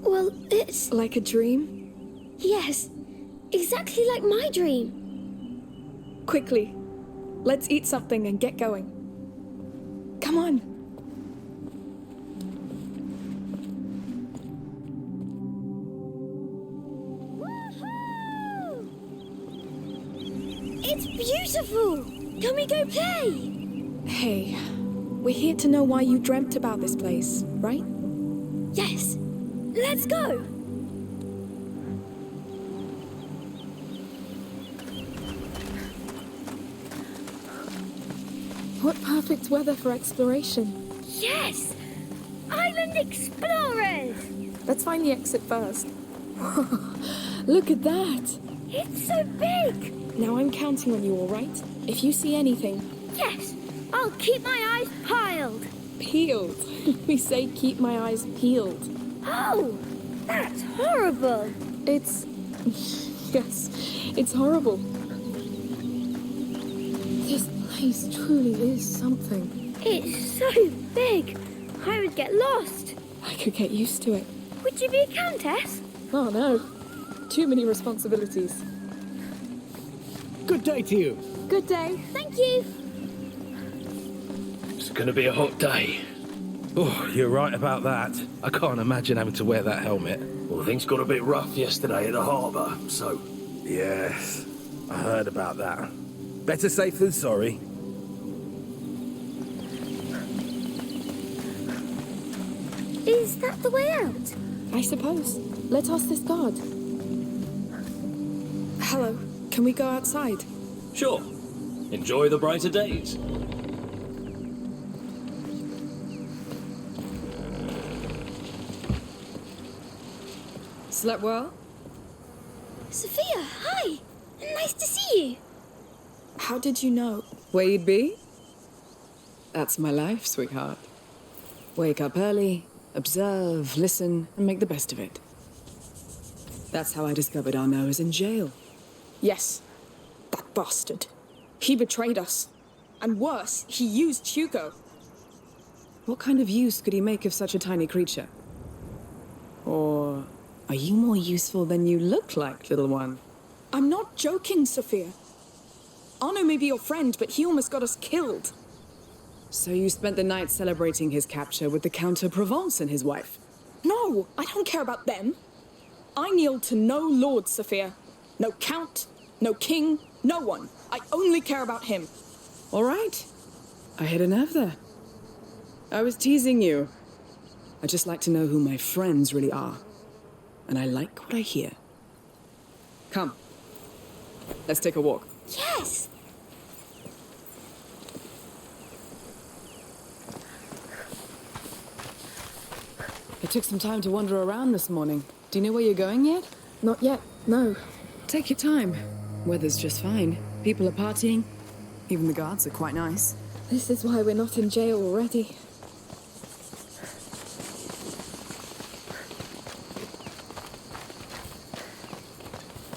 Well, it's... Like a dream? Yes, exactly like my dream. Quickly, let's eat something and get going. Come on. It's beautiful! Can we go play? Hey, we're here to know why you dreamt about this place, right? Yes. Let's go! What perfect weather for exploration. Yes! Island explorers! Let's find the exit first. Look at that! It's so big! Now I'm counting on you, all right? If you see anything... Yes! I'll keep my eyes piled! Peeled? We say keep my eyes peeled. Oh! That's horrible! It's... yes, it's horrible. This place truly is something. It's so big! I would get lost. I could get used to it. Would you be a countess? Oh no. Too many responsibilities. Good day to you. Good day. Thank you. It's gonna be a hot day. Oh, you're right about that. I can't imagine having to wear that helmet. Well, things got a bit rough yesterday at the harbour, so... Yes, I heard about that. Better safe than sorry. Is that the way out? I suppose. Let's ask this guard. Hello, can we go outside? Sure. Enjoy the brighter days. Slept well? Sophia, hi! Nice to see you! How did you know? Where you'd be? That's my life, sweetheart. Wake up early, observe, listen, and make the best of it. That's how I discovered Arnaud is in jail. Yes, that bastard. He betrayed us. And worse, he used Hugo. What kind of use could he make of such a tiny creature? Or are you more useful than you look like, little one? I'm not joking, Sophia. Arnaud may be your friend, but he almost got us killed. So you spent the night celebrating his capture with the Count of Provence and his wife? No, I don't care about them. I kneel to no lord, Sophia. No count, no king, no one. I only care about him. All right. I hit a nerve there. I was teasing you. I just like to know who my friends really are. And I like what I hear. Come. Let's take a walk. Yes! I took some time to wander around this morning. Do you know where you're going yet? Not yet, no. Take your time. Weather's just fine. People are partying. Even the guards are quite nice. This is why we're not in jail already.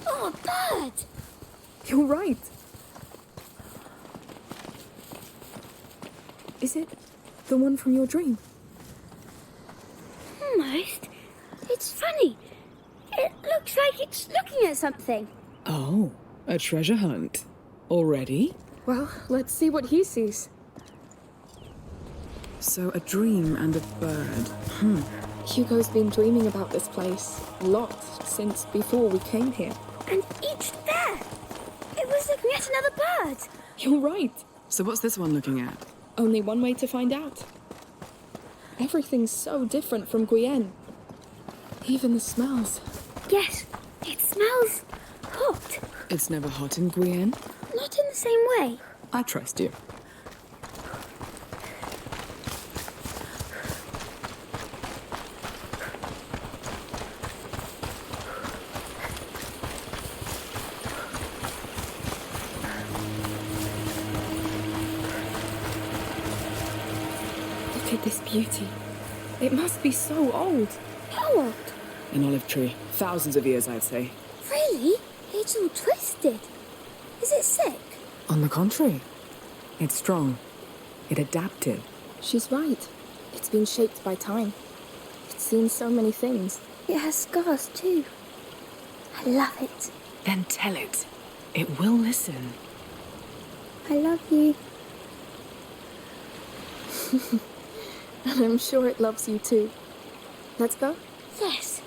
Oh, a bird! You're right. Is it the one from your dream? Almost. It's funny. It looks like it's looking at something. Oh, a treasure hunt. Already? Well, let's see what he sees. So a dream and a bird. Hugo's been dreaming about this place a lot since before we came here. And each there! It was looking at another bird! You're right. So what's this one looking at? Only one way to find out. Everything's so different from Guyenne. Even the smells. Yes, it smells hot. It's never hot in Guyenne. Not in the same way. I trust you. Look at this beauty. It must be so old. How old? An olive tree. Thousands of years, I'd say. Really? It's all twisted. Is it sick? On the contrary. It's strong. It adapted. She's right. It's been shaped by time. It's seen so many things. It has scars too. I love it. Then tell it. It will listen. I love you. And I'm sure it loves you too. Let's go? Yes.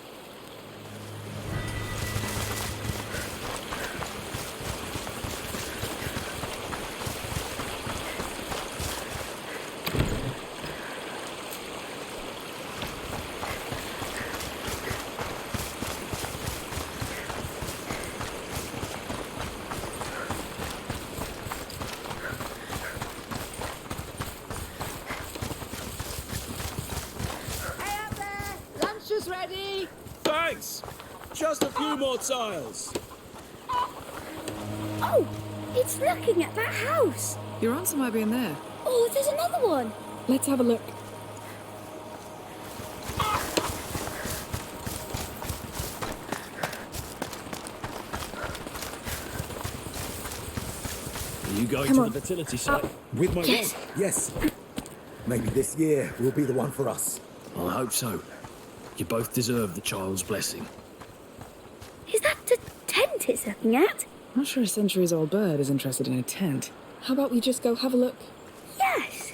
Ready? Thanks! Just a few more tiles. Oh, it's looking at that house. Your answer might be in there. Oh, there's another one. Let's have a look. Are you going Come to on. the fertility site? With my Yes. wife, yes. Maybe this year will be the one for us. I hope so. You both deserve the child's blessing. Is that the tent it's looking at? I'm not sure a centuries-old bird is interested in a tent. How about we just go have a look? Yes.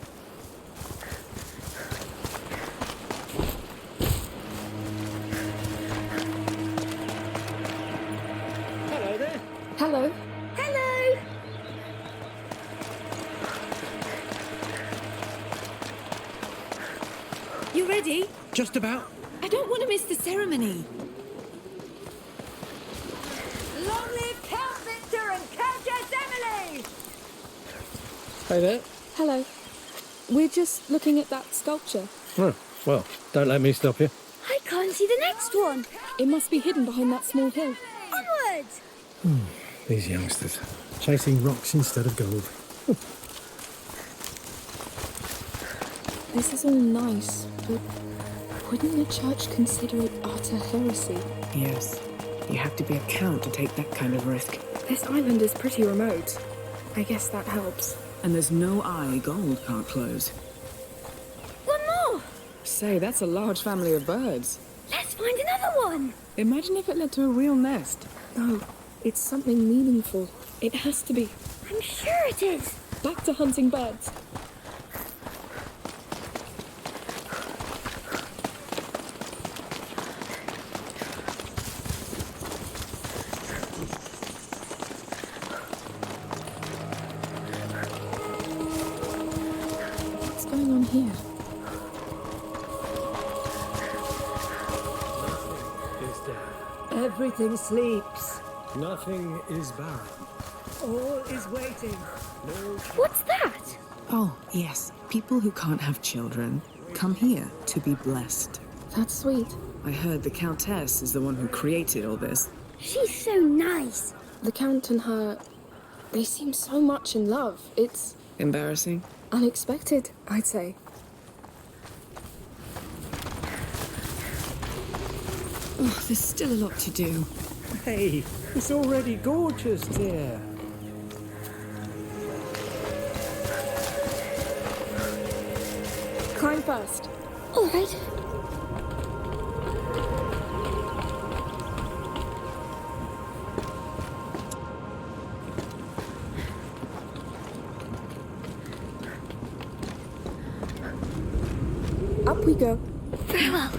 Just about. I don't want to miss the ceremony. Long live Count Victor and Countess Emily! Hi there. Hello. We're just looking at that sculpture. Oh, well, don't let me stop you. I can't see the next one. It must be hidden behind that small hill. Onwards! These youngsters, chasing rocks instead of gold. This is all nice, but wouldn't the church consider it utter heresy? Yes. You have to be a count to take that kind of risk. This island is pretty remote. I guess that helps. And there's no eye gold can't close. One more! Say, that's a large family of birds. Let's find another one! Imagine if it led to a real nest. No, it's something meaningful. It has to be. I'm sure it is. Back to hunting birds. What's going on here? Everything sleeps. Nothing is barren. All is waiting. What's that? Oh, yes. People who can't have children come here to be blessed. That's sweet. I heard the Countess is the one who created all this. She's so nice. The Count and her, they seem so much in love. It's Embarrassing? unexpected, I'd say. Oh, there's still a lot to do. Hey, it's already gorgeous, dear. Climb first. All right. Up we go. Very well.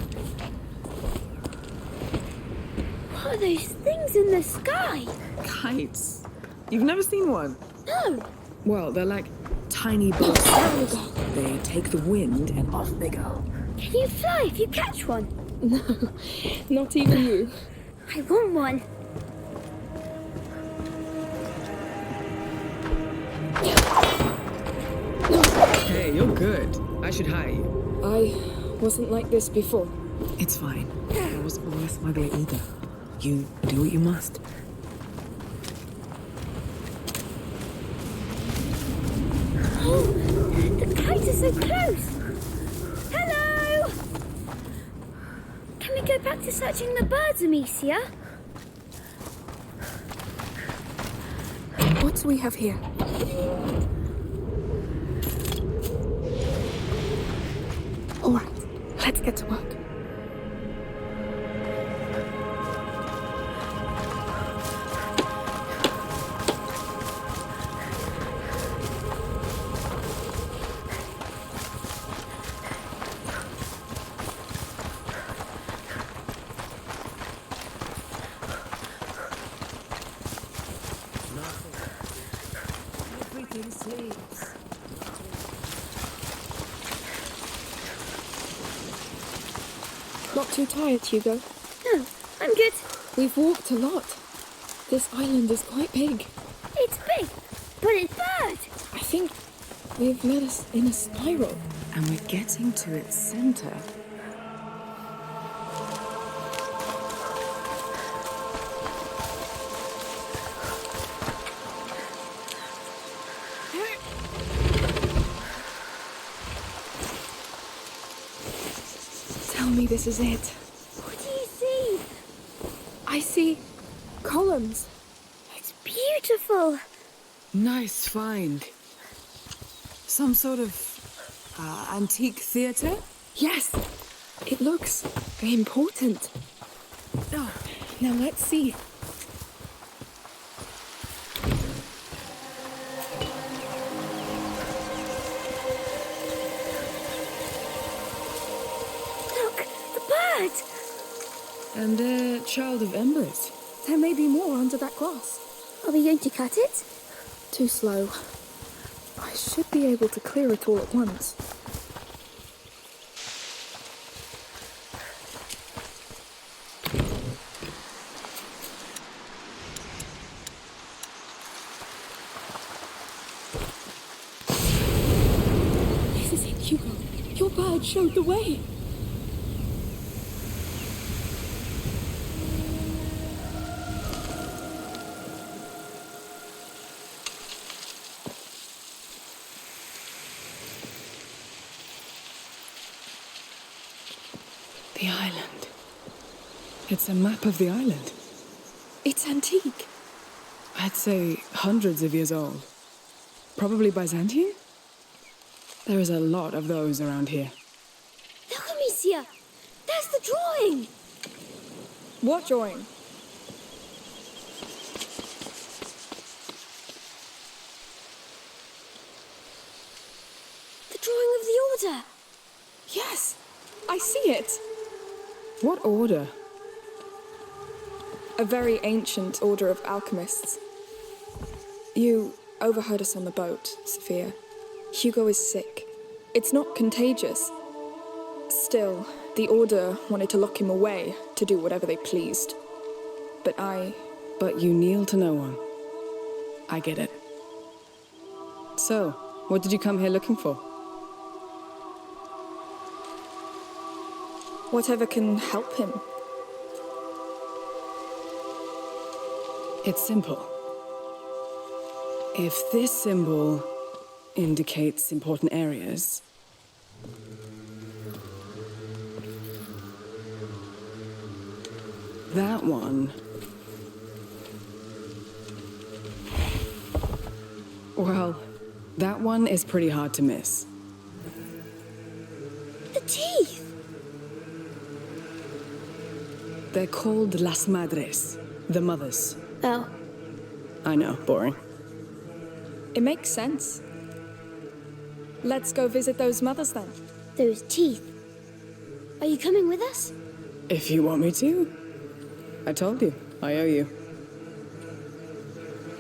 What are those things in the sky? Kites. You've never seen one? No. Well, they're like tiny boats. There we go. They take the wind and off they go. Can you fly if you catch one? No, not even you. I want one. Hey, you're good. I should hire you. I wasn't like this before. It's fine. I wasn't a smuggler either. You do what you must. Oh, the kites are so close. Hello! Can we go back to searching the birds, Amicia? What do we have here? All right, let's get to work. Everything sleeps. Not too tired, Hugo? No, I'm good. We've walked a lot. This island is quite big. It's big, but it's bad. I think we've led us in a spiral. And we're getting to its center. Tell me this is it. What do you see? I see columns. It's beautiful. Nice find. Some sort of antique theater? Yes, it looks important. Oh, now let's see. Look, the bird. And a child of embers. There may be more under that grass. Are we going to cut it? Too slow. I should be able to clear it all at once. God showed the way. The island. It's a map of the island. It's antique. I'd say hundreds of years old. Probably Byzantine? There is a lot of those around here. Look, Amicia! There's the drawing! What drawing? The drawing of the Order! Yes, I see it. What order? A very ancient order of alchemists. You overheard us on the boat, Sophia. Hugo is sick. It's not contagious. Still, the Order wanted to lock him away to do whatever they pleased. But you kneel to no one. I get it. So, what did you come here looking for? Whatever can help him. It's simple. If this symbol indicates important areas, that one, well, that one is pretty hard to miss. The teeth! They're called Las Madres, the mothers. Oh. I know, boring. It makes sense. Let's go visit those mothers then. Those teeth. Are you coming with us? If you want me to. I told you, I owe you.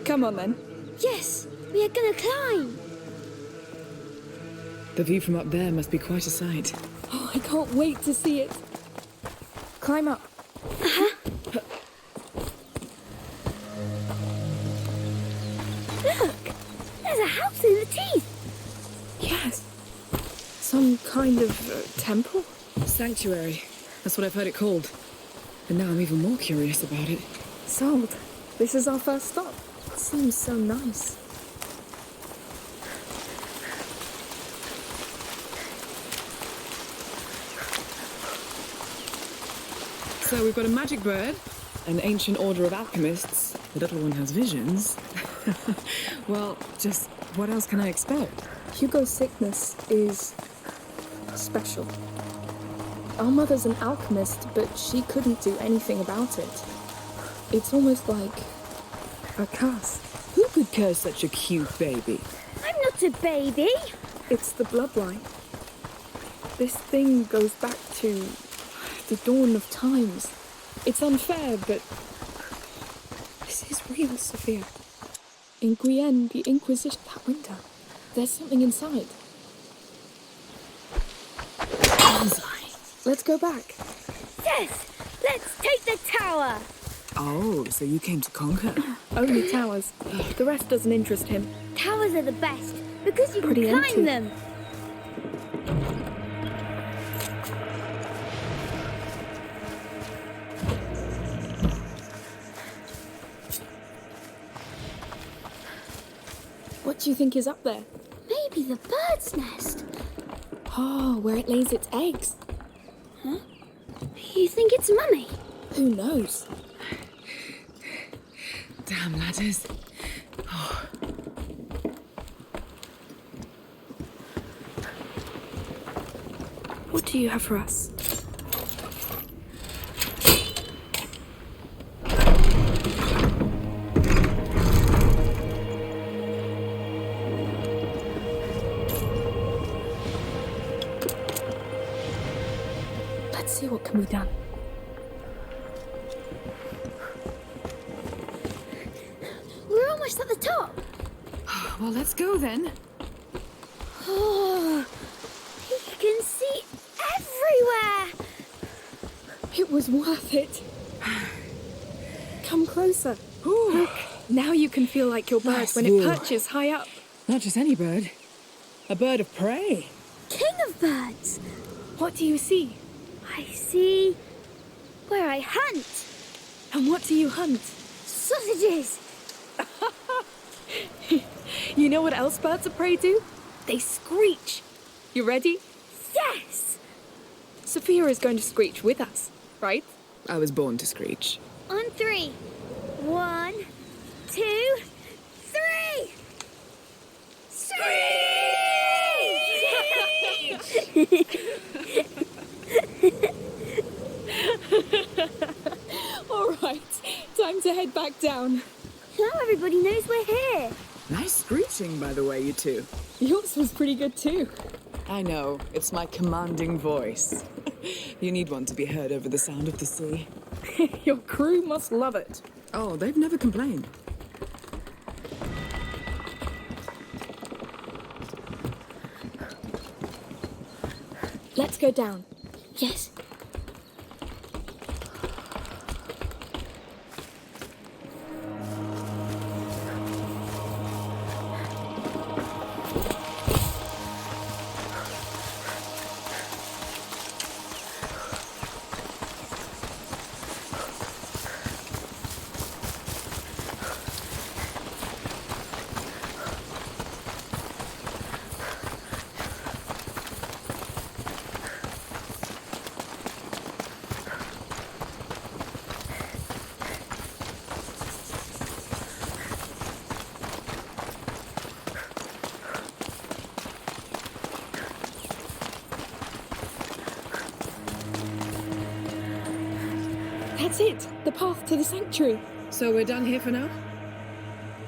Come on then. Yes, we are gonna climb. The view from up there must be quite a sight. Oh, I can't wait to see it. Climb up. Uh-huh. Look! There's a house in the teeth! Yes. Some kind of temple? Sanctuary. That's what I've heard it called. And now I'm even more curious about it. Sold. This is our first stop. It seems so nice. So we've got a magic bird, an ancient order of alchemists. The little one has visions. Well, just what else can I expect? Hugo's sickness is special. Our mother's an alchemist, but she couldn't do anything about it. It's almost like a curse. Who could curse such a cute baby? I'm not a baby! It's the bloodline. This thing goes back to the dawn of times. It's unfair, but this is real, Sophia. In Guyenne, the Inquisition, that window, there's something inside. Let's go back. Yes! Let's take the tower! Oh, so you came to conquer? Only towers. The rest doesn't interest him. Towers are the best, because you Pretty can climb empty. them. What do you think is up there? Maybe the bird's nest. Oh, where it lays its eggs. Huh? You think it's Mummy? Who knows? Damn ladders. Oh. What do you have for us? Let's see what can be done. We're almost at the top. Well, let's go then. Oh, you can see everywhere. It was worth it. Come closer. Look, now you can feel like your bird Nice when view. it perches high up. Not just any bird. A bird of prey. King of birds. What do you see? I see where I hunt. And what do you hunt? Sausages. You know what else birds of prey do? They screech. You ready? Yes! Sophia is going to screech with us, right? I was born to screech. On 3. 1, 2, 3! All right, time to head back down. Now everybody knows we're here. Nice screeching, by the way, you two. Yours was pretty good too. I know, it's my commanding voice. You need one to be heard over the sound of the sea. Your crew must love it. Oh, they've never complained. Let's go down. Yes. That's it, the path to the sanctuary. So we're done here for now?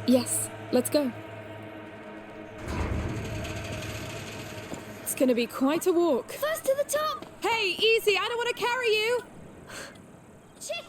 Yes, let's go. It's gonna be quite a walk. First to the top! Hey, easy, I don't want to carry you! Chicken!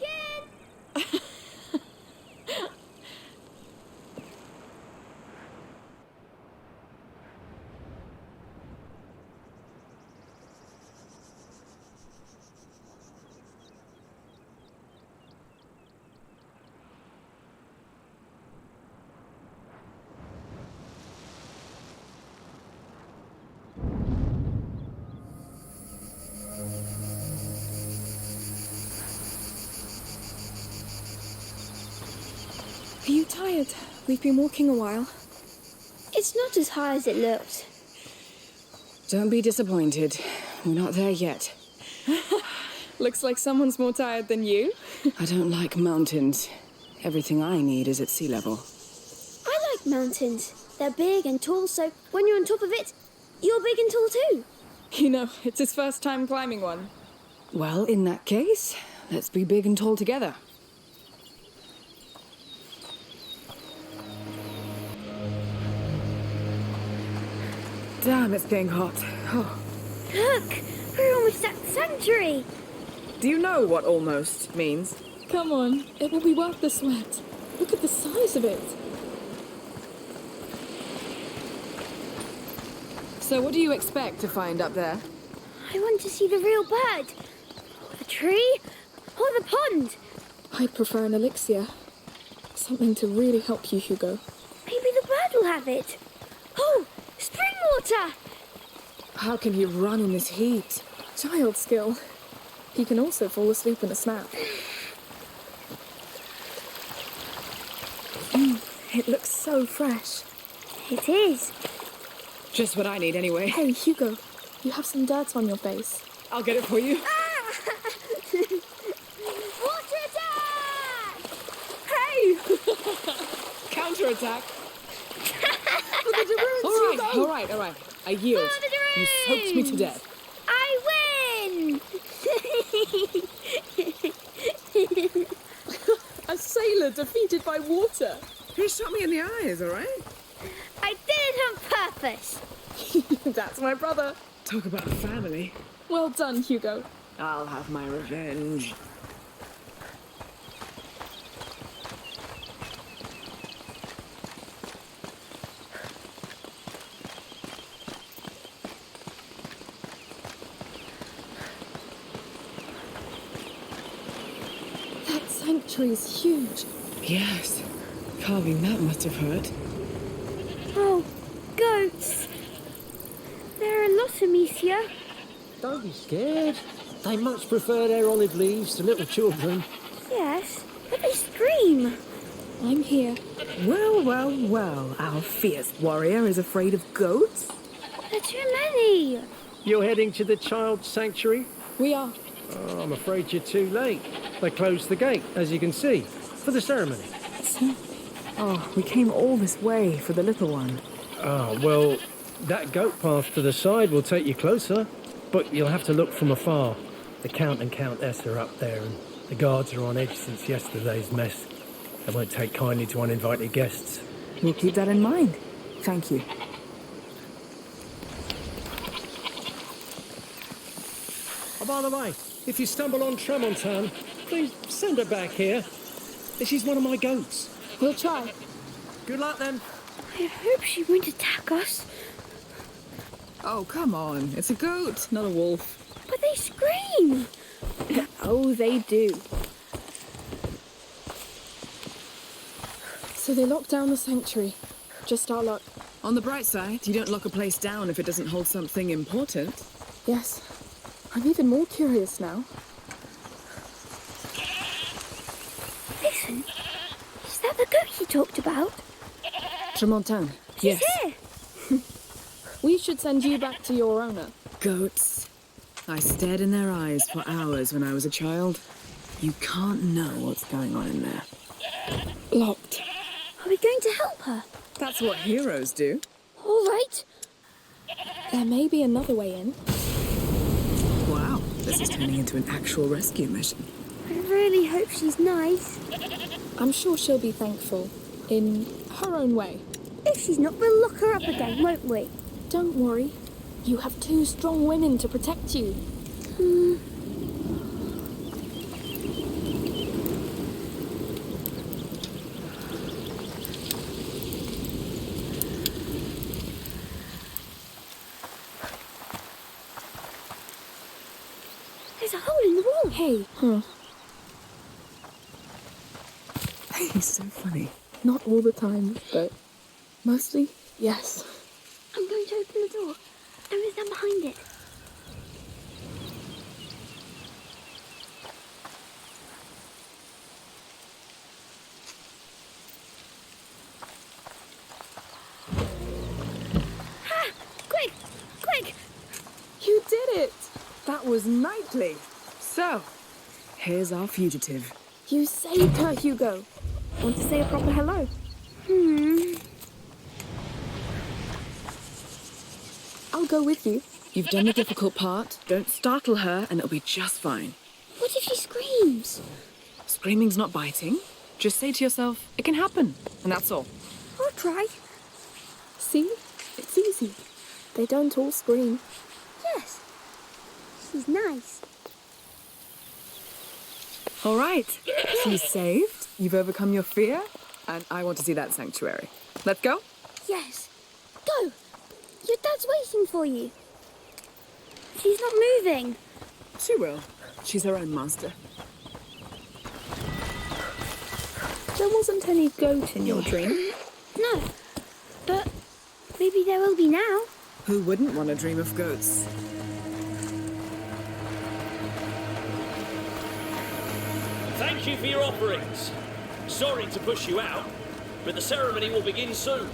Are you tired? We've been walking a while. It's not as high as it looked. Don't be disappointed. We're not there yet. Looks like someone's more tired than you. I don't like mountains. Everything I need is at sea level. I like mountains. They're big and tall, so when you're on top of it, you're big and tall too. You know, it's his first time climbing one. Well, in that case, let's be big and tall together. Damn, it's getting hot. Oh. Look, we're almost at the sanctuary. Do you know what almost means? Come on, it will be worth the sweat. Look at the size of it. So what do you expect to find up there? I want to see the real bird. Or the tree. Or the pond. I'd prefer an elixir. Something to really help you, Hugo. Maybe the bird will have it. Oh, spring water! How can he run in this heat? Child skill. He can also fall asleep in a snap. It looks so fresh. It is. Just what I need anyway. Hey, Hugo, you have some dirt on your face. I'll get it for you. Water attack! Hey! Counterattack. For the Daroons, All right. I yield. You soaked me to death. I win! A sailor defeated by water. He shot me in the eyes, all right? I did it on purpose. That's my brother. Talk about family. Well done, Hugo. I'll have my revenge. That sanctuary's huge. Yes. Carving that must have hurt. Oh, goats. There are lots, Amicia. don't be scared. They much prefer their olive leaves to little children. Yes, but they scream. I'm here. Well, well, well. Our fierce warrior is afraid of goats? There are too many. You're heading to the child sanctuary? We are. Oh, I'm afraid you're too late. They closed the gate, as you can see, for the ceremony. Oh, we came all this way for the little one. Ah, well, that goat path to the side will take you closer, but you'll have to look from afar. The Count and Countess are up there, and the guards are on edge since yesterday's mess. They won't take kindly to uninvited guests. We'll keep that in mind. Thank you. Oh, by the way, if you stumble on Tramontane, please send her back here. She's one of my goats. We'll try. Good luck then. I hope she won't attack us. Oh, come on. It's a goat, not a wolf. But they scream. Oh, they do. So they locked down the sanctuary. Just our luck. On the bright side, you don't lock a place down if it doesn't hold something important. Yes. I'm even more curious now. Listen. Is that the goat he talked about? Tramontane. She's Yes. here. We should send you back to your owner. Goats. I stared in their eyes for hours when I was a child. You can't know what's going on in there. Locked. Are we going to help her? That's what heroes do. All right. There may be another way in. Wow, this is turning into an actual rescue mission. I really hope she's nice. I'm sure she'll be thankful. In her own way. If she's not, we'll lock her up again, won't we? Don't worry. You have 2 strong women to protect you. There's a hole in the wall. Hey. He's so funny. Not all the time, but mostly, yes. I'm going to open the door. Don't stand behind it. Ha! Quick! Quick! You did it! That was knightly. So, here's our fugitive. You saved her, Hugo. Want to say a proper hello? I'll go with you. You've done the difficult part. Don't startle her and it'll be just fine. What if she screams? Screaming's not biting. Just say to yourself, it can happen. And that's all. I'll try. See? It's easy. They don't all scream. Yes. She's nice. All right. She's saved. You've overcome your fear. And I want to see that sanctuary. Let's go? Yes. Go. Your dad's waiting for you. She's not moving. She will. She's her own master. There wasn't any goat in your dream. No. But maybe there will be now. Who wouldn't want to dream of goats? Thank you for your offerings. Sorry to push you out, but the ceremony will begin soon.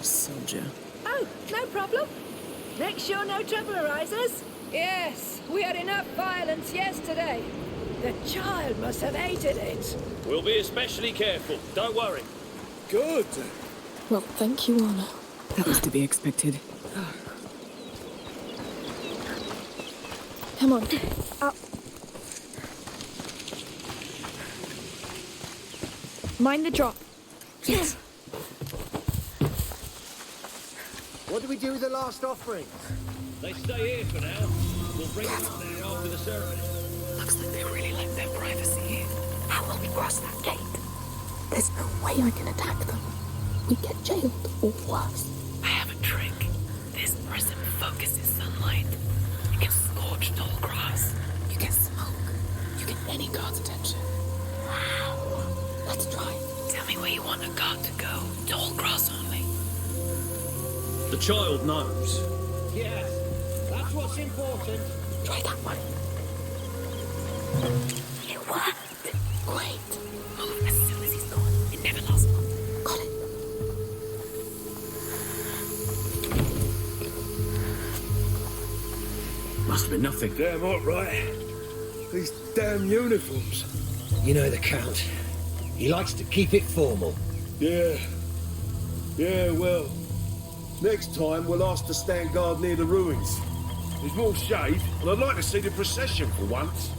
Soldier. Oh, no problem. Make sure no trouble arises. Yes, we had enough violence yesterday. The child must have hated it. We'll be especially careful, don't worry. Good. Well, thank you, Anna. That was to be expected. Come on. Up. Mind the drop. Yes. What do we do with the last offerings? They stay here for now. We'll bring them up there after the ceremony. Looks like they really like their privacy here. How will we cross that gate? There's no way I can attack them. We get jailed or worse. I have a trick. This prism focuses sunlight. You can scorch tall grass. You get smoke. You get any guard's attention. Wow. Let's try. Tell me where you want a guard to go. Tall grass only. The child knows. Yes, that's what's important. Try that one. It worked. Great. Move as soon as he's gone. It never lasts long. Got it. Must have been nothing. Damn right. These damn uniforms. You know the Count. He likes to keep it formal. Yeah. Yeah, well, next time we'll ask to stand guard near the ruins. There's more shade, and I'd like to see the procession for once.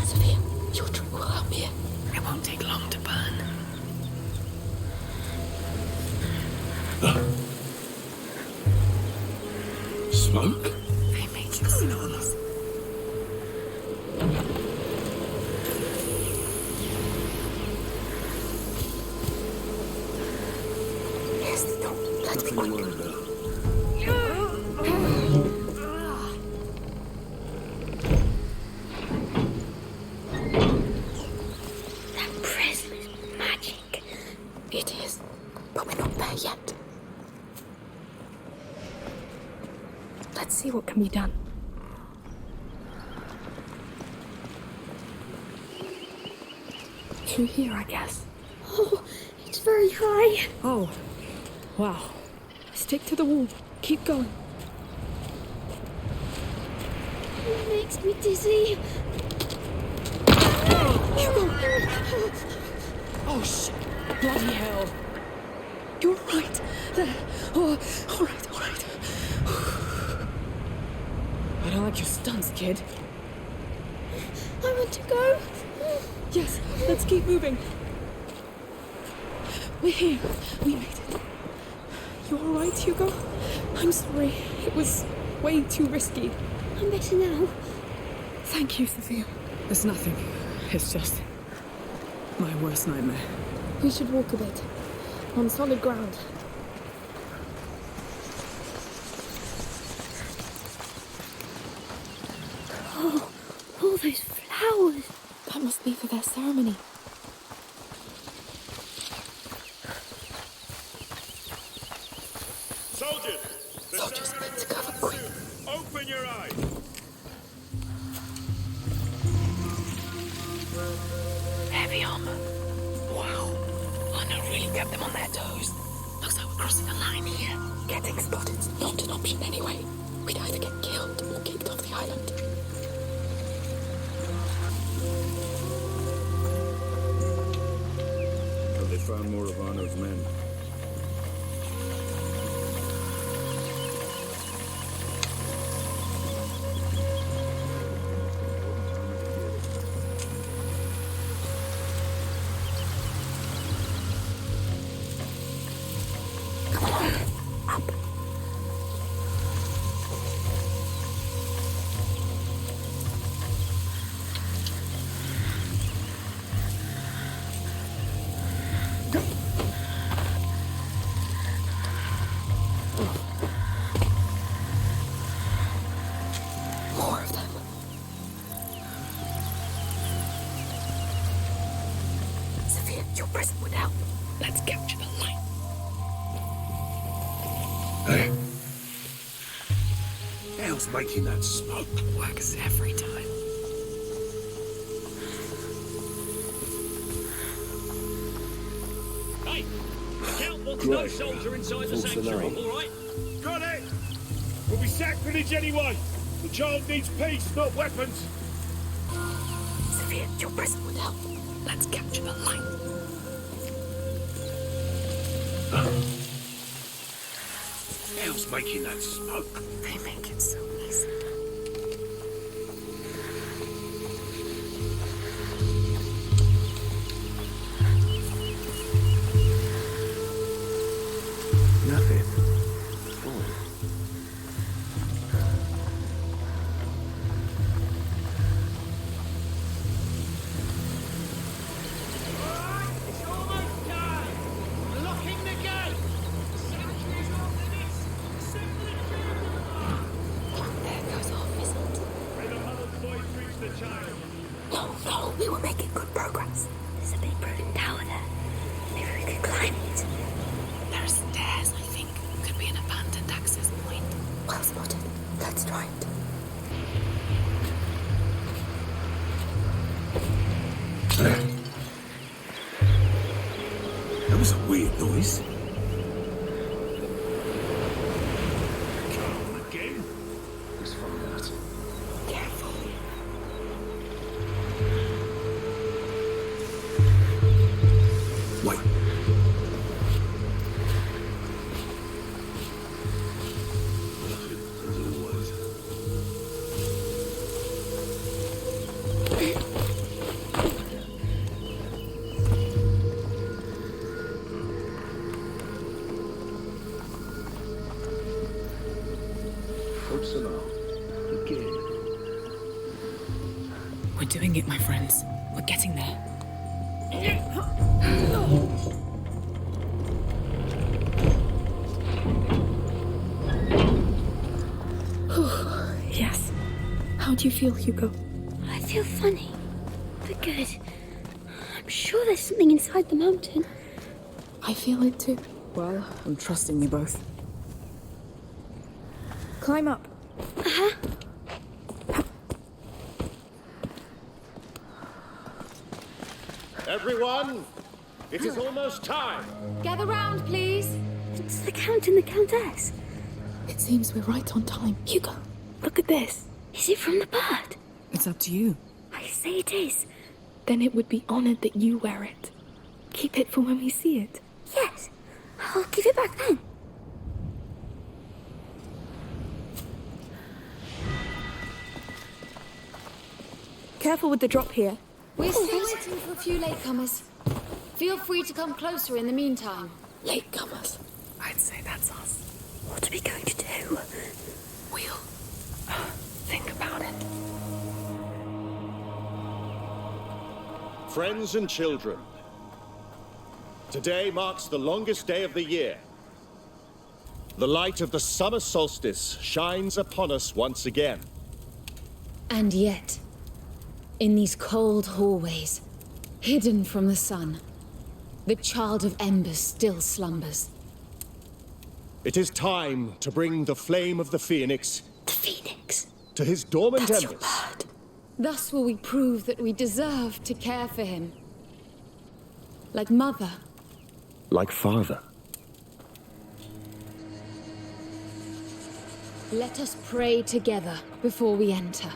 Sophia, your drink will help you. It won't take long to burn. Smoke? They make you sneeze. Here's the door. Let's be quick. That prism is magic. It is, but we're not there yet. Let's see what can be done. Through here, I guess. Oh, it's very high. Oh, wow. Stick to the wall. Keep going. It makes me dizzy. Hugo! Oh, shit. Bloody hell. You're right. There. Oh, all right, all right. I don't like your stunts, kid. I want to go. Yes, let's keep moving. We're here. We made it. You all right, Hugo? I'm sorry. It was way too risky. I'm better now. Thank you, Sophia. It's nothing. It's just my worst nightmare. We should walk a bit. On solid ground. Oh, all those flowers. That must be for their ceremony. Soldiers! Soldiers, let's cover quick. Open your eyes! Heavy armor. Wow. Honor really kept them on their toes. Looks like we're crossing a line here. Getting spotted's not an option anyway. We'd either get killed or kicked off the island. Have they found more of Arno's men? More of them. Sophia, your present would help. Let's capture the light. Hey. The hell's making that smoke? Works every time. Hey, the Count wants no Great. soldier inside the False sanctuary, alarm. all right? Got it! We'll be sacrilege anyway! The child needs peace, not weapons! Sophia, your present would help. Let's capture the light. The hell's making that smoke? They make it so easy. Nothing. Locking the gate! Sentries off the east! Simply There goes That was a weird noise. Again? Let's find out. Careful. Wait. We're doing it, my friends. We're getting there. Yes. How do you feel, Hugo? I feel funny, but good. I'm sure there's something inside the mountain. I feel it too. Well, I'm trusting you both. Climb up. Uh-huh. Everyone, it is almost time. Gather round, please. It's the Count and the Countess. It seems we're right on time. Hugo, look at this. Is it from the bird? It's up to you. I say it is. Then it would be honored that you wear it. Keep it for when we see it. Yes. I'll give it back then. Careful with the drop here. We're still waiting for a few latecomers. Feel free to come closer in the meantime. Latecomers? I'd say that's us. What are we going to do? We'll think about it. Friends and children, today marks the longest day of the year. The light of the summer solstice shines upon us once again. And yet, in these cold hallways, hidden from the sun, the child of embers still slumbers. It is time to bring the flame of the Phoenix. The Phoenix? To his dormant That's embers. your bird. Thus will we prove that we deserve to care for him. Like mother. Like father. Let us pray together before we enter.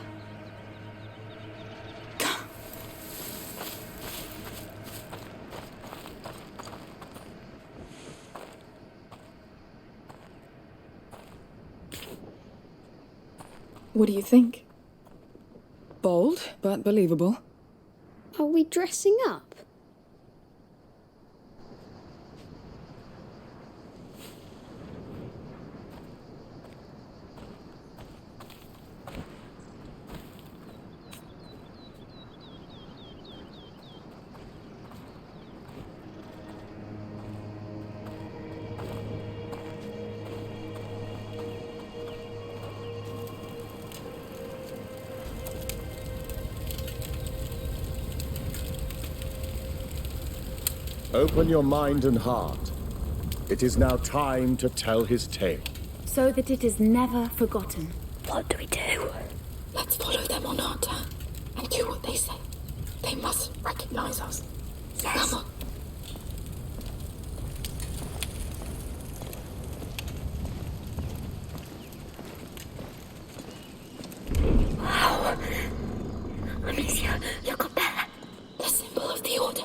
What do you think? Bold, but believable. Are we dressing up? Open your mind and heart. It is now time to tell his tale. So that it is never forgotten. What do we do? Let's follow them on our turn and do what they say. They mustn't recognize us. Yes. Come on. Wow. Amicia, look up there. The symbol of the Order.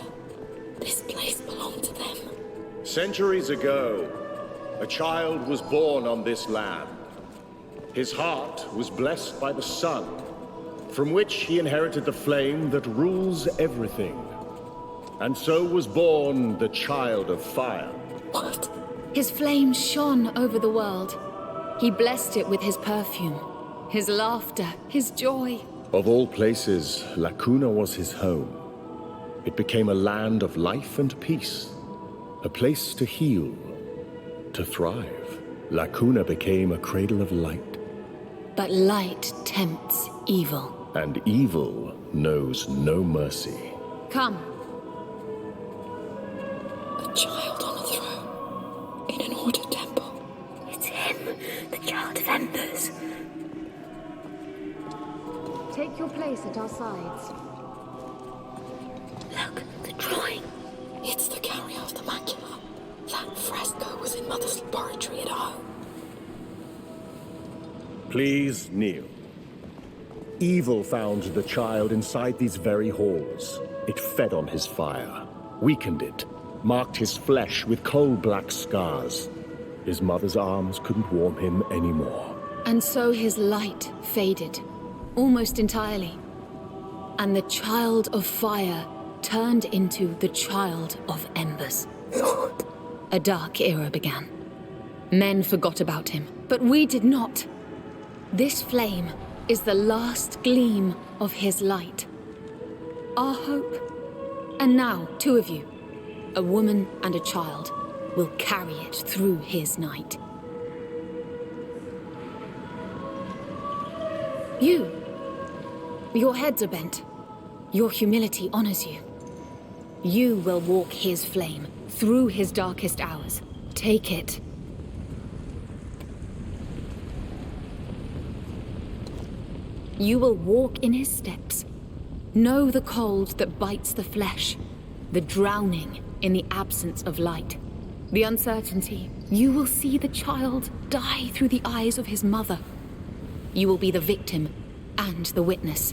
This place belonged to them. Centuries ago, a child was born on this land. His heart was blessed by the sun, from which he inherited the flame that rules everything. And so was born the Child of Fire. What? His flame shone over the world. He blessed it with his perfume, his laughter, his joy. Of all places, La Cuna was his home. It became a land of life and peace, a place to heal, to thrive. La Cuna became a cradle of light. But light tempts evil. And evil knows no mercy. Come. A child on a throne, in an Order temple. It's him, the Child of Embers. Take your place at our sides. Look, the drawing. It's the carrier of the macula. Mother's laboratory at home. Please kneel. Evil found the child inside these very halls. It fed on his fire, weakened it, marked his flesh with coal-black scars. His mother's arms couldn't warm him anymore. And so his light faded, almost entirely. And the child of fire turned into the child of embers. Lord. A dark era began. Men forgot about him, but we did not. This flame is the last gleam of his light. Our hope. And now, 2 of you, a woman and a child, will carry it through his night. Your heads are bent. Your humility honors you. You will walk his flame through his darkest hours. Take it. You will walk in his steps. Know the cold that bites the flesh, the drowning in the absence of light, the uncertainty. You will see the child die through the eyes of his mother. You will be the victim and the witness.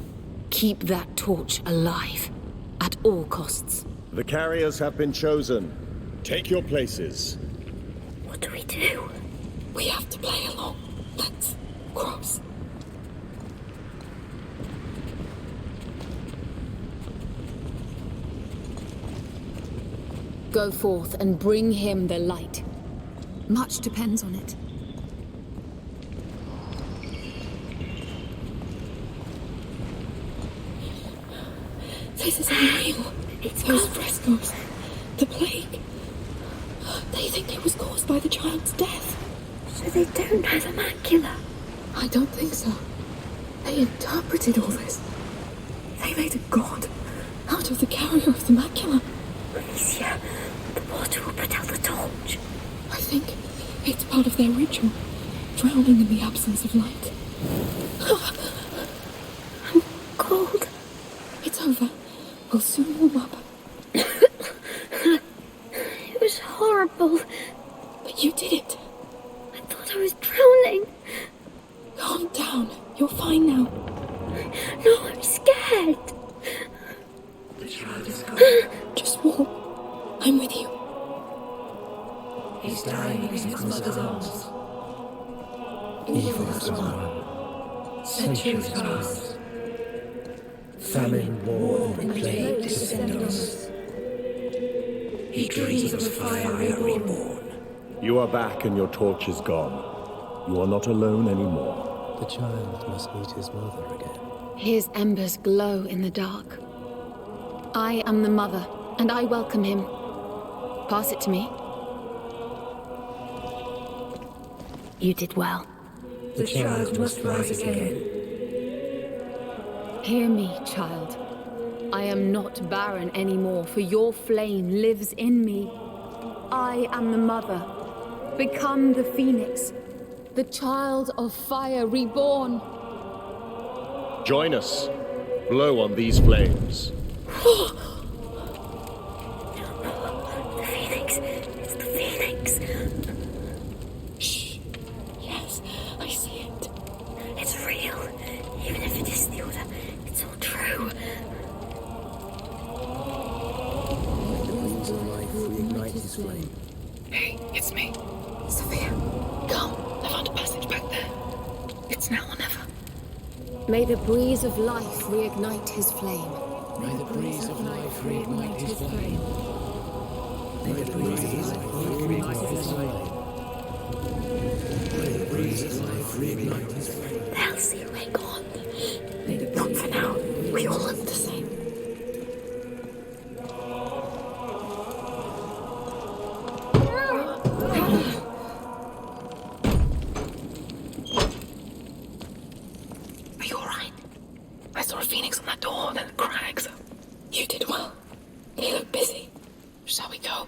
Keep that torch alive at all costs. The carriers have been chosen. Take your places. What do we do? We have to play along. Let's cross. Go forth and bring him the light. Much depends on it. This is unreal. It's those frescoes. The plague. They think it was caused by the child's death. So they don't know the macula? I don't think so. They interpreted all this. They made a god out of the carrier of the macula. Amicia, the water will put out the torch. I think it's part of their ritual, drowning in the absence of light. I'm cold. It's over. We'll soon warm up. It was horrible. But you did it. I thought I was drowning. Calm down. You're fine now. No, I'm scared. The child is gone. Just walk. I'm with you. He's dying in his mother's arms. Evil has won. Centuries past. Famine, war, and plague descend on us. He dreams of fire reborn. You are back and your torch is gone. You are not alone anymore. The child must meet his mother again. His embers glow in the dark. I am the mother, and I welcome him. Pass it to me. You did well. The child must rise again. Hear me, child. I am not barren anymore, for your flame lives in me. I am the mother. Become the phoenix, the child of fire reborn. Join us. Blow on these flames. The phoenix. It's the phoenix. Shh. Yes, I see it. It's real. Even if it is the order, it's all true. Reignite his flame. Hey, it's me. Sophia, come. I found a passage back there. It's now or never. May the breeze of life reignite his flame. May the breeze of life reignite his flame. May the breeze of life reignite his flame. May the breeze of life reignite his flame. They'll see we're gone. Not for now. We all look the same. Are you alright? I saw a phoenix on that door, then a crag, so you did well. They look busy. Shall we go?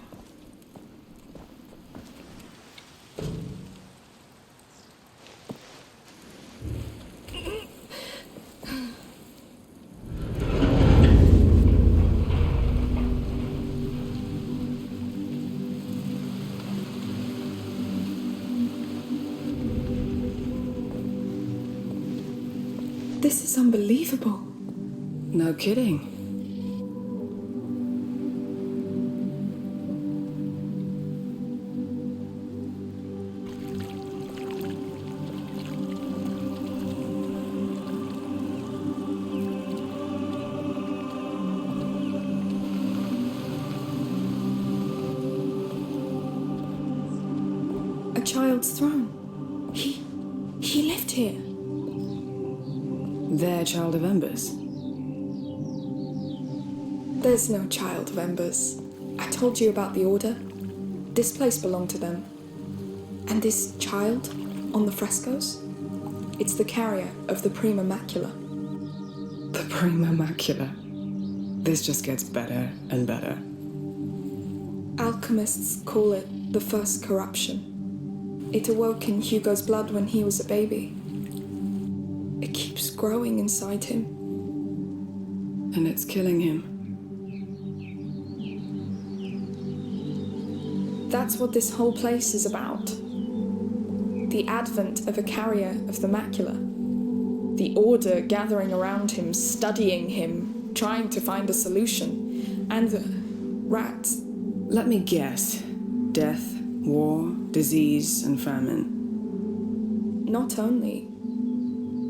This is unbelievable. No kidding. A child's throne. He lived here. Their child of embers. There's no child of embers. I told you about the Order. This place belonged to them. And this child on the frescoes? It's the carrier of the Prima Macula. The Prima Macula. This just gets better and better. Alchemists call it the first corruption. It awoke in Hugo's blood when he was a baby. It keeps growing inside him. And it's killing him. That's what this whole place is about. The advent of a carrier of the macula. The Order gathering around him, studying him, trying to find a solution. And the rats. Let me guess. Death, war, disease, and famine. Not only.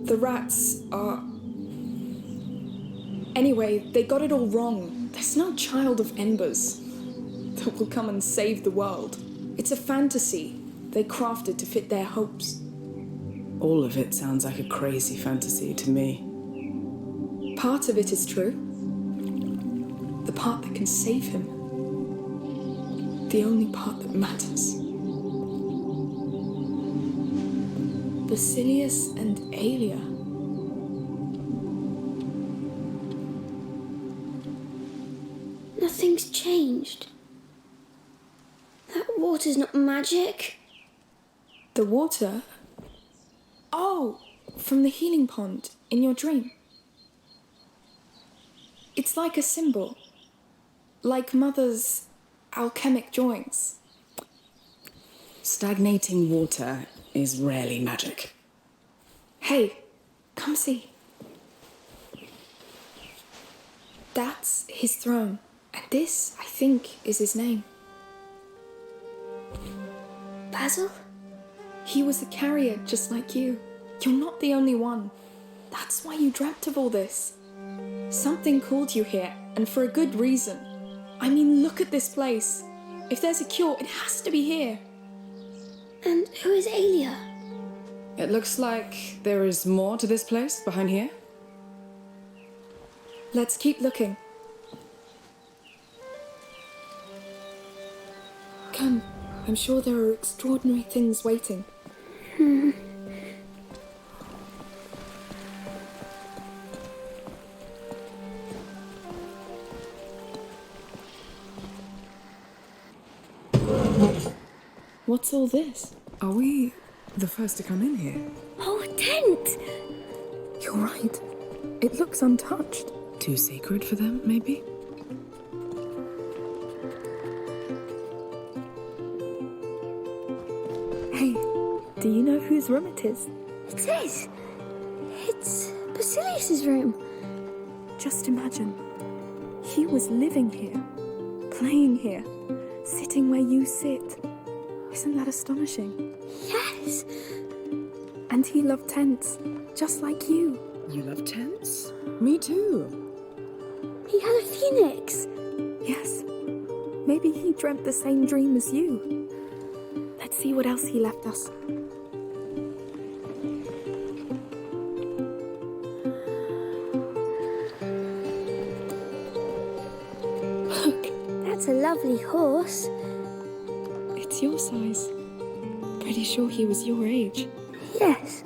The rats are... Anyway, they got it all wrong. There's no child of embers that will come and save the world. It's a fantasy they crafted to fit their hopes. All of it sounds like a crazy fantasy to me. Part of it is true. The part that can save him. The only part that matters. Basilius and Aelia. Nothing's changed. That water's not magic. The water? Oh, from the healing pond in your dream. It's like a symbol. Like Mother's alchemic drawings. Stagnating water is rarely magic. Hey, come see. That's his throne. And this, I think, is his name. Basil? He was a carrier just like you. You're not the only one. That's why you dreamt of all this. Something called you here, and for a good reason. I mean, look at this place. If there's a cure, it has to be here. And who is Aelia? It looks like there is more to this place behind here. Let's keep looking. Come, I'm sure there are extraordinary things waiting. What's all this? Are we the first to come in here? Oh, a tent! You're right. It looks untouched. Too sacred for them, maybe? Hey, do you know whose room it is? It is. It's Basilius's room. Just imagine. He was living here, playing here, sitting where you sit. Isn't that astonishing? Yes. And he loved tents, just like you. You love tents? Me too. He had a phoenix. Yes. Maybe he dreamt the same dream as you. Let's see what else he left us. Look, that's a lovely horse. It's your size. Pretty sure he was your age. Yes.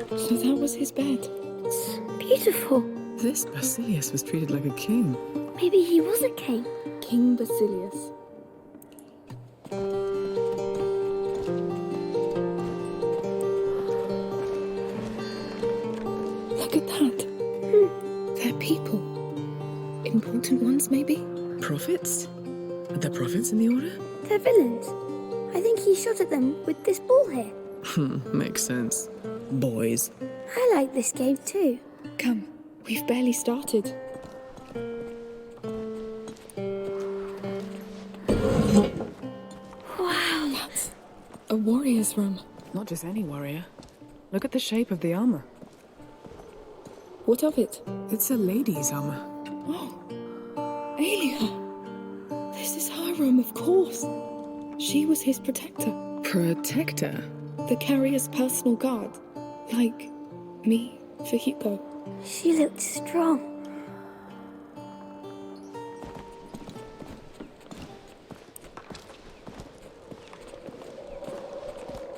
So that was his bed. It's beautiful. This Basilius was treated like a king. Maybe he was a king. King Basilius. Look at that. They're people. Important ones, maybe? Prophets? Are there prophets in the Order? They're villains. I think he shot at them with this ball here. Makes sense. Boys. I like this game too. Come, we've barely started. Wow. That's a warrior's room. Not just any warrior. Look at the shape of the armor. What of it? It's a lady's armor. Oh, Aelia. This is her room, of course. She was his protector. Protector? The carrier's personal guard. Like me for Hugo. She looked strong.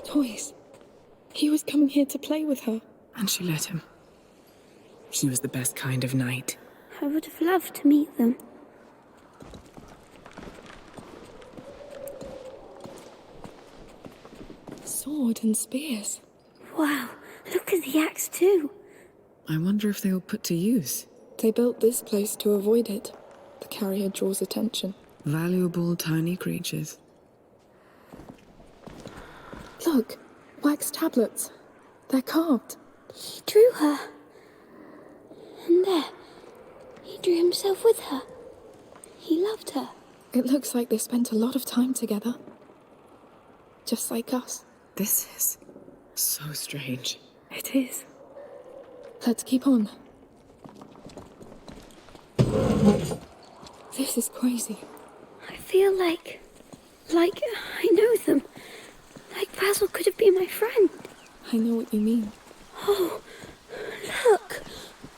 Toys. He was coming here to play with her. And she let him. She was the best kind of knight. I would have loved to meet them. Sword and spears. Wow, look at the axe too. I wonder if they were put to use. They built this place to avoid it. The carrier draws attention. Valuable tiny creatures. Look, wax tablets. They're carved. He drew her. And there, he drew himself with her. He loved her. It looks like they spent a lot of time together. Just like us. This is so strange. It is. Let's keep on. This is crazy. I feel like I know them. Like Basil could have been my friend. I know what you mean. Oh, look.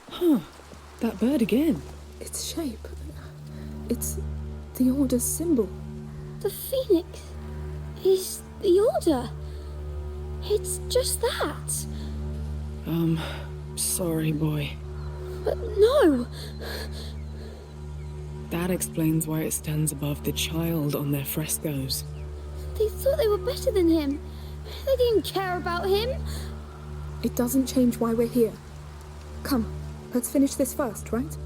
Huh. That bird again. Its shape. It's the Order's symbol. The phoenix is the Order. It's just that. Sorry, boy. But no. That explains why it stands above the child on their frescoes. They thought they were better than him. They didn't care about him. It doesn't change why we're here. Come, let's finish this first, right?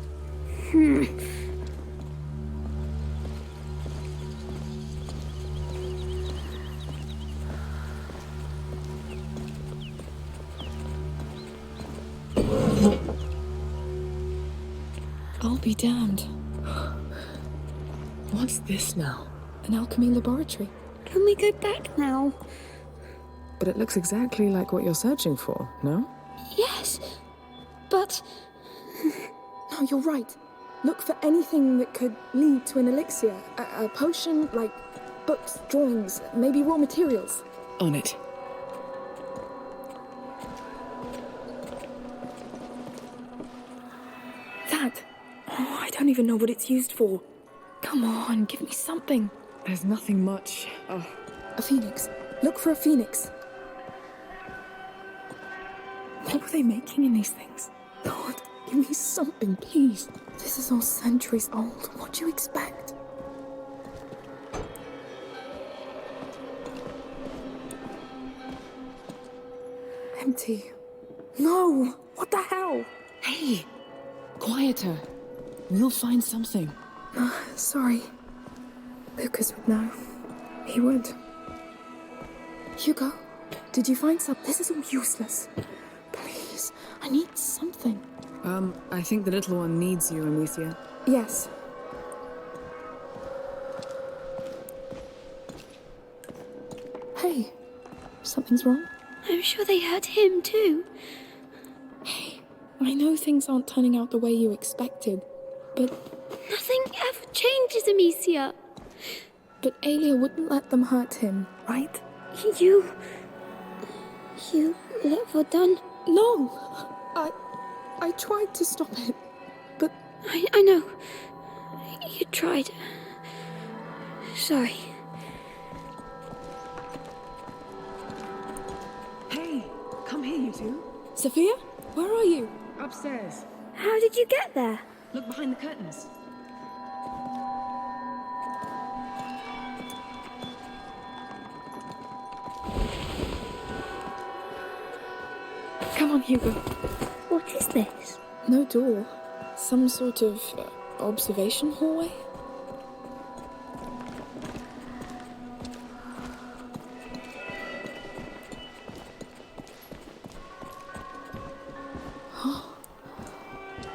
I'll be damned. What's this now? An alchemy laboratory. Can we go back now? But it looks exactly like what you're searching for, no? Yes, but... No, you're right. Look for anything that could lead to an elixir. A potion, like books, drawings, maybe raw materials. On it. That. Oh, I don't even know what it's used for. Come on, give me something. There's nothing much. A phoenix. Look for a phoenix. What were they making in these things? Lord, give me something, please. This is all centuries old. What do you expect? Empty. No! What the hell? Hey! Quieter. We'll find something. Sorry. Lucas would know. He would. Hugo, did you find some? This is all useless. Please, I need something. I think the little one needs you, Amicia. Yes. Hey, something's wrong? I'm sure they hurt him too. Hey, I know things aren't turning out the way you expected, but... Nothing ever changes, Amicia. But Aelia wouldn't let them hurt him, right? You let Verdun? No! I tried to stop it, but... I know. You tried. Sorry. Hey, come here, you two. Sophia, where are you? Upstairs. How did you get there? Look behind the curtains. Come on, Hugo. What is this? No door. Some sort of observation hallway?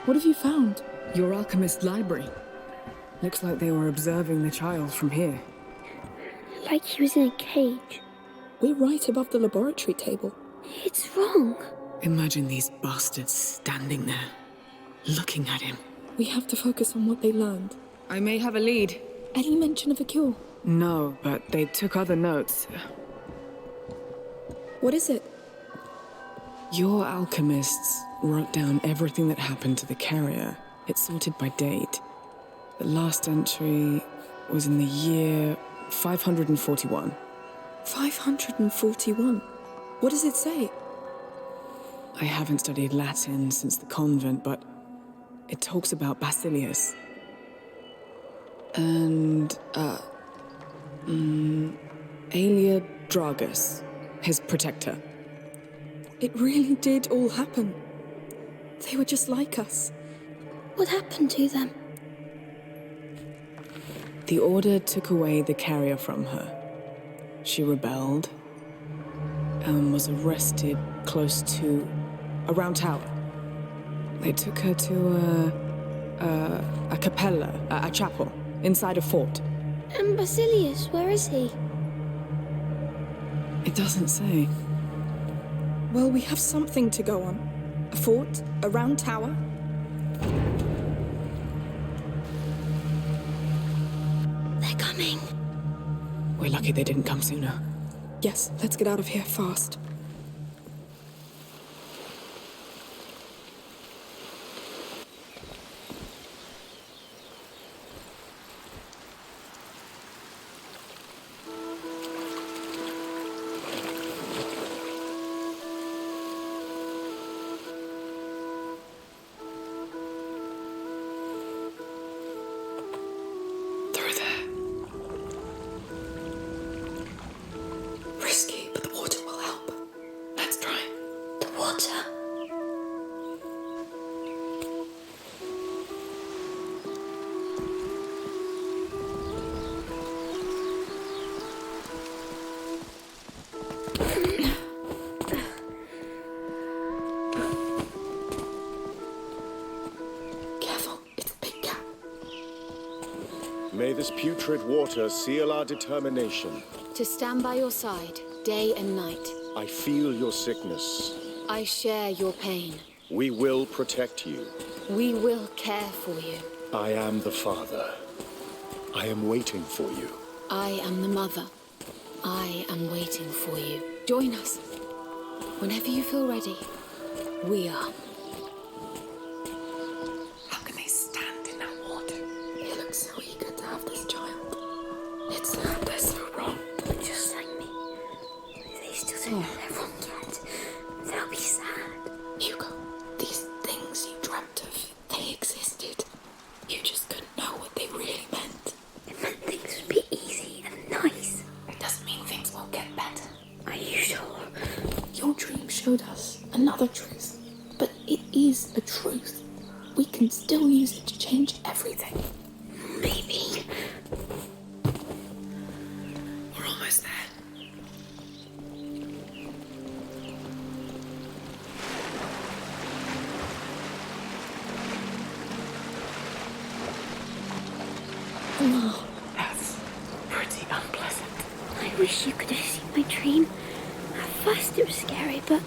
What have you found? Your alchemist library. Looks like they were observing the child from here. Like he was in a cage. We're right above the laboratory table. It's wrong. Imagine these bastards standing there, looking at him. We have to focus on what they learned. I may have a lead. Any mention of a cure? No, but they took other notes. What is it? Your alchemists wrote down everything that happened to the carrier. It's sorted by date. The last entry was in the year 541. 541? What does it say? I haven't studied Latin since the convent, but it talks about Basilius. And, Aelia Dragus, his protector. It really did all happen. They were just like us. What happened to them? The Order took away the carrier from her. She rebelled and was arrested close to a round tower. They took her to a capella, a chapel, inside a fort. And Basilius, where is he? It doesn't say. Well, we have something to go on. A fort, a round tower. They're coming. We're lucky they didn't come sooner. Yes, let's get out of here fast. May this putrid water seal our determination. To stand by your side, day and night. I feel your sickness. I share your pain. We will protect you. We will care for you. I am the father. I am waiting for you. I am the mother. I am waiting for you. Join us. Whenever you feel ready, we are. How can they stand in that water? They look so eager to have this child. It's sad they're so wrong. Just like me. They still don't know they're wrong yet. They'll be sad. Hugo, these things you dreamt of, they existed. You just couldn't know what they really meant. It meant things would be easy and nice. It doesn't mean things won't get better. Are you sure? Your dream showed us another truth, but it is a truth. We can still use it to change everything. Maybe. We're almost there. Oh, That's pretty unpleasant. I wish you could have seen my dream. At first it was scary, but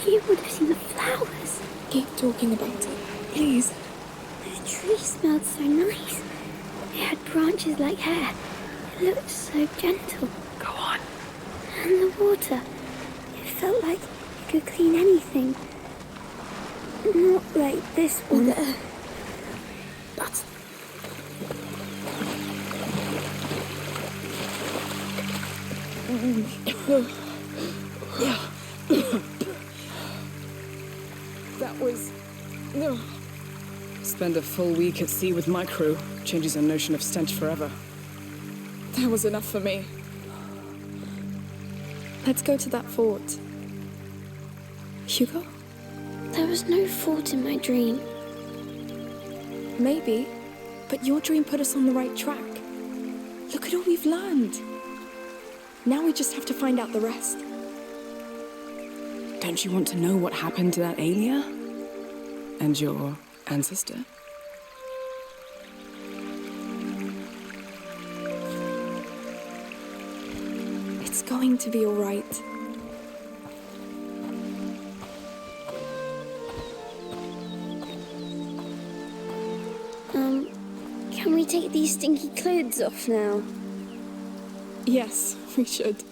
you would have seen the flowers. Keep talking about it, please. The tree smelled so nice. It had branches like hair. It looked so gentle. Go on. And the water. It felt like it could clean anything. Not like this one. That's... That was... Spend a full week at sea with my crew. Changes our notion of stench forever. That was enough for me. Let's go to that fort. Hugo? There was no fort in my dream. Maybe, but your dream put us on the right track. Look at all we've learned. Now we just have to find out the rest. Don't you want to know what happened to that Aelia? And your And sister. It's going to be all right. Can we take these stinky clothes off now? Yes, we should.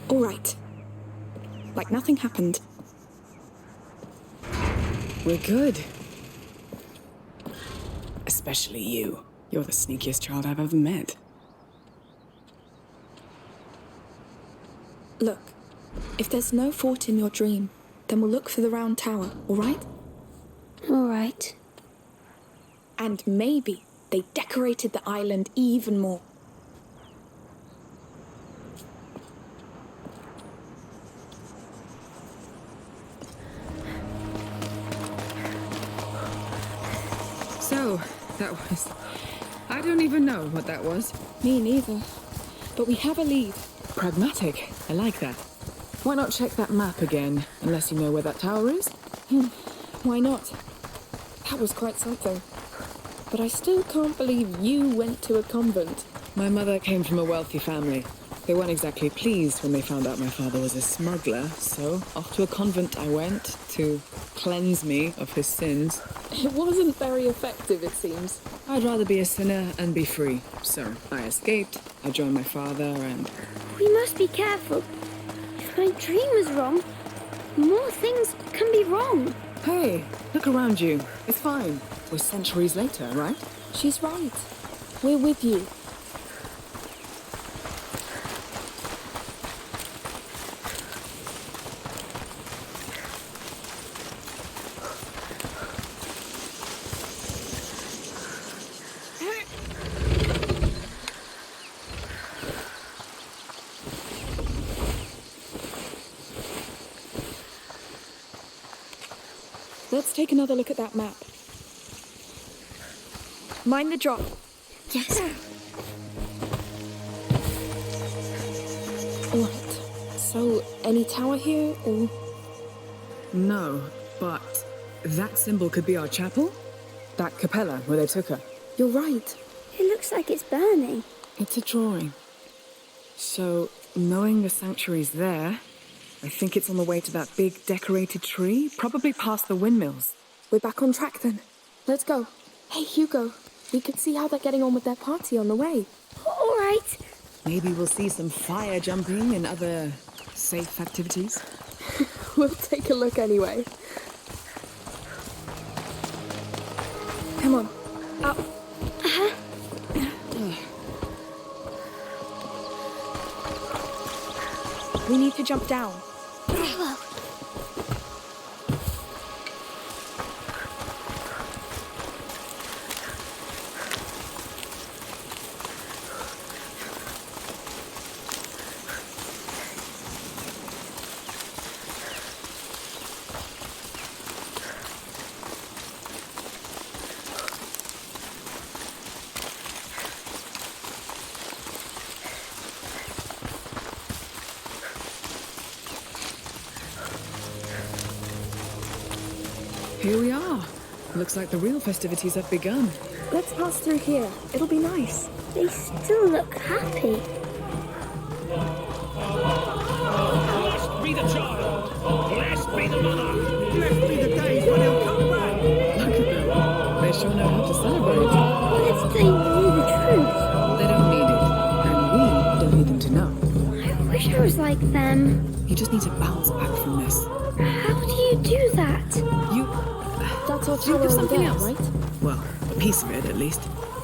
All right. Like nothing happened. We're good. Especially you. You're the sneakiest child I've ever met. Look, if there's no fort in your dream, then we'll look for the round tower, all right? All right. And maybe they decorated the island even more. So, that was... I don't even know what that was. Me neither. But we have a lead. Pragmatic. I like that. Why not check that map again, unless you know where that tower is? Why not? That was quite something. But I still can't believe you went to a convent. My mother came from a wealthy family. They weren't exactly pleased when they found out my father was a smuggler, so off to a convent I went to cleanse me of his sins. It wasn't very effective, it seems. I'd rather be a sinner and be free. So I escaped, I joined my father and... We must be careful. If my dream was wrong, more things can be wrong. Hey, look around you. It's fine. We're centuries later, right? She's right. We're with you. Let's take another look at that map. Mind the drop. Yes. All right. So, any tower here, or...? No, but that symbol could be our chapel? That capella where they took her. You're right. It looks like it's burning. It's a drawing. So, knowing the sanctuary's there, I think it's on the way to that big decorated tree, probably past the windmills. We're back on track then. Let's go. Hey, Hugo, we could see how they're getting on with their party on the way. All right. Maybe we'll see some fire jumping and other safe activities. We'll take a look anyway. Come on, up. Uh-huh. We need to jump down. Very well. Here we are. Looks like the real festivities have begun. Let's pass through here. It'll be nice. They still look happy. Blessed be the child! Blessed be the mother! Blessed be the days when he'll come back! Look at them. They sure know how to celebrate. What if they knew the truth? They don't need it. And we don't need them to know. I wish I was like them. You just need to bounce back from this. How do you do that? That's our Think tower of something there, else. right? Well, a piece of it at least.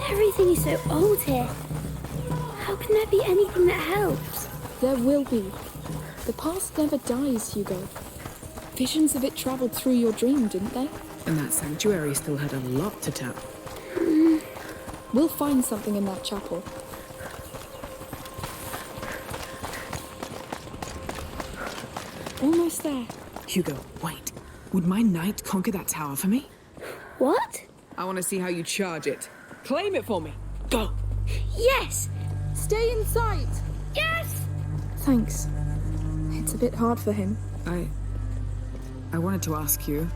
Everything is so old here. How can there be anything that helps? There will be. The past never dies, Hugo. Visions of it traveled through your dream, didn't they? And that sanctuary still had a lot to tell. We'll find something in that chapel. Almost there. Hugo, wait. Would my knight conquer that tower for me? What? I want to see how you charge it. Claim it for me. Go. Yes! Stay in sight! Yes! Thanks. It's a bit hard for him. I wanted to ask you,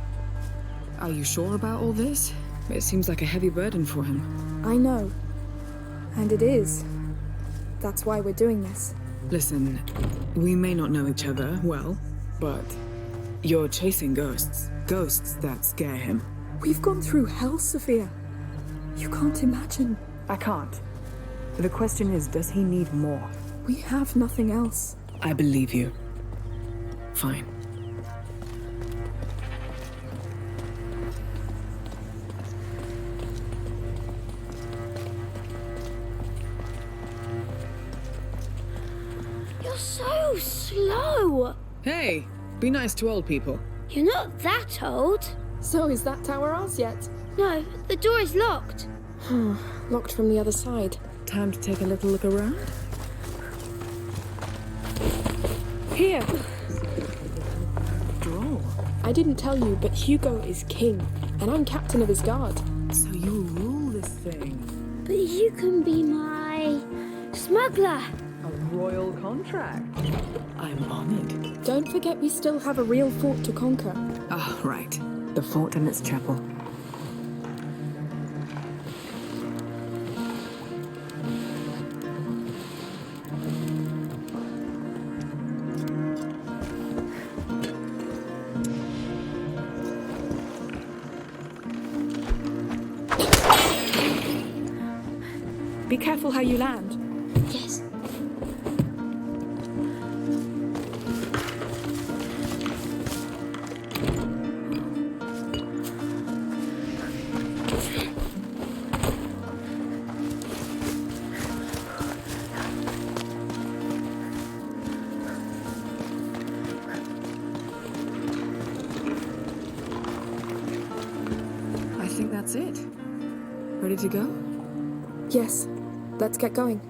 are you sure about all this? It seems like a heavy burden for him. I know. And it is. That's why we're doing this. Listen, we may not know each other well, but you're chasing ghosts. Ghosts that scare him. We've gone through hell, Sophia. You can't imagine. I can't. The question is, does he need more? We have nothing else. I believe you. Fine. You're so slow. Hey, be nice to old people. You're not that old. So is that tower ours yet? No, the door is locked. Locked from the other side. Time to take a little look around. Here. Draw. I didn't tell you, but Hugo is king, and I'm captain of his guard. So you rule this thing. But you can be my smuggler. A royal contract. I'm honored. Don't forget we still have a real fort to conquer. Ah, right. The fort and its chapel. Be careful how you land. Yes. I think that's it. Ready to go? Yes. Let's get going.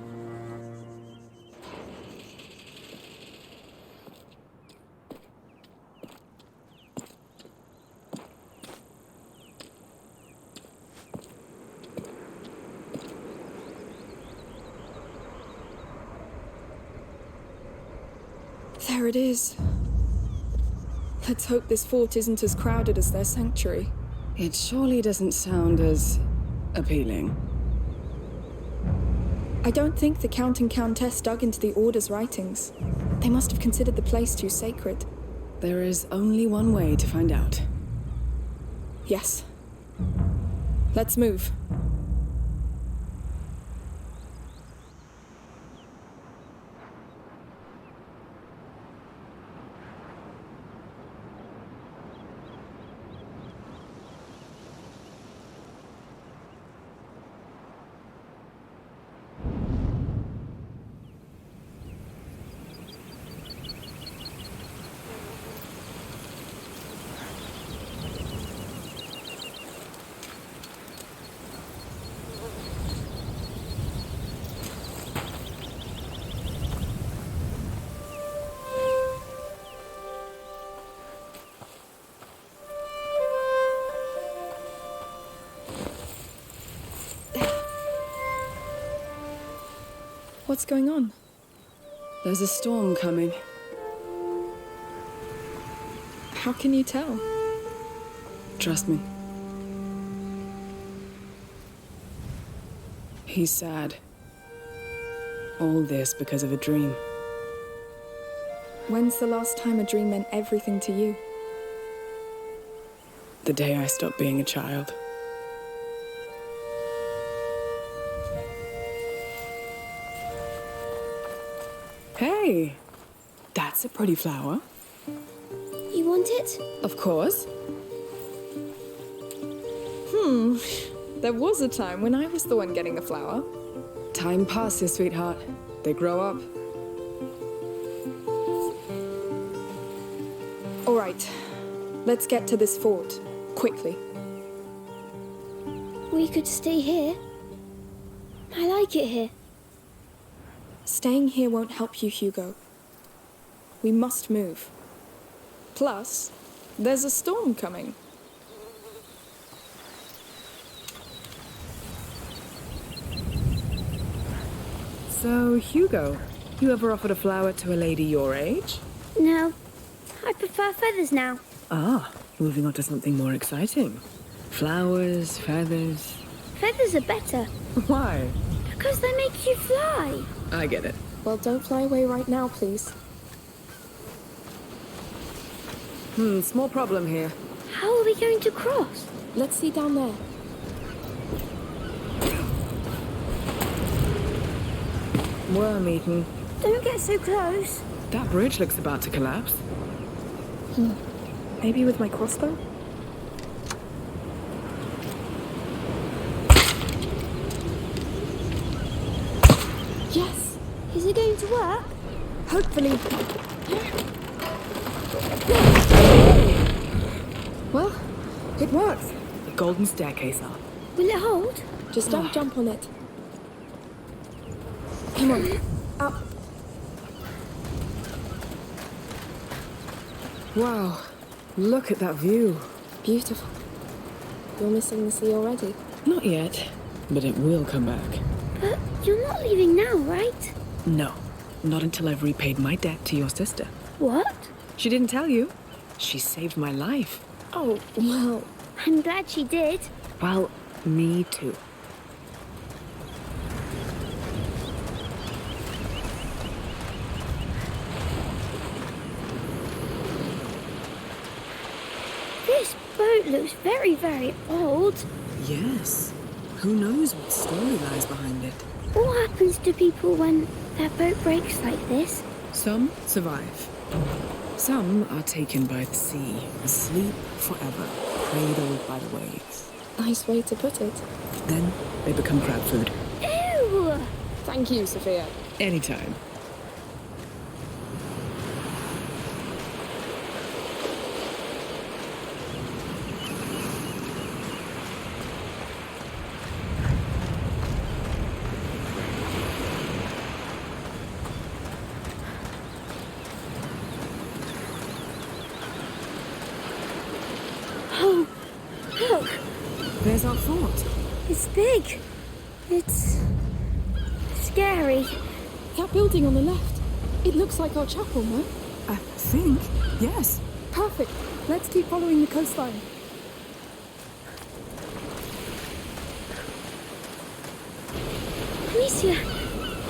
There it is. Let's hope this fort isn't as crowded as their sanctuary. It surely doesn't sound as appealing. I don't think the Count and Countess dug into the Order's writings. They must have considered the place too sacred. There is only one way to find out. Yes. Let's move. What's going on? There's a storm coming. How can you tell? Trust me. He's sad. All this because of a dream. When's the last time a dream meant everything to you? The day I stopped being a child. Hey, that's a pretty flower. You want it? Of course. There was a time when I was the one getting the flower. Time passes, sweetheart. They grow up. All right, let's get to this fort, quickly. we could stay here. I like it here. Staying here won't help you, Hugo. We must move. Plus, there's a storm coming. So, Hugo, you ever offered a flower to a lady your age? No, I prefer feathers now. Ah, moving on to something more exciting. Flowers, feathers. Feathers are better. Why? Because they make you fly. I get it. Well, don't fly away right now, please. Small problem here. How are we going to cross? Let's see down there. Worm eaten. Don't get so close. That bridge looks about to collapse. Maybe with my crossbow? Yes! Is it going to work? Hopefully. Well, it works. The golden staircase up. Will it hold? Just don't jump on it. Come on, up. Wow, look at that view. Beautiful. You're missing the sea already? Not yet, but it will come back. But you're not leaving now, right? No, not until I've repaid my debt to your sister. What? She didn't tell you. She saved my life. Oh, well, I'm glad she did. Well, me too. This boat looks very, very old. Yes. Who knows what story lies behind it? What happens to people when their boat breaks like this? Some survive. Some are taken by the sea, asleep forever, cradled by the waves. Nice way to put it. Then they become crab food. Ew! Thank you, Sophia. Anytime. Oh, look. There's our fort. It's big. It's scary. That building on the left. It looks like our chapel, no? I think, yes. Perfect. Let's keep following the coastline. Amicia,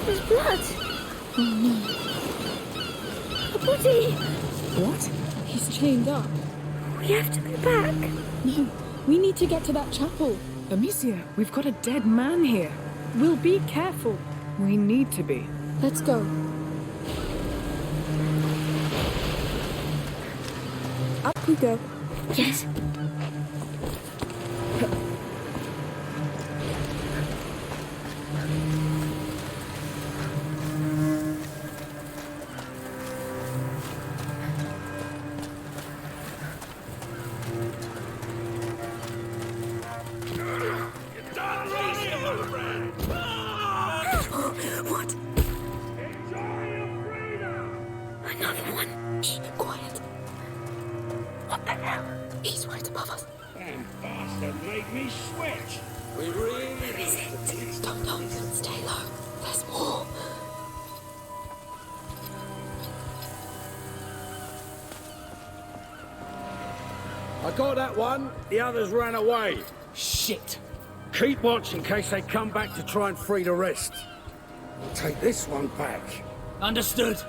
there's blood. Oh no. A body. What? He's chained up. We have to go back. No, we need to get to that chapel. Amicia, we've got a dead man here. We'll be careful. We need to be. Let's go. Up we go. Yes. What? Another one. Shh, quiet. What the hell? He's right above us. That bastard made me switch. We really... Where is it? Don't know. Stay low. There's more. I got that one. The others ran away. Shit. Keep watch in case they come back to try and free the rest. Take this one back. Understood.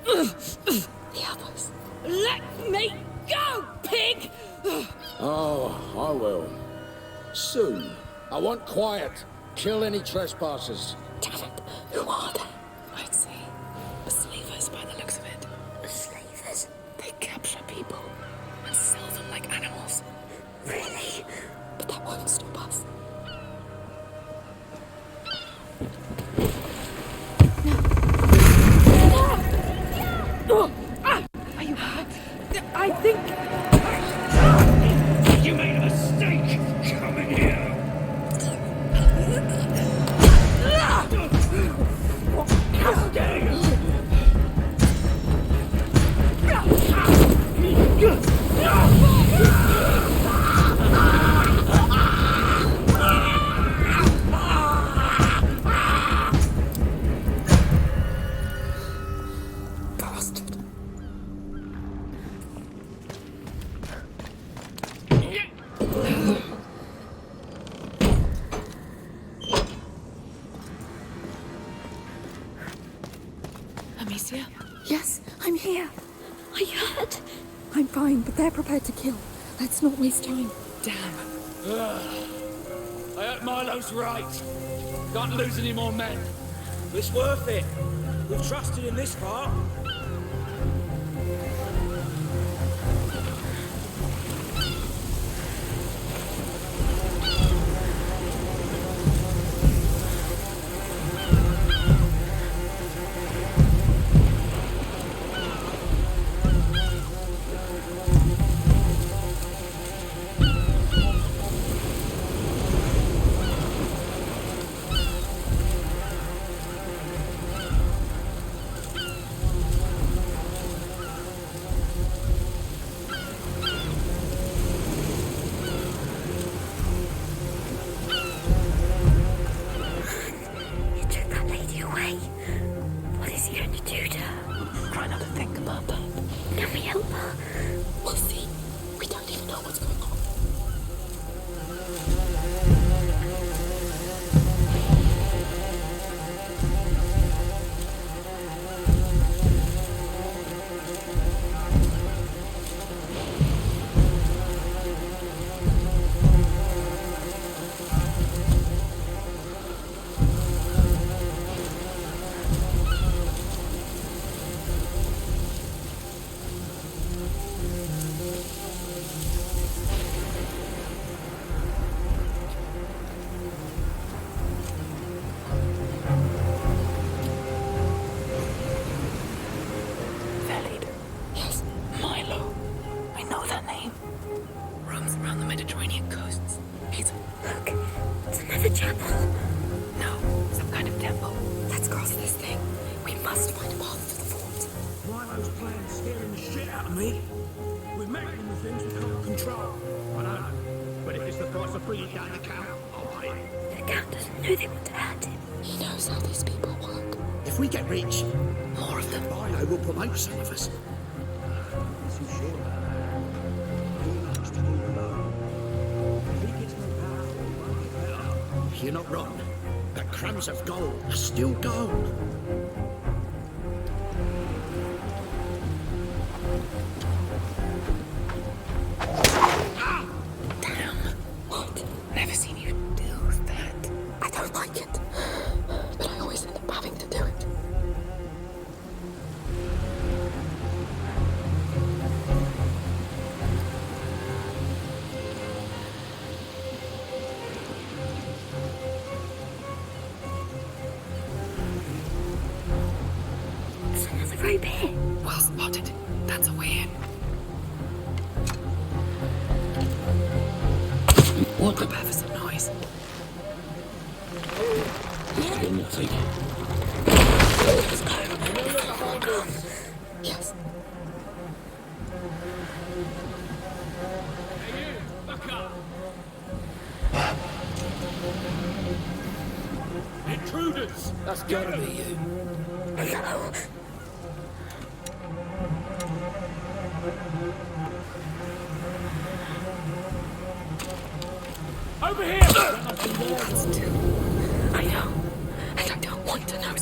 The others. Let me go, pig! Oh, I will. Soon. I want quiet. Kill any trespassers. Damn it. Who are they? I'd say the slavers by the looks of it. The slavers? They capture people and sell them like animals. Really? But that won't stop us. Are you hurt? I think... You made a mistake coming here. Amicia? Yes, I'm here. Are you hurt? I'm fine, but they're prepared to kill. Let's not waste time. Damn. I hope Milo's right. Can't lose any more men. It's worth it. We've trusted him this far. Some of us. You're not wrong. The crumbs of gold are still gold. Damn. What? Never seen you do that. I don't like it. But I always end up having to do it. Rope here. Well spotted. That's a way in. What? Prepare for some noise. Still nothing. Let's go. Yes. Hey you, back up. Intruders! That's gotta be you. Hello. Over here! I know. And I don't want to know.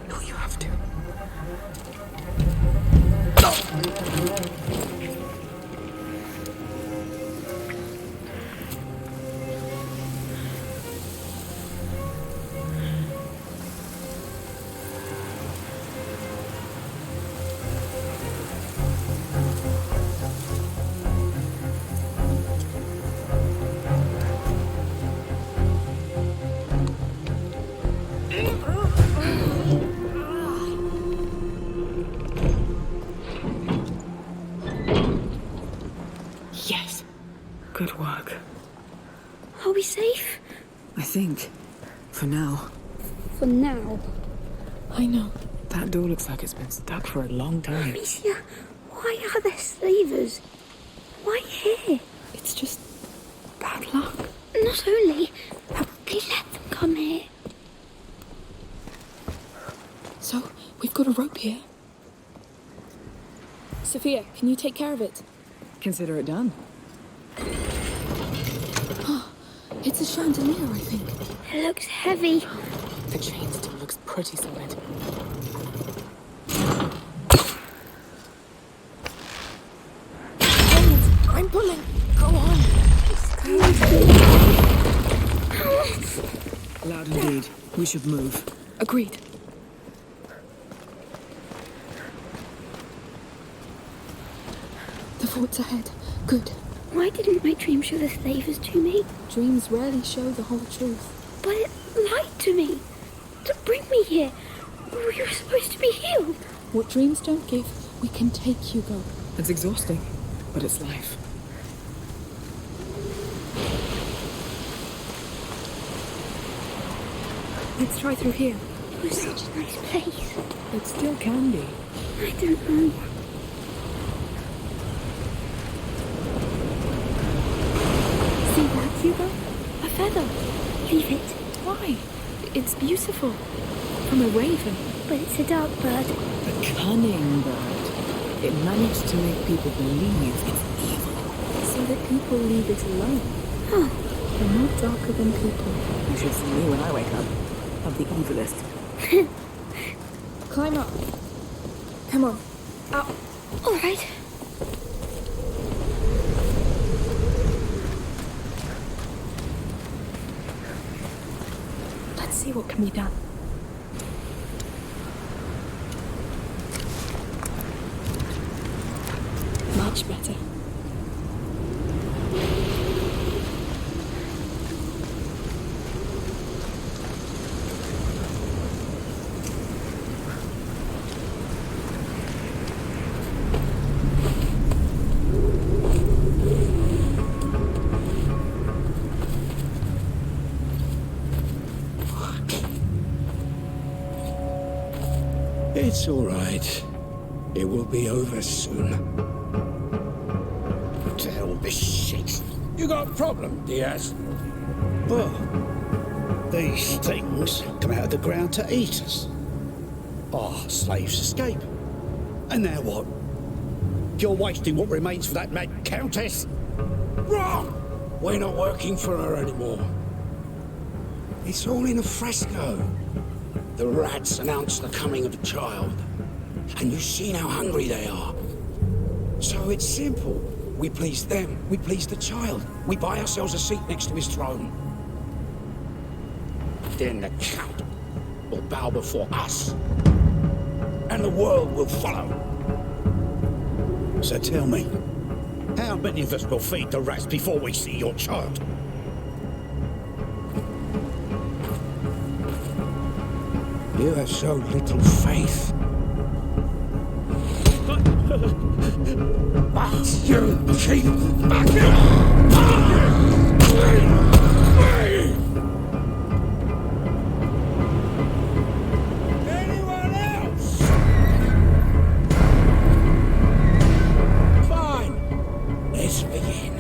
No, you have to. Yes. Good work. Are we safe? I think. For now. For now. I know. That door looks like it's been stuck for a long time. Amicia, why are there slavers? Why here? It's just bad luck. Not only, they let them come here. So, we've got a rope here. Sophia, can you take care of it? Consider it done. It's a chandelier, I think. It looks heavy. The chain still looks pretty solid. Hold! I'm pulling! Go on! Loud indeed. We should move. Agreed. The fort's ahead. Good. Why didn't my dream show the slavers to me? Dreams rarely show the whole truth. But it lied to me. To bring me here. We were supposed to be healed. What dreams don't give, we can take, Hugo. It's exhausting, but it's life. Let's try through here. It was such a nice place. It still can be. I don't know. See that, Hugo? A feather. Leave it. Why? It's beautiful. From a raven. But it's a dark bird. A cunning bird. It managed to make people believe it's evil. So that people leave it alone. Huh. They're not darker than people. You should see me when I wake up. I'm the evilest. Climb up. Come on. Up. All right. Let's see what can be done. Much better. It's all right. It will be over soon. What the hell this shit? You got a problem, Diaz? Well, these things come out of the ground to eat us. Our slaves escape. And now what? You're wasting what remains for that mad countess? Wrong! We're not working for her anymore. It's all in a fresco. The rats announce the coming of a child. And you've seen how hungry they are. So it's simple. We please them, we please the child. We buy ourselves a seat next to his throne. Then the Count will bow before us. And the world will follow. So tell me, how many of us will feed the rats before we see your child? You have so little faith. But you keep back. Anyone else? Fine. Let's begin.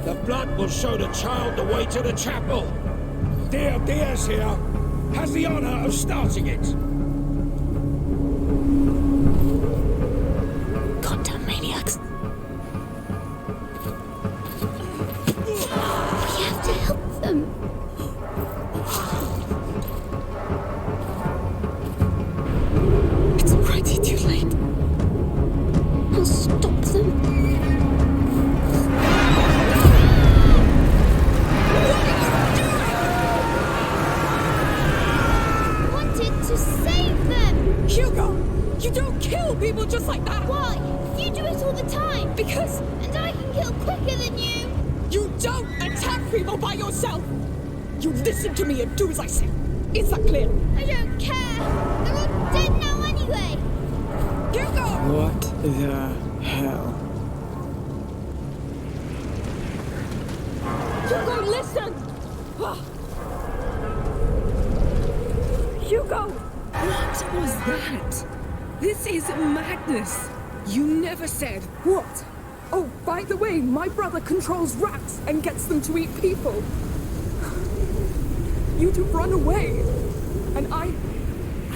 The blood will show the child the way to the chapel. Dear Diaz here has the honor of starting it. Goddamn maniacs. We have to help them. It's already too late. I'll stop them. To save them! Hugo! You don't kill people just like that! Why? You do it all the time! Because... And I can kill quicker than you! You don't attack people by yourself! You listen to me and do as I say. Is that clear? I don't care! They're all dead now anyway! Hugo! What the hell? Hugo, listen! Hugo! What was that? This is madness. You never said. What? Oh, by the way, my brother controls rats and gets them to eat people. You'd have run away. And I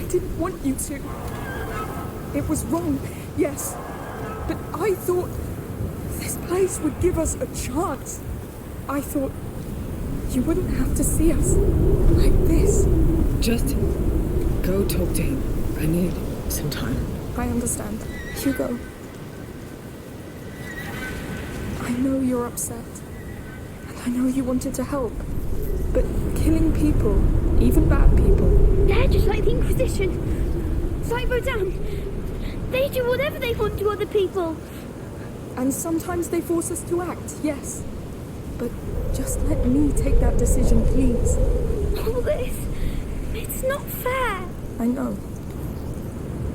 didn't want you to. It was wrong, yes. But I thought this place would give us a chance. I thought You wouldn't have to see us like this. Just go talk to him. I need some time. I understand. Hugo. I know you're upset. And I know you wanted to help. But killing people, even bad people... They're just like the Inquisition. It's like Rodan. They do whatever they want to other people. And sometimes they force us to act, yes. But just let me take that decision, please. All this... it's not fair. I know.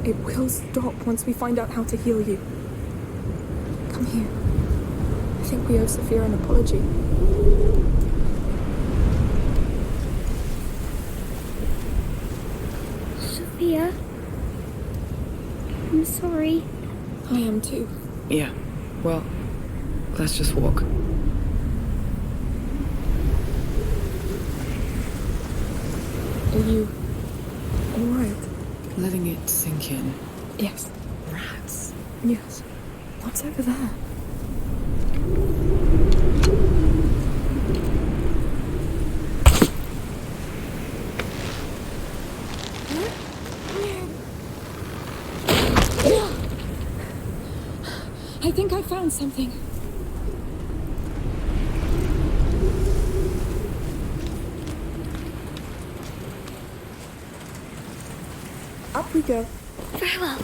It will stop once we find out how to heal you. Come here. I think we owe Sophia an apology. Sophia? I'm sorry. I am too. Yeah. Well, let's just walk. Are you alright? Letting it sink in. Yes. Rats. Yes. What's over there? I think I found something. Up we go. Very well.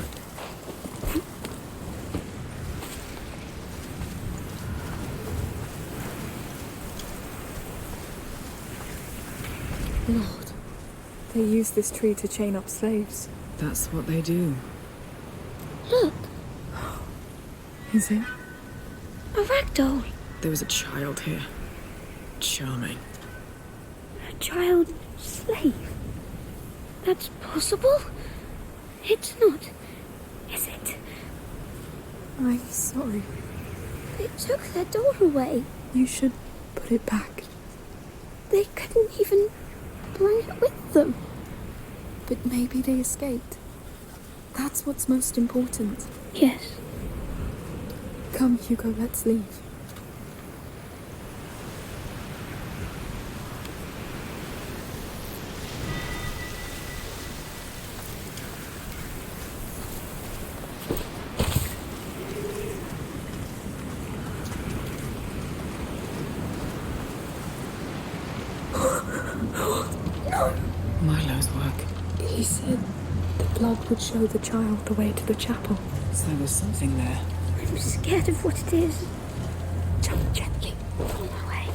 Lord, they use this tree to chain up slaves. That's what they do. Look, Is it? a ragdoll. There was a child here. Charming. A child slave. That's possible? It's not, is it? I'm sorry. They took their doll away. You should put it back. They couldn't even bring it with them. But maybe they escaped. That's what's most important. Yes. Come, Hugo, let's leave. Milo's work. He said the blood would show the child the way to the chapel. So there was something there. I'm scared of what it is. Jump gently. On my way.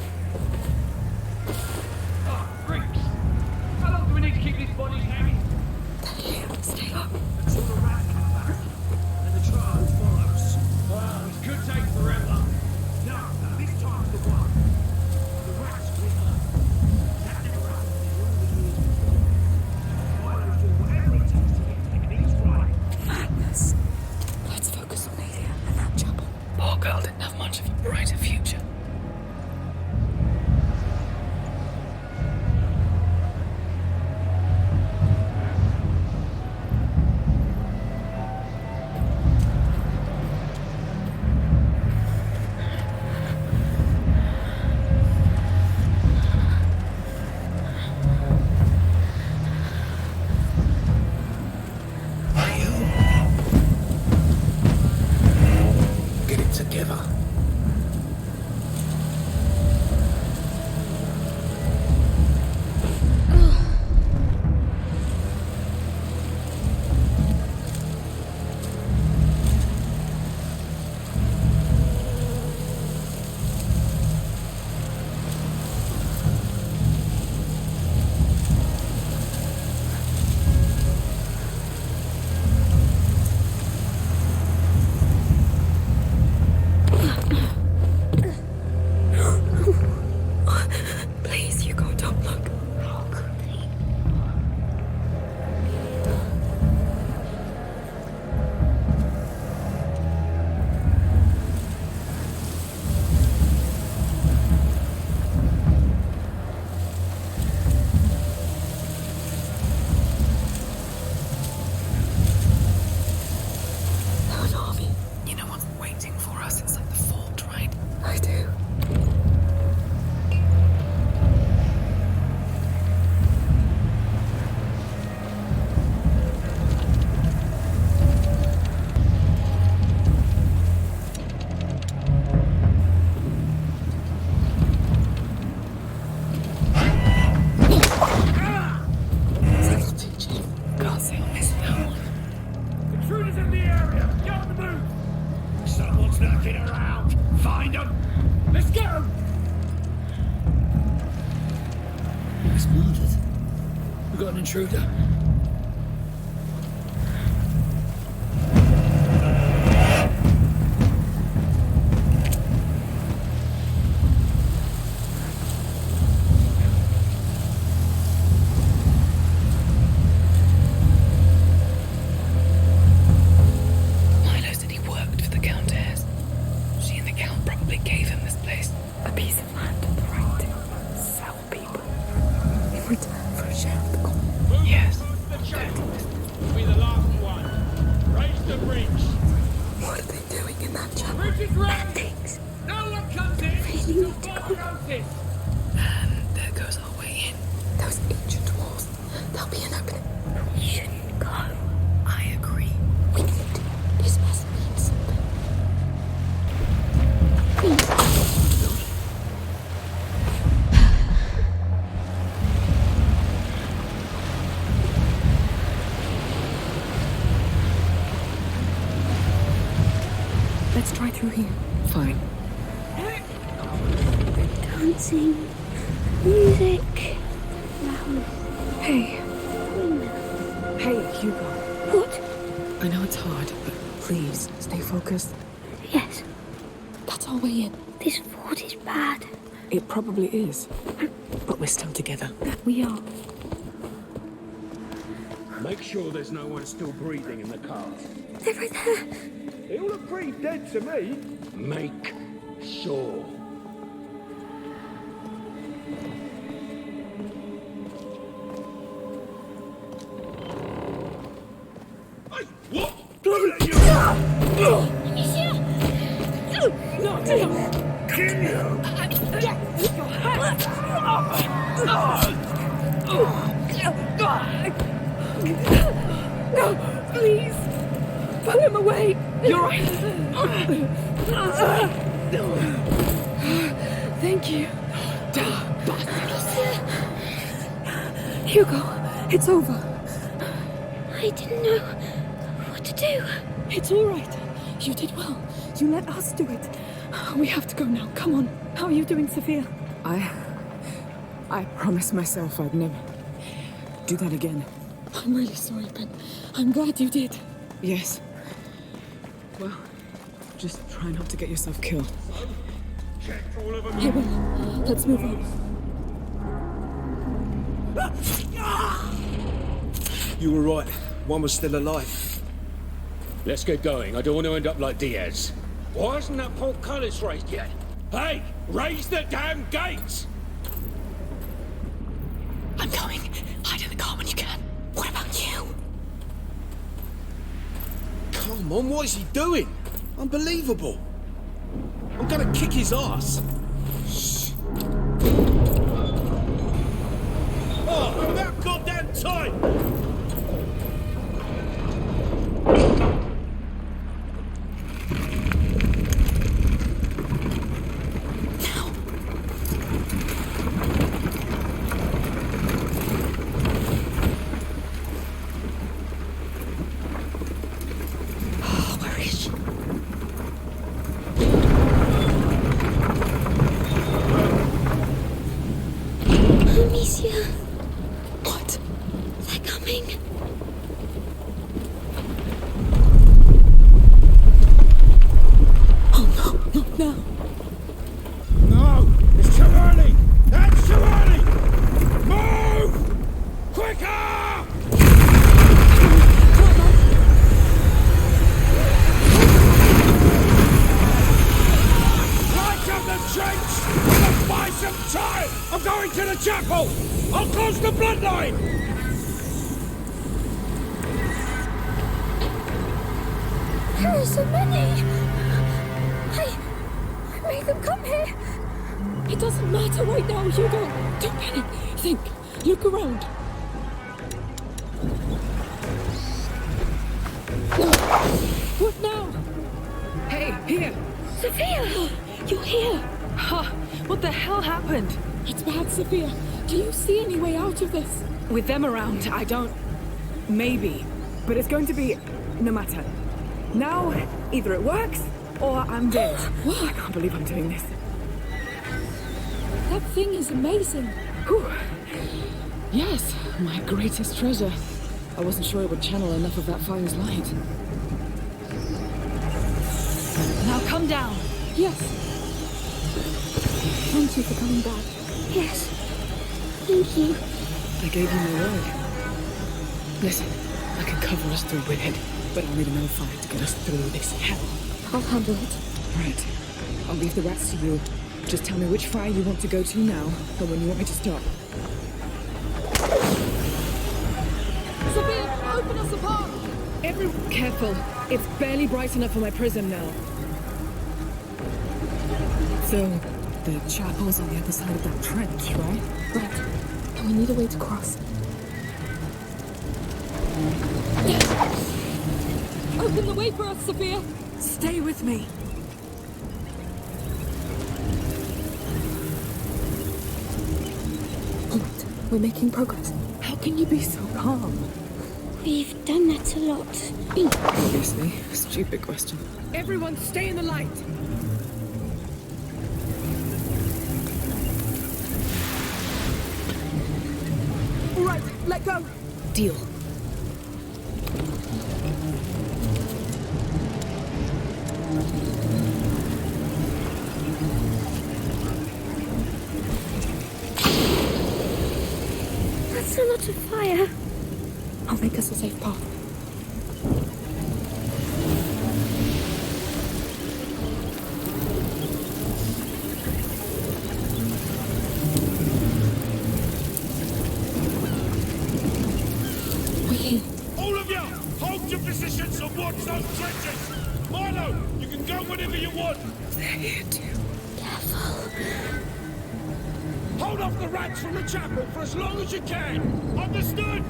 Oh, freaks! How long do we need to keep these bodies hanging? Stay up. Until the rat comes back. And the trial follows. Oh, it could take forever. No, this time's the one. The rat's with us. That never happened in all the years before. Milo's doing whatever it takes to get techniques right. Madness. Let's focus on Alia and that chapel. Poor girl didn't have much of a brighter future. got an intruder. Milo said he worked for the Countess. She and the Count probably gave him this place. A piece of land and the right to sell people. In return for a share of the gold. Yes. Will be the last one. Raise the bridge. What are they doing in that chapel? Bridge is raised. No one comes in. Really need to go. And there goes our way in. Those ancient walls. There'll be an opening. We shouldn't go. I agree. We need to. This must mean something. Let's try through here. Fine. Dancing, music, flowers. Hey. Hey, Hugo. What? I know it's hard, but please, stay focused. Yes, That's our way in. this fort is bad. It probably is. But we're still together. We are. Make sure there's no one still breathing in the car. They're right there. They all look pretty dead to me. Make sure. What? Amicia! No, Kill you! No, please. Pull him away. You're right. Thank you. Hugo, it's over. I didn't know what to do. It's all right. You did well. You let us do it. We have to go now. Come on. How are you doing, Sophia? I promised myself I'd never do that again. I'm really sorry, but I'm glad you did. Yes. Well, just try not to get yourself killed. Check all of them. I will. Let's move on. You were right. One was still alive. Let's get going. I don't want to end up like Diaz. Why isn't that portcullis raised yet? Hey, raise the damn gates! I'm coming. Hide in the car when you can. What about you? Come on, what is he doing? Unbelievable. I'm gonna kick his ass. Shh. Oh, about goddamn time! Amicia. What? They're coming. Oh, no, not now. No! It's too early! That's too early! Move! Quicker! Light up the trench! Let's buy some time! I'm going to the chapel! I'll close the bloodline! There are so many. I made them come here. It doesn't matter right now, Hugo. Don't panic. Think. Look around. What now? Hey, here! Sophia! You're here. Huh, what the hell happened? It's bad, Sophia. Do you see any way out of this? With them around, I don't... Maybe. But it's going to be... no matter. Now, either it works, or I'm dead. What? I can't believe I'm doing this. That thing is amazing. Whew. Yes, My greatest treasure. I wasn't sure it would channel enough of that fire's light. Now come down. Yes. Thank you for coming back. Yes. Thank you. I gave you my word. Listen, I can cover us through with it, but I'll need another fire to get us through this hell. I'll handle it. Right. I'll leave the rats to you. Just tell me which fire you want to go to now, and when you want me to stop. Sophia, open us apart! Everyone, careful. It's barely bright enough for my prism now. So, the chapel's on the other side of that trench, right? Right. And we need a way to cross. Open the way for us, Sophia! Stay with me. We're making progress. How can you be so calm? We've done that a lot. Obviously, stupid question. Everyone stay in the light! All right, let go! Deal. That's a lot of fire. I'll make us a safe path. All of you, hold your positions and watch those trenches. Milo, you can go whenever you want. They're here too. Careful. Hold off the rats from the chapel for as long as you can. Understood?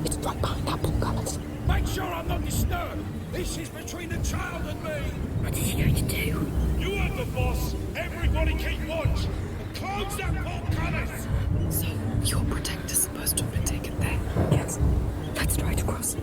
It's right behind our portcullis. Make sure I'm not disturbed. This is between the child and me. What is he going to do? You heard the boss. Everybody keep watch. And close that portcullis. So, your protector's supposed to have been taken there? Yes. Let's try to cross.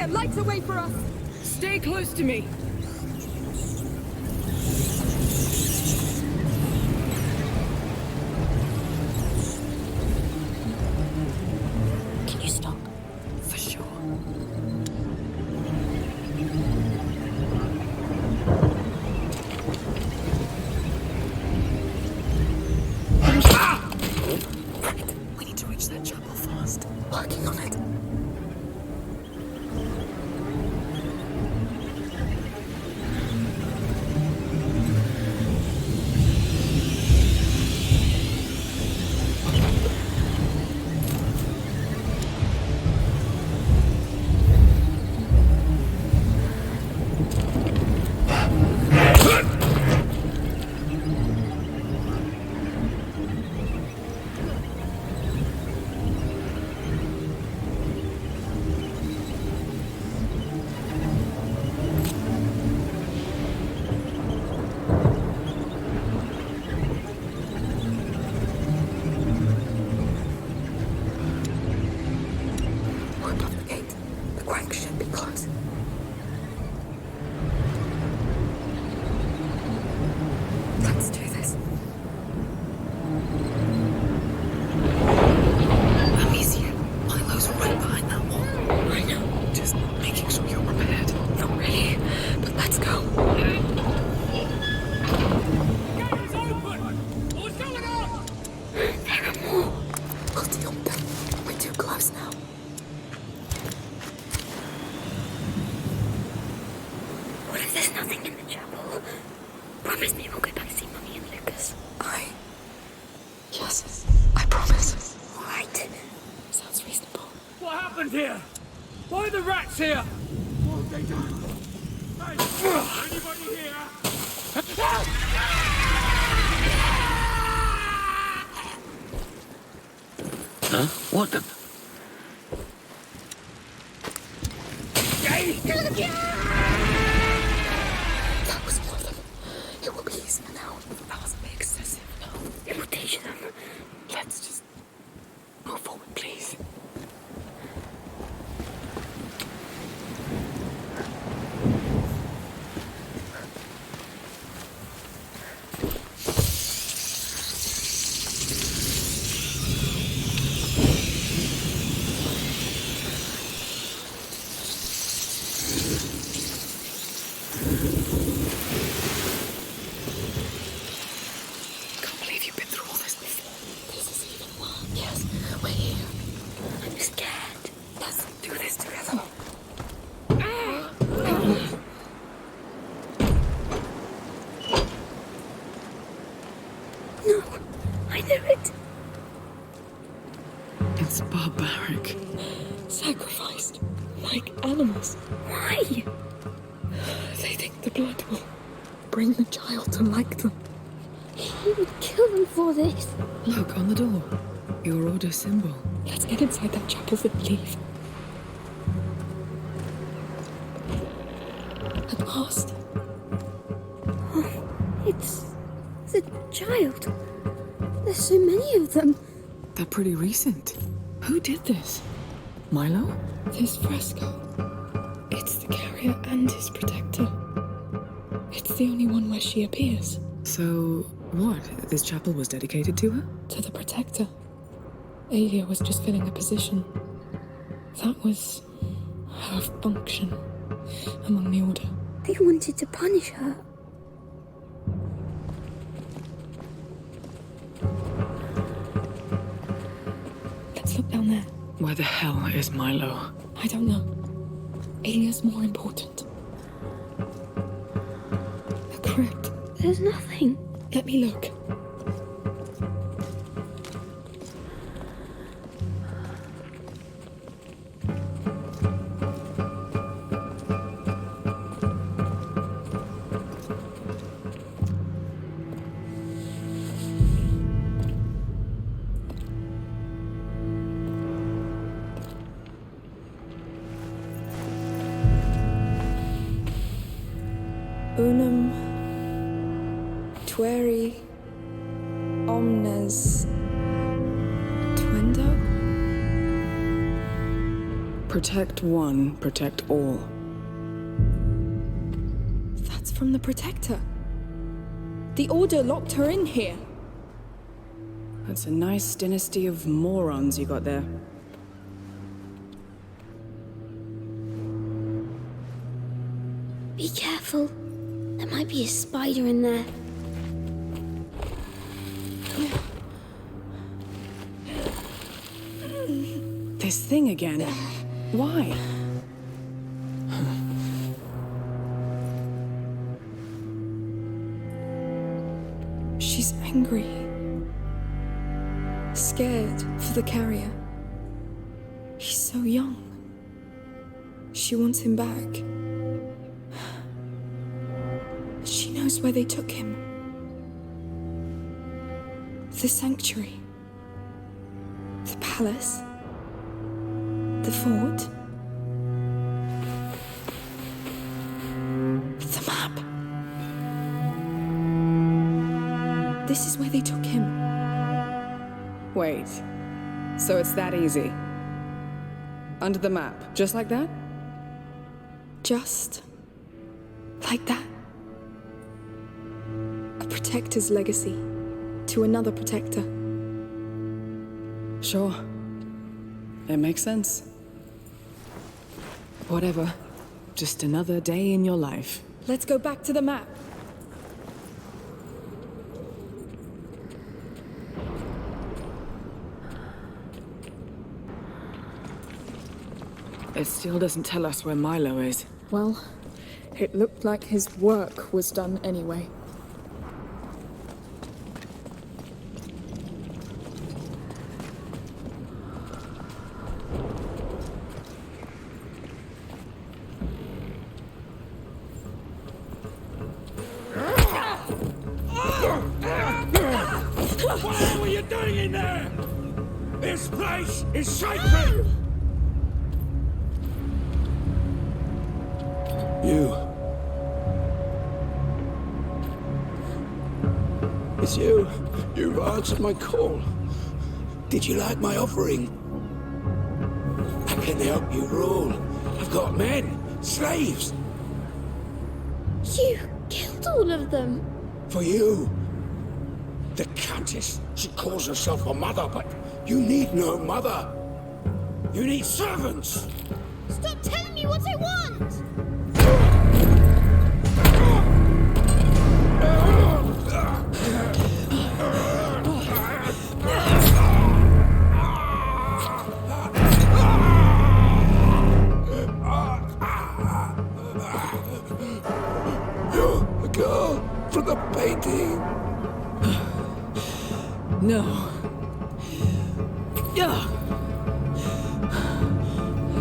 Light a way for us! Stay close to me! Can you stop? For sure. We need to reach that chapel fast. Working on it. promise me we'll go back to see Mummy and Lucas? Yes, I promise. All right. Sounds reasonable. What happened here? Why are the rats here? What have they done? Hey, anybody here? Huh? What the? That was one of them. It will be easier now. That was a bit excessive. No, It will teach them. let's just move forward, please. Can't believe you've been through all this before. This is even worse. Yes, we're here. I'm scared. Let's do this together. No, I knew it. It's barbaric. Sacrificed like animals. Why? They think the blood will bring the child to like them. He would kill them for this. Look, on the door. Your order symbol. Let's get inside that chapel and leave. At last. Oh, it's the child. There's so many of them. They're pretty recent. Who did this? Milo? This fresco. It's the carrier and his protector. It's the only one where she appears. So, what? This chapel was dedicated to her? To the protector. Alia was just filling a position. That was her function among the Order. They wanted to punish her. Let's look down there. Where the hell is Milo? I don't know. Alia's more important. The crypt. There's nothing. Let me look. Unum tueri omnes tuendo? Protect one, protect all. That's from the Protector. The Order locked her in here. That's a nice dynasty of morons you got there. Be careful. There might be a spider in there. This thing again. Why? She's angry. Scared for the carrier. He's so young. She wants him back. She knows where they took him. The sanctuary. The palace. The fort. The map. This is where they took him. Wait. So it's that easy? Under the map, just like that? Just like that. A protector's legacy to another protector. Sure. It makes sense. Whatever. Just another day in your life. Let's go back to the map. It still doesn't tell us where Milo is. Well, it looked like his work was done anyway. What the hell are you doing in there? This place is sacred! You. It's you. You've answered my call. Did you like my offering? I can help you rule. I've got men, slaves. You killed all of them. For you. The Countess, she calls herself a mother, but you need no mother. You need servants. Stop telling me what I want! You're the girl from the painting. No. Yeah.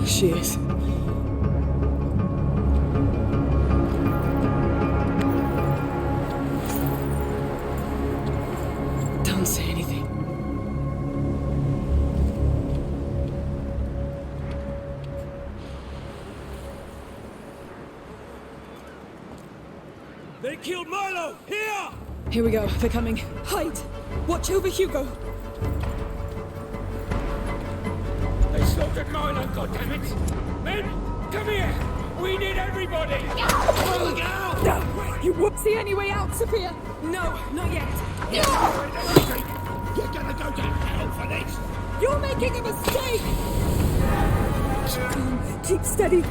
She is. Don't say anything. They killed Milo! Here! Here we go. They're coming. Hide! Watch over Hugo! They slaughtered Milo, goddammit! Men, come here! We need everybody! No! You won't see any way out, Sophia! No, not yet! You're gonna go to hell for this! You're making a mistake! Calm. Keep steady.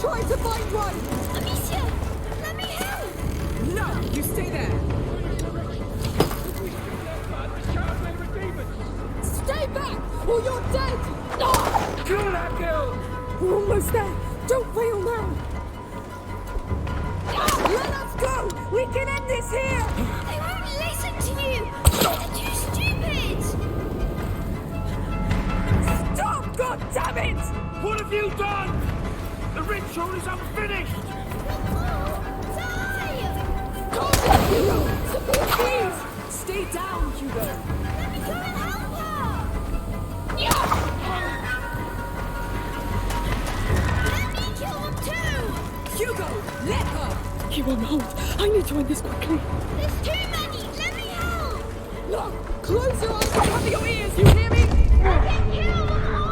Trying to find one! Amicia, let me help! No, you stay there! Stay back, or you're dead! Kill that girl! We're almost there! Don't fail now! Let us go! We can end this here! They won't listen to you! They're too stupid! Stop, goddammit! What have you done? The ritual is unfinished! Hugo! Please! Stay down, Hugo! Let me go and help her! Let me kill them too! Hugo! Let her! He won't hold. I need to end this quickly. There's too many! Let me help! No! Close your eyes and cover your ears! You hear me? I can kill them all!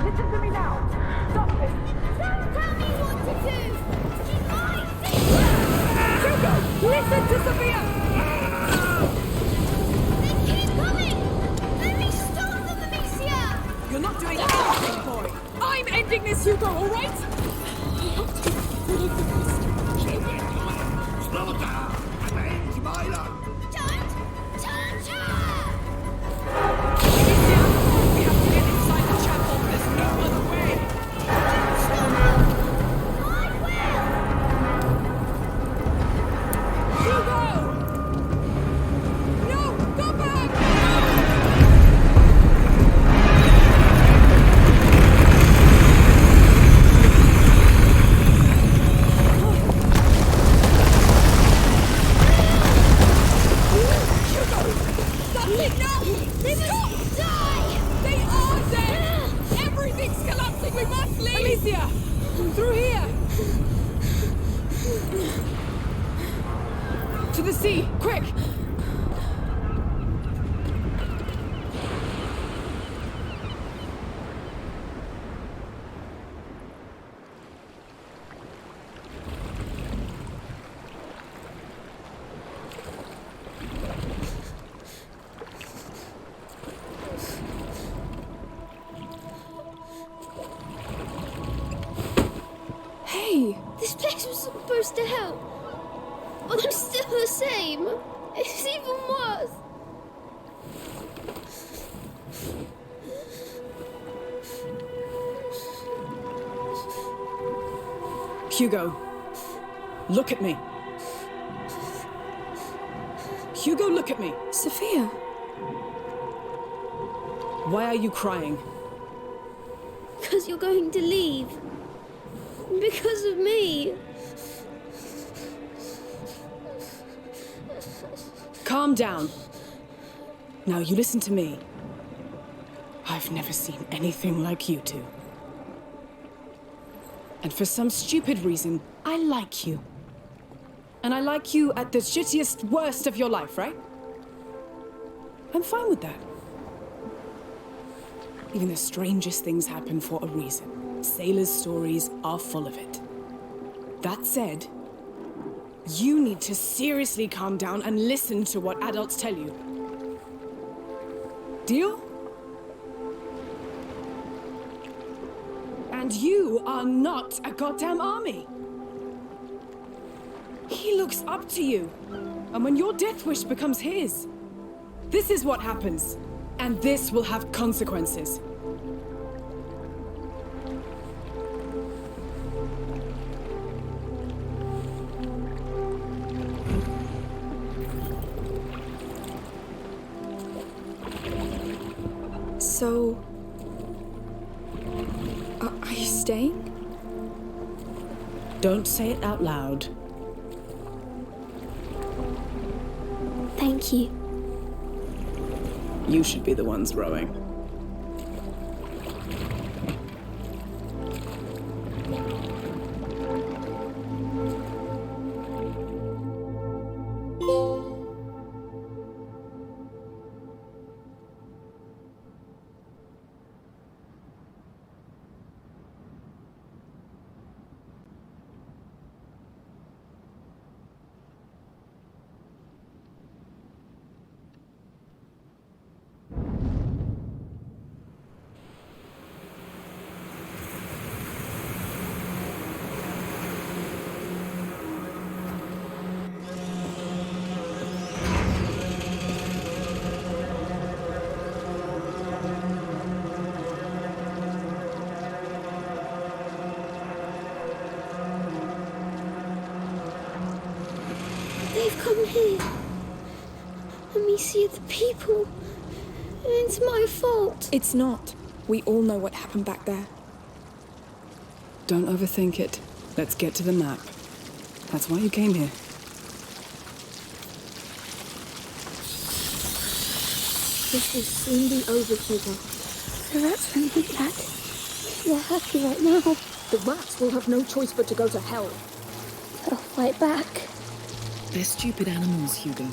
Listen to me now! Stop this! Don't tell me what to do! She's my Hugo! Listen to Sophia! They keep coming! Let me stop them, Amicia! You're not doing anything, boy! I'm ending this, Hugo, alright? Slow down! Avenge Milo! Don't touch her! Amicia, we have to get inside the chapel. There's no other way. Stop her! I will! Hugo! No! Go back! Amicia! Through here! To the sea! Quick! This place was supposed to help. But I'm still the same. It's even worse. Hugo, look at me. Hugo, look at me. Sophia. Why are you crying? Because you're going to leave. Because of me. Calm down. Now you listen to me. I've never seen anything like you two. And for some stupid reason, I like you. And I like you at the shittiest, worst of your life, right? I'm fine with that. Even the strangest things happen for a reason. Sailors' stories are full of it. That said, you need to seriously calm down and listen to what adults tell you. Deal? And you are not a goddamn army. He looks up to you. And when your death wish becomes his, this is what happens. And this will have consequences. So... are you staying? Don't say it out loud. Thank you. You should be the ones rowing. They've come here. Amicia, the people. It's my fault. It's not. We all know what happened back there. Don't overthink it. Let's get to the map. That's why you came here. This will soon be over, Hugo. The rats won't be back. They're happy right now. The rats will have no choice but to go to hell. They'll fight back. They're stupid animals, Hugo.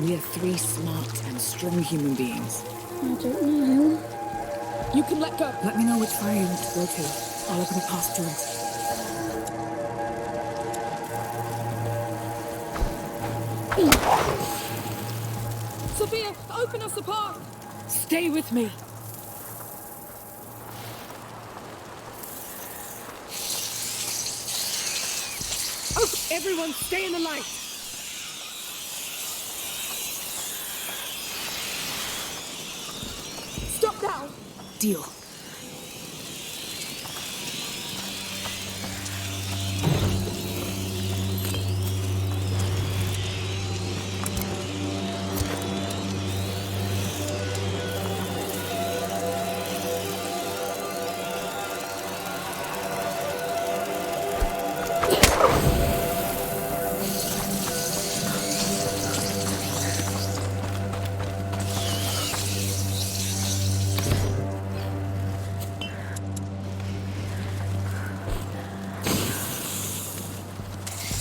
We are 3 smart and strong human beings. I don't know. You can let go. Let me know which fire you want to go to. I'll open a path through it. Sophia, open us a path. Stay with me. Oh, everyone stay in the light. Stop now. Deal.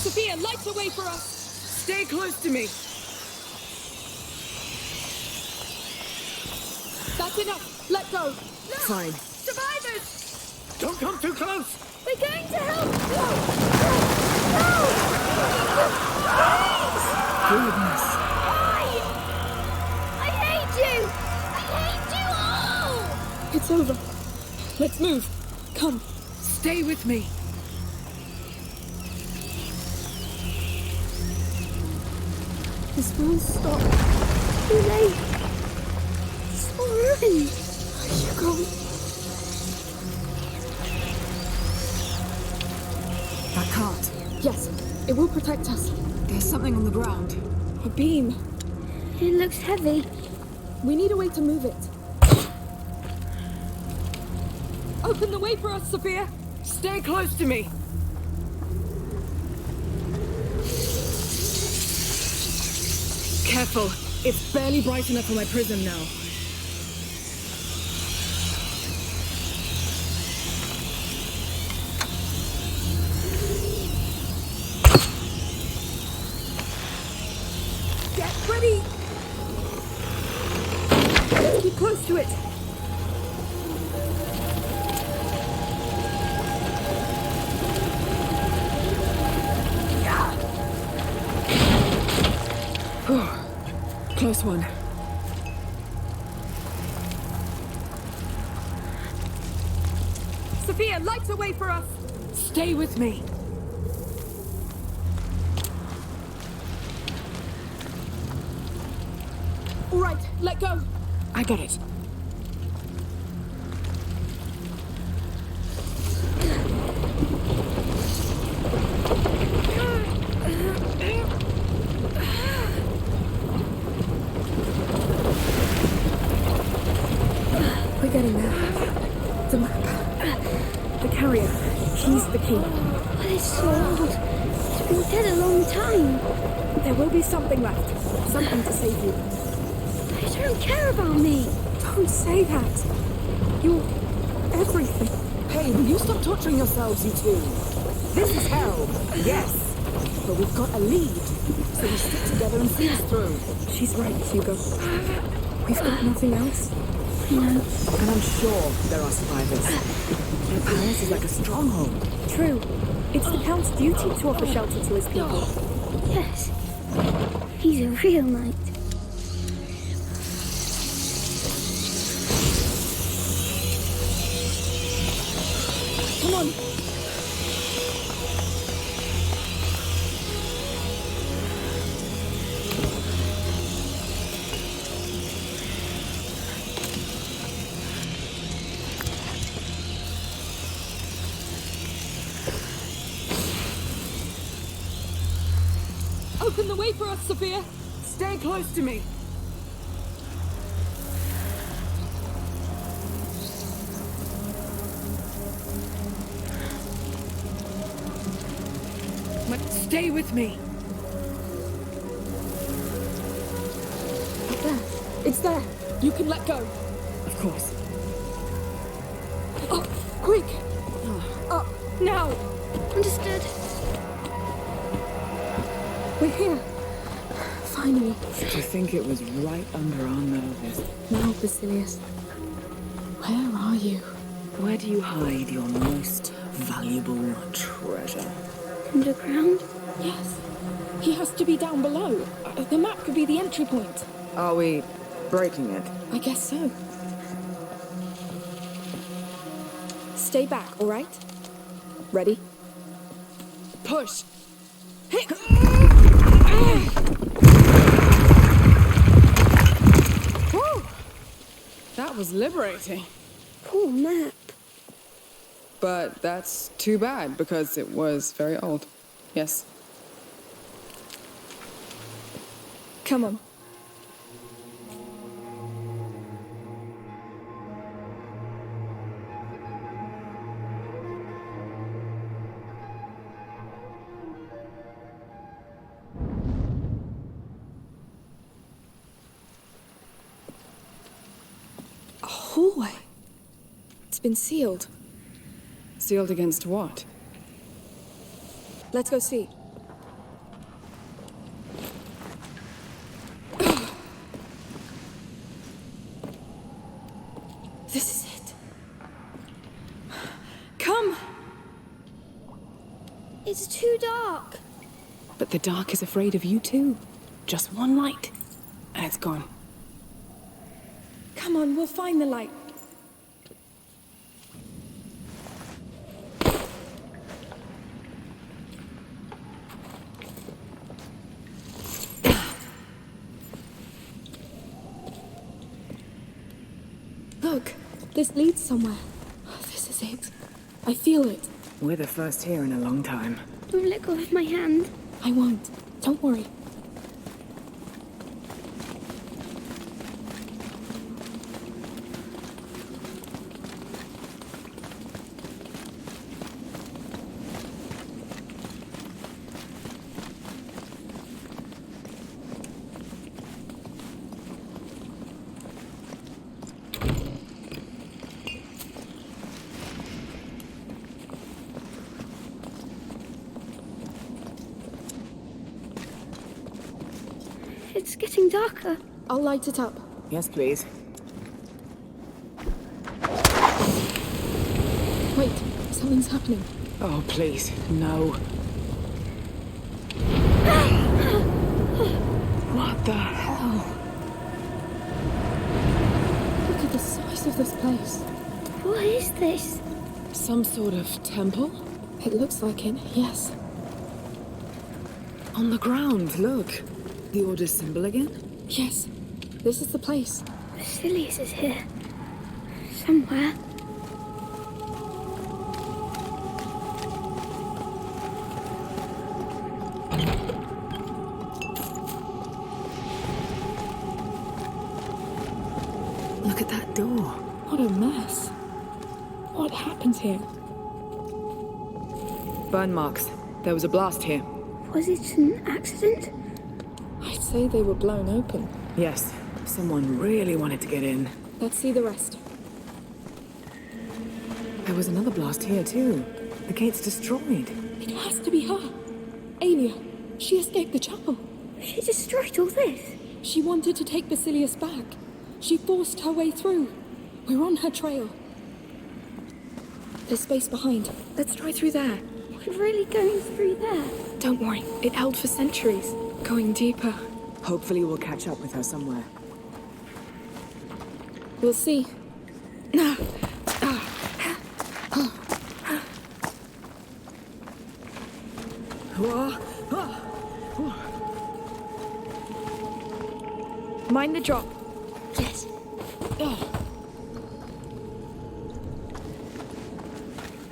Sophia, light the way for us. Stay close to me. That's enough. Let go. Fine. Survivors! Don't come too close! We're going to help! No! Goodness. Why? I hate you! I hate you all! It's over. Let's move. Come. Stay with me. This will stop. Too late. It's all ruined. Hugo. That cart. Yes, it will protect us. There's something on the ground. A beam. It looks heavy. We need a way to move it. Open the way for us, Sophia. Stay close to me. Careful. It's barely bright enough for my prism now. Get ready! Let's keep close to it. Close one. Sophia, light a way for us! Stay with me. All right, let go. I got it. We're getting there. The map. The carrier. He's the key. But it's so old. It's been dead a long time. There will be something left. Something to save you. They don't care about me. Don't say that. You're everything. Hey, will you stop torturing yourselves, you two? This is hell. Yes. But we've got a lead. So we stick together and see us through. She's right, Hugo. We've got nothing else. No. And I'm sure there are survivors. Their palace is like a stronghold. True. It's the Count's duty to offer shelter to his people. Yes. He's a real knight. Come on. Open the way for us, Sophia. Stay close to me. Stay with me. There. It's there. You can let go. Of course. Up, quick. Up, now. Understood. We're here. Finally. To think it was right under our noses. Now, Basilius. Where are you? Where do you hide your most valuable treasure? Underground? Yes. He has to be down below. The map could be the entry point. Are we breaking it? I guess so. Stay back, all right? Ready? Push! Whew. That was liberating. Poor map. But that's too bad, because it was very old. Yes. Come on. A hallway. It's been sealed. Sealed against what? Let's go see. This is it. Come! It's too dark. But the dark is afraid of you too. Just one light, and it's gone. Come on, we'll find the light. This leads somewhere. This is it. I feel it. We're the first here in a long time. Don't let go of my hand. I won't. Don't worry. It's getting darker. I'll light it up. Yes, please. Wait, something's happening. Oh, please, no. What the hell? Look at the size of this place. What is this? Some sort of temple? It looks like it, yes. On the ground, look. The Order's symbol again? Yes. This is the place. Basilius is here. Somewhere. Look at that door. What a mess. What happened here? Burn marks. There was a blast here. Was it an accident? I'd say they were blown open. Yes. Someone really wanted to get in. Let's see the rest. There was another blast here, too. The gate's destroyed. It has to be her. Aelia. She escaped the chapel. She destroyed all this. She wanted to take Basilius back. She forced her way through. We're on her trail. There's space behind. Let's try through there. We're really going through there. Don't worry. It held for centuries. Going deeper. Hopefully we'll catch up with her somewhere. We'll see. Mind the drop. Yes.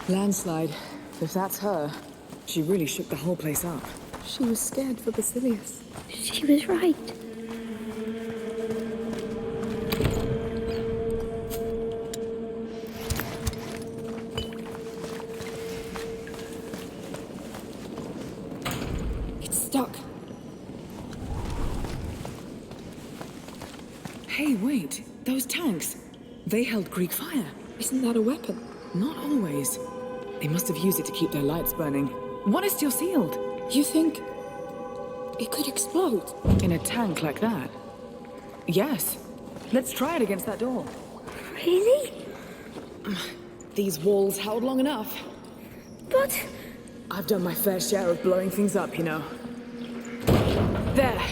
Landslide. If that's her, she really shook the whole place up. She was scared for Basilius. She was right. It's stuck. Hey, wait. Those tanks. They held Greek fire. Isn't that a weapon? Not always. They must have used it to keep their lights burning. One is still sealed. You think it could explode? In a tank like that? Yes. Let's try it against that door. Really? These walls held long enough. But... I've done my fair share of blowing things up, you know. There.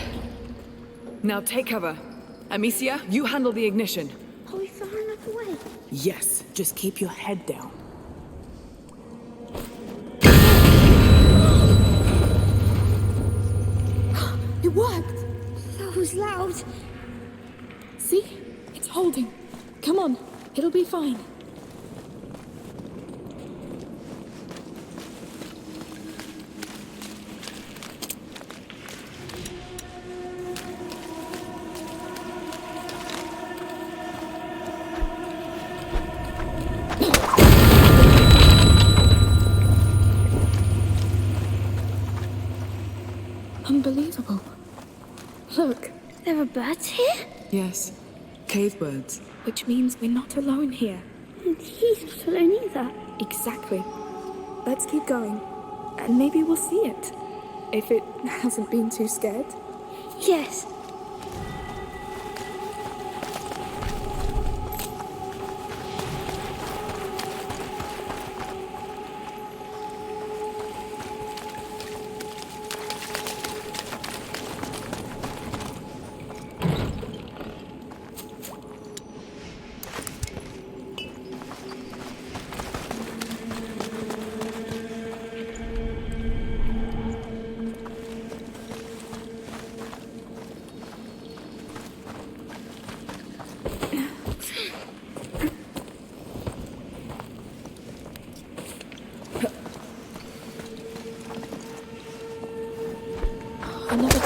Now take cover. Amicia, you handle the ignition. Are we far enough away? Yes. Just keep your head down. It worked! That was loud. See? It's holding. Come on. It'll be fine. Unbelievable. Look. There are birds here? Yes. Cave birds. Which means we're not alone here. And he's not alone either. Exactly. Let's keep going. And maybe we'll see it. If it hasn't been too scared. Yes. Another.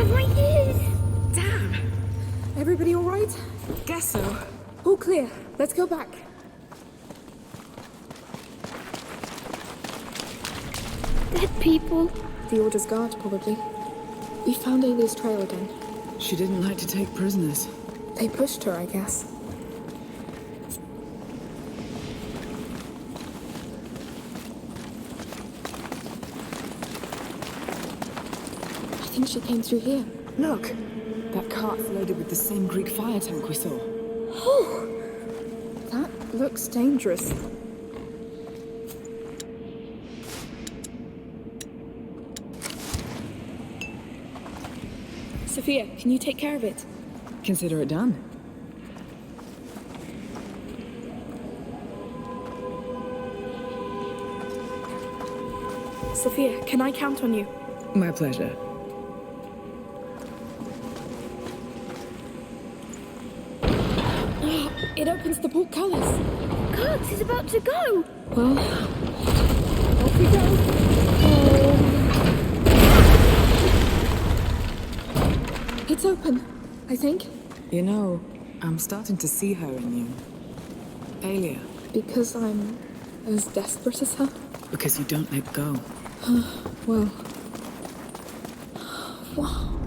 My ears! Damn! Everybody all right? Guess so. All clear. Let's go back. Dead people. The Order's guard, probably. We found Alia's trail again. She didn't like to take prisoners. They pushed her, I guess. I think she came through here. Look! That cart's loaded with the same Greek fire tank we saw. Oh! That looks dangerous. Sophia, can you take care of it? Consider it done. Sophia, can I count on you? My pleasure. It opens the portcullis. Guards is about to go. Well, off we go. It's open, I think. You know, I'm starting to see her in you. Alia. Because I'm as desperate as her? Because you don't let go. Well... Wow.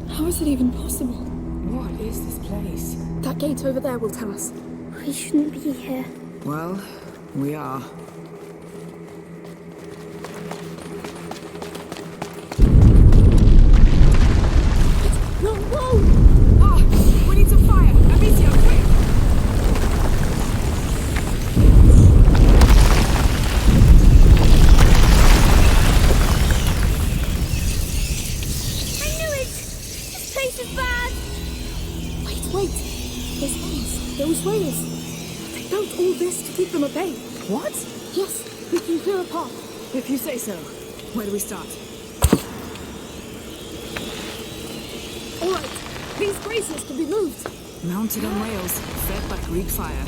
How is it even possible? What is this place? That gate over there will tell us. We shouldn't be here. Well, we are. No, whoa! Ah, we need some fire! Amicia, quick! I knew it! This place is bad! Wait! There's things. Those whales. They built all this to keep them at bay. What? Yes, we can clear a path. If you say so. Where do we start? All right, these braces can be moved. Mounted on rails, fed by Greek fire.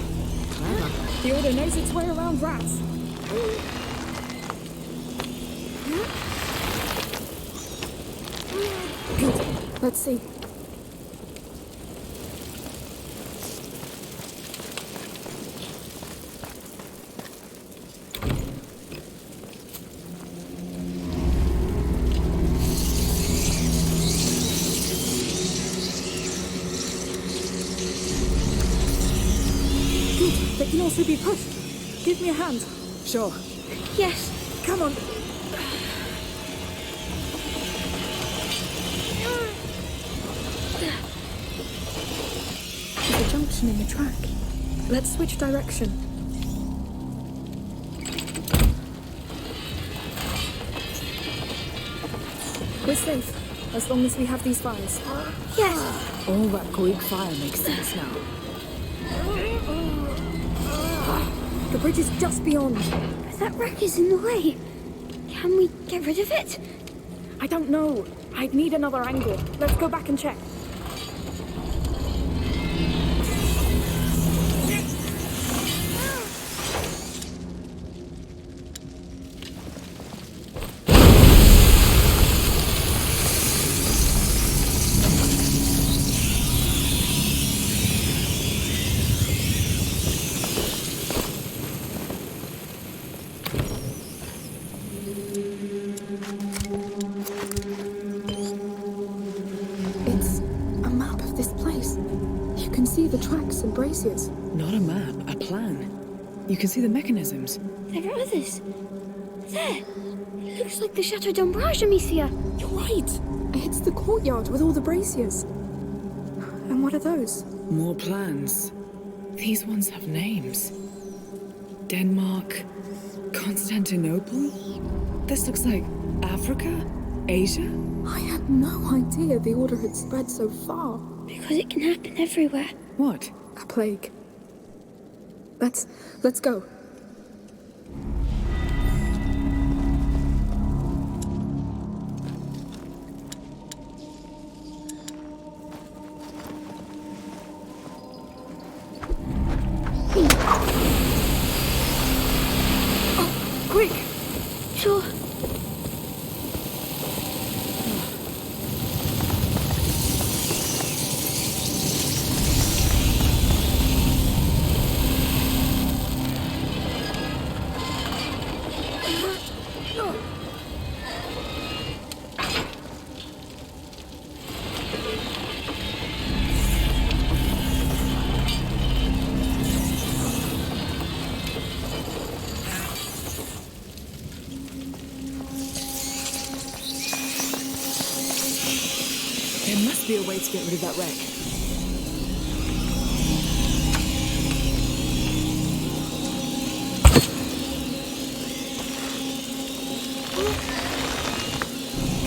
Clever. The Order knows its way around rats. Good. Let's see. They can also be pushed. Give me a hand. Sure. Yes. Come on. There's a junction in the track. Let's switch direction. We're safe, as long as we have these fires. Yes. All that Greek fire makes sense now. The bridge is just beyond. But that wreck is in the way. Can we get rid of it? I don't know. I'd need another angle. Let's go back and check. The tracks and braziers. Not a map, a plan. You can see the mechanisms. There are others. There. It looks like the Chateau d'Ombrage, Amicia. You're right. It's the courtyard with all the braziers. And what are those? More plans. These ones have names. Denmark, Constantinople. This looks like Africa, Asia. I had no idea the Order had spread so far. Because it can happen everywhere. What? A plague. Let's go. Oh, quick! Sure. must be a way to get rid of that wreck.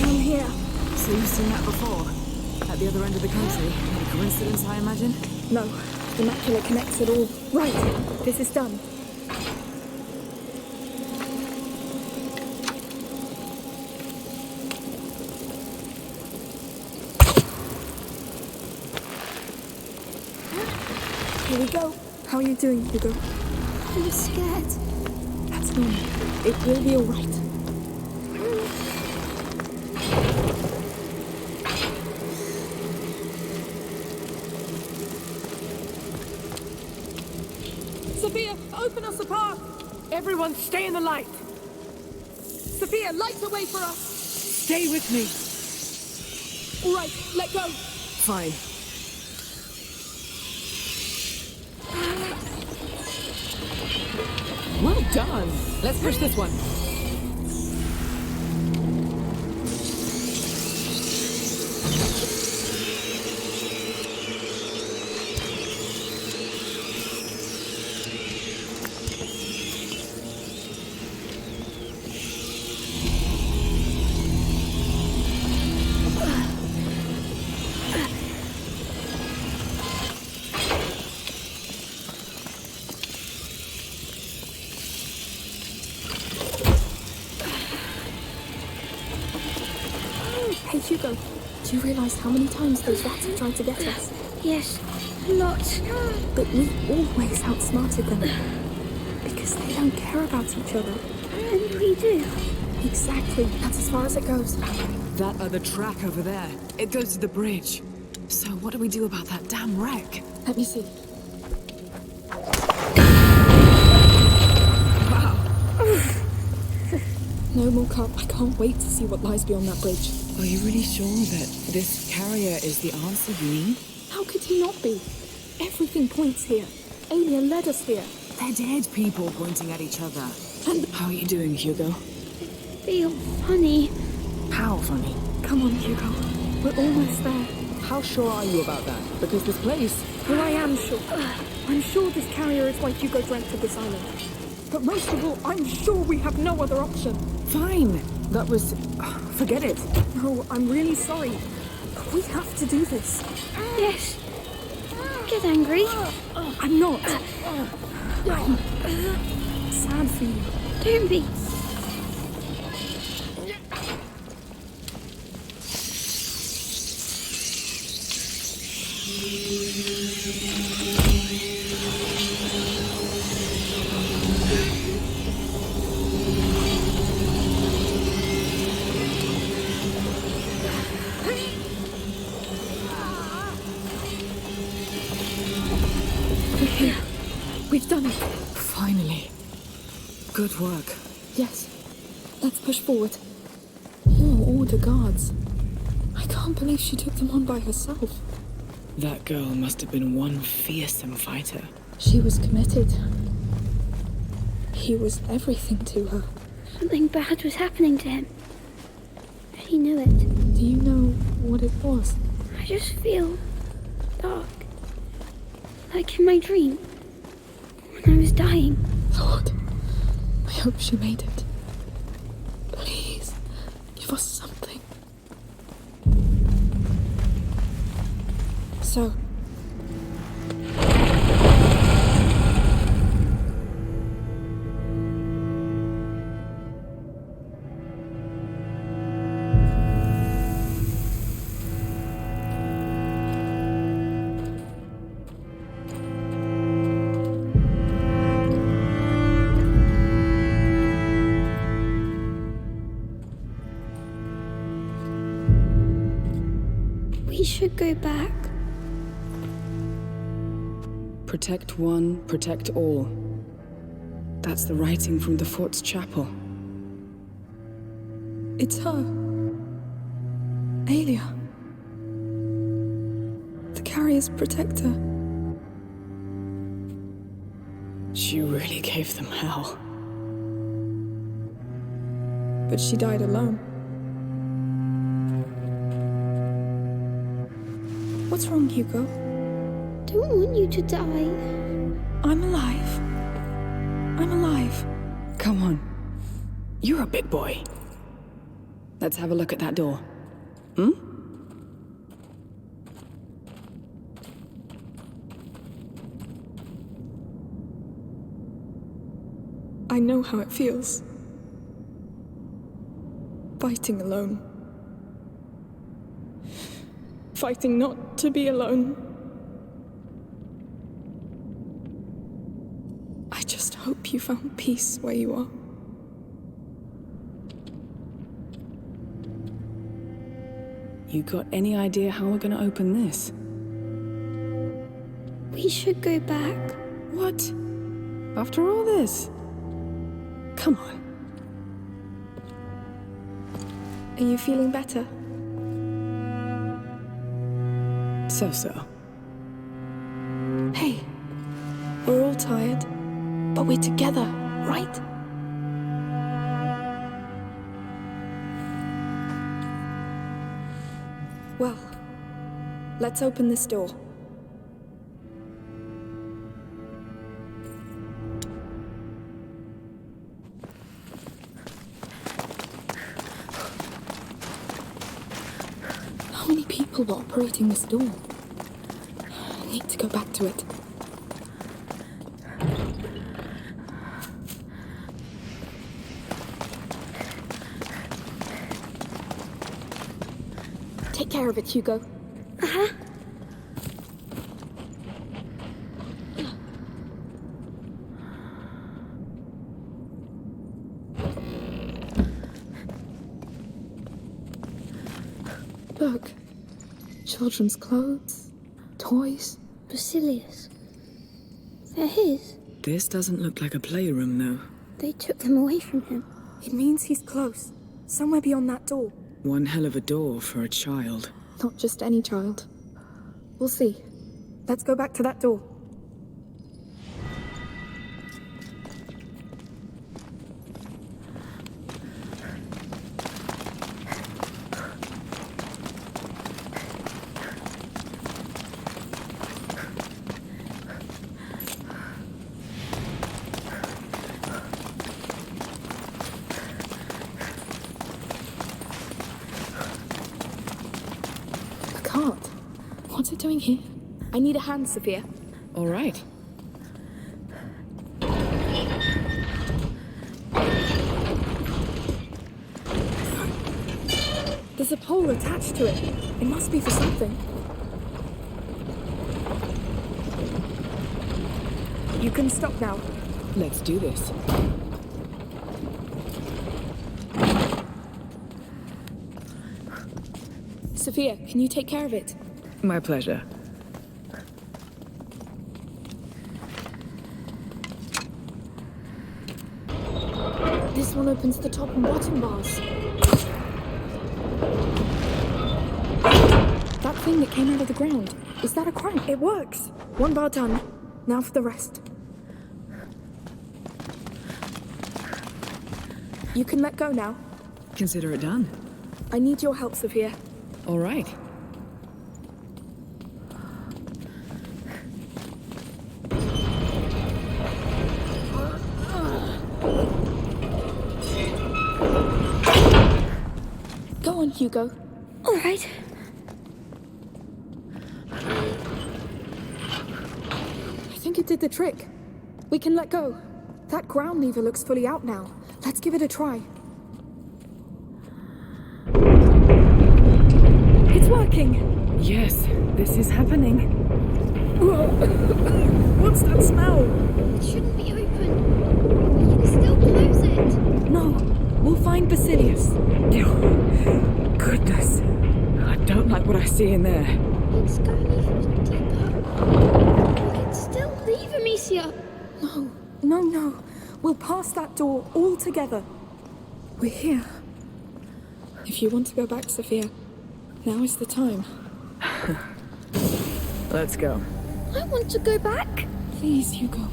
Come here. So you've seen that before? At the other end of the country? A coincidence, I imagine? No. The macula connects it all. Right. This is done. Here we go. How are you doing, Hugo? I'm scared. That's normal. It will be all right. Sophia, open us a path! Everyone, stay in the light! Sophia, light the way for us! Stay with me! All right, let go! Fine. Well done! Let's push this one. Hey, Hugo. Do you realize how many times those rats have tried to get us? Yes, lots. But we always outsmarted them. Because they don't care about each other. And we do. Exactly. That's as far as it goes. That other track over there, it goes to the bridge. So what do we do about that damn wreck? Let me see. No more cup. I can't wait to see what lies beyond that bridge. Are you really sure that this carrier is the answer you need? How could he not be? Everything points here. Alien led us here. They're dead people pointing at each other. And how are you doing, Hugo? Feel funny. How funny? Come on, Hugo. We're almost there. How sure are you about that? Because this place... Well, I am sure. I'm sure this carrier is why Hugo dreamt of this island. But most of all, I'm sure we have no other option. Fine. That was... forget it. No, I'm really sorry. But we have to do this. Yes. Get angry. I'm not. I'm sad for you. Don't be. We're here. We've done it. Finally. Good work. Yes. Let's push forward. More Order guards. I can't believe she took them on by herself. That girl must have been one fearsome fighter. She was committed. He was everything to her. Something bad was happening to him. He knew it. Do you know what it was? I just feel dark. Like in my dream. When I was dying. Lord, I hope she made it. Please, give us something. So... We should go back. Protect one, protect all. That's the writing from the fort's chapel. It's her. Aelia. The carrier's protector. She really gave them hell. But she died alone. What's wrong, Hugo? Don't want you to die. I'm alive. I'm alive. Come on. You're a big boy. Let's have a look at that door. Hmm? I know how it feels. Fighting alone. Fighting not to be alone. I just hope you found peace where you are. You got any idea how we're gonna open this? We should go back. What? After all this? Come on. Are you feeling better? So. Hey, we're all tired, but we're together, right? Well, let's open this door. How many people were operating this door? I need to go back to it. Take care of it, Hugo. Uh-huh. Look. Children's clothes, toys. Basilius. They're his. This doesn't look like a playroom, though. They took them away from him. It means he's close. Somewhere beyond that door. One hell of a door for a child. Not just any child. We'll see. Let's go back to that door. What's it doing here? I need a hand, Sophia. All right. There's a pole attached to it. It must be for something. You can stop now. Let's do this. Sophia, can you take care of it? My pleasure. This one opens the top and bottom bars. That thing that came out of the ground, is that a crank? It works. One bar done. Now for the rest. You can let go now. Consider it done. I need your help, Sophia. All right. Go on, Hugo. All right. I think it did the trick. We can let go. That ground lever looks fully out now. Let's give it a try. It's working! Yes, this is happening. What's that smell? It shouldn't be open. We can still close it. No, we'll find Basilius. Oh, goodness. I don't like what I see in there. It's going even deeper. We can still leave Amicia. No. We'll pass that door all together. We're here. If you want to go back, Sophia, now is the time. Let's go. I want to go back. Please, Hugo.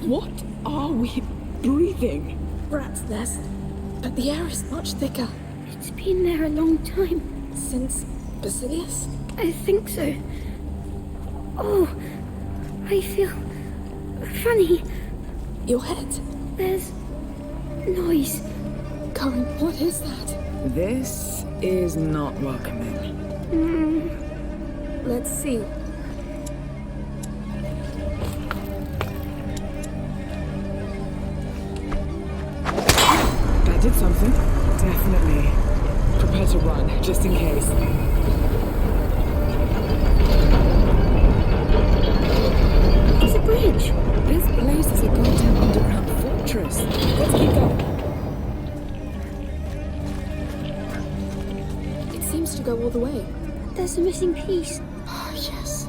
What are we breathing? Rat's nest. But the air is much thicker. It's been there a long time. Since Basilius? I think so. Oh, I feel funny. Your head? There's noise. Corin, what is that? This is not welcoming. Let's see. That did something. Definitely. Prepare to run, just in case. There's a bridge. This place is a goddamn underground fortress. Let's keep going. It seems to go all the way. There's a missing piece. Oh, yes.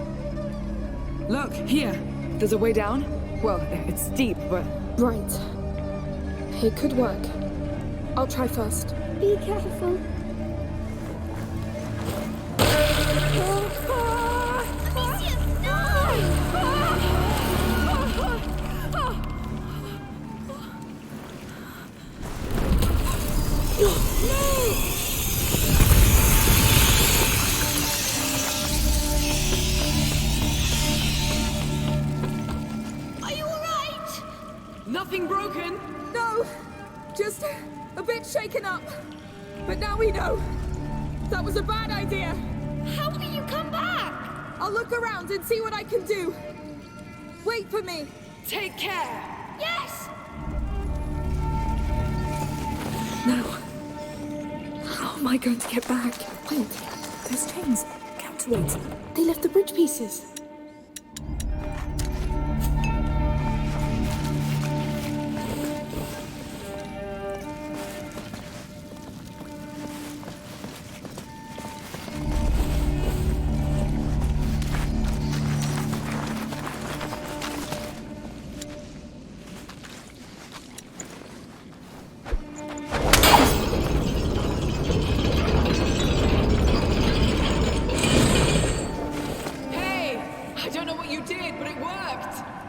Look, here. There's a way down. Well, it's steep, but... Right. It could work. I'll try first. Be careful. Amicia, no! Are you alright? Nothing broken? No, just a bit shaken up. But now we know. That was a bad idea. How will you come back? I'll look around and see what I can do. Wait for me. Take care. Yes! Now, how am I going to get back? Wait, those chains. Counterweights. They left the bridge pieces.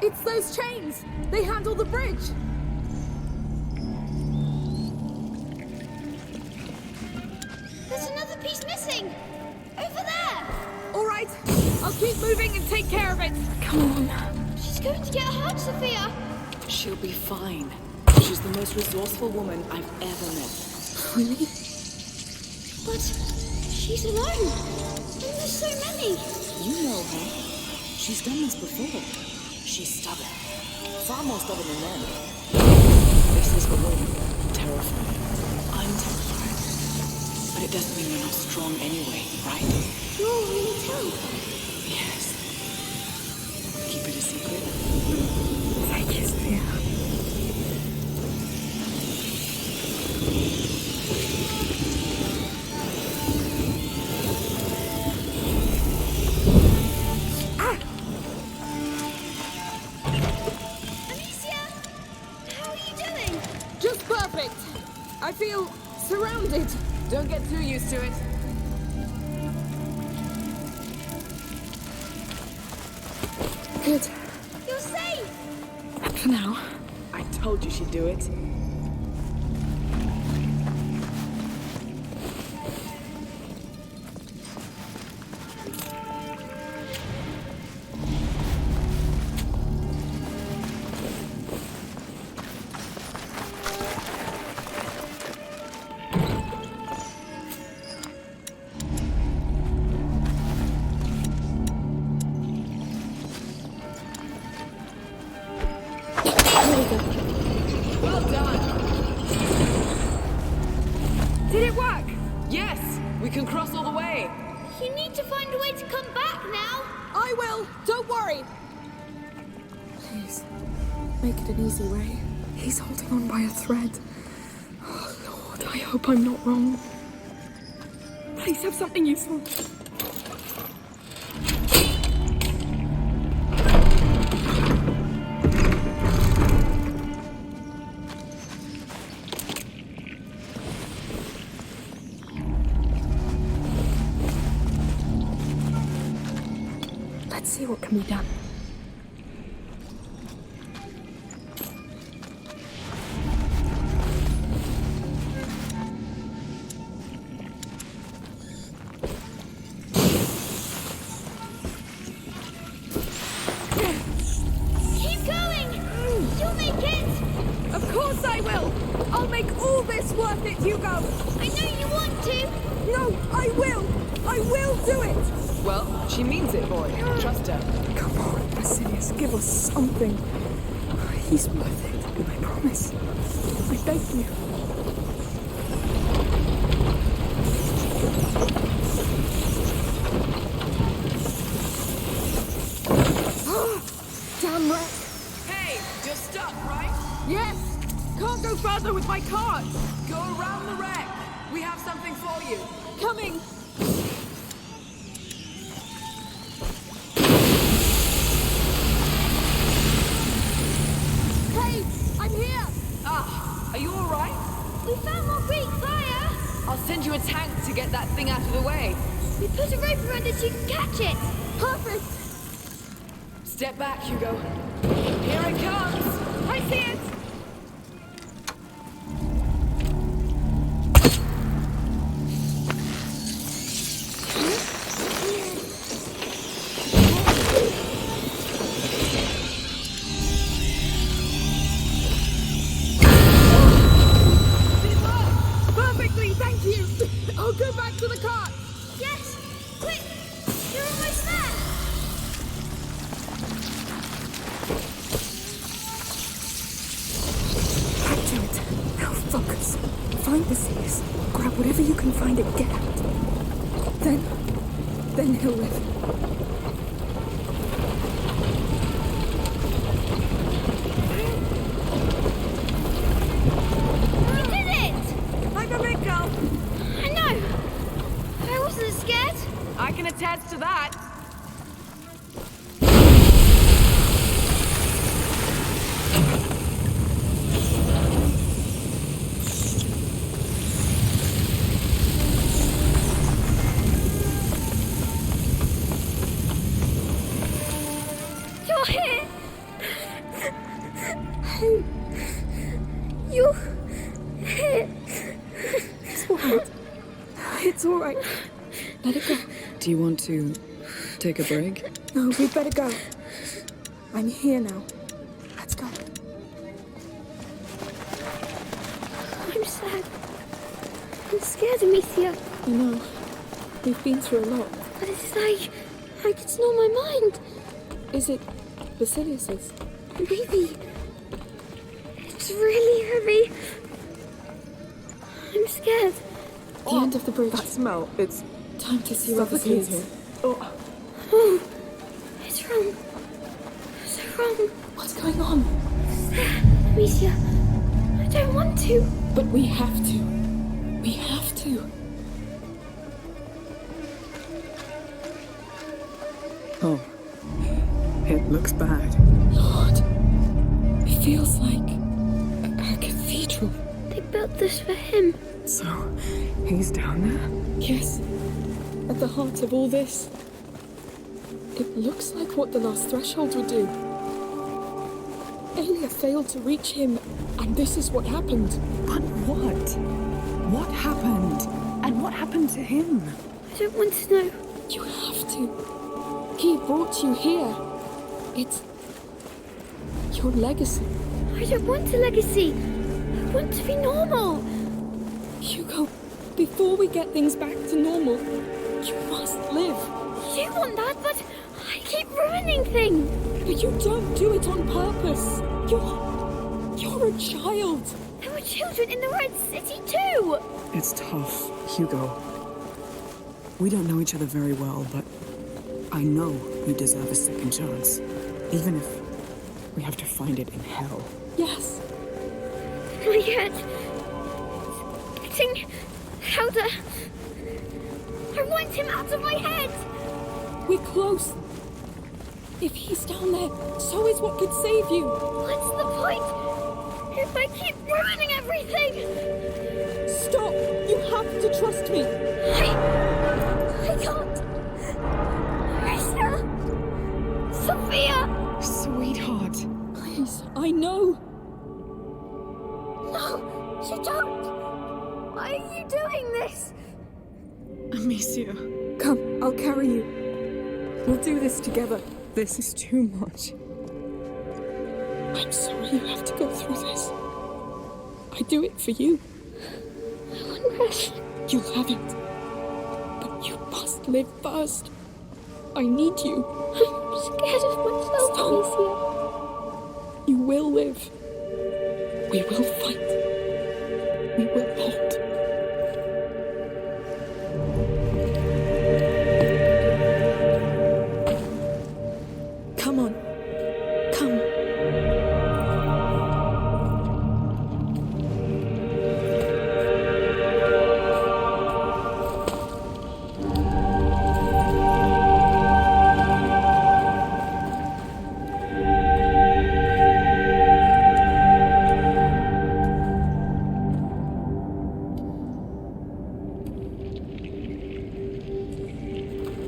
It's those chains! They handle the bridge! There's another piece missing! Over there! Alright, I'll keep moving and take care of it! Come on. She's going to get hurt, Sophia! She'll be fine. She's the most resourceful woman I've ever met. Really? But she's alone! And there's so many! You know her. She's done this before. She's stubborn. Far more stubborn than them. This is a woman. Terrifying. I'm terrified. But it doesn't mean you're not strong anyway, right? You're really too. Yes. Keep it a secret. Thank you, Sophia. I feel surrounded. Don't get too used to it. Good. You're safe! For now. I told you she'd do it. Did it work? Yes! We can cross all the way! You need to find a way to come back now! I will! Don't worry! Please, make it an easy way. He's holding on by a thread. Oh, Lord, I hope I'm not wrong. Please have something useful. Let's see what can be done. worth it, Hugo! I know you want to! No, I will! I will do it! Well, she means it, boy. Trust her. Come on, Basilius, give us something. He's worth it, I promise. I beg you. Damn wreck! Hey, you're stuck, right? Yes! Can't go further with my cart! Go around the wreck. We have something for you. Coming! Hey! I'm here! Ah, are you all right? We found more Greek fire! I'll send you a tank to get that thing out of the way. We put a rope around it so you can catch it! Perfect! Step back, Hugo. Here it comes! I see it! Perfectly, thank you! I'll go back to the cart! Yes! Quick! You're almost there! Back to it. Now focus. Find Basilius. Grab whatever you can find and get out. Then he'll live. We did it! I'm a big girl. I know! I wasn't scared. I can attest to that. You're here! Hey! You're here! It's alright. It's alright. Let it go. Do you want to take a break? No, we'd better go. I'm here now. Let's go. I'm sad. I'm scared, Amicia. I know. We've been through a lot. But it's like it's not my mind. Is it Basilius's? Maybe. It's really heavy. I'm scared. The end of the bridge. That smell. It's time to see what this is here. Oh, it's wrong. So wrong. What's going on? Amicia, I don't want to. But we have to. We have to. Oh. It looks bad. Lord. It feels like a cathedral. They built this for him. So, he's down there? Yes. At the heart of all this. It looks like what the last threshold would do. Aelia failed to reach him, and this is what happened. But what? What happened? And what happened to him? I don't want to know. You have to. He brought you here. It's your legacy. I don't want a legacy. I want to be normal. Hugo, before we get things back to normal, you must live. You want that, but I keep ruining things. But you don't do it on purpose. You're a child. There were children in the Red City too. It's tough, Hugo. We don't know each other very well, but I know you deserve a second chance. Even if we have to find it in hell. Yes. My head. It's getting louder. I want him out of my head. We're close. If he's down there, so is what could save you. What's the point? If I keep ruining everything. Stop. You have to trust me. I can't. Marissa. Sophia. Sweetheart. Please, I know. No, you don't. Why are you doing this? Amicia. Come, I'll carry you. We'll do this together. This is too much. I'm sorry you have to go through this. I do it for you. rest. You'll have it. But you must live first. I need you. I'm scared of myself, Amicia. You will live. We will fight. We will hold. Come on. Come.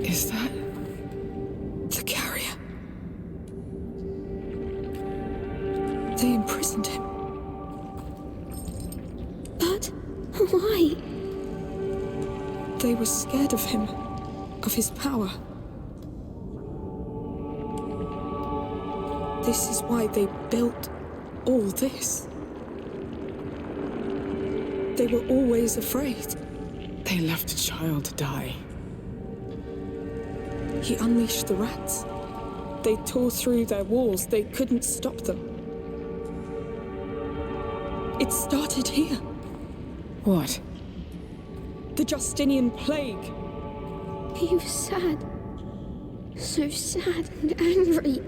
Is that the carrier? They imprisoned him. But why? They were scared of him, of his power. This is why they built all this. They were always afraid. They left a child die. He unleashed the rats. They tore through their walls. They couldn't stop them. It started here. What? The Justinian plague. He was sad. So sad and angry.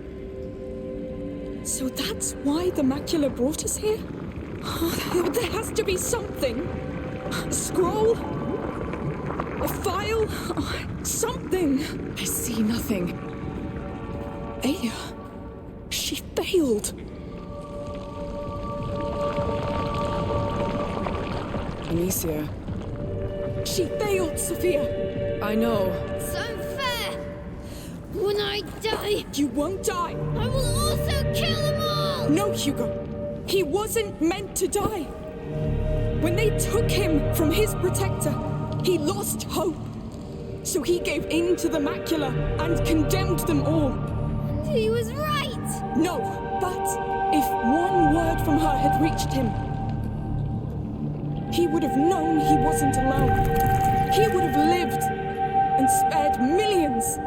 So that's why the macula brought us here? Oh, there has to be something. A scroll? A file? Oh, something. I see nothing. Aya. She failed. Amicia. She failed, Sophia. I know. So unfair. When I die, you won't die. I will also kill them all. No, Hugo. He wasn't meant to die. When they took him from his protector, he lost hope. So he gave in to the macula and condemned them all. And he was right. No, but if one word from her had reached him, he would have known he wasn't alone. He would have lived and spared millions.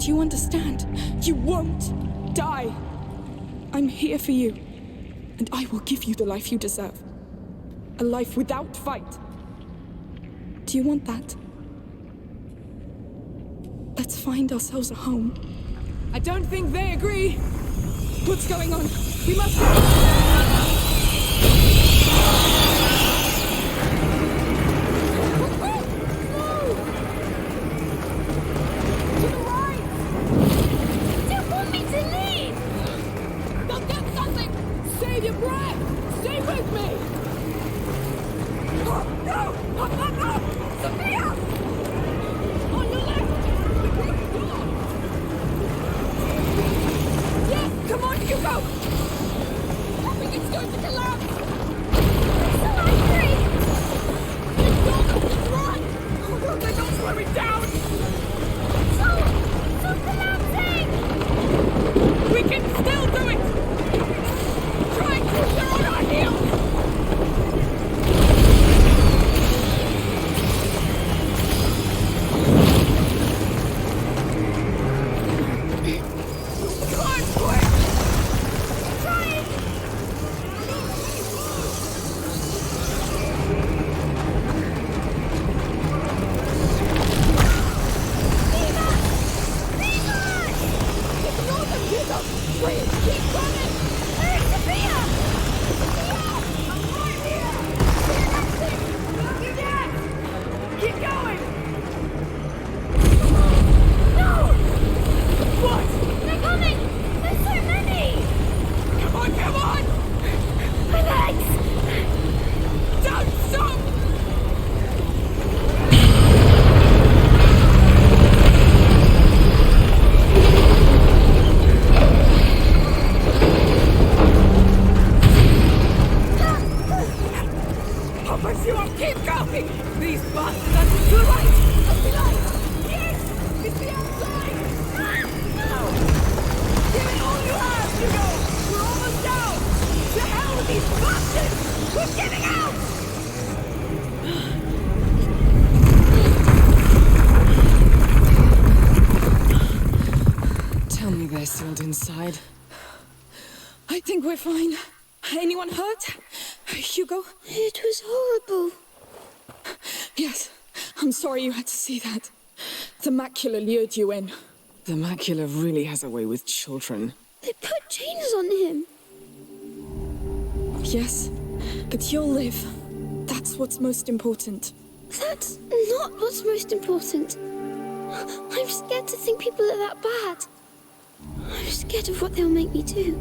Do you understand? You won't die. I'm here for you, and I will give you the life you deserve. A life without fight. Do you want that? Let's find ourselves a home. I don't think they agree. What's going on? We must go! sealed inside. I think we're fine. Anyone hurt? Hugo? It was horrible. Yes, I'm sorry you had to see that. The macula lured you in. The macula really has a way with children. They put chains on him. Yes, but you'll live. That's what's most important. That's not what's most important. I'm scared to think people are that bad. I'm scared of what they'll make me do.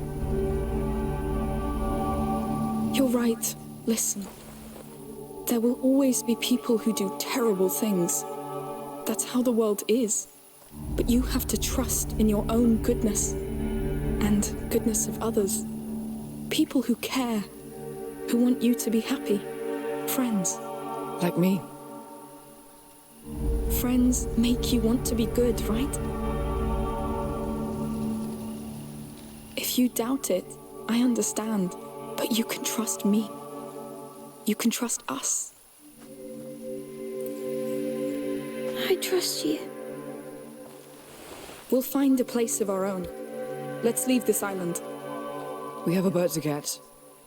You're right. Listen. There will always be people who do terrible things. That's how the world is. But you have to trust in your own goodness. And goodness of others. People who care. Who want you to be happy. Friends. Like me. Friends make you want to be good, right? If you doubt it, I understand. But you can trust me. You can trust us. I trust you. We'll find a place of our own. Let's leave this island. We have a boat to catch.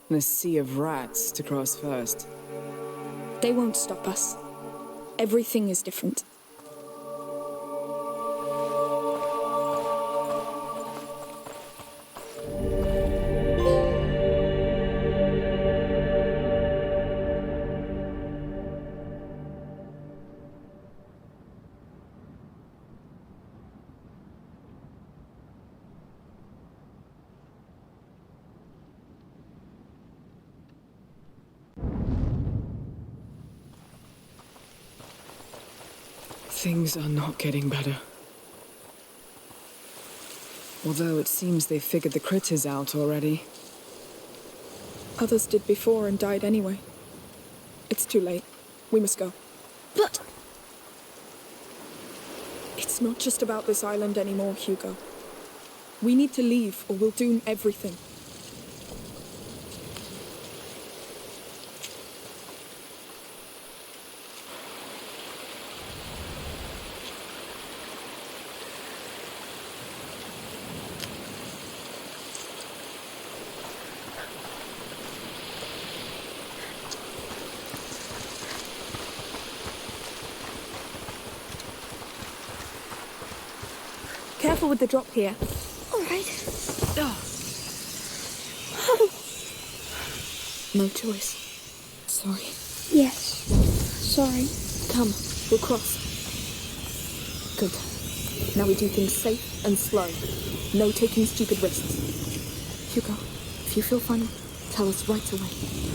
And a sea of rats to cross first. They won't stop us. Everything is different. Things are not getting better. Although it seems they've figured the critters out already. Others did before and died anyway. It's too late. We must go. But... It's not just about this island anymore, Hugo. We need to leave or we'll doom everything. Careful with the drop here. All right. No choice. Sorry. Yes. Sorry. Come, we'll cross. Good. Now we do things safe and slow. No taking stupid risks. Hugo, if you feel funny, tell us right away.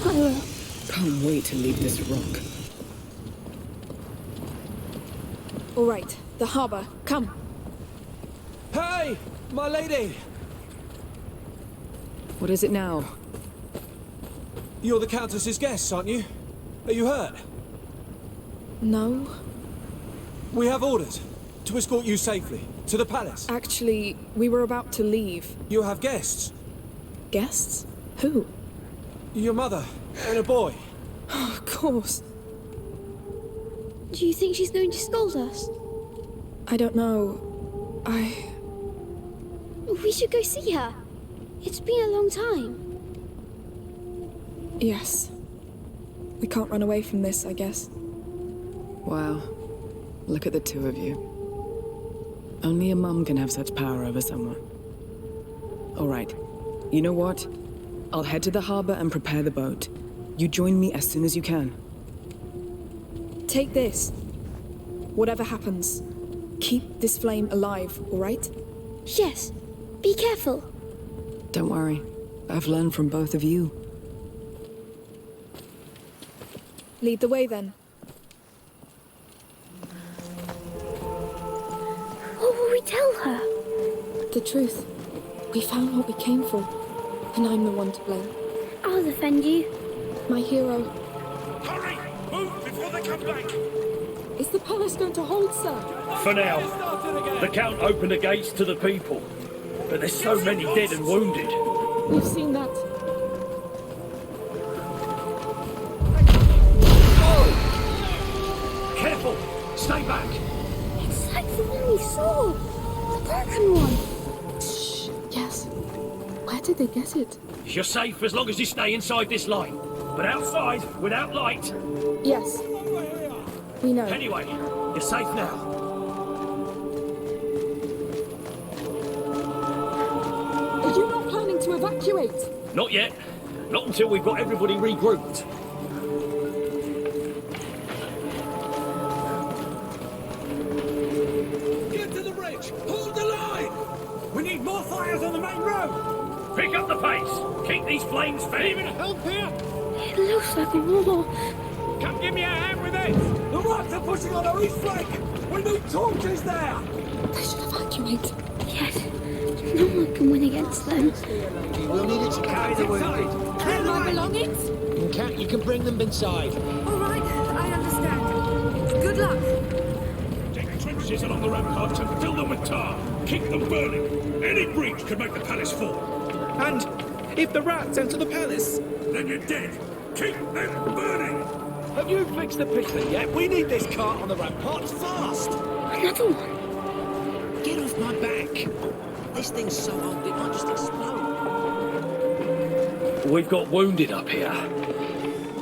I will. Can't wait to leave this rock. All right, the harbor. Come. Hey, my lady! What is it now? You're the Countess's guests, aren't you? Are you hurt? No. We have orders to escort you safely to the palace. Actually, we were about to leave. You have guests. Guests? Who? Your mother and a boy. Oh, of course. Do you think she's going to scold us? I don't know. We should go see her. It's been a long time. Yes. We can't run away from this, I guess. Wow. Look at the two of you. Only a mum can have such power over someone. All right. You know what? I'll head to the harbor and prepare the boat. You join me as soon as you can. Take this. Whatever happens, keep this flame alive, all right? Yes. Be careful. Don't worry. I've learned from both of you. Lead the way, then. What will we tell her? The truth. We found what we came for, and I'm the one to blame. I'll defend you. My hero. Hurry! Move before they come back! Is the palace going to hold, sir? For now. The Count opened the gates to the people. But there's so many dead and wounded. We've seen that. Careful! Stay back! It's like the one we saw. The broken one. Shh. did they get it? You're safe as long as you stay inside this line. But outside, without light... Yes. We know. Anyway, you're safe now. Are you not planning to evacuate? Not yet. Not until we've got everybody regrouped. Get to the bridge! Hold the line! We need more fires on the main road! Pick up the pace! Keep these flames fed! Even help here? It looks like a war. Come give me a hand with this! The rats are pushing on our east flank! We need torches there! They should evacuate. Yes. No one can win against them. We'll need it to carry the wounded. Clear my belongings? You can bring them inside. All right, I understand. Good luck. Dig trenches along the ramparts and fill them with tar. Keep them burning. Any breach could make the palace fall. And if the rats enter the palace? Then you're dead. Keep them burning. Have you fixed the piston yet? We need this cart on the ramparts fast. Another one. Get off my back. This thing's so old, it might just explode. We've got wounded up here.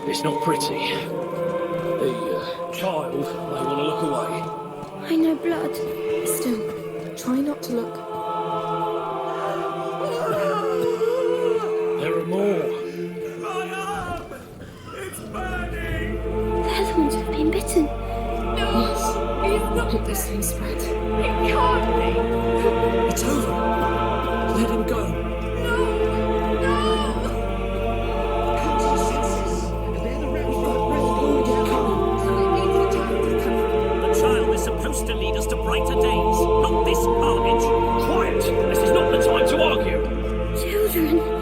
It's not pretty. The child may want to look away. I know blood. Still, try not to look. There are more. The other ones have been bitten. Yes. Let this thing spread. It's over. Let him go. The child is supposed to lead us to brighter days, not this carnage. Quiet! This is not the time to argue. Children.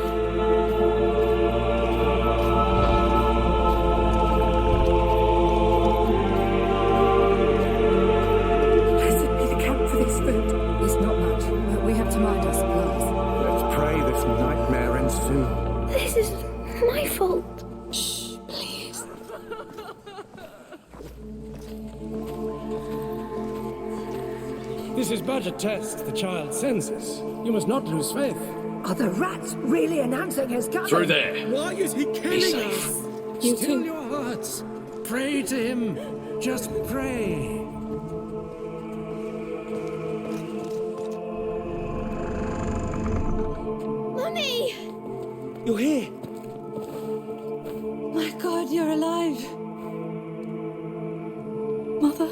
There's not much, but we have to mind our supplies. Let's pray this nightmare ends soon. This is my fault. Shh, please. This is but a test. The child's senses. You must not lose faith. Are the rats really announcing his coming? Through there. Why is he killing us? You Still too. your hearts. Pray to him. Just pray. Mummy! You're here. My God, you're alive. Mother,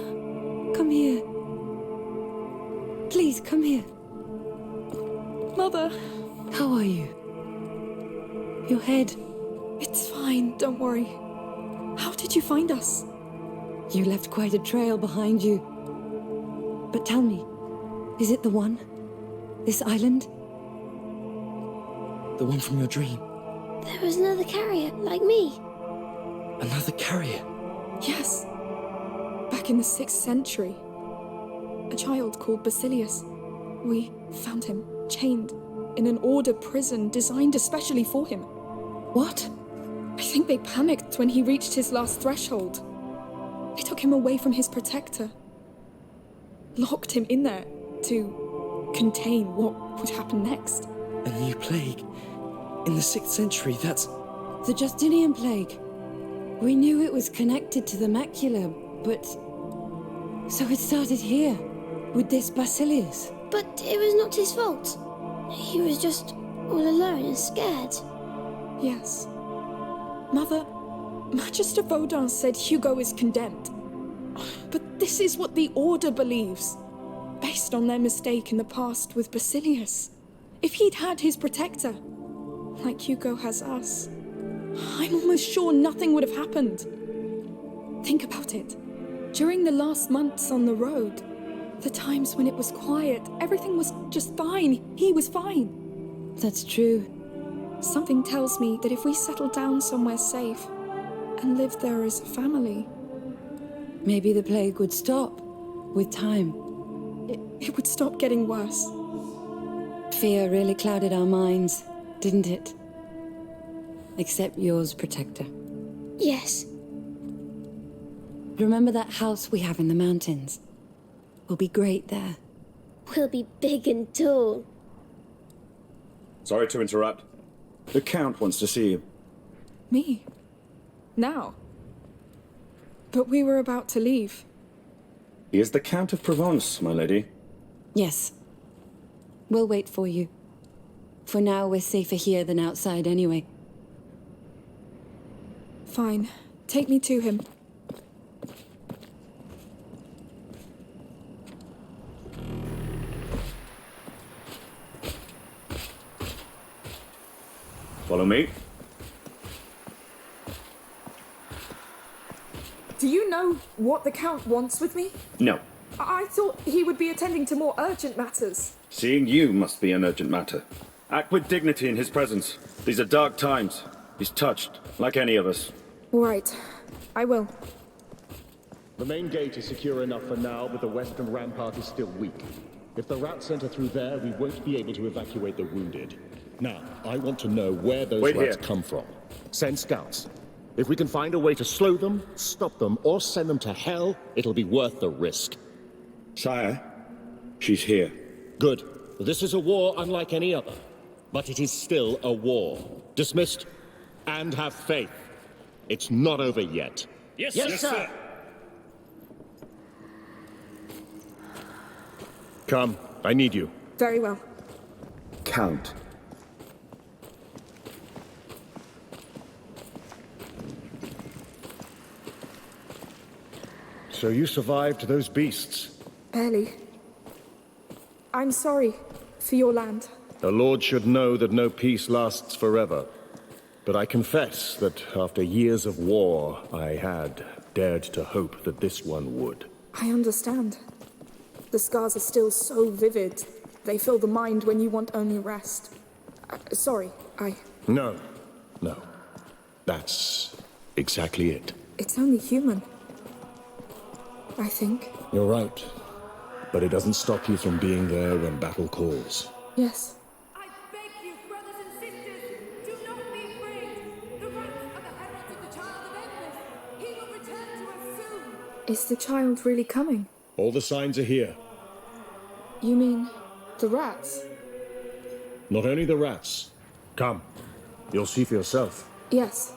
come here. Please, come here. Mother. How are you? Your head. It's fine, don't worry. How did you find us? You left quite a trail behind you. But tell me, is it the one? This island? The one from your dream. There was another carrier, like me. Another carrier. Yes. Back in the 6th century. A child called Basilius. We found him, chained, in an order prison designed especially for him. What? I think they panicked when he reached his last threshold. They took him away from his protector. Locked him in there to contain what would happen next. A new plague. In the 6th century, that's... The Justinian plague. We knew it was connected to the macula, but... So it started here, with this Basilius. But it was not his fault. He was just all alone and scared. Yes. Mother, Magister Vaudin said Hugo is condemned. But this is what the Order believes, based on their mistake in the past with Basilius. If he'd had his protector, like Hugo has us, I'm almost sure nothing would have happened. Think about it. During the last months on the road, the times when it was quiet, everything was just fine. He was fine. That's true. Something tells me that if we settle down somewhere safe and live there as a family... Maybe the plague would stop, with time. It would stop getting worse. Fear really clouded our minds, didn't it? Except yours, Protector. Yes. Remember that house we have in the mountains? We'll be great there. We'll be big and tall. Sorry to interrupt. The Count wants to see you. Me? Now? But we were about to leave. He is the Count of Provence, my lady. Yes. We'll wait for you. For now, we're safer here than outside anyway. Fine. Take me to him. Follow me. Do you know what the Count wants with me? No. I thought he would be attending to more urgent matters. Seeing you must be an urgent matter. Act with dignity in his presence. These are dark times. He's touched, like any of us. All right. I will. The main gate is secure enough for now, but the western rampart is still weak. If the rats enter through there, we won't be able to evacuate the wounded. Now, I want to know where those rats come from. Send scouts. If we can find a way to slow them, stop them, or send them to hell, it'll be worth the risk. Sire, she's here. Good. This is a war unlike any other. But it is still a war. Dismissed. And have faith. It's not over yet. Yes, sir. Come, I need you. Very well. Count. So you survived those beasts? Barely. I'm sorry for your land. A lord should know that no peace lasts forever. But I confess that after years of war, I had dared to hope that this one would. I understand. The scars are still so vivid. They fill the mind when you want only rest. Sorry, No. That's exactly it. It's only human. I think. You're right. But it doesn't stop you from being there when battle calls. Yes. Is the child really coming? All the signs are here. You mean the rats? Not only the rats. Come. You'll see for yourself. Yes.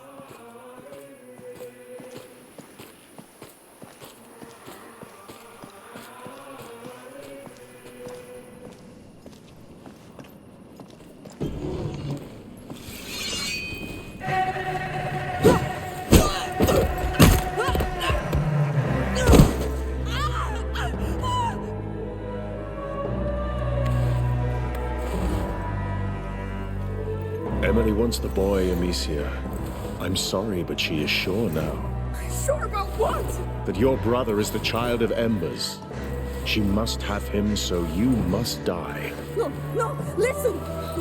Emily wants the boy, Amicia. I'm sorry, but she is sure now. Sure about what? That your brother is the child of embers. She must have him, so you must die. No, listen!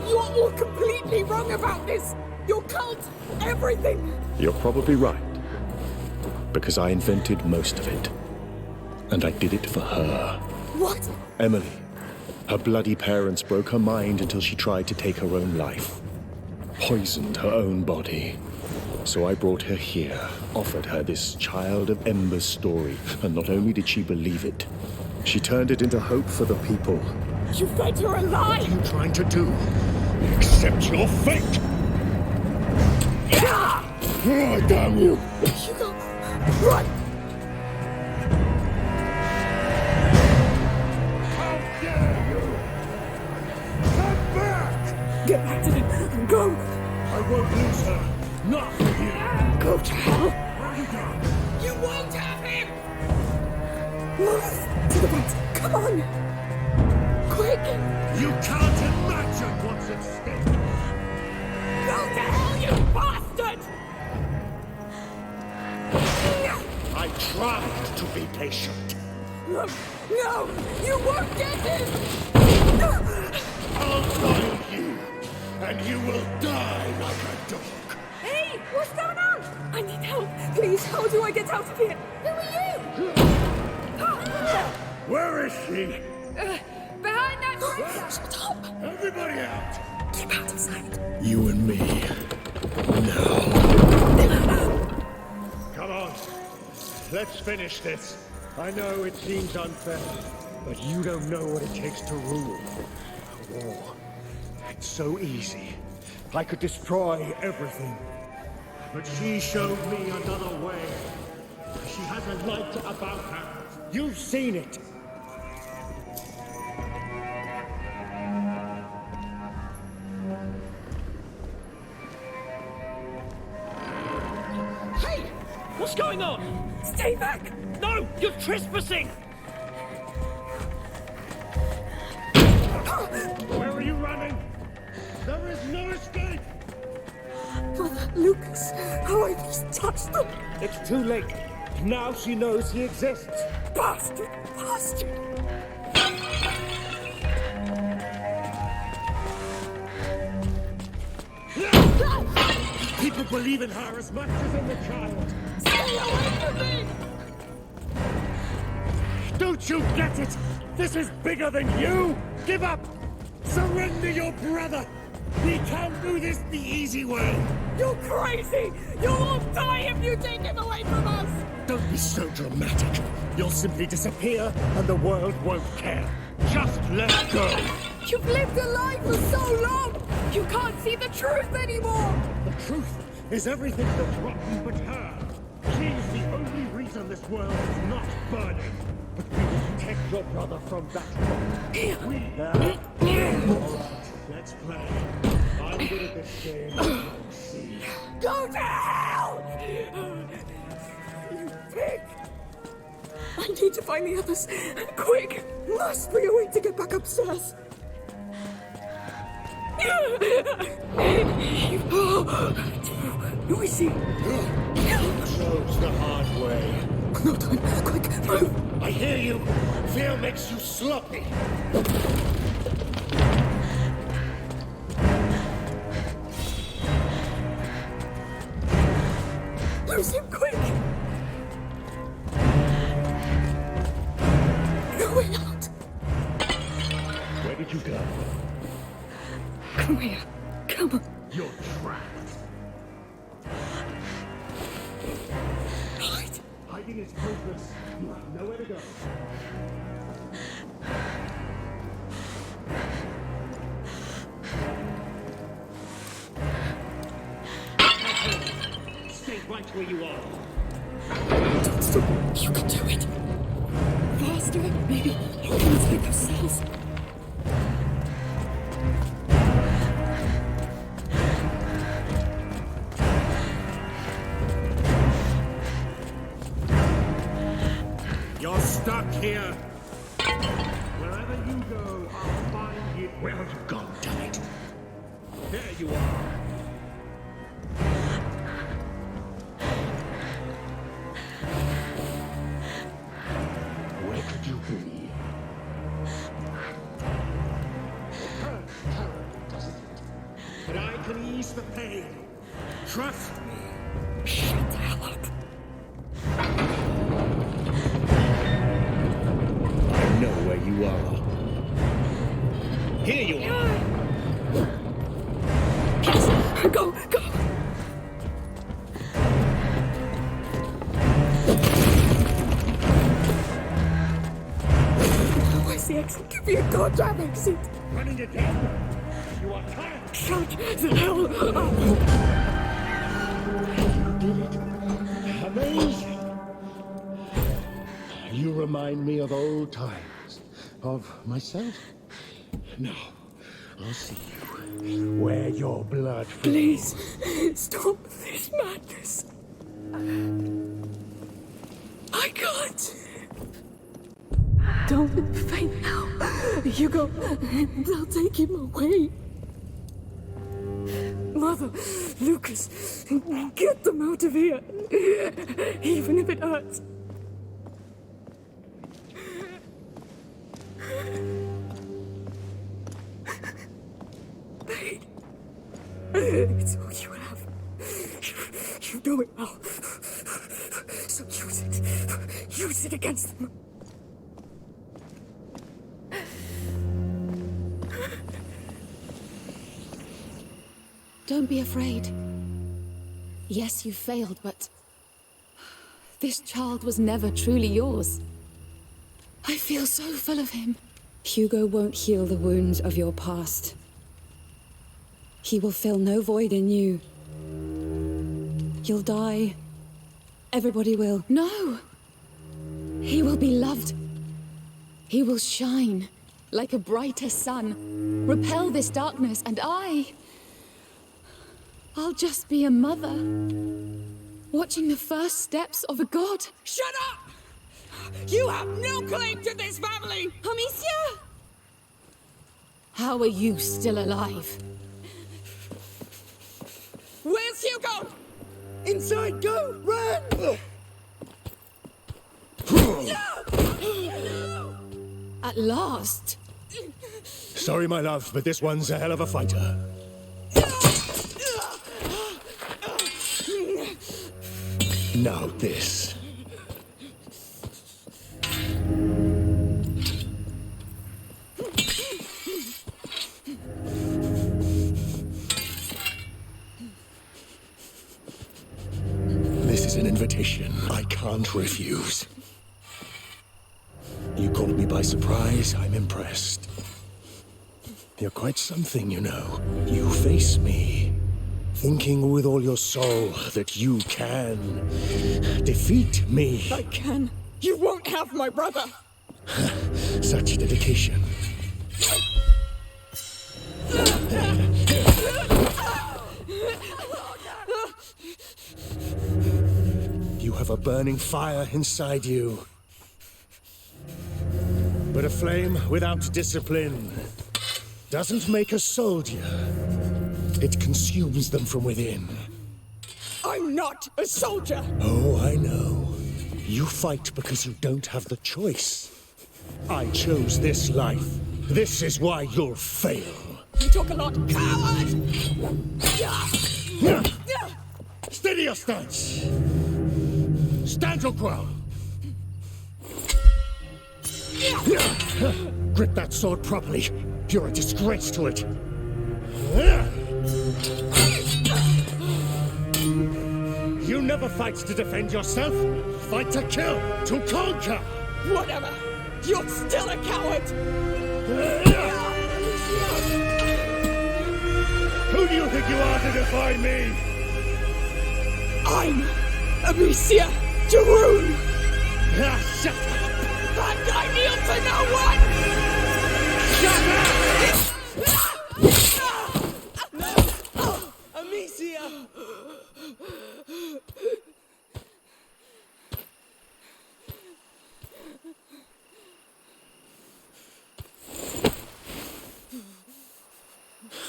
You're all completely wrong about this! Your cult, everything! You're probably right. Because I invented most of it. And I did it for her. What? Emily. Her bloody parents broke her mind until she tried to take her own life. Poisoned her own body. So I brought her here, offered her this child of embers story, and not only did she believe it, she turned it into hope for the people. You fed her a lie! What are you trying to do? Accept your fate! Oh, damn you! Hugo, run! How dare you! Come back! Get back to them! Go! I won't lose her! Not for you! Go to hell! Where are you going? You won't have him! Move! To the right! Come on! Quick! You can't imagine what's at stake! Go to hell, you bastard! I tried to be patient. No! You won't get him! I'll find you, and you will die like a dog. Hey! What's going on? I need help. Please, how do I get out of here? Who are you? Where is she? Behind that trailer! Stop! Everybody out! Keep out of sight. You and me. Now. Come on. Let's finish this. I know it seems unfair, but you don't know what it takes to rule a war. It's so easy. I could destroy everything. But she showed me another way. She has a light about her. You've seen it. Hey! What's going on? Stay back! No! You're trespassing! Where are you running? There is no escape! Mother, Lucas, how I just touched them! It's too late. Now she knows he exists. Bastard! Bastard! People believe in her as much as in the child. Stay away from me! Don't you get it? This is bigger than you! Give up! Surrender your brother! We can't do this the easy way! You're crazy! You'll all die if you take him away from us! Don't be so dramatic. You'll simply disappear and the world won't care. Just let go! You've lived a life for so long! You can't see the truth anymore! The truth is everything that's rotten but her. She's the only reason this world is not burning. But we will protect your brother from that. Let's play. I'm good at this game. Let's see. Go to hell! You pig! I need to find the others. Quick! Must be a way to get back upstairs. Noisy! Chose the hard way. No time. Quick, move! I hear you. Fear makes you sloppy. Lose him, quick! Go way out! Where did you go? Come here. Come on. You're trapped. Hide. Hiding is hopeless. You have nowhere to go. Stay right where you are. Don't stop. You can do it. Faster. Maybe open inside those cells. You're stuck here. Wherever you go, I'll find you. Where have you gone, damn it? There you are. Where could you be? It hurts, doesn't it? But I can ease the pain. Trust me. Shut the hell up. I know where you are. Here you are. Yes, go, go. Where's the exit? Give me a goddamn exit. Running again. You are tired. Shut the hell up. You did it. Amazing. You remind me of old times. Of myself. Now, I'll see you where your blood flows. Please, stop this madness. I can't. Don't faint now. Hugo, they'll take him away. Mother, Lucas, get them out of here. Even if it hurts. Babe, it's all you have. You know it well. So use it. Use it against them. Don't be afraid. Yes, you failed, but this child was never truly yours. I feel so full of him. Hugo won't heal the wounds of your past. He will fill no void in you. You'll die. Everybody will. No! He will be loved. He will shine like a brighter sun, repel this darkness, and I'll just be a mother, watching the first steps of a god. Shut up! You have no claim to this family! Amicia! How are you still alive? Where's Hugo? Inside, go! Run! At last! Sorry, my love, but this one's a hell of a fighter. Now this. This is an invitation I can't refuse. You caught me by surprise, I'm impressed. You're quite something, you know. You face me, thinking with all your soul that you can defeat me. I can. You won't have my brother. Such dedication. You have a burning fire inside you. But a flame without discipline doesn't make a soldier. It consumes them from within. I'm not a soldier. Oh, I know. You fight because you don't have the choice. I chose this life. This is why you'll fail. You talk a lot, coward! Steady your stance. Stand your ground. Grip that sword properly. You're a disgrace to it. You never fight to defend yourself. Fight to kill, to conquer. Whatever. You're still a coward. Who do you think you are to defy me? I'm Amicia to Rune. Shut up. And I kneel to no one! Shut up! No! Amicia!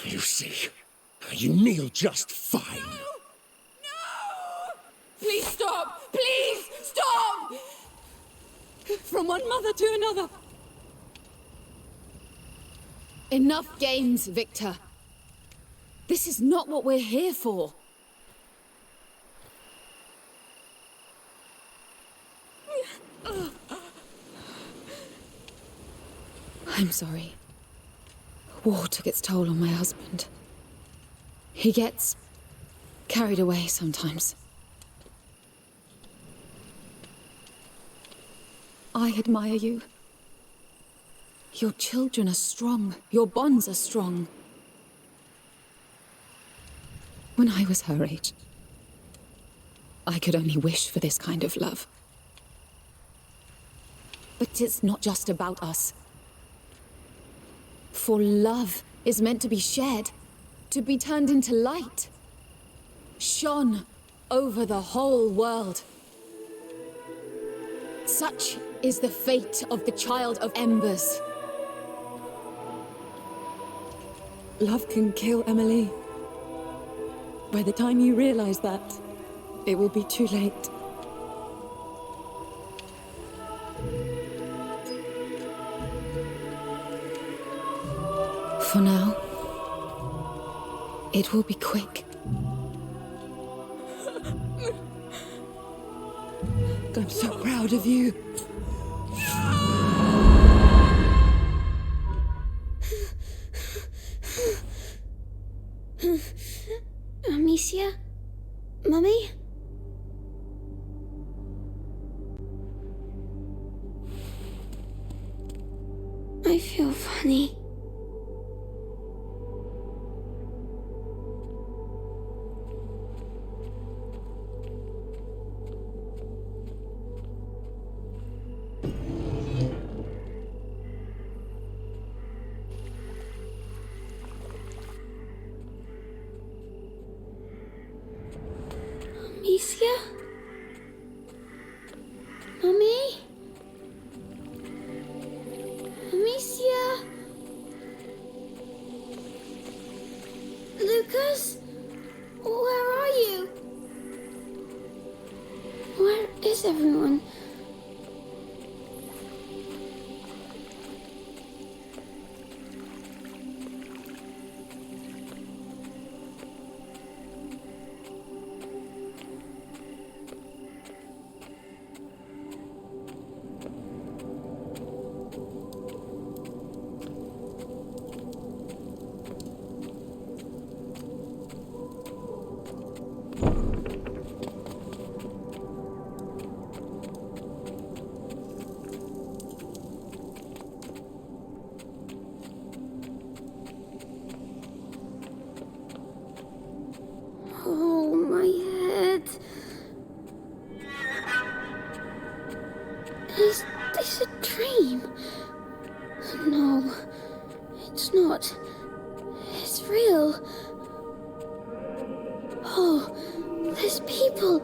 You see, you kneel just fine. No! Please stop! Please stop! From one mother to another. Enough games, Victor. This is not what we're here for. I'm sorry. War took its toll on my husband. He gets carried away sometimes. I admire you. Your children are strong. Your bonds are strong. When I was her age, I could only wish for this kind of love. But it's not just about us. For love is meant to be shared, to be turned into light, shone over the whole world. Such is the fate of the child of embers. Love can kill, Emily. By the time you realize that, it will be too late. For now, it will be quick. I'm so proud of you. Amicia? Mummy? I feel funny. Amicia? Mummy? Amicia? Lucas? Where are you? Where is everyone? Oh, my head. Is this a dream? No, it's not. It's real. Oh, there's people.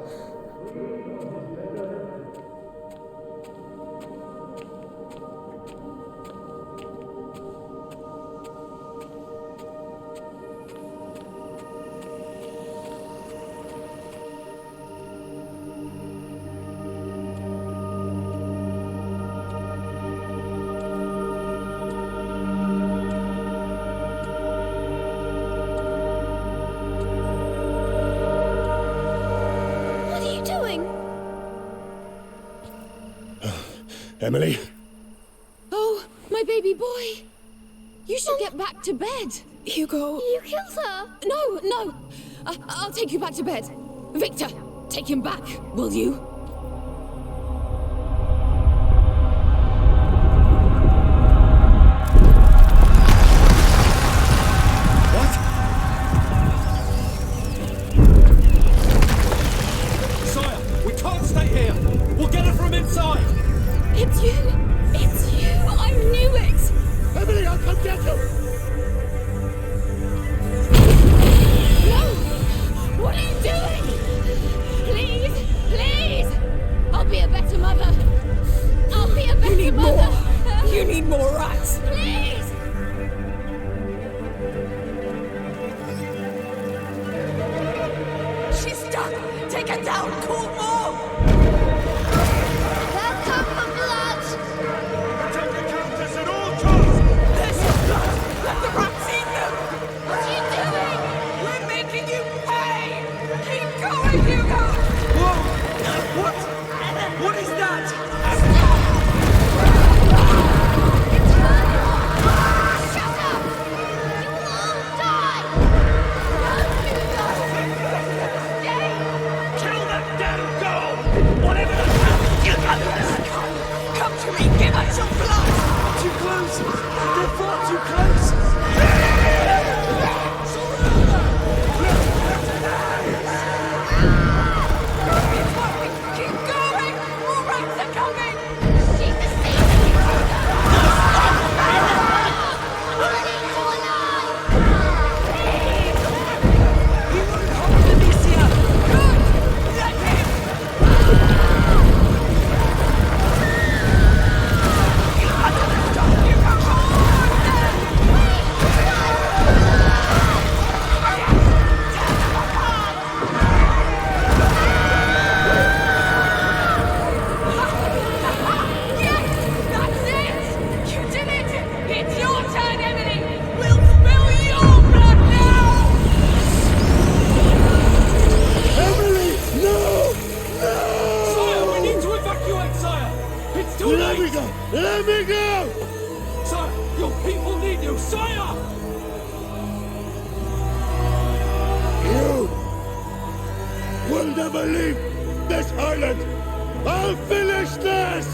Emily? Oh, my baby boy! You should get back to bed. Hugo. You killed her! No. I'll take you back to bed. Victor, take him back, will you? It's you! It's you! I knew it! Emily, I'll come get you! No! What are you doing? Please! Please! I'll be a better mother! I'll be a better mother! More. You need more rats! Please! She's stuck! Take her down! Call more! What is that? Shut up! You will all die! Kill that damn girl! Whatever the hell you come to me, give us your blood! Too close! They're far too close! Let me go! Sire, your people need you, sire! You will never leave this island! I'll finish this!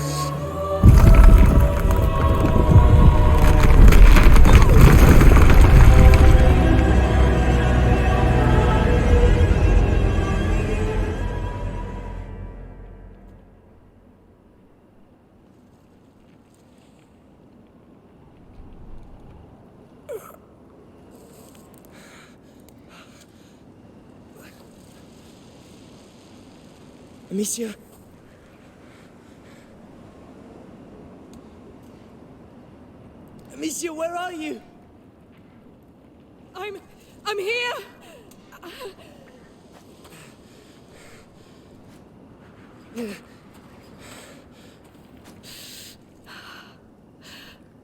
Amicia? Amicia, where are you? I'm here!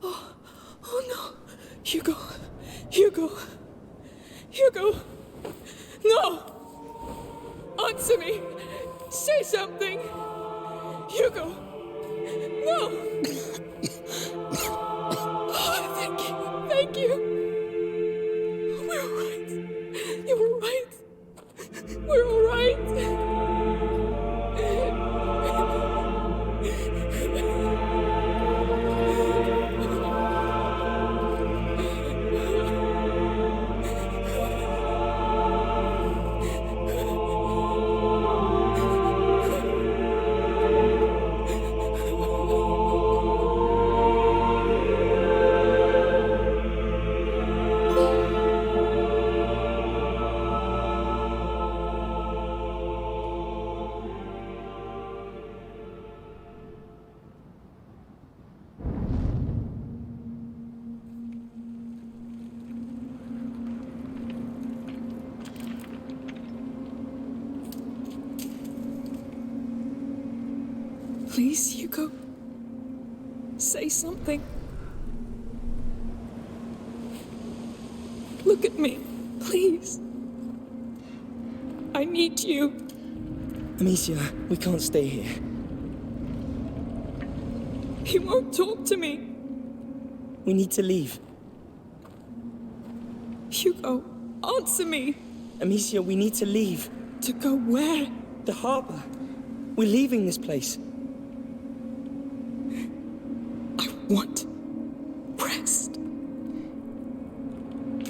Oh no! Hugo! Hugo! Hugo! No! Answer me! Say something! Hugo! No! Oh, thank you! Thank you! We're all right! You're all right! We're all right! Please, Hugo. Say something. Look at me, please. I need you. Amicia, we can't stay here. He won't talk to me. We need to leave. Hugo, answer me. Amicia, we need to leave. To go where? The harbor. We're leaving this place. I want rest.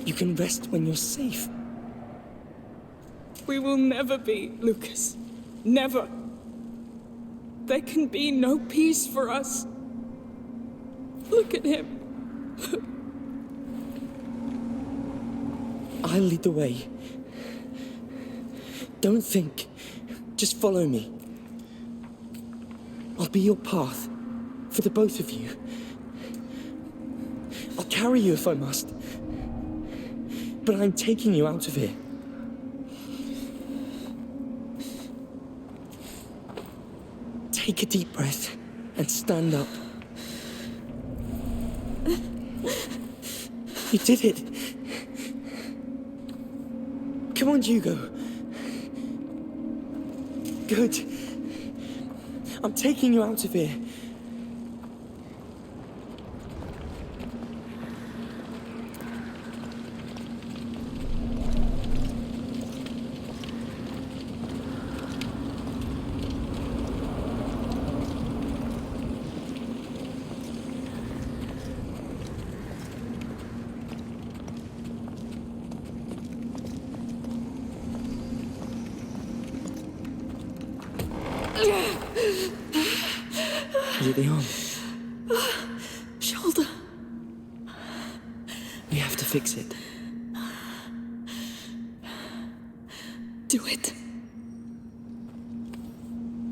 You can rest when you're safe. We will never be, Lucas. Never. There can be no peace for us. Look at him. I'll lead the way. Don't think. Just follow me. I'll be your path for the both of you. I'll carry you if I must. But I'm taking you out of here. Take a deep breath and stand up. You did it. Come on, Hugo. Good. I'm taking you out of here. Is it the arm? Shoulder. We have to fix it. Do it.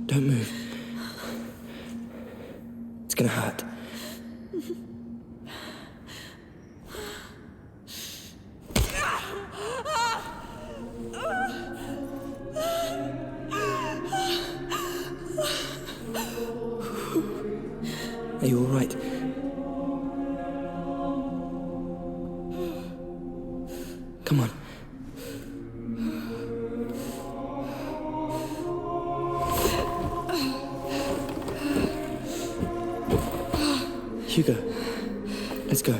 Don't move. It's gonna hurt. Are you all right? Come on. Hugo, let's go.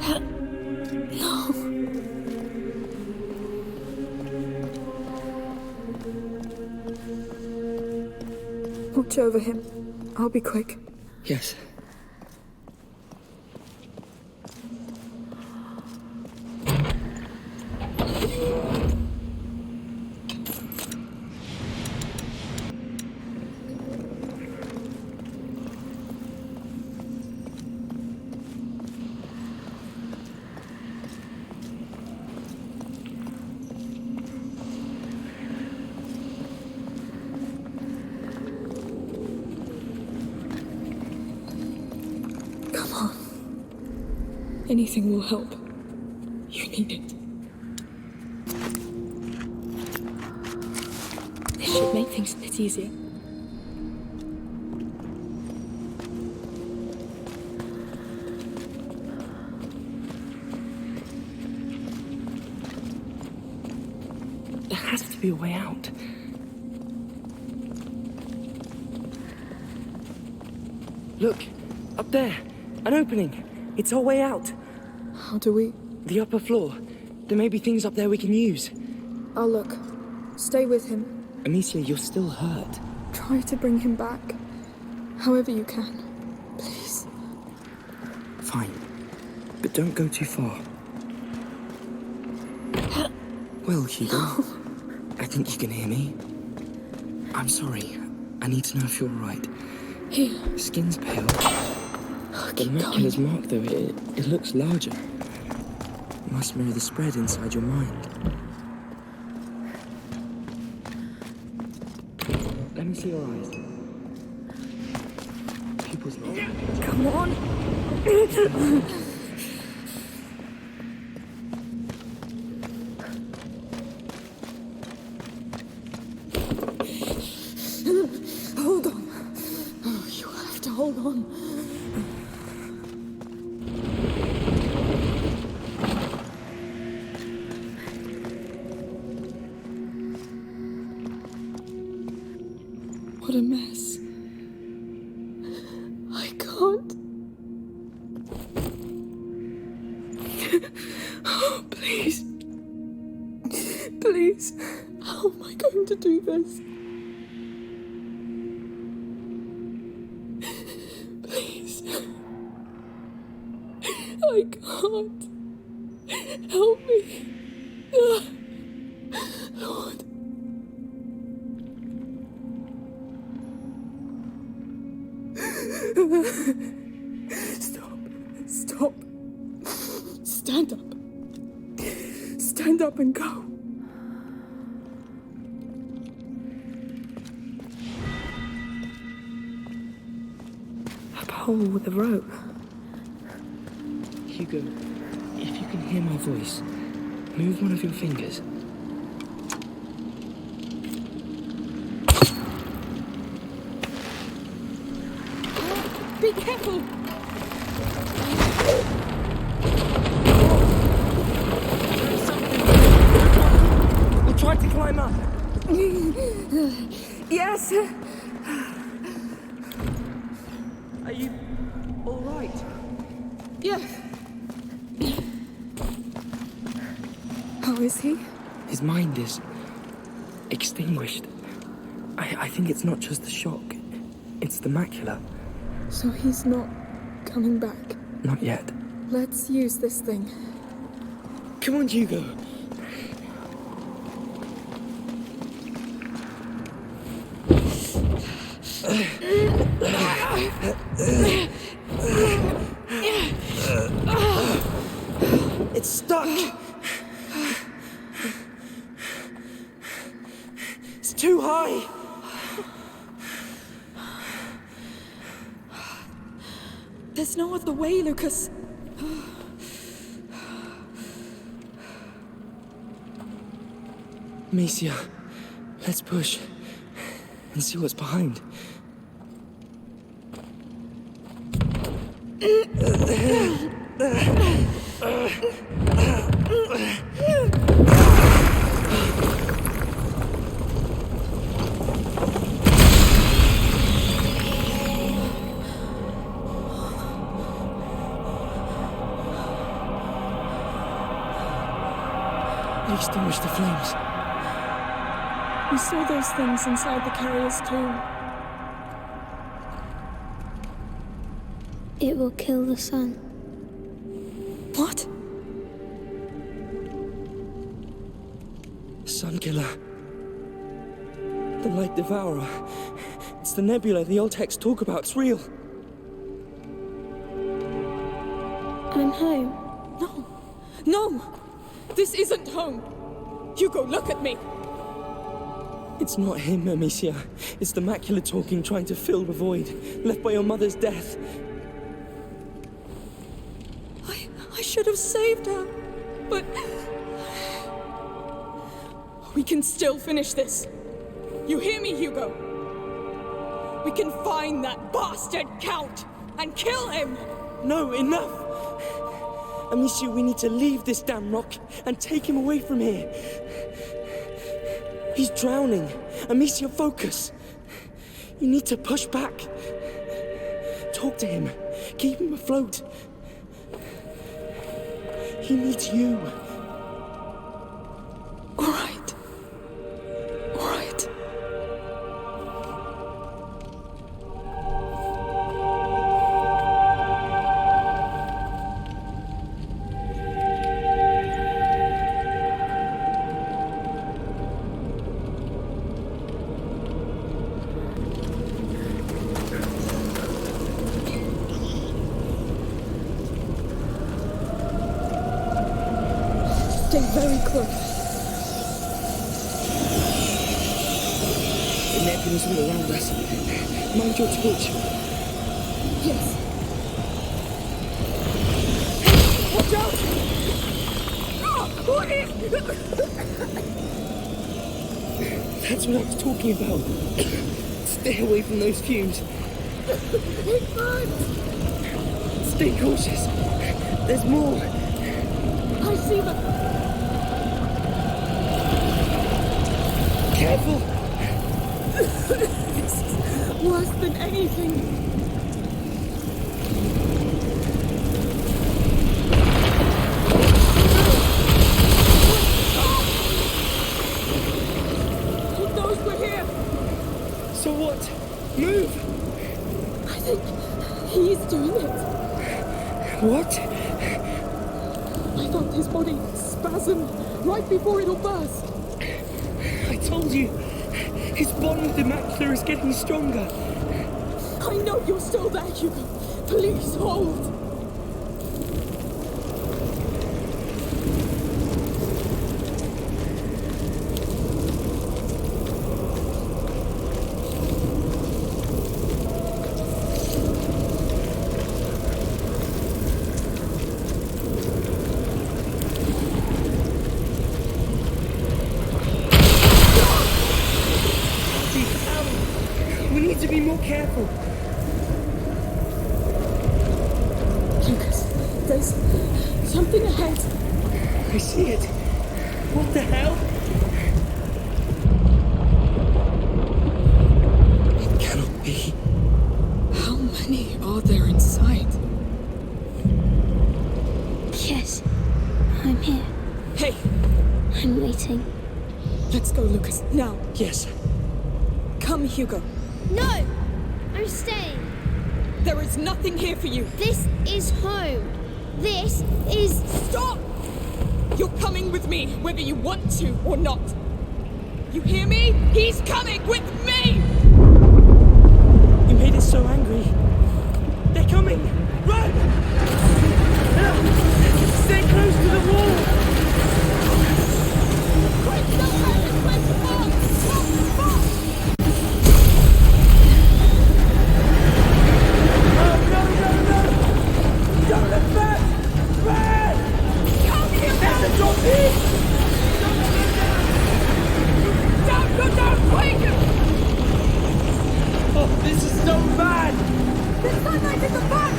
No. Watch over him. I'll be quick. Yes. Anything will help. You need it. This should make things a bit easier. There has to be a way out. Look, up there, an opening. It's our way out. How do we? The upper floor. There may be things up there we can use. I'll look. Stay with him. Amicia, you're still hurt. Try to bring him back. However you can. Please. Fine. But don't go too far. Well, Hugo, I think you can hear me. I'm sorry. I need to know if you're all right. Here. Skin's pale. The macula's mark, though, it looks larger. It must mirror the spread inside your mind. Let me see your eyes. Pupils locked. Come on. Hold on. Oh, you have to hold on. What a mess. I can't. Oh, please. Please. How am I going to do this? Please. I can't. Help me. Lord. Stop. Stop. Stand up. Stand up and go. A pole with a rope. Hugo, if you can hear my voice, move one of your fingers. Be careful! I tried to climb up. Yes! Are you all right? Yeah. How is he? His mind is extinguished. I think it's not just the shock. It's the macula. So he's not coming back? Not yet. Let's use this thing. Come on, Hugo. It's stuck. It's too high. There's no other way, Lucas. Amicia, let's push and see what's behind. they extinguished the flames? We saw those things inside the carrier's tomb. It will kill the sun. What? Sun Killer. The Light Devourer. It's the nebula the old texts talk about. It's real. I'm home. No. No! This isn't home! Hugo, look at me! It's not him, Amicia. It's the macula talking, trying to fill the void, left by your mother's death. I should have saved her, but... We can still finish this. You hear me, Hugo? We can find that bastard Count and kill him! No, enough! Amicia, we need to leave this damn rock and take him away from here. He's drowning. Amicia, focus. You need to push back. Talk to him. Keep him afloat. He needs you. All right. All right. Stay very close. The nebula's all around us. Mind your torch. Yes. Watch out! That's what I was talking about. Stay away from those fumes. Stay cautious. There's more. I see them. Careful. This is worse than anything. He knows we're here. So what? Move. I think he's doing it. What? I felt his body spasm right before it'll burst. I told you. His bond with the macula is getting stronger. I know you're still there, Hugo. Please hold. We need to be more careful. Lucas, there's something ahead. I see it. What the hell? It cannot be. How many are there inside? Yes, I'm here. Hey! I'm waiting. Let's go, Lucas. Now. Yes. Come, Hugo. No! I'm staying. There is nothing here for you. This is home. This is... Stop! You're coming with me, whether you want to or not. You hear me? He's coming with me! You made us so angry. They're coming! Run! Stay close to the wall! Quick, the weapon! Quick, fall! Stop! Fall! Don't look back! Run! Come here! There's a zombie! Down, go down, quick! Oh, this is so bad! The sunlight in the back!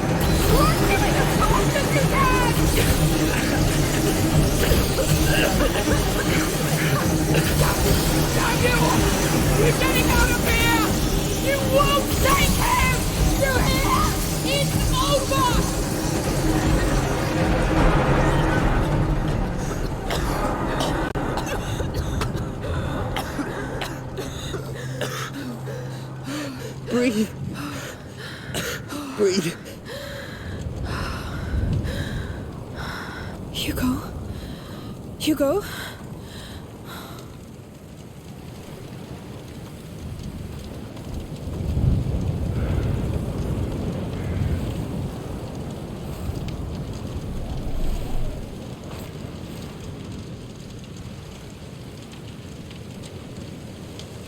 Run, giving as fast as you can! Damn you! We're getting out of here! You won't take him! You hear? It's over! Breathe. Breathe. Hugo? Hugo?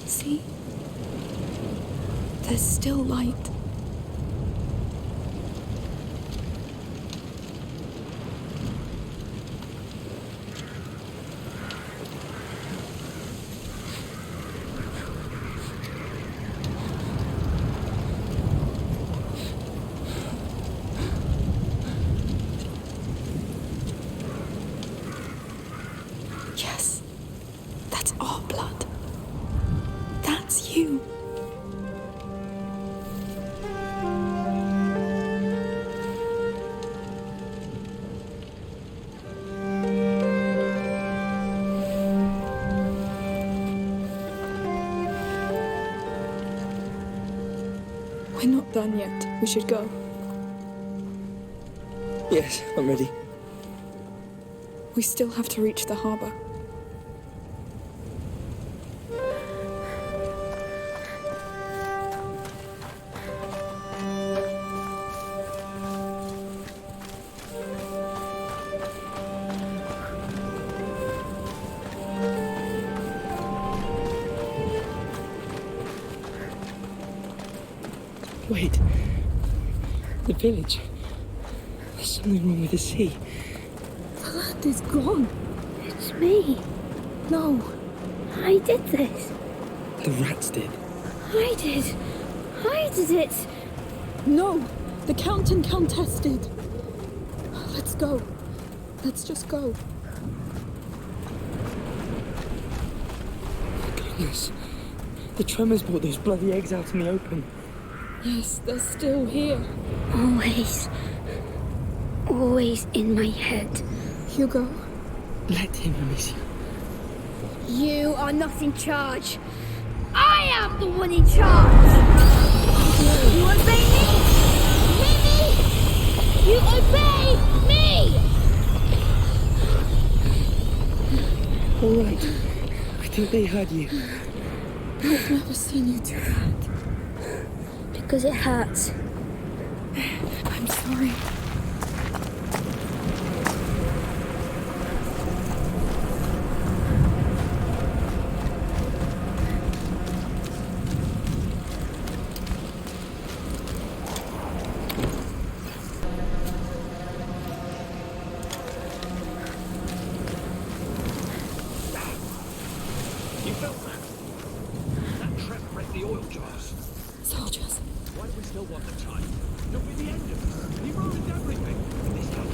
See? There's still light. Yes, that's our blood. That's you. We're not done yet. We should go. Yes, I'm ready. We still have to reach the harbor. Wait. The village. There's something wrong with the sea. The land is gone. It's me. No, I did this. The rats did. I did. I did it. No, the Count and Countess did. Let's go. Let's just go. Goodness. The tremors brought those bloody eggs out in the open. Yes, they're still here. Always. Always in my head. Hugo. Let him, Amicia. You are not in charge. I am the one in charge. You obey me? Mimi! You obey me! All right. I think they heard you. I've never seen you do that. Because it hurts. I'm sorry. You felt that? That trap wrecked the oil jars. Soldiers. Why do we still want the time? It'll be the end of it. He ruined everything. This can't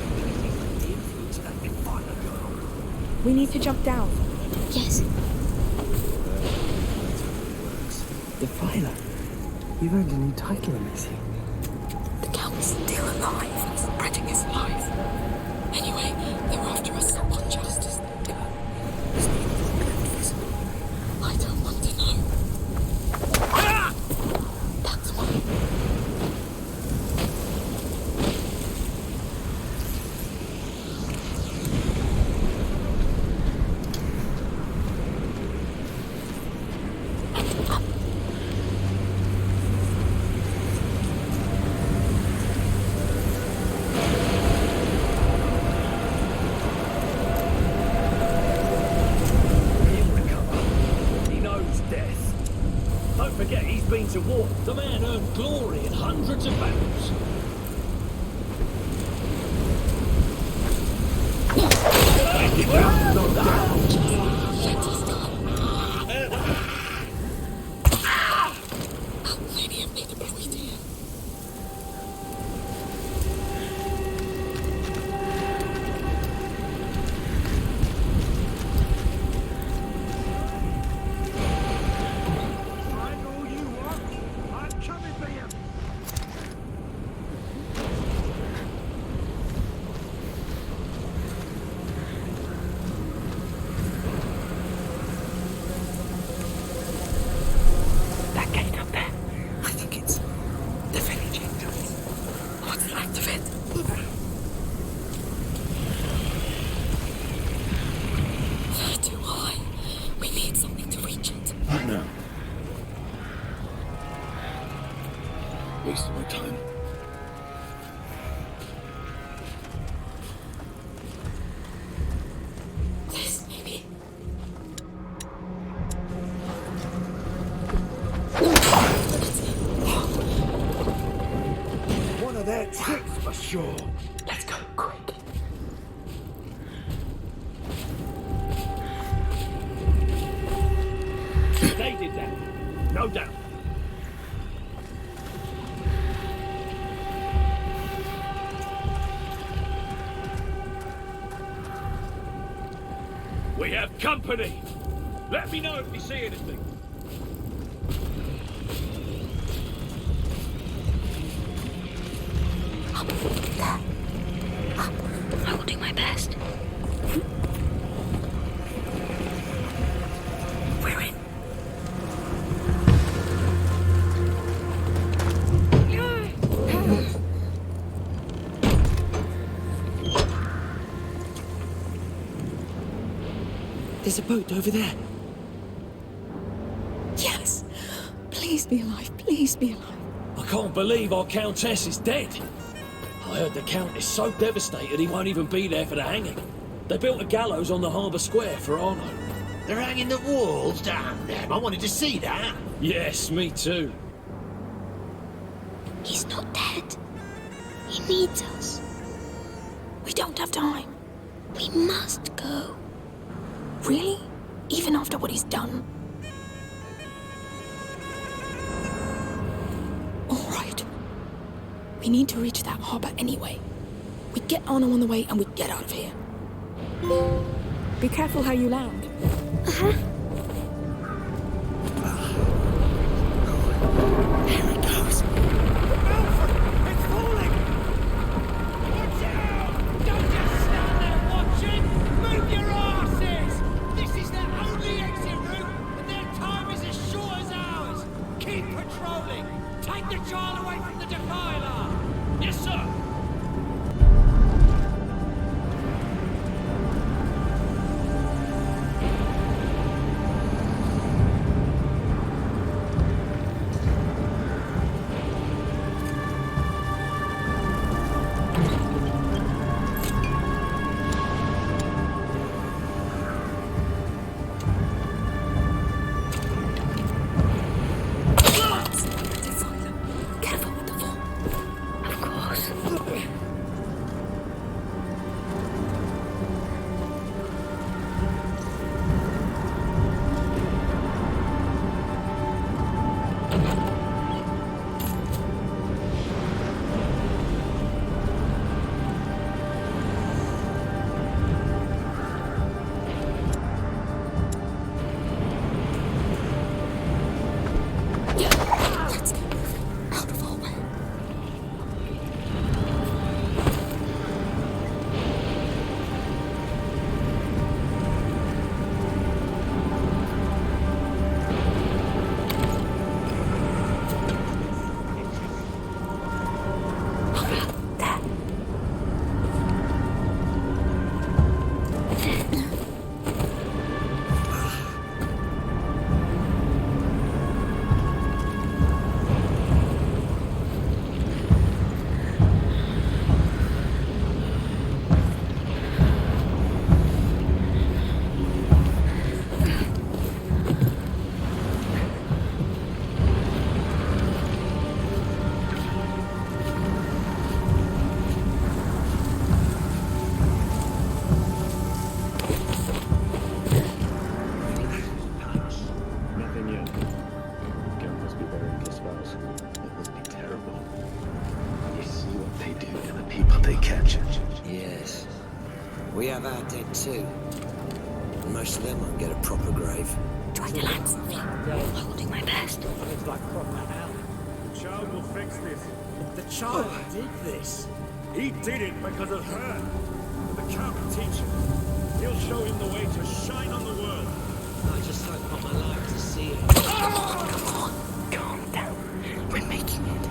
be influence that Defiler girl. We need to jump down. Yes. Defiler. You've earned a new title, Amicia. The Count's still alive, spreading his life. Anyway, they're after us. What justice they do. Is invisible. I don't want to know. That's why. Don't forget, he's been to war. The man earned glory in hundreds of battles. Wasting my time. This, maybe. One of their tricks for sure. Let's go, quick. They did that. No doubt. We have company. Let me know if you see anything. Up there. Up. I will do my best. We're in. There's a boat over there. Yes! Please be alive, please be alive. I can't believe our Countess is dead. I heard the Count is so devastated he won't even be there for the hanging. They built a gallows on the harbour square for Arno. They're hanging the walls? Damn them, I wanted to see that. Yes, me too. He's not dead. He needs us. We don't have time. We must go. Really? Even after what he's done? All right. We need to reach that harbour anyway. We get Arno on the way and we get out of here. Be careful how you land. Uh-huh. Here it goes. It's falling! Watch out! Don't just stand there watching! Move your asses! This is their only exit route, and their time is as short as ours! Keep patrolling! Take the child away from the defiler! Yes, sir. Careful with the fall. Of course. Let's get moving. Out of our way. Nothing yet. Count must be burying the spouse. It must be terrible. You see what they do to the people they capture. Yes. We have our dead too. And most of them won't get a proper grave. Try to land something. I will do my best. It's like proper hell. The child will fix this. The child did this. He did it because of her. The Count will teach him. He'll show him the way to shine on the world. I just hope I'm alive to see it. Come on, calm down. We're making it.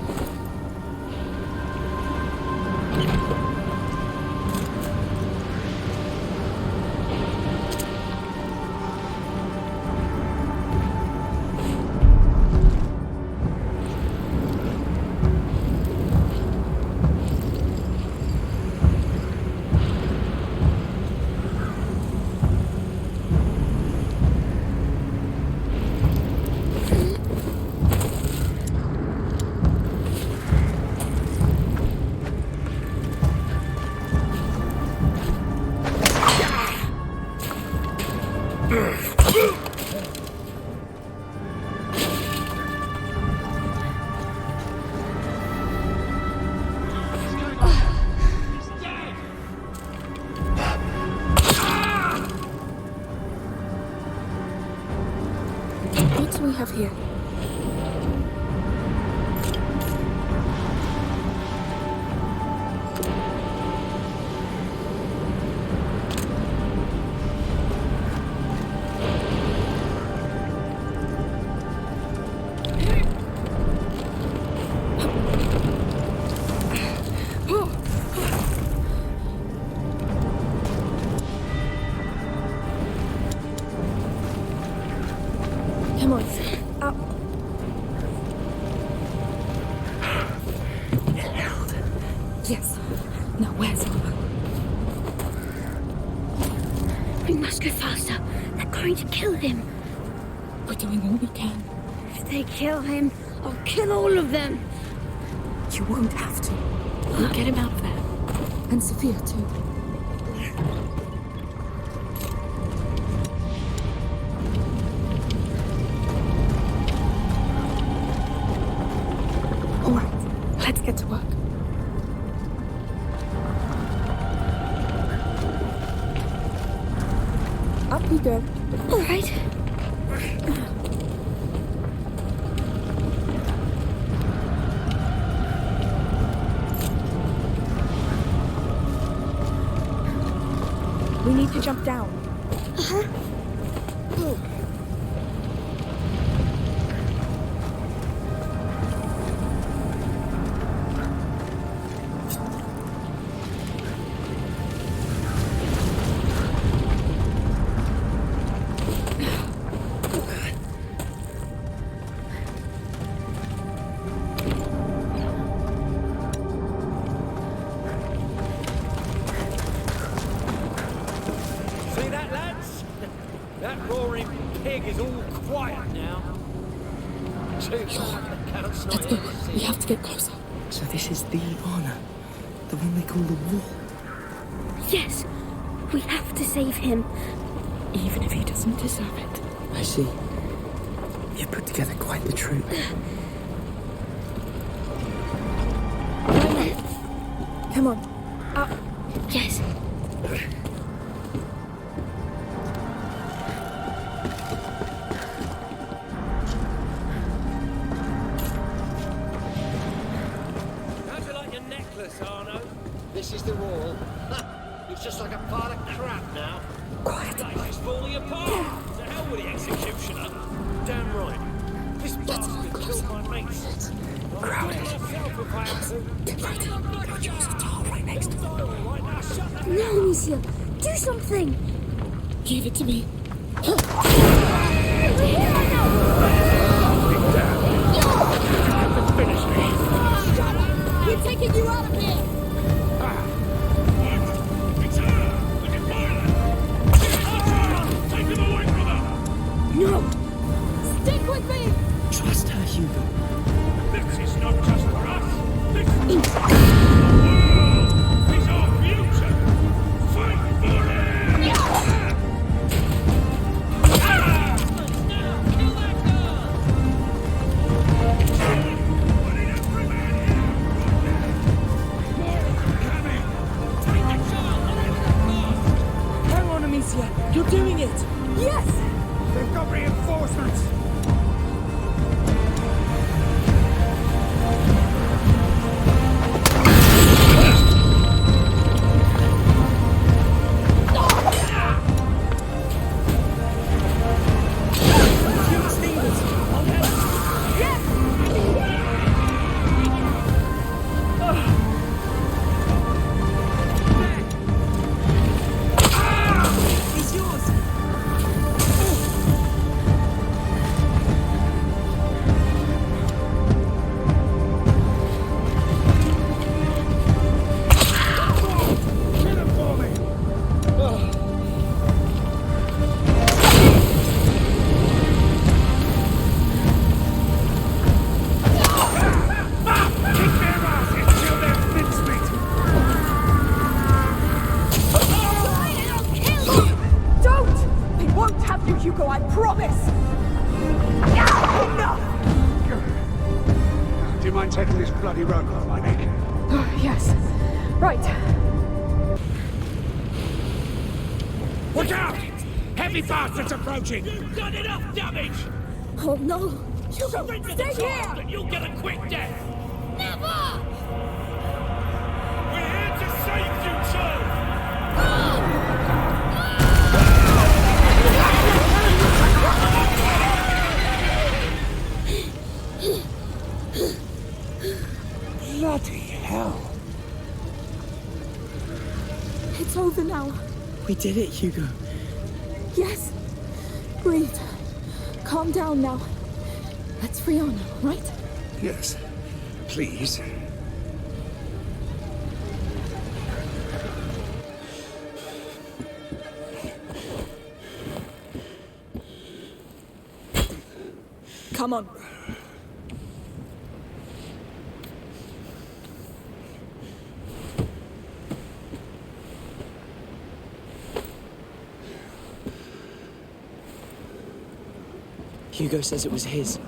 Yes. Now where's Hugo? We must go faster. They're going to kill him. We're doing all we can. If they kill him, I'll kill all of them. You won't have to. We'll get him out of there. And Sophia too. All right, let's get to work. Up we go. All right. We need to jump down. Uh-huh. See that, lads? That roaring pig is all quiet now. Too bad the Count's not Let's go. here to see We it. have to get closer. So this is the honor, the one they call the wall. Yes, we have to save him. Even if he doesn't deserve it. I see. You put together quite the troop. Come on. Up. Yes. How'd you like your necklace, Arno? This is the wall. It's just like a pile of crap now. Quiet. It's falling apart. To hell with the executioner. Damn right. This bastard killed my mates. Crowded. Myself if I had to. Get ready. Go choose a tile right next to them. Right now, shut that No, Amicia, do something. Give it to me. We're here right now. Finish me. Shut up. We're taking you out of here. Take him away from her! No. Stick with me. Trust her, Hugo. This is not just for us. This is the world. It's our future. Fight for it! Hang on, Amicia. You're doing it. Yes. They've got reinforcements. It's yours. Kill him for me. Kick their asses till they're mincemeat. Don't! They won't have you, Hugo, I promise! Enough! Do you mind taking this bloody rope off my neck? Oh, yes. Right. Look out! Heavy bastards approaching! You've done enough damage! Oh no. Hugo, stay here! And you'll get a quick death! Never. We're here to save you, Joe! Bloody hell. It's over now. We did it, Hugo. Yes. Breathe. Calm down now. Let's free Anna, right? Yes. Please. Come on. Hugo says it was his.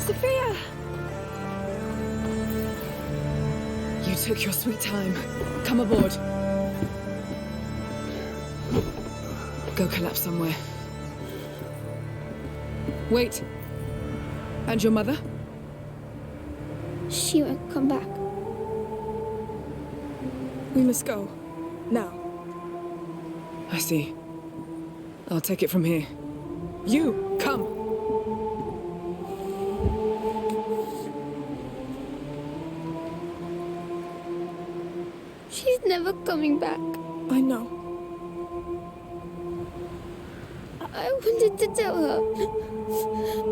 Sophia! You took your sweet time. Come aboard. Go collapse somewhere. Wait. And your mother? She won't come back. We must go. Now. I see. I'll take it from here. You, come! She's never coming back. I know. I wanted to tell her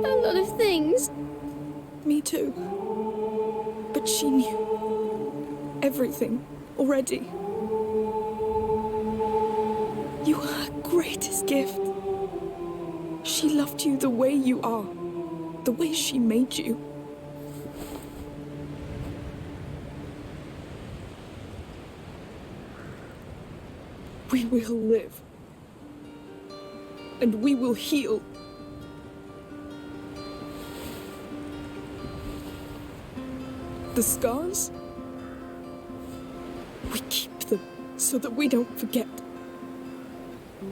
a lot of things. Me too. But she knew everything already. You were her greatest gift. She loved you the way you are, the way she made you. We will live. And we will heal. The scars? We keep them so that we don't forget.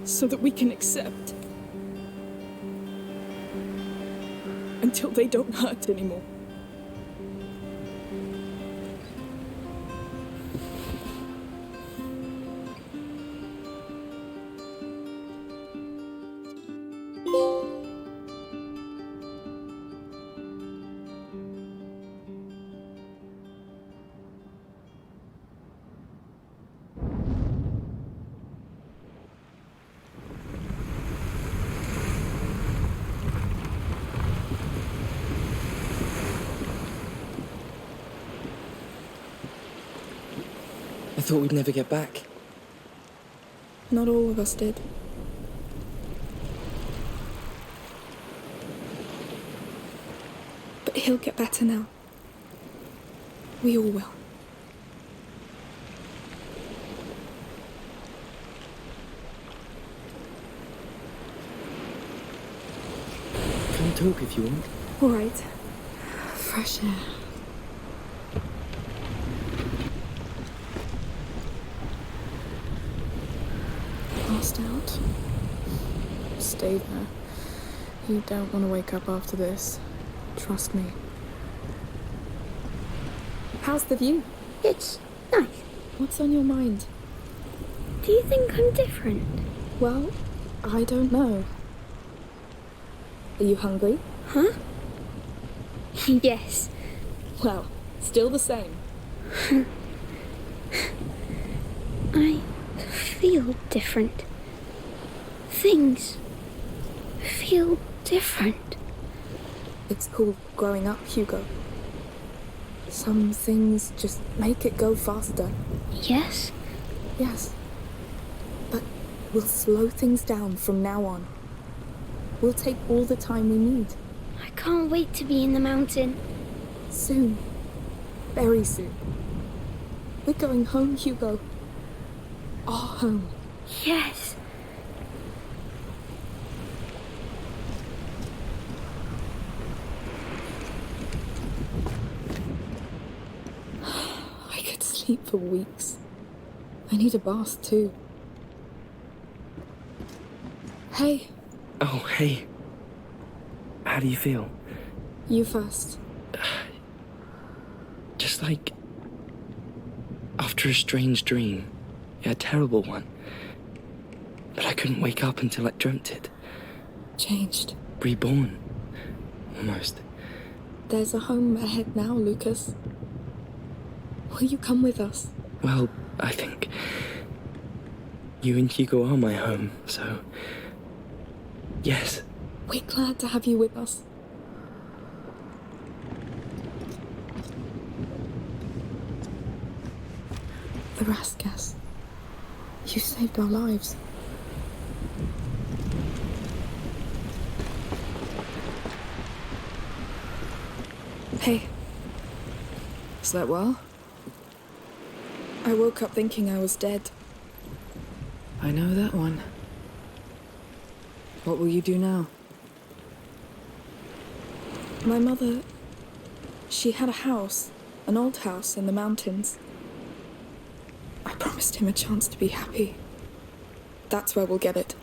So that we can accept. Until they don't hurt anymore. I thought we'd never get back. Not all of us did. But he'll get better now. We all will. Come talk if you want. All right. Fresh air. Passed out. Stay there. You don't want to wake up after this. Trust me. How's the view? It's nice. What's on your mind? Do you think I'm different? Well, I don't know. Are you hungry? Huh? Yes. Well, still the same. I feel different. Things feel different. It's called growing up, Hugo. Some things just make it go faster. Yes? Yes. But we'll slow things down from now on. We'll take all the time we need. I can't wait to be in the mountain. Soon. Very soon. We're going home, Hugo. Our home. Yes. I could sleep for weeks. I need a bath too. Hey. Oh, hey. How do you feel? You first. Just like after a strange dream. A terrible one. But I couldn't wake up until I dreamt it. Changed. Reborn. Almost. There's a home ahead now, Lucas. Will you come with us? Well, I think You and Hugo are my home, so... yes. We're glad to have you with us. The Raskas. You saved our lives. Hey. Slept well? I woke up thinking I was dead. I know that one. What will you do now? My mother... she had a house. An old house in the mountains. I promised him a chance to be happy. That's where we'll get it.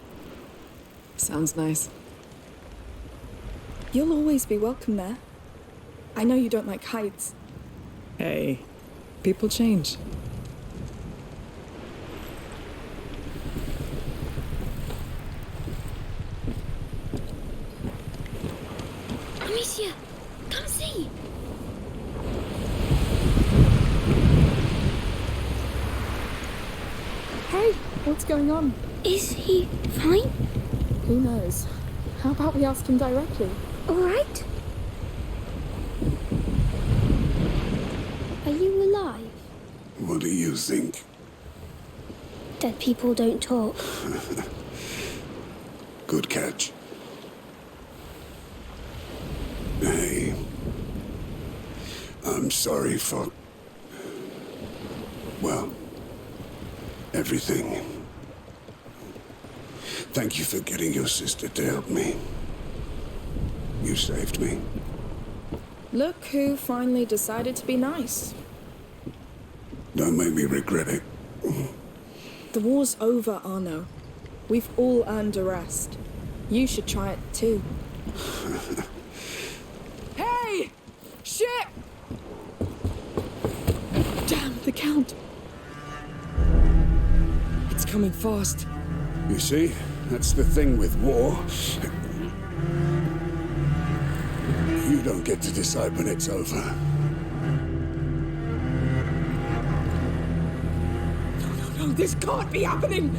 Sounds nice. You'll always be welcome there. I know you don't like heights. Hey, people change. Amicia, come see. Hey, what's going on? Is he fine? Who knows? How about we ask him directly? All right. Are you alive? What do you think? Dead people don't talk. Good catch. Hey, I'm sorry for... well, everything. Thank you for getting your sister to help me. You saved me. Look who finally decided to be nice. Don't make me regret it. The war's over, Arno. We've all earned a rest. You should try it too. Hey! Shit! Damn, the Count. It's coming fast. You see, that's the thing with war. You don't get to decide when it's over. No, this can't be happening!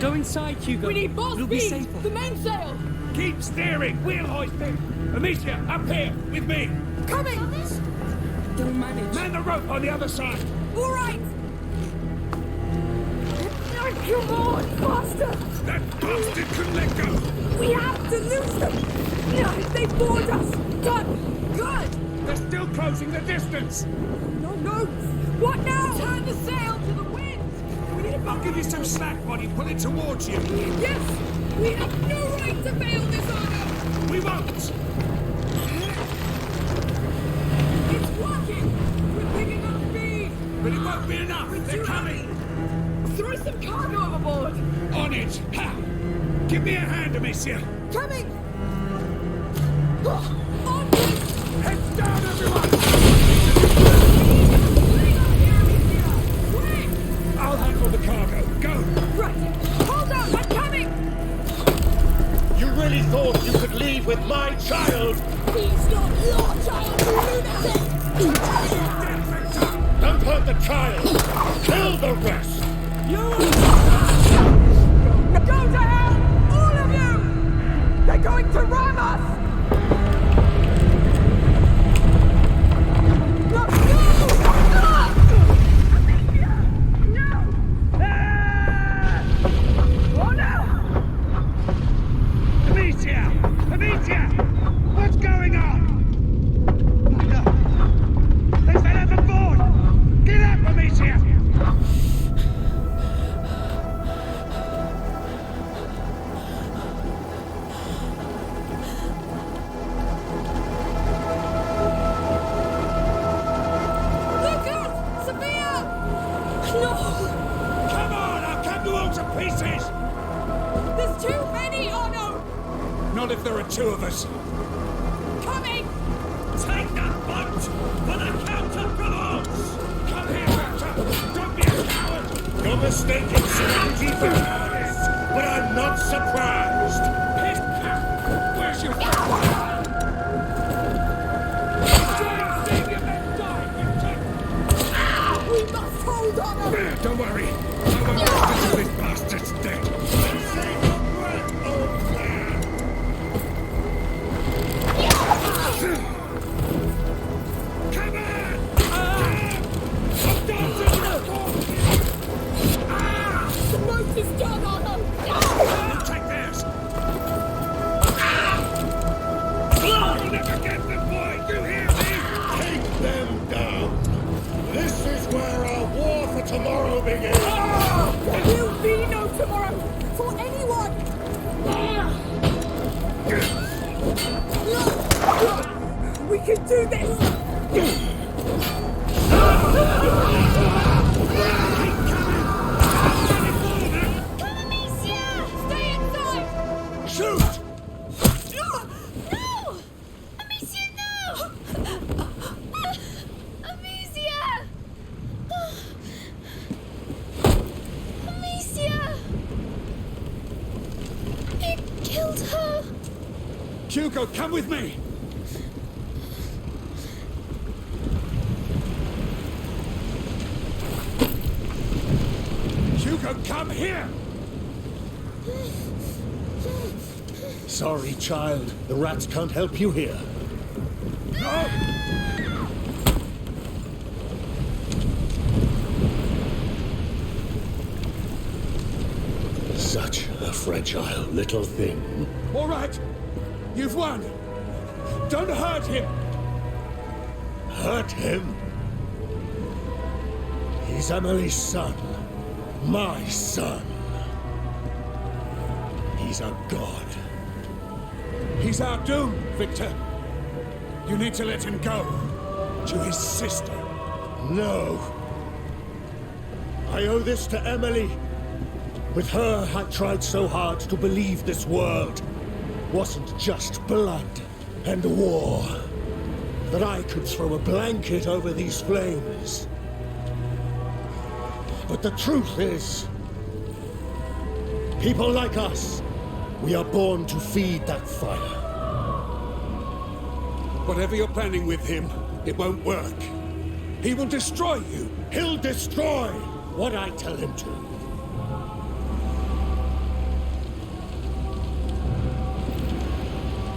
Go inside, Hugo. We need both It'll speed! be safer. The mainsail! Keep steering! We'll hoist it! Amicia, up here, with me! Coming! They'll manage. Man the rope on the other side! All right! Come on, faster! That bastard couldn't let go! We have to lose them! No, they board us! Done! Good! They're still closing the distance! No! What now? Turn the sail to the wind! We need a I'll give you some slack, Bonnie. Pull it towards you. Yes! We have no right to fail this honor! We won't! It's working! We're picking up speed! But it won't be enough! They're coming! Throw some cargo overboard! On it! Ha! Give me a hand, Amicia! Coming! On! Heads down, everyone! I'll handle the cargo. Go! Right! Hold on! I'm coming! You really thought you could leave with my child? He's not your child, you lunatic! Don't hurt the child! Kill the rest! Go to hell! All of you! They're going to ram us! No! Oh no! Amicia! Amicia! What's going on? Oh no! They fell overboard! Get up, Amicia! Not if there are two of us. Coming! Take that boat for the counter-guards! Come here, Raptor! Don't be a coward! You're mistaken, Serenity for cowardice, but I'm not surprised. Where's your We must hold on! Don't worry. I won't. can do this! Shoot! No! Amicia, no! Amicia! Amicia! It killed her! Hugo, come with me! Hugo, come here! Sorry, child. The rats can't help you here. No! Such a fragile little thing. All right! You've won! Don't hurt him! Hurt him? He's Emily's son. My son. He's a god. He's our doom, Victor. You need to let him go. To his sister. No. I owe this to Emily. With her, I tried so hard to believe this world wasn't just blood and war. That I could throw a blanket over these flames. But the truth is, people like us, we are born to feed that fire. Whatever you're planning with him, it won't work. He will destroy you. He'll destroy what I tell him to.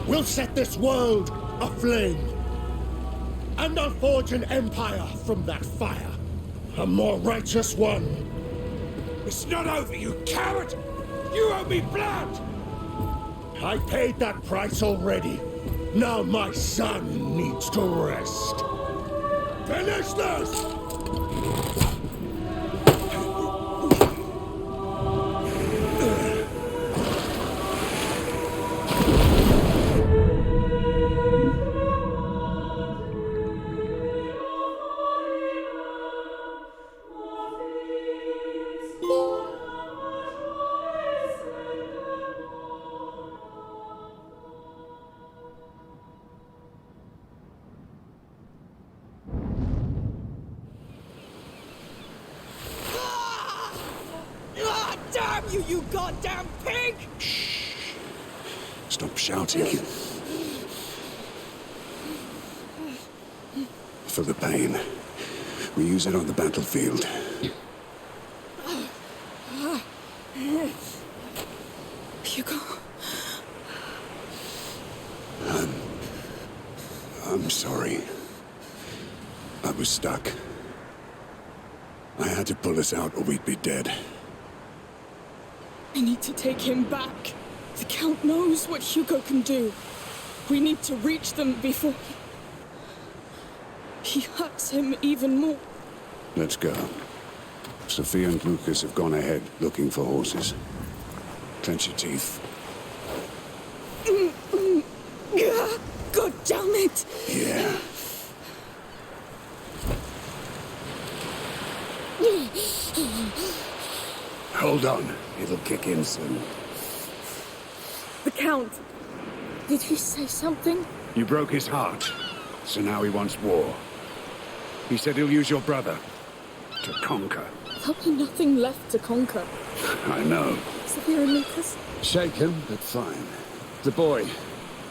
We'll set this world aflame. And I'll forge an empire from that fire. A more righteous one. It's not over, you coward! You owe me blood! I paid that price already. Now my son needs to rest. Finish this! Damn you, you goddamn pig! Stop shouting. For the pain. We use it on the battlefield. Hugo. I'm sorry. I was stuck. I had to pull us out or we'd be dead. We need to take him back. The Count knows what Hugo can do. We need to reach them before he hurts him even more. Let's go. Sophia and Lucas have gone ahead, looking for horses. Clench your teeth. God damn it! Yeah. Hold on. It'll kick in soon. The Count. Did he say something? You broke his heart, so now he wants war. He said he'll use your brother to conquer. There'll be nothing left to conquer. I know. Sophia and Lucas? Shaken, but fine. The boy,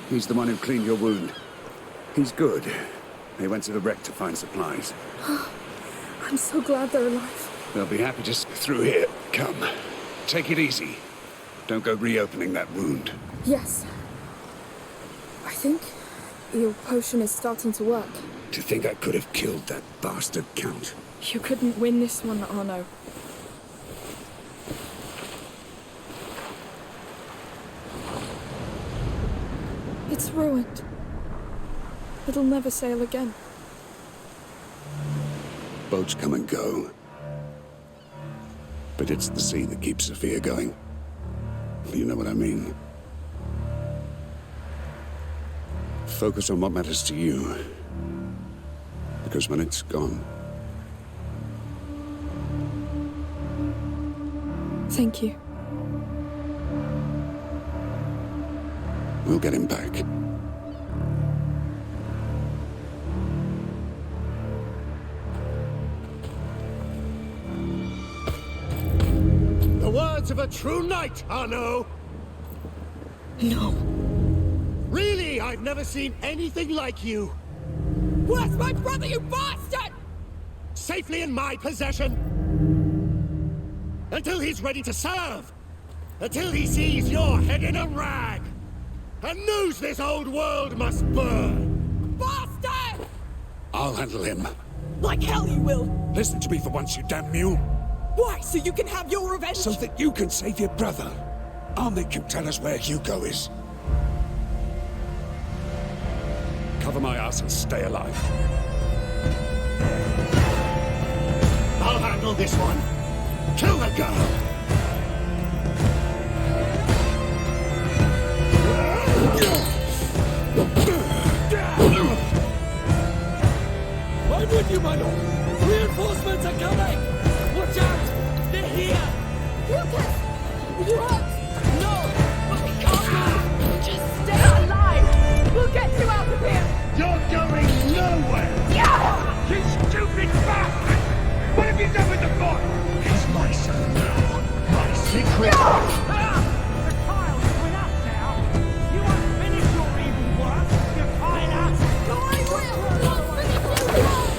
he's the one who cleaned your wound. He's good. They went to the wreck to find supplies. I'm so glad they're alive. They'll be happy to slip through here. Come. Take it easy. Don't go reopening that wound. Yes. I think your potion is starting to work. To think I could have killed that bastard Count. You couldn't win this one, Arno. It's ruined. It'll never sail again. Boats come and go. But it's the sea that keeps Sophia going. You know what I mean? focus on what matters to you. Because when it's gone... Thank you. We'll get him back. The words of a true knight, Arno! No. Really, I've never seen anything like you. Where's my brother, you bastard? Safely in my possession. Until he's ready to serve. Until he sees your head in a rag. And knows this old world must burn. Bastard! I'll handle him. Like hell you will. Listen to me for once, you damn mule. Why? So you can have your revenge? So that you can save your brother. I'll make him tell us where Hugo is. Cover my ass and stay alive. I'll handle this one. Kill the girl! I'm with you, my lord! Reinforcements are coming! Watch out! They're here! Lucas! You hurt? No, but we can't move. Just stay alive. We'll get you out of here. You're going nowhere! Yeah! You stupid bastard! What have you done with the boy? He's my son now. My secret. The tiles went up now. You won't finish your evil work, you piner. No, I will! I'll finish this work!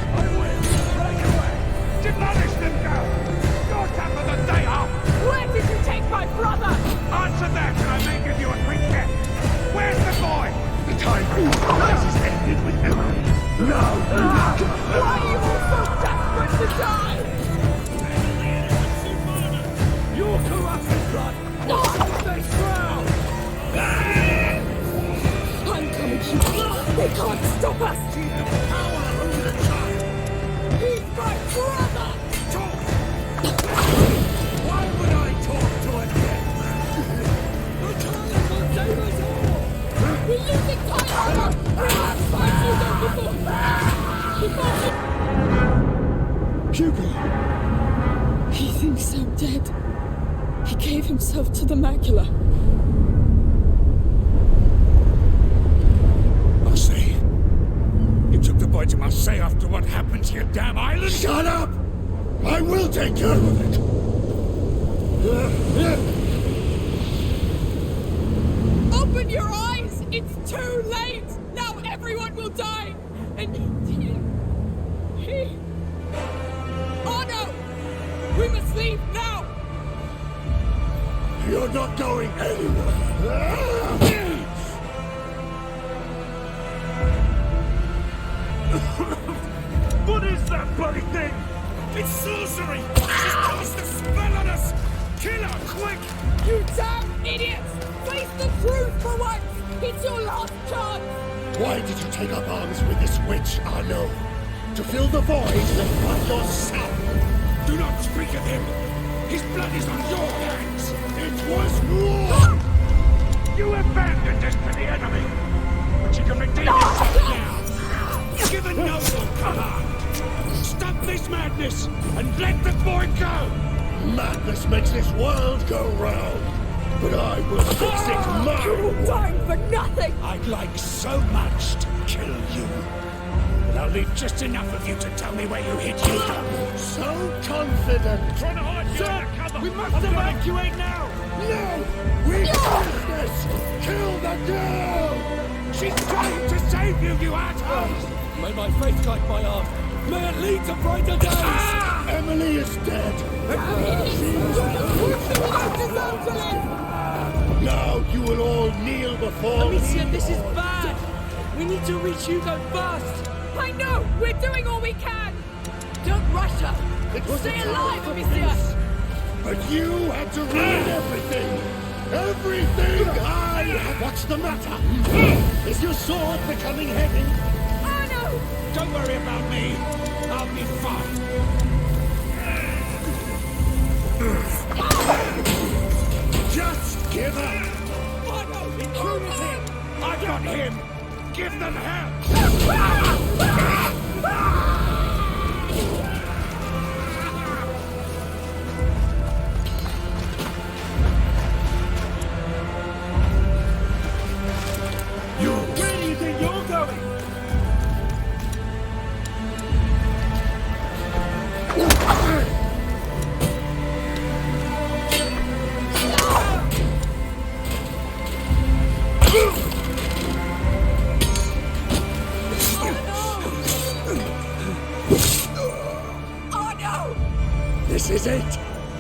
I will, right away. Demolish them, girl. Your time for the day off. Where did you take my brother? Answer that, and I may give you a quick guess. Where's the boy? The time this is ended with Emily. No! Why are you all so desperate to die? Your corrupted blood! This ground! I'm coming, Hugo. They can't stop us. He's my brother! Why would I talk to a dead man? The time will save us all! We're losing time! We must find Hugo Hugo! He thinks I'm dead. He gave himself to the macula. Marseille. You took the boy to Marseille after what happened to your damn island? Shut up! I will take care of it! Open your eyes! It's too late! Now everyone will die! And he... Oh no! We must leave now! You're not going anywhere! What is that bloody thing? It's sorcery! She's cast a spell on us! Kill her, quick! You damn idiots! Face the truth for once! It's your last chance! Why did you take up arms with this witch, Arno? To fill the void left by your son? Do not speak of him! His blood is on your hands! It was war! You abandoned us to the enemy! But you can redeem yourself now! Give a noble command! Stop this madness and let the boy go! Madness makes this world go round, but I will fix it my You're dying for nothing! I'd like so much to kill you. But I'll leave just enough of you to tell me where you hid Hugo. So confident! Trying to hide sir, cover! We must evacuate now! No! We finish this! Kill the girl! She's trying to save you, you assholes! May my faith guide my arm. May it lead to brighter days! Emily is dead! Now you will all kneel before Amicia, me. this is bad! We need to reach Hugo fast! I know! We're doing all we can! Don't rush her! Stay alive, Amicia! But you had to ruin everything! Everything! What's the matter? Is your sword becoming heavy? Oh no! Don't worry about me. I'll be fine. Just give up!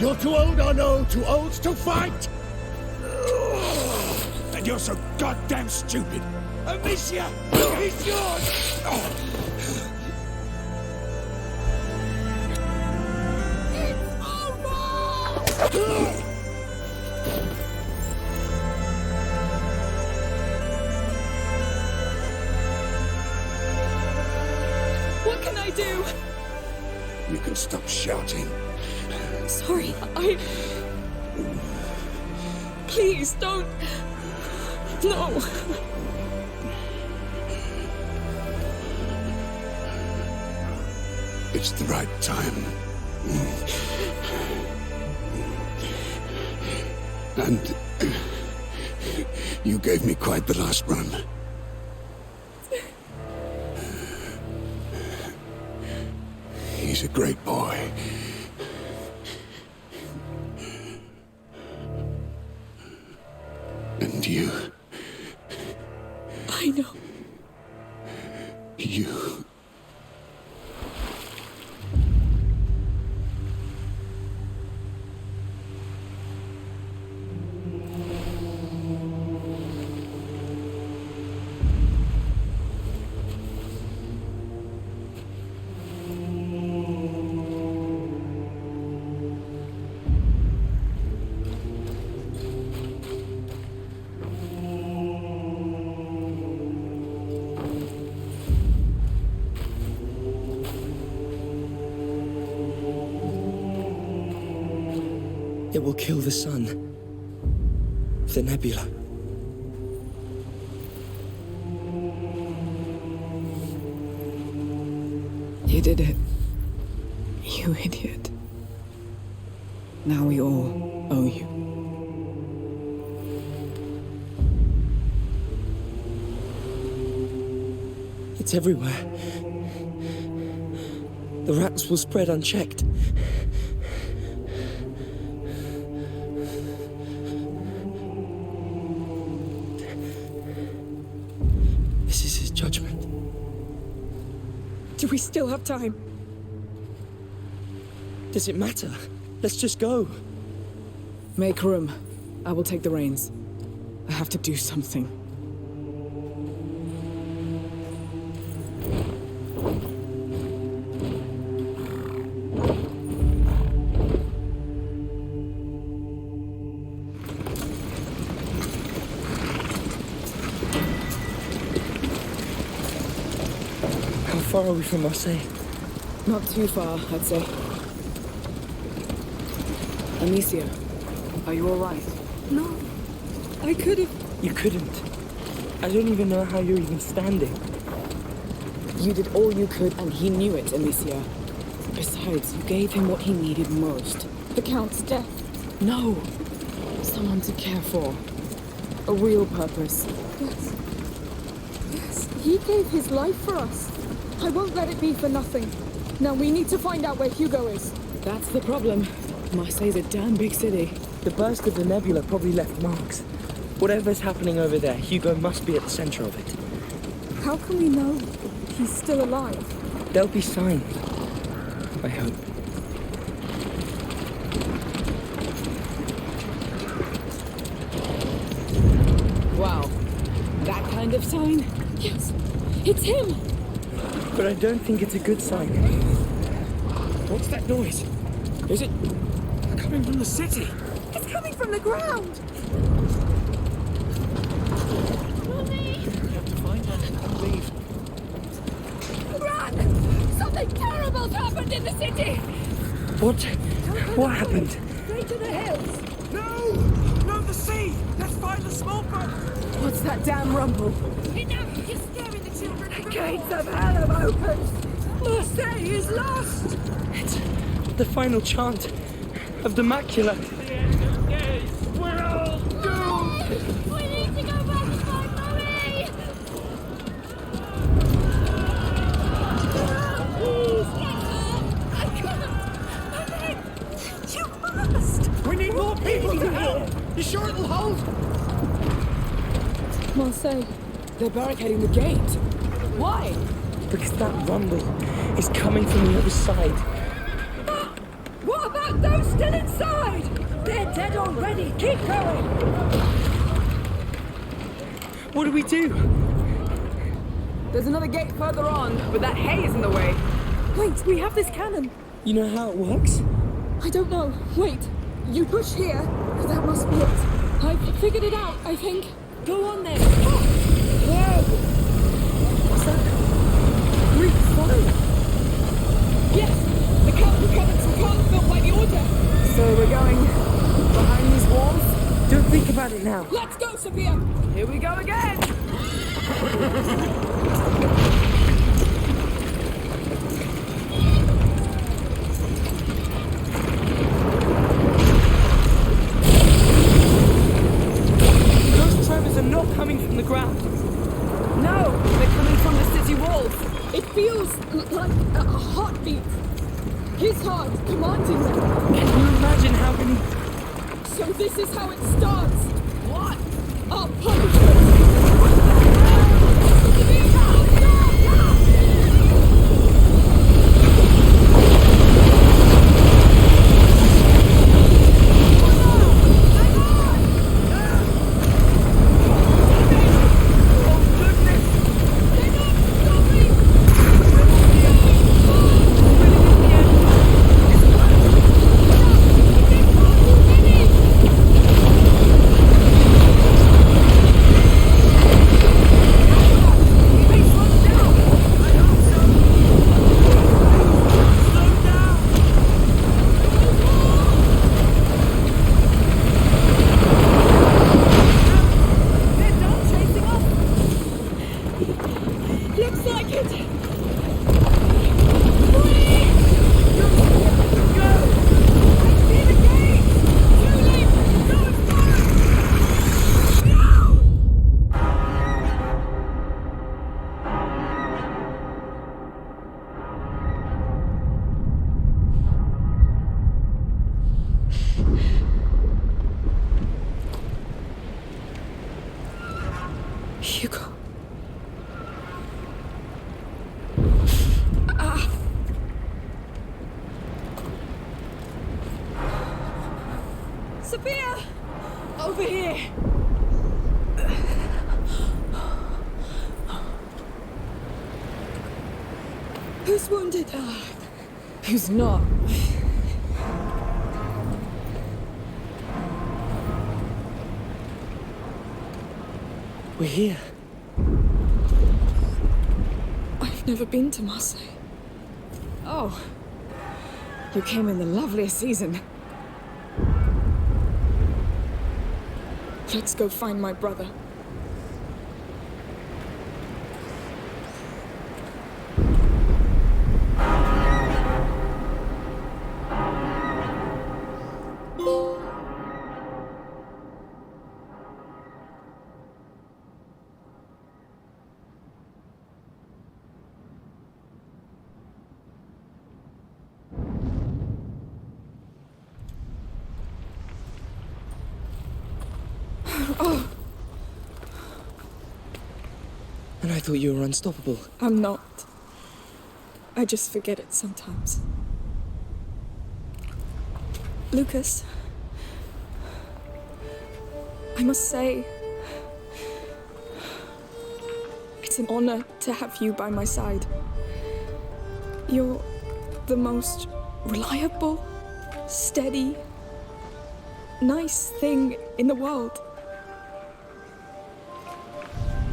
You're too old, I know, too old to fight! And you're so goddamn stupid. Amicia, he's yours! What can I do? You can stop shouting. Sorry, Please, don't... No. It's the right time. And you gave me quite the last run. He's a great boy. And you... I know. You... It will kill the sun. The nebula. You did it. You idiot. Now we all owe you. It's everywhere. The rats will spread unchecked. This is his judgment. Do we still have time? Does it matter? Let's just go. Make room. I will take the reins. I have to do something. How far are we from Marseille? Not too far, I'd say. Amicia, are you all right? No. I could have... You couldn't. I don't even know how you're even standing. You did all you could, and he knew it, Amicia. Besides, you gave him what he needed most. The Count's death. No! Someone to care for. A real purpose. Yes. Yes, he gave his life for us. I won't let it be for nothing. Now we need to find out where Hugo is. That's the problem. Marseille's a damn big city. The burst of the nebula probably left marks. Whatever's happening over there, Hugo must be at the center of it. How can we know he's still alive? There'll be signs. I hope. Wow. That kind of sign? Yes. It's him! But I don't think it's a good sign. What's that noise? Is it coming from the city? It's coming from the ground! We have to find her and leave. Run! Something terrible's happened in the city! What happened? Straight to the hills! No! No, the sea! Let's find the small boat! What's that damn rumble? Enough! You're scaring the children! The gates of hell have opened! Marseille is lost! It's the final chant of the macula. The end of days! We're all doomed! We need to go back and find Marie! Please, get her! I can't! You must! We need more people to help! You sure it'll hold? Marseille. They're barricading the gate. Why? Because that rumble is coming from the other side. What about those still inside! They're dead already! Keep going! What do we do? There's another gate further on, but that hay is in the way. Wait, we have this cannon. You know how it works? I don't know. Wait, you push here. That must be it. I've figured it out, I think. Go on then. Whoa! What's that? Greek fire. Yes, the Count recovered some cards built by the Order. So we're going behind these walls? Don't think about it now. Let's go, Sophia! Here we go again! Those tremors are not coming from the ground. No, they're coming from the city walls. It feels like a heartbeat. His heart commanding them. Can you imagine how many... So this is how it starts. What? Our punishment. Hugo. Sophia! Over here! Who's wounded? Who's not? We're here. I've never been to Marseille. Oh. You came in the loveliest season. Let's go find my brother. Oh. And I thought you were unstoppable. I'm not. I just forget it sometimes. Lucas, I must say, it's an honor to have you by my side. You're the most reliable, steady, nice thing in the world.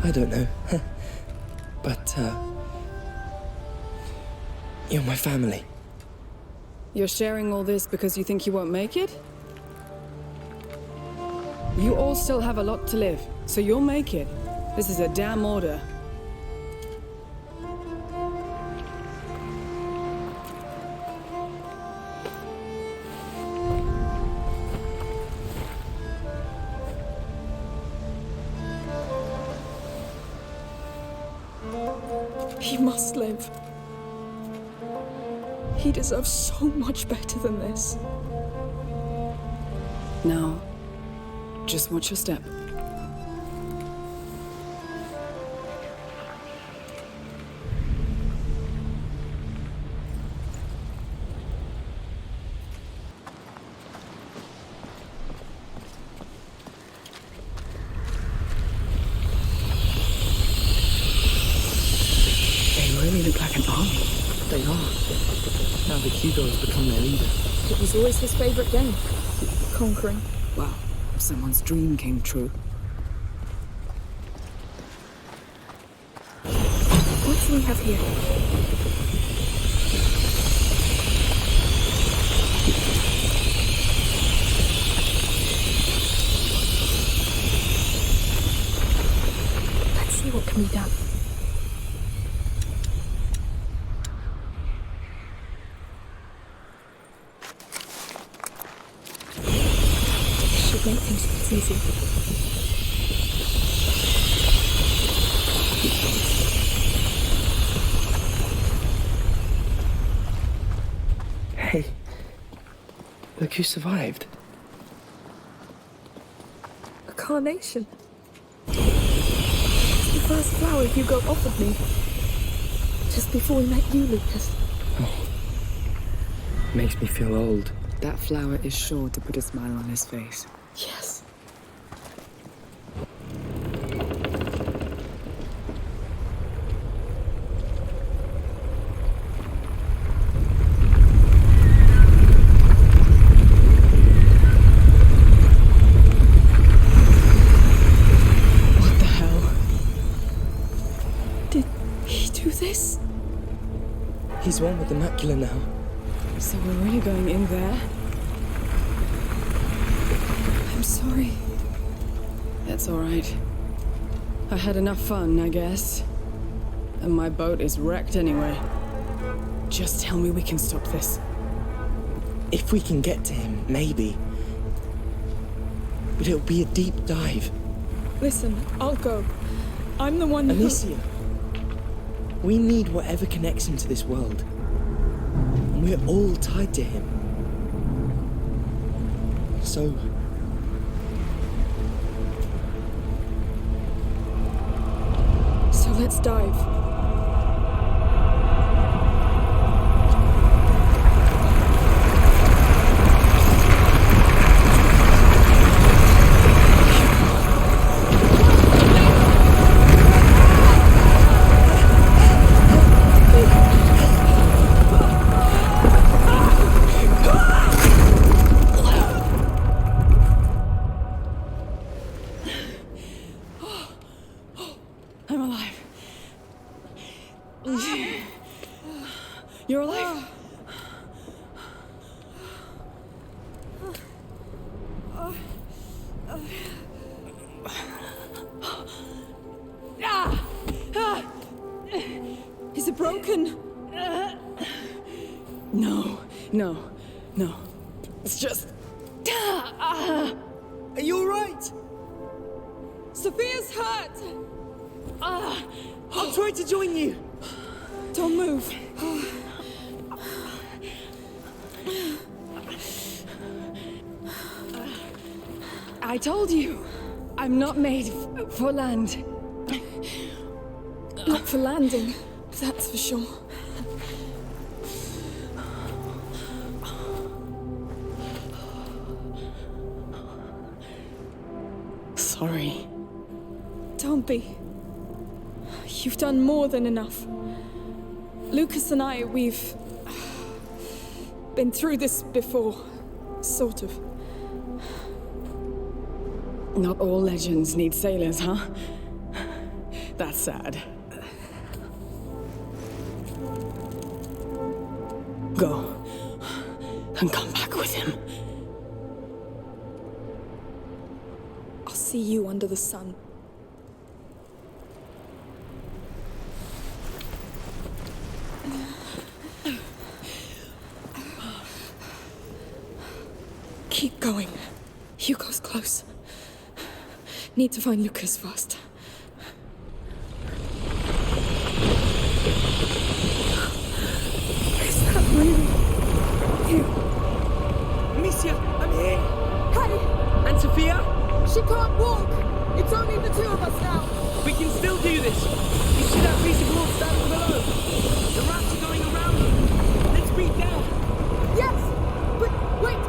I don't know. But, you're my family. You're sharing all this because you think you won't make it? You all still have a lot to live, so you'll make it. This is a damn order. He must live. He deserves so much better than this. Now, just watch your step. Hugo has become their leader. It was always his favorite game. Conquering. Wow, someone's dream came true. What do we have here? Let's see what can be done. Should make things easy. Hey, look who survived. A carnation. It's the first flower Hugo offered me. Just before we met you, Lucas. Makes me feel old. That flower is sure to put a smile on his face. Yes. What the hell? Did he do this? He's one with the macula now. So we're really going in there? I'm sorry. That's all right. I had enough fun, I guess. And my boat is wrecked anyway. Just tell me we can stop this. If we can get to him, maybe. But it'll be a deep dive. Listen, I'll go. I'm the one who... Amicia, we need whatever connects him to this world. And we're all tied to him. So... So let's dive. I'm alive. You're alive? Is it broken? No, no, no. It's just... Are you alright? Sophia's hurt! I'll try to join you. Don't move. I told you, I'm not made for land. Not for landing, that's for sure. Sorry. Don't be. You've done more than enough. Lucas and I, we've been through this before, sort of. Not all legends need sailors, huh? That's sad. Go. And come back with him. I'll see you under the sun. Keep going. Hugo's close. Need to find Lucas first. Is that really you? Amicia, I'm here. Hey! And Sophia? She can't walk! It's only the two of us now! We can still do this. You see that piece of wood standing below? The rats are going around them. Let's beat down. Yes! But wait!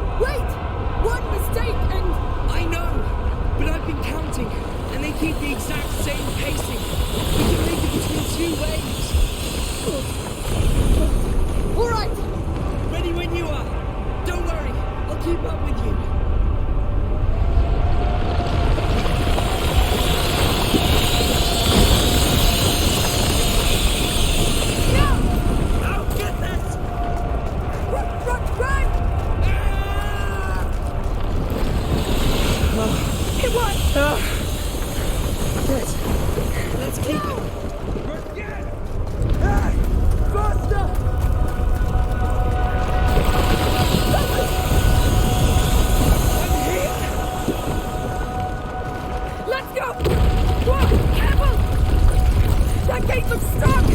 One mistake and... I know, but I've been counting, and they keep the exact same pacing. We can make it between two waves. All right! Ready when It worked! Let's keep it. Faster! Let's go! Whoa! Careful! That gate looks stuck!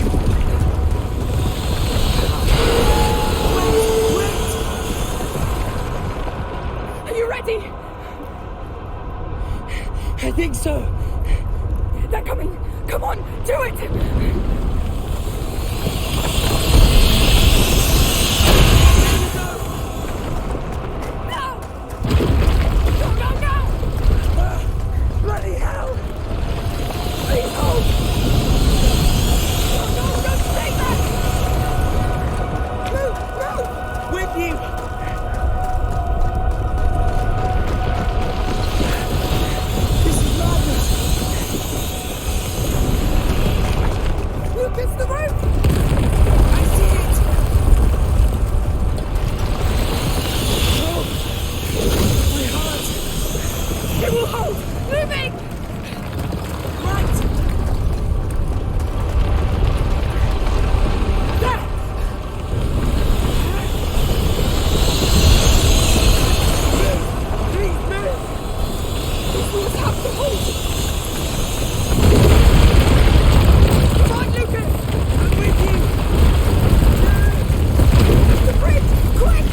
Wait! Are you ready? I think so. They're coming! Come on, do it! Bloody hell! Please hold! No, don't say that! Move! With you! This is madness! Lucas, the rope! I see it! Oh! My heart! It will hold! Moving! Right! There! Please move! These wheels have to hold! Come on, Lucas! I'm with you! The bridge! Quick!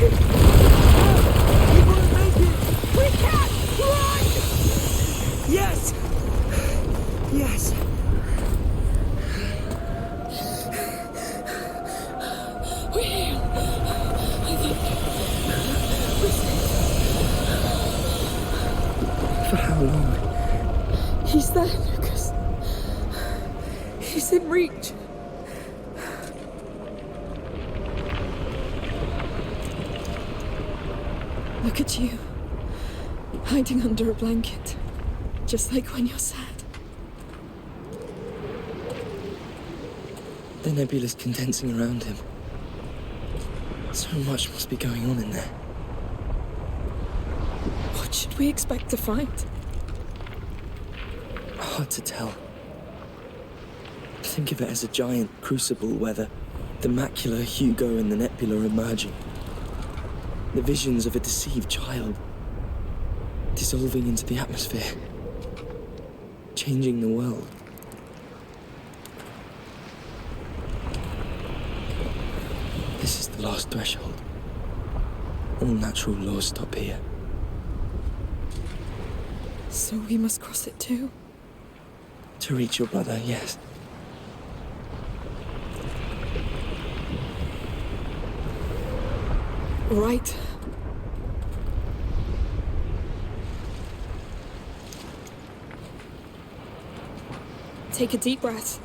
We won't make it! We can! Run! Yes! Yes! We're here! I think... For how long? He's there, Lucas. He's in reach. Look at you. Hiding under a blanket. Just like when you're sad. The nebula's condensing around him. So much must be going on in there. What should we expect to find? Hard to tell. Think of it as a giant crucible where the macula, Hugo, and the nebula are merging. The visions of a deceived child dissolving into the atmosphere, changing the world. This is the last threshold. All natural laws stop here. So we must cross it too? To reach your brother, yes. Right. Take a deep breath.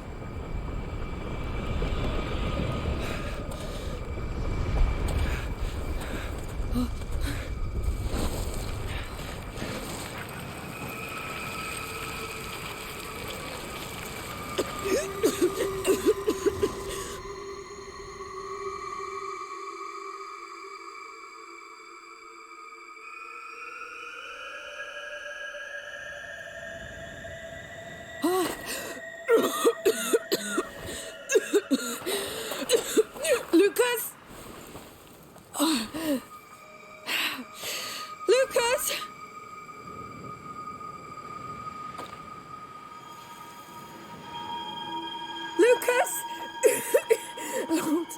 Lucas! Lucas! Lucas! Lord!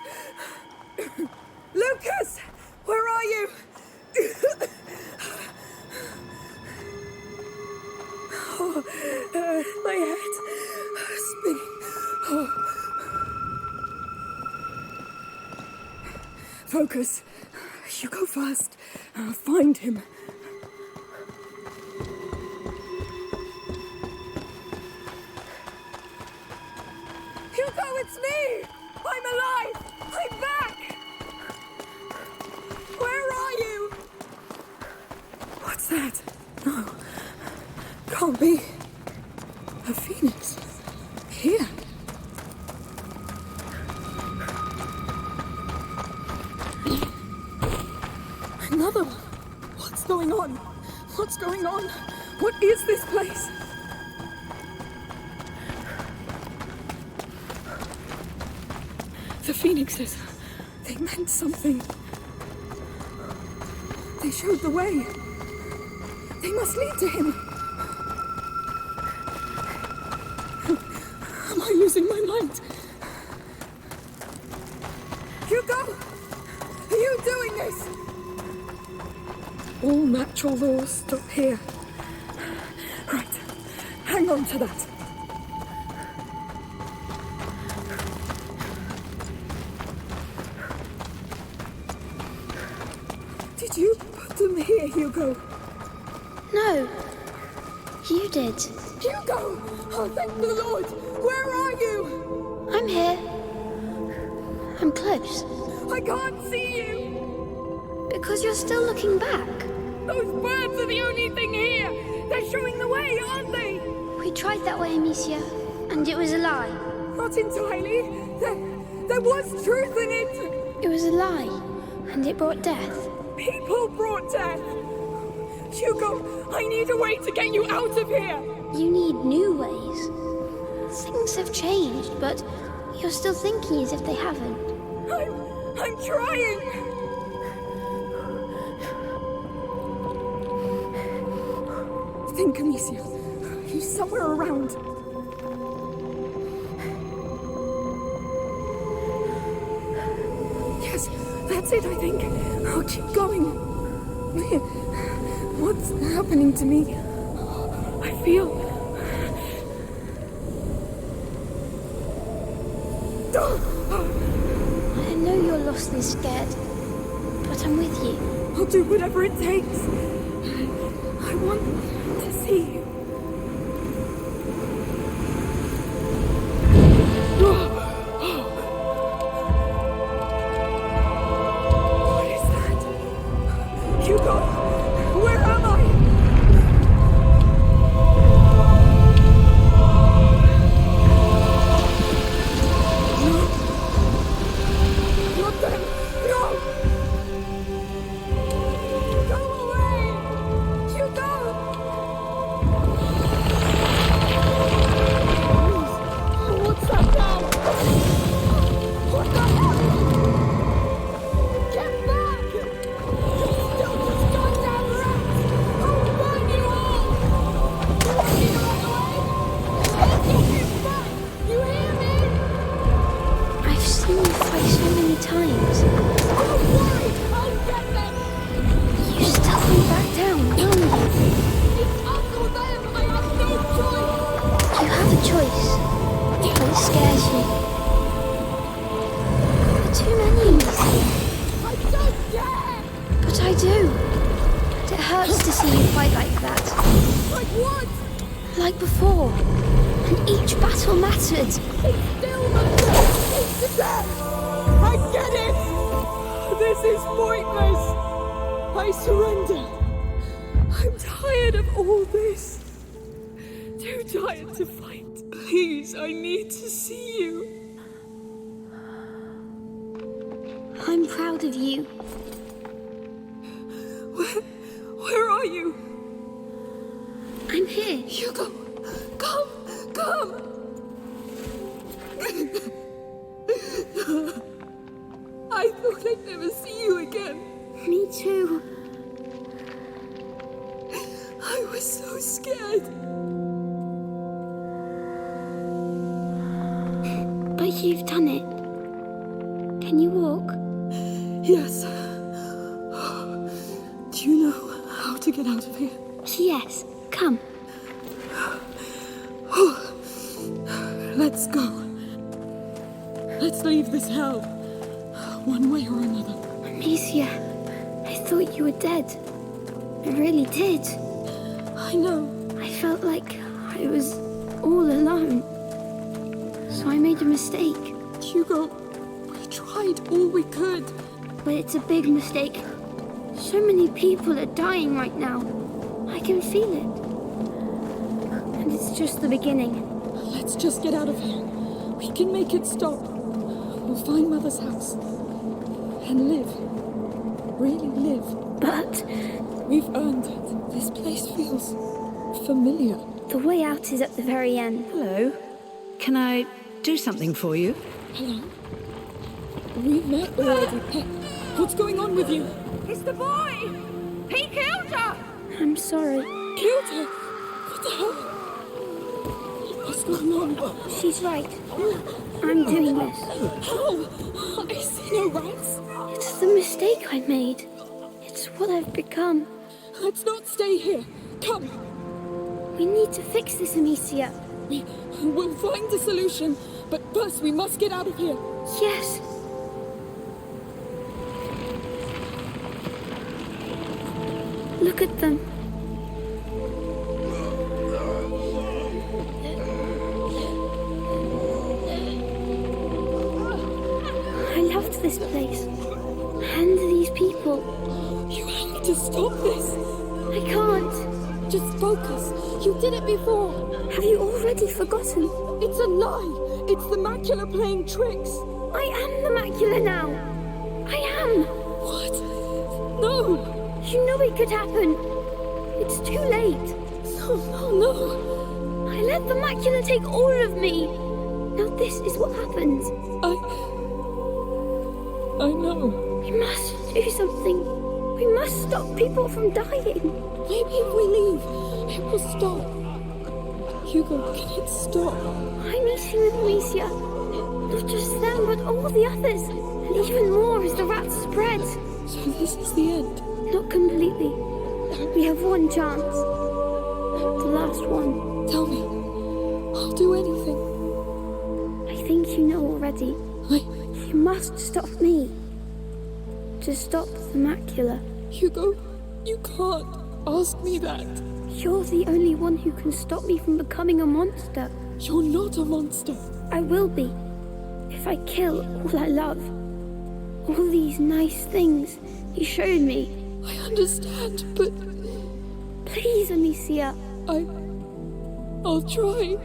Lucas! Where are you? My head spinning. Focus. You go first. Find him. Hugo, it's me! I'm alive! I'm back! Where are you? What's that? No. Can't be. A phoenix. Here. Another one. What's going on? What's going on? What is this place? The phoenixes. They meant something. They showed the way. They must lead to him. Am I losing my mind? Hugo! Are you doing this? All natural laws stop here. Right. Hang on to that. Did you put them here, Hugo? No. You did. Hugo! Oh, thank the Lord! Where are you? I'm here. I'm close. I can't see you! Because you're still looking back. Those birds are the only thing here! They're showing the way, aren't they? We tried that way, Amicia, and it was a lie. Not entirely. There was truth in it! It was a lie, and it brought death. People brought death! Hugo, I need a way to get you out of here! You need new ways. Things have changed, but you're still thinking as if they haven't. I'm trying! Think, Amicia. He's somewhere around. Yes, that's it, I think. I'll keep going. What's happening to me? I feel... I know you're lost and scared, but I'm with you. I'll do whatever it takes. I want to see you. What is that? Hugo, where am I? Not them! No! Go away! Hugo! What's that now? What the hell? Get back! Don't just goddamn rats! I'll burn you all! You want me to run away? Get back! You hear me? I've seen you fight so many times. Don't worry! I'll get them! You still went back down, don't you? It's us or them! I have no choice! You have a choice, but it scares you. There are too many of us here. I don't care! But I do. And it hurts to see you fight like that. Like what? Like before. And each battle mattered. It's still matters! It's the death! I get it! This is pointless! I surrender. I'm tired of all this. Too tired to fight. Please, I need to see you. I'm proud of you. Where are you? I'm here. Hugo, come! I thought I'd never see you again. Me too. I was so scared. But you've done it. Can you walk? Yes. Do you know how to get out of here? Yes. Come. Let's go. Let's leave this hell. One way or another. Amicia, I thought you were dead. I really did. I know. I felt like I was all alone. So I made a mistake. Hugo, we tried all we could. But it's a big mistake. So many people are dying right now. I can feel it. And it's just the beginning. Let's just get out of here. We can make it stop. We'll find Mother's house. And live. Really live. But we've earned it. This place feels familiar. The way out is at the very end. Hello. Can I do something for you? Hello? We met already, Pet. What's going on with you? It's the boy! He killed her! I'm sorry. Killed her? What the hell? What's going on? She's right. I'm doing this. How? I see no rats. It's the mistake I made. It's what I've become. Let's not stay here. Come. We need to fix this, Amicia. We'll find a solution, but first we must get out of here. Yes. Look at them. I loved this place. And these people. You have to stop this. I can't. Just focus. You did it before. Have you already forgotten? It's a lie. It's the macula playing tricks. I am the macula now. I am. What? No. You know it could happen. It's too late. No. I let the macula take all of me. Now this is what happens. I know. We must do something. We must stop people from dying. Maybe if we leave, it will stop. Hugo, can it stop? I'm eating with Amicia. Not just them, but all the others. And even more as the rats spread. So this is the end? Not completely. We have one chance. The last one. Tell me. I'll do anything. I think you know already. You must stop me. To stop the macula. Hugo, you can't ask me that. You're the only one who can stop me from becoming a monster. You're not a monster. I will be. If I kill all I love. All these nice things you showed me. I understand, but... Please, Amicia. I'll try.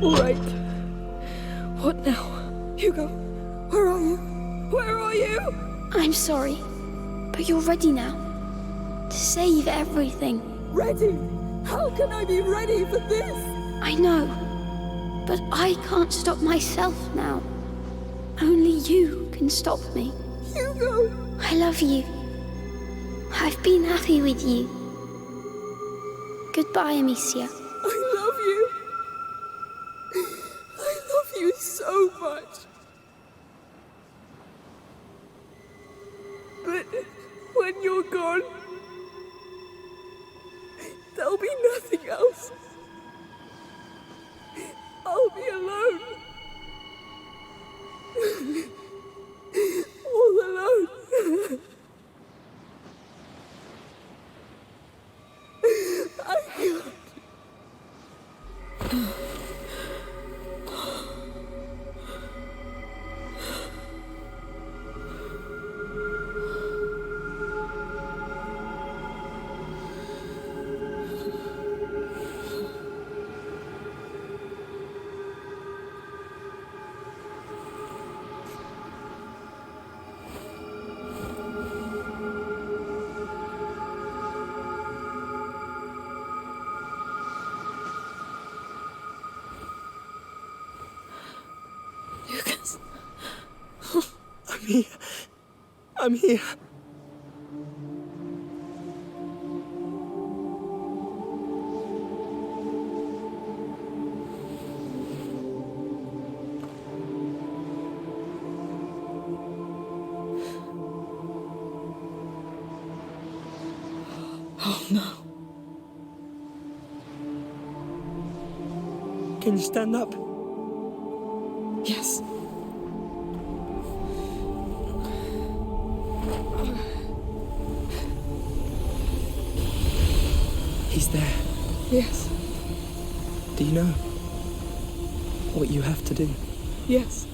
All right. What now? Hugo, where are you? Where are you? I'm sorry, but you're ready now. To save everything. Ready? How can I be ready for this? I know, but I can't stop myself now. Only you can stop me. Hugo! I love you. I've been happy with you. Goodbye, Amicia. I love you. I love you so much. But when you're gone, there'll be nothing else. I'll be alone. All alone. I can't. I'm here. Oh no. Can you stand up? Yes. He's there. Yes. Do you know what you have to do? Yes.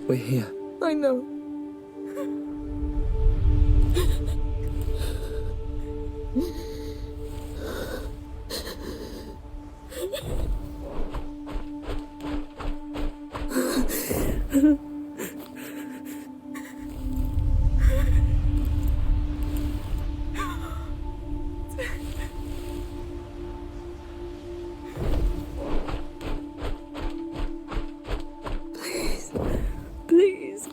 We're here. I know. Please.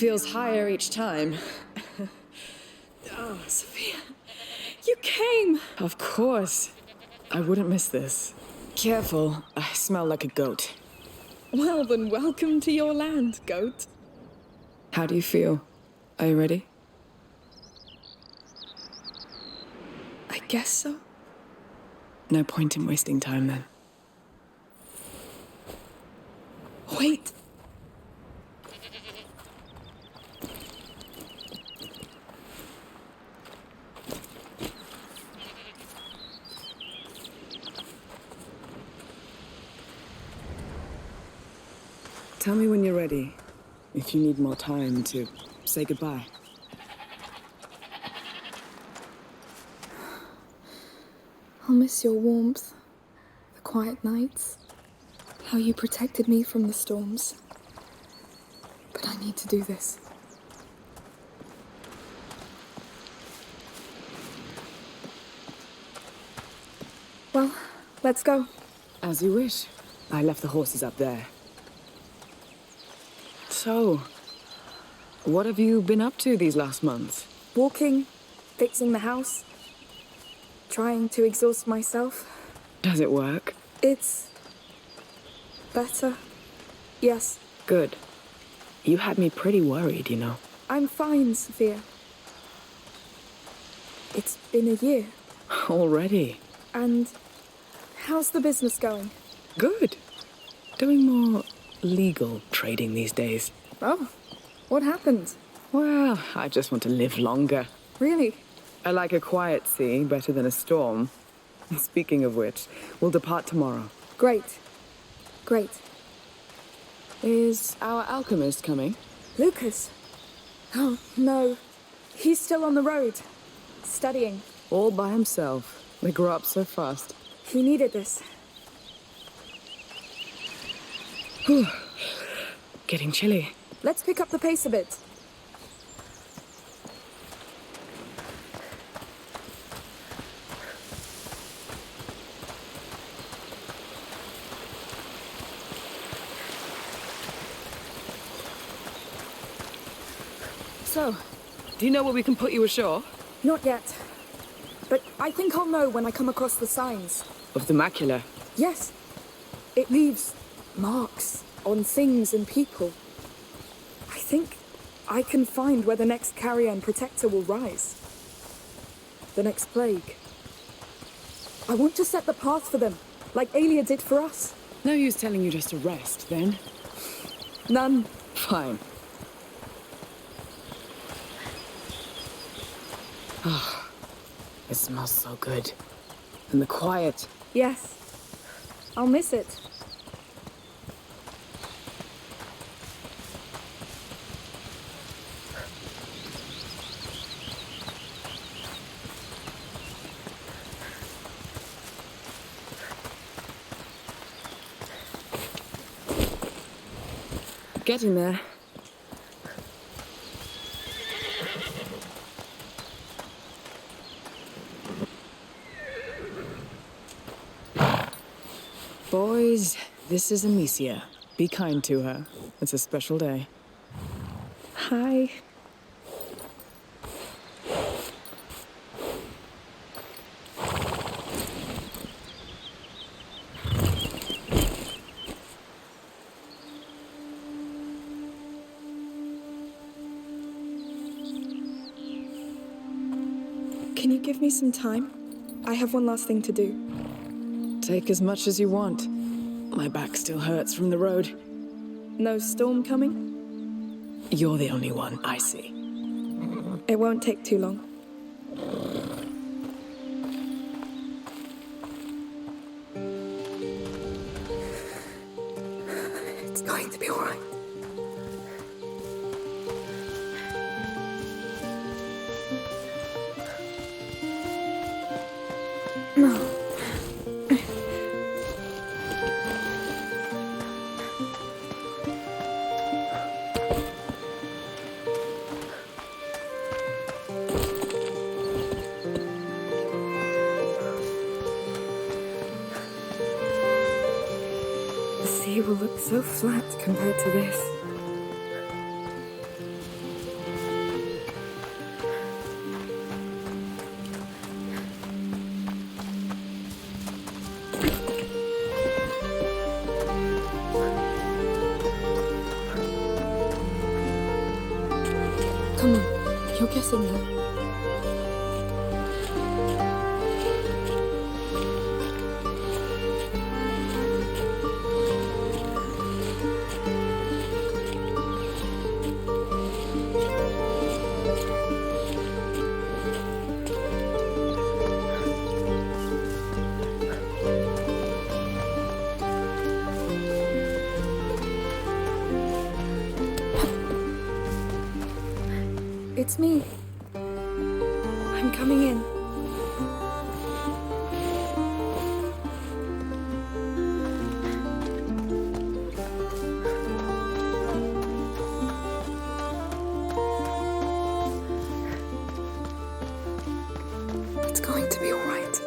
Feels higher each time. Oh, Sophia, you came! of course. I wouldn't miss this. Careful, I smell like a goat. Well, then welcome to your land, goat. How do you feel? Are you ready? I guess so. No point in wasting time then. Wait. Tell me when you're ready. If you need more time to say goodbye. I'll miss your warmth, the quiet nights, how you protected me from the storms. But I need to do this. Well, let's go. As you wish. I left the horses up there. So, what have you been up to these last months? Walking, fixing the house, trying to exhaust myself. Does it work? It's better. Yes. Good. You had me pretty worried, you know. I'm fine, Sophia. It's been a year. Already? And how's the business going? Good. Doing more legal trading these days. Oh, what happened? Well, I just want to live longer. Really? I like a quiet sea better than a storm. Speaking of which, we'll depart tomorrow. Great. Great. Is our alchemist coming? Lucas? Oh, no. He's still on the road. Studying. All by himself. They grow up so fast. He needed this. Whew. Getting chilly. Let's pick up the pace a bit. So, do you know where we can put you ashore? Not yet. But I think I'll know when I come across the signs. Of the macula? Yes. It leaves marks on things and people. I think I can find where the next carrier and protector will rise. The next plague. I want to set the path for them, like Aelia did for us. No use telling you just to rest, then. None. Fine. Oh, it smells so good. And the quiet. Yes. I'll miss it. Getting there. Boys, this is Amicia. Be kind to her. It's a special day. Hi. Can you give me some time? I have one last thing to do. Take as much as you want. My back still hurts from the road. No storm coming? You're the only one I see. It won't take too long. It's going to be all right. No. The sea will look so flat compared to this. Come on, you're guessing now. It's me. I'm coming in. It's going to be all right.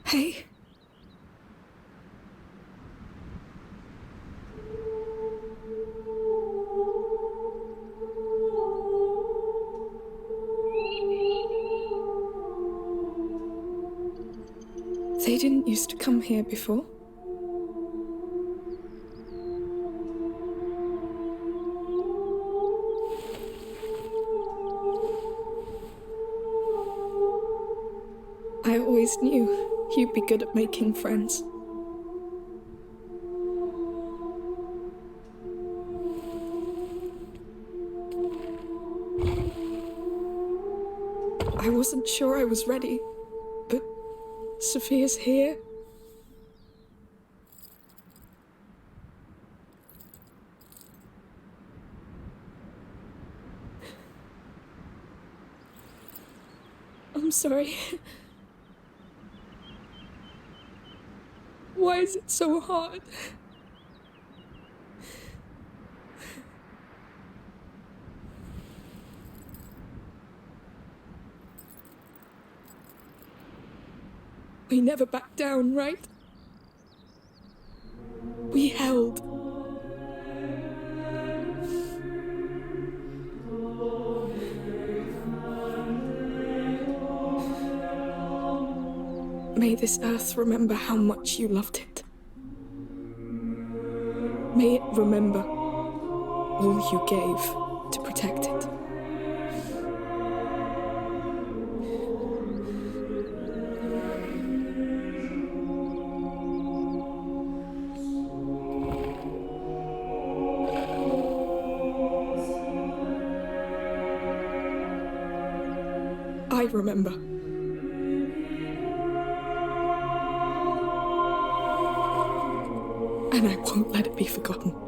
Hey. They didn't used to come here before. I always knew you'd be good at making friends. I wasn't sure I was ready, but Sophia's here. I'm sorry. Why is it so hard? We never backed down, right? We held. May this earth remember how much you loved it. May it remember all you gave to protect it. I remember. And I won't let it be forgotten.